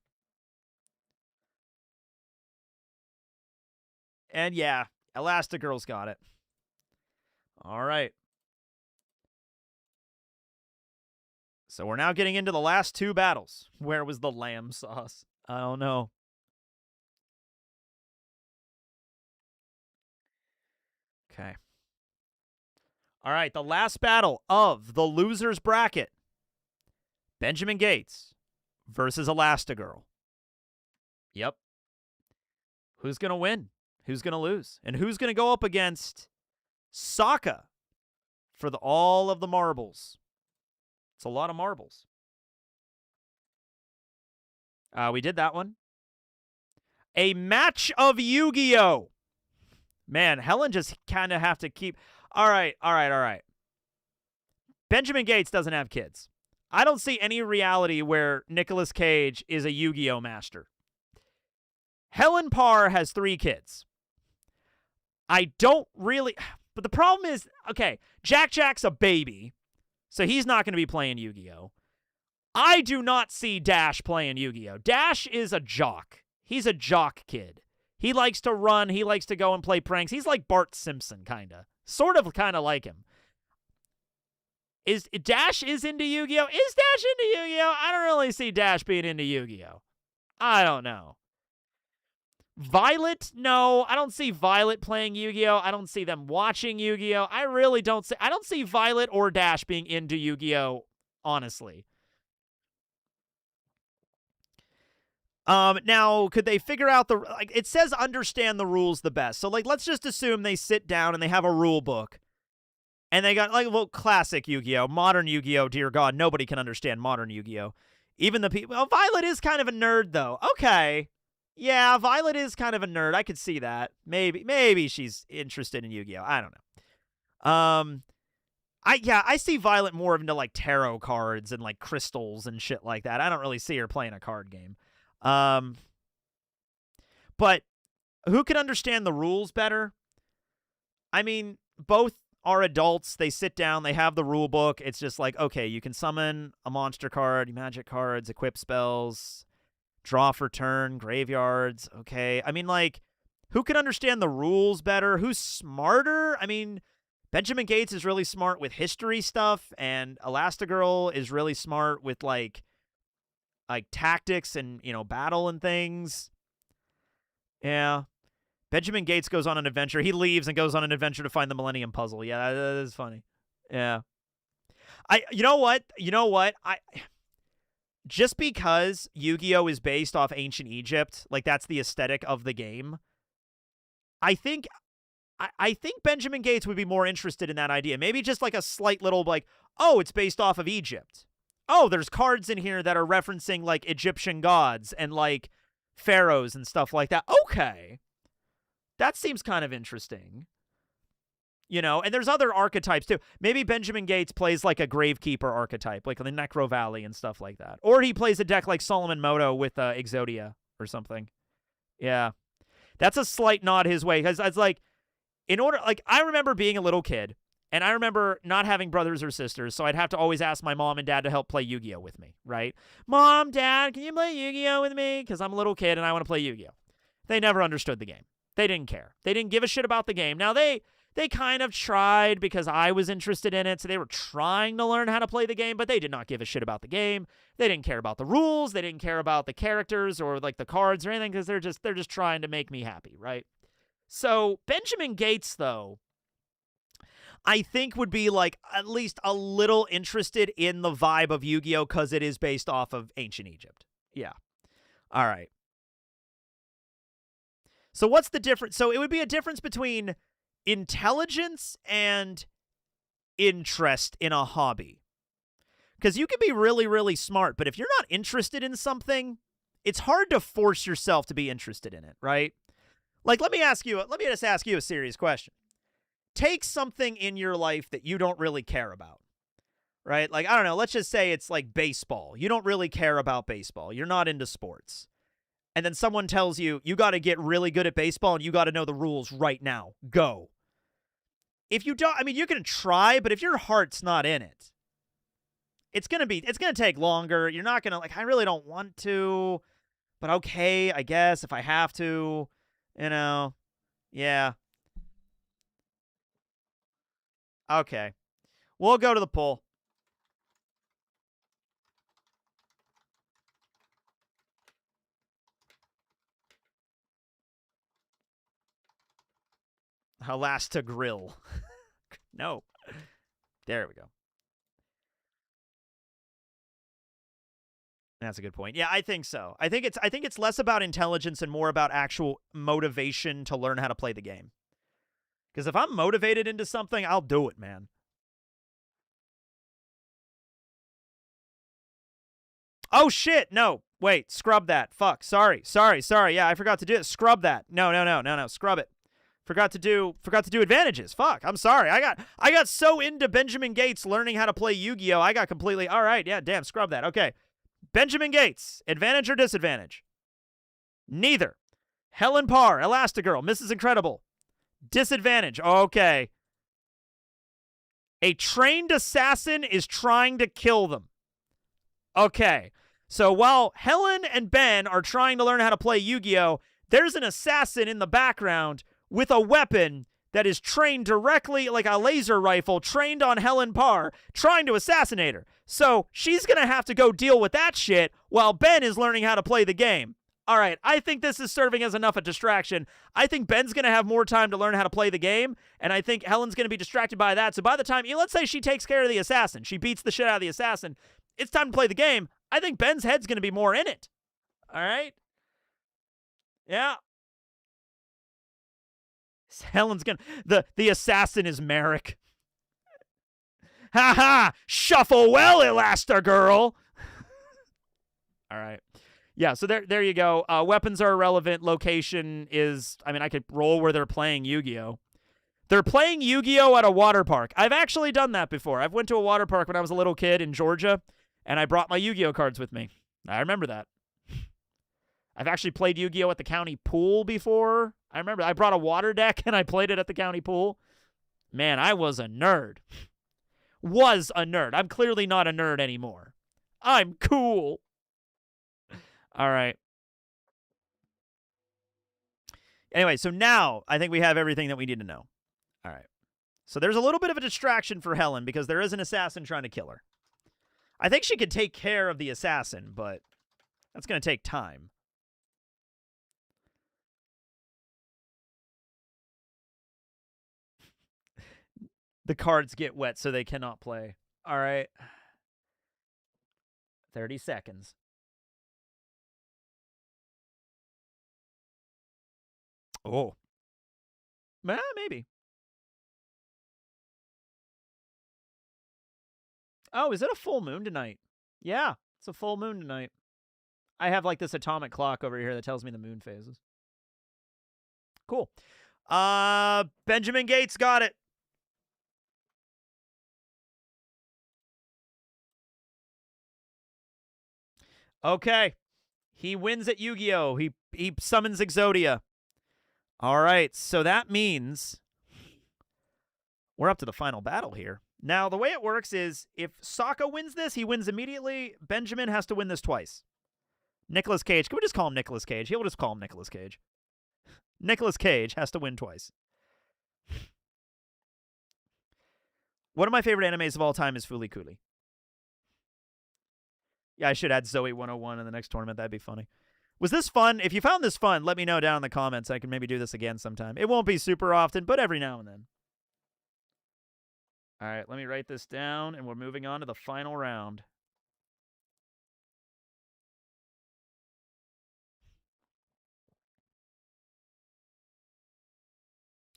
And yeah, Elastigirl's got it. All right. So we're now getting into the last 2 battles. Where was the lamb sauce? I don't know. Okay. All right, the last battle of the loser's bracket. Benjamin Gates versus Elastigirl. Yep. Who's going to win? Who's going to lose? And who's going to go up against Sokka for all of the marbles? It's a lot of marbles. We did that one. A match of Yu-Gi-Oh! Man, Helen just kind of have to keep... All right. Benjamin Gates doesn't have kids. I don't see any reality where Nicolas Cage is a Yu-Gi-Oh! Master. Helen Parr has 3 kids. I don't really... But the problem is, okay, Jack's a baby, so he's not going to be playing Yu-Gi-Oh! I do not see Dash playing Yu-Gi-Oh! Dash is a jock. He's a jock kid. He likes to run. He likes to go and play pranks. He's like Bart Simpson, kind of. Sort of kind of like him. Is Dash is into Yu-Gi-Oh? Is Dash into Yu-Gi-Oh? I don't really see Dash being into Yu-Gi-Oh. I don't know. Violet, no, I don't see Violet playing Yu-Gi-Oh. I don't see them watching Yu-Gi-Oh. I really don't see. I don't see Violet or Dash being into Yu-Gi-Oh. Honestly. Now, could they figure out the, like, it says understand the rules the best. So, like, let's just assume they sit down and they have a rule book. And they got, like, well, classic Yu-Gi-Oh! Modern Yu-Gi-Oh! Dear God, nobody can understand modern Yu-Gi-Oh! Even the people, well, Violet is kind of a nerd, though. Okay. Yeah, Violet is kind of a nerd. I could see that. Maybe she's interested in Yu-Gi-Oh! I don't know. I see Violet more into, like, tarot cards and, like, crystals and shit like that. I don't really see her playing a card game. But who can understand the rules better? I mean, both are adults. They sit down, they have the rule book. It's just like, okay, you can summon a monster card, magic cards, equip spells, draw for turn, graveyards. Okay. I mean, like, who can understand the rules better? Who's smarter? I mean, Benjamin Gates is really smart with history stuff, and Elastigirl is really smart with, like tactics and, you know, battle and things. Yeah. Benjamin Gates goes on an adventure. He leaves and goes on an adventure to find the Millennium Puzzle. Yeah, that is funny. Yeah. You know what? Just because Yu-Gi-Oh! Is based off ancient Egypt, like that's the aesthetic of the game, I think Benjamin Gates would be more interested in that idea. Maybe just like a slight little, like, oh, it's based off of Egypt. Oh, there's cards in here that are referencing, like, Egyptian gods and, like, pharaohs and stuff like that. Okay. That seems kind of interesting. You know, and there's other archetypes, too. Maybe Benjamin Gates plays, like, a Gravekeeper archetype, like the Necro Valley and stuff like that. Or he plays a deck like Solomon Moto with Exodia or something. Yeah. That's a slight nod his way. Because it's like, I remember being a little kid. And I remember not having brothers or sisters, so I'd have to always ask my mom and dad to help play Yu-Gi-Oh! With me, right? Mom, Dad, can you play Yu-Gi-Oh! With me? Because I'm a little kid and I want to play Yu-Gi-Oh! They never understood the game. They didn't care. They didn't give a shit about the game. Now, they kind of tried because I was interested in it, so they were trying to learn how to play the game, but they did not give a shit about the game. They didn't care about the rules. They didn't care about the characters or, like, the cards or anything because they're just trying to make me happy, right? So, Benjamin Gates, though, I think would be, like, at least a little interested in the vibe of Yu-Gi-Oh! Because it is based off of ancient Egypt. Yeah. All right. So what's the difference? So it would be a difference between intelligence and interest in a hobby. Because you can be really, really smart, but if you're not interested in something, it's hard to force yourself to be interested in it, right? Like, let me just ask you a serious question. Take something in your life that you don't really care about, right? Like, I don't know, let's just say it's like baseball. You don't really care about baseball. You're not into sports. And then someone tells you, you got to get really good at baseball and you got to know the rules right now. Go. If you don't, I mean, you can try, but if your heart's not in it, it's going to take longer. You're not going to, like, I really don't want to, but okay, I guess if I have to, you know, yeah. Okay. We'll go to the poll. Elastigirl. No. There we go. That's a good point. Yeah, I think so. I think it's less about intelligence and more about actual motivation to learn how to play the game. Because if I'm motivated into something, I'll do it, man. Oh, shit. No. Wait. Scrub that. Fuck. Sorry. Yeah, I forgot to do it. Scrub that. No. Scrub it. Forgot to do advantages. Fuck. I'm sorry. I got so into Benjamin Gates learning how to play Yu-Gi-Oh! I got completely, all right. Yeah, damn. Scrub that. Okay. Benjamin Gates. Advantage or disadvantage? Neither. Helen Parr. Elastigirl. Mrs. Incredible. Disadvantage. Okay. A trained assassin is trying to kill them. Okay. So while Helen and Ben are trying to learn how to play Yu-Gi-Oh!, there's an assassin in the background with a weapon that is trained directly, like a laser rifle, trained on Helen Parr, trying to assassinate her. So she's going to have to go deal with that shit while Ben is learning how to play the game. All right, I think this is serving as enough a distraction. I think Ben's going to have more time to learn how to play the game, and I think Helen's going to be distracted by that. So by the time, let's say she takes care of the assassin, she beats the shit out of the assassin, it's time to play the game. I think Ben's head's going to be more in it. All right? Yeah. Helen's going to... The assassin is Merrick. Ha ha! Shuffle well, Elastigirl! All right. Yeah, so there you go. Weapons are irrelevant. Location is... I mean, I could roll where they're playing Yu-Gi-Oh! They're playing Yu-Gi-Oh! At a water park. I've actually done that before. I've went to a water park when I was a little kid in Georgia, and I brought my Yu-Gi-Oh! Cards with me. I remember that. I've actually played Yu-Gi-Oh! At the county pool before. I remember I brought a water deck, and I played it at the county pool. Man, I was a nerd. Was a nerd. I'm clearly not a nerd anymore. I'm cool. All right. Anyway, so now I think we have everything that we need to know. All right. So there's a little bit of a distraction for Helen because there is an assassin trying to kill her. I think she could take care of the assassin, but that's going to take time. The cards get wet, so they cannot play. All right. 30 seconds. Oh. Maybe. Oh, is it a full moon tonight? Yeah, it's a full moon tonight. I have like this atomic clock over here that tells me the moon phases. Cool. Benjamin Gates got it. Okay. He wins at Yu-Gi-Oh! He summons Exodia. All right, so that means we're up to the final battle here. Now, the way it works is if Sokka wins this, he wins immediately. Benjamin has to win this twice. Nicolas Cage. Can we just call him Nicolas Cage? He'll just call him Nicolas Cage. Nicolas Cage has to win twice. One of my favorite animes of all time is Fooly Cooly. Yeah, I should add Zoe 101 in the next tournament. That'd be funny. Was this fun? If you found this fun, let me know down in the comments. I can maybe do this again sometime. It won't be super often, but every now and then. All right, let me write this down, and we're moving on to the final round.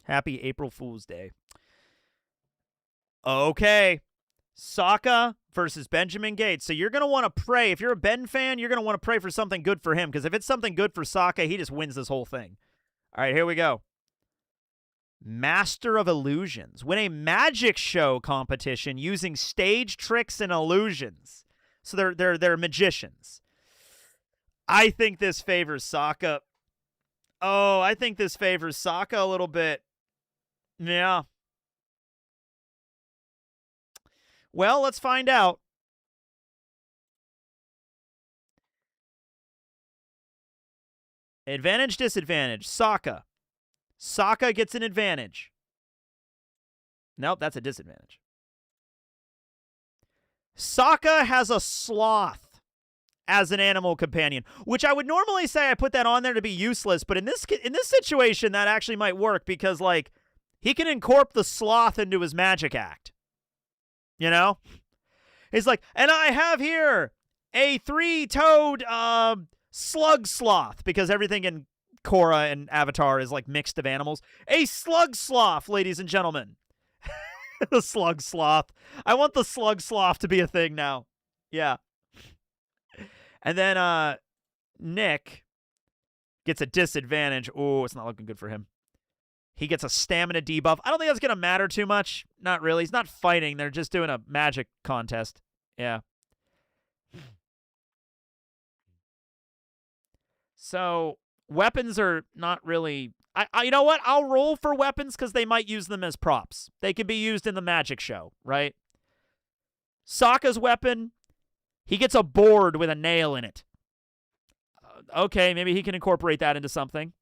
Happy April Fool's Day. Okay. Sokka versus Benjamin Gates. So you're going to want to pray. If you're a Ben fan, you're going to want to pray for something good for him, because if it's something good for Sokka, he just wins this whole thing. All right, here we go. Master of Illusions. Win a magic show competition using stage tricks and illusions. So they're magicians. I think this favors Sokka. Oh, I think this favors Sokka a little bit. Yeah. Well, let's find out. Advantage, disadvantage. Sokka. Sokka gets an advantage. Nope, that's a disadvantage. Sokka has a sloth as an animal companion, which I would normally say I put that on there to be useless, but in this situation, that actually might work because, like, he can incorporate the sloth into his magic act. You know? He's like, and I have here a 3-toed slug sloth, because everything in Korra and Avatar is like mixed of animals. A slug sloth, ladies and gentlemen. The slug sloth. I want the slug sloth to be a thing now. Yeah. And then Nick gets a disadvantage. Oh, it's not looking good for him. He gets a stamina debuff. I don't think that's going to matter too much. Not really. He's not fighting. They're just doing a magic contest. Yeah. So weapons are not really... you know what? I'll roll for weapons because they might use them as props. They can be used in the magic show, right? Sokka's weapon He gets a board with a nail in it. Okay, maybe he can incorporate that into something.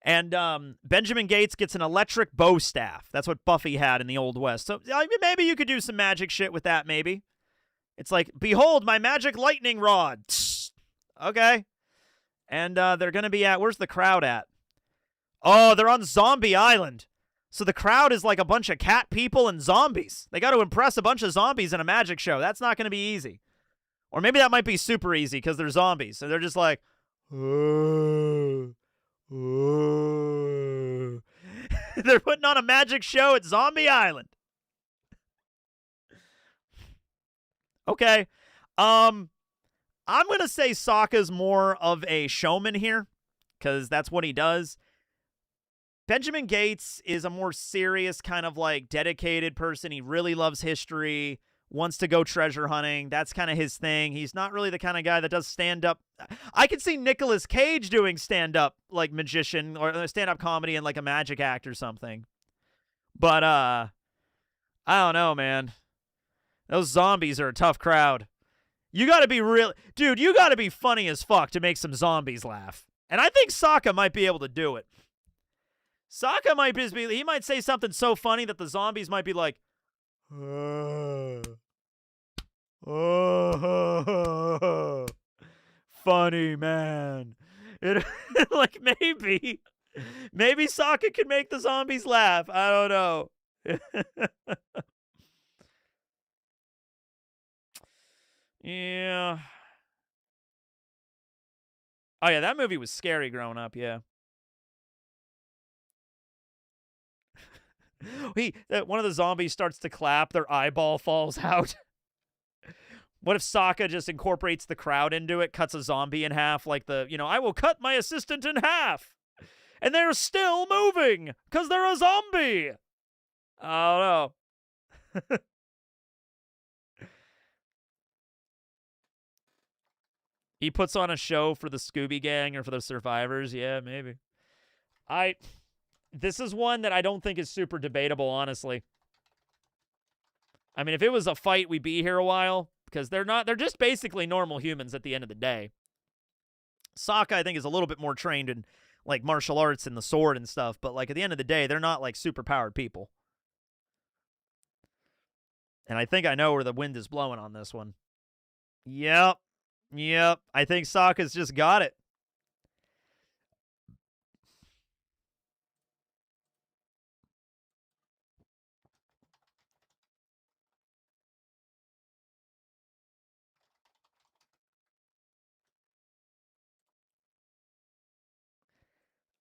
And Benjamin Gates gets an electric bow staff. That's what Buffy had in the Old West. So maybe you could do some magic shit with that, maybe. It's like, behold, my magic lightning rod. Okay. And they're going to be at, where's the crowd at? Oh, they're on Zombie Island. So the crowd is like a bunch of cat people and zombies. They got to impress a bunch of zombies in a magic show. That's not going to be easy. Or maybe that might be super easy because they're zombies. So they're just like, they're putting on a magic show at Zombie Island. Okay. I'm going to say Sokka's more of a showman here because that's what he does. Benjamin Gates is a more serious kind of like dedicated person. He really loves history, wants to go treasure hunting. That's kind of his thing. He's not really the kind of guy that does stand-up. I could see Nicolas Cage doing stand-up like magician or stand-up comedy and like a magic act or something. But I don't know, man. Those zombies are a tough crowd. You got to be real. Dude, you got to be funny as fuck to make some zombies laugh. And I think Sokka might be able to do it. Sokka might he might say something so funny that the zombies might be like, funny, man. Like, maybe Sokka can make the zombies laugh. I don't know. Yeah. Oh, yeah, that movie was scary growing up, yeah. One of the zombies starts to clap, their eyeball falls out. What if Sokka just incorporates the crowd into it, cuts a zombie in half, like I will cut my assistant in half, and they're still moving, because they're a zombie. I don't know. He puts on a show for the Scooby Gang or for the survivors. Yeah, maybe. This is one that I don't think is super debatable, honestly. I mean, if it was a fight, we'd be here a while, because they're just basically normal humans at the end of the day. Sokka, I think, is a little bit more trained in, like, martial arts and the sword and stuff, but, like, at the end of the day, they're not, like, super-powered people. And I think I know where the wind is blowing on this one. Yep. I think Sokka's just got it.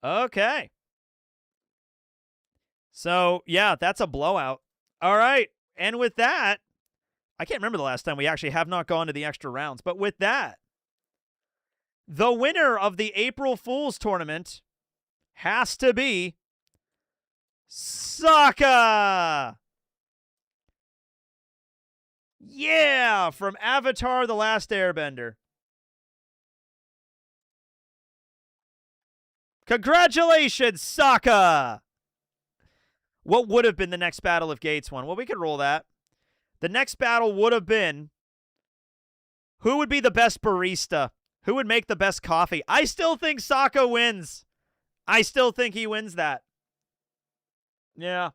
Okay. So, yeah, that's a blowout. All right. And with that, I can't remember the last time we actually have not gone to the extra rounds, but with that, the winner of the April Fool's tournament has to be Sokka! Yeah, from Avatar: The Last Airbender. Congratulations, Sokka! What would have been the next battle if Gates won? Well, we could roll that. The next battle would have been, who would be the best barista? Who would make the best coffee? I still think Sokka wins. I still think he wins that. Yeah.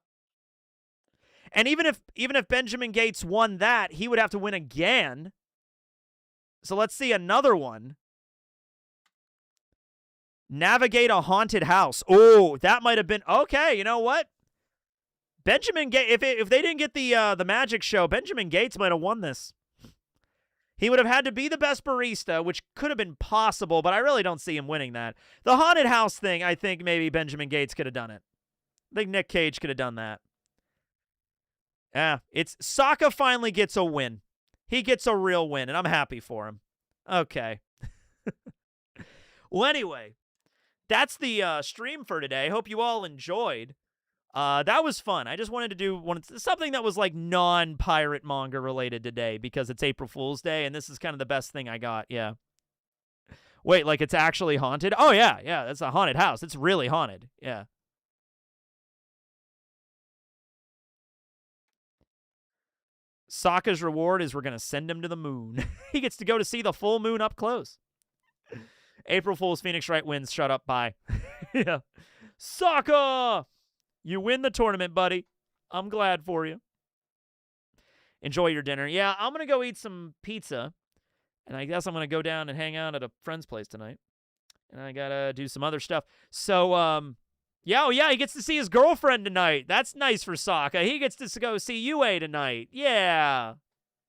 And even if Benjamin Gates won that, he would have to win again. So let's see another one. Navigate a haunted house. Oh, that might have been okay. You know what? Benjamin Gates. If they didn't get the magic show, Benjamin Gates might have won this. He would have had to be the best barista, which could have been possible, but I really don't see him winning that. The haunted house thing, I think maybe Benjamin Gates could have done it. I think Nick Cage could have done that. Yeah, it's Sokka finally gets a win. He gets a real win, and I'm happy for him. Okay. Well, anyway, that's the stream for today. Hope you all enjoyed. That was fun. I just wanted to do something that was like non-pirate manga related today because it's April Fool's Day, and this is kind of the best thing I got. Yeah. Wait, like it's actually haunted? Oh, yeah. That's a haunted house. It's really haunted. Yeah. Sokka's reward is we're going to send him to the moon. He gets to go to see the full moon up close. April Fool's Phoenix Wright wins. Shut up. Bye. Yeah. Sokka! You win the tournament, buddy. I'm glad for you. Enjoy your dinner. Yeah, I'm going to go eat some pizza. And I guess I'm going to go down and hang out at a friend's place tonight. And I got to do some other stuff. So, yeah, he gets to see his girlfriend tonight. That's nice for Sokka. He gets to go see Yue tonight. Yeah,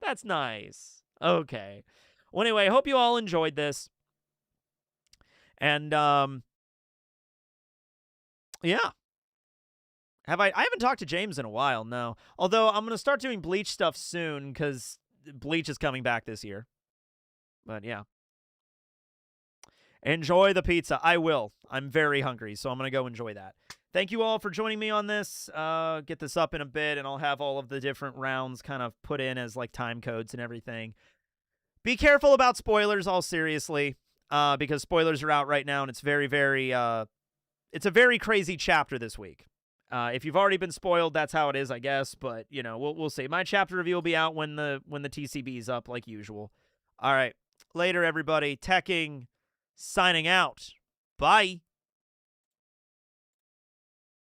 that's nice. Okay. Well, anyway, I hope you all enjoyed this. And, yeah. I haven't talked to James in a while, no. Although I'm going to start doing Bleach stuff soon because Bleach is coming back this year. But, yeah. Enjoy the pizza. I will. I'm very hungry, so I'm going to go enjoy that. Thank you all for joining me on this. Get this up in a bit, and I'll have all of the different rounds kind of put in as like time codes and everything. Be careful about spoilers, all seriously, because spoilers are out right now, and it's very, very, it's a very crazy chapter this week. If you've already been spoiled, that's how it is, I guess. But you know, we'll see. My chapter review will be out when the TCB is up, like usual. All right, later, everybody. Teching. Signing out. Bye.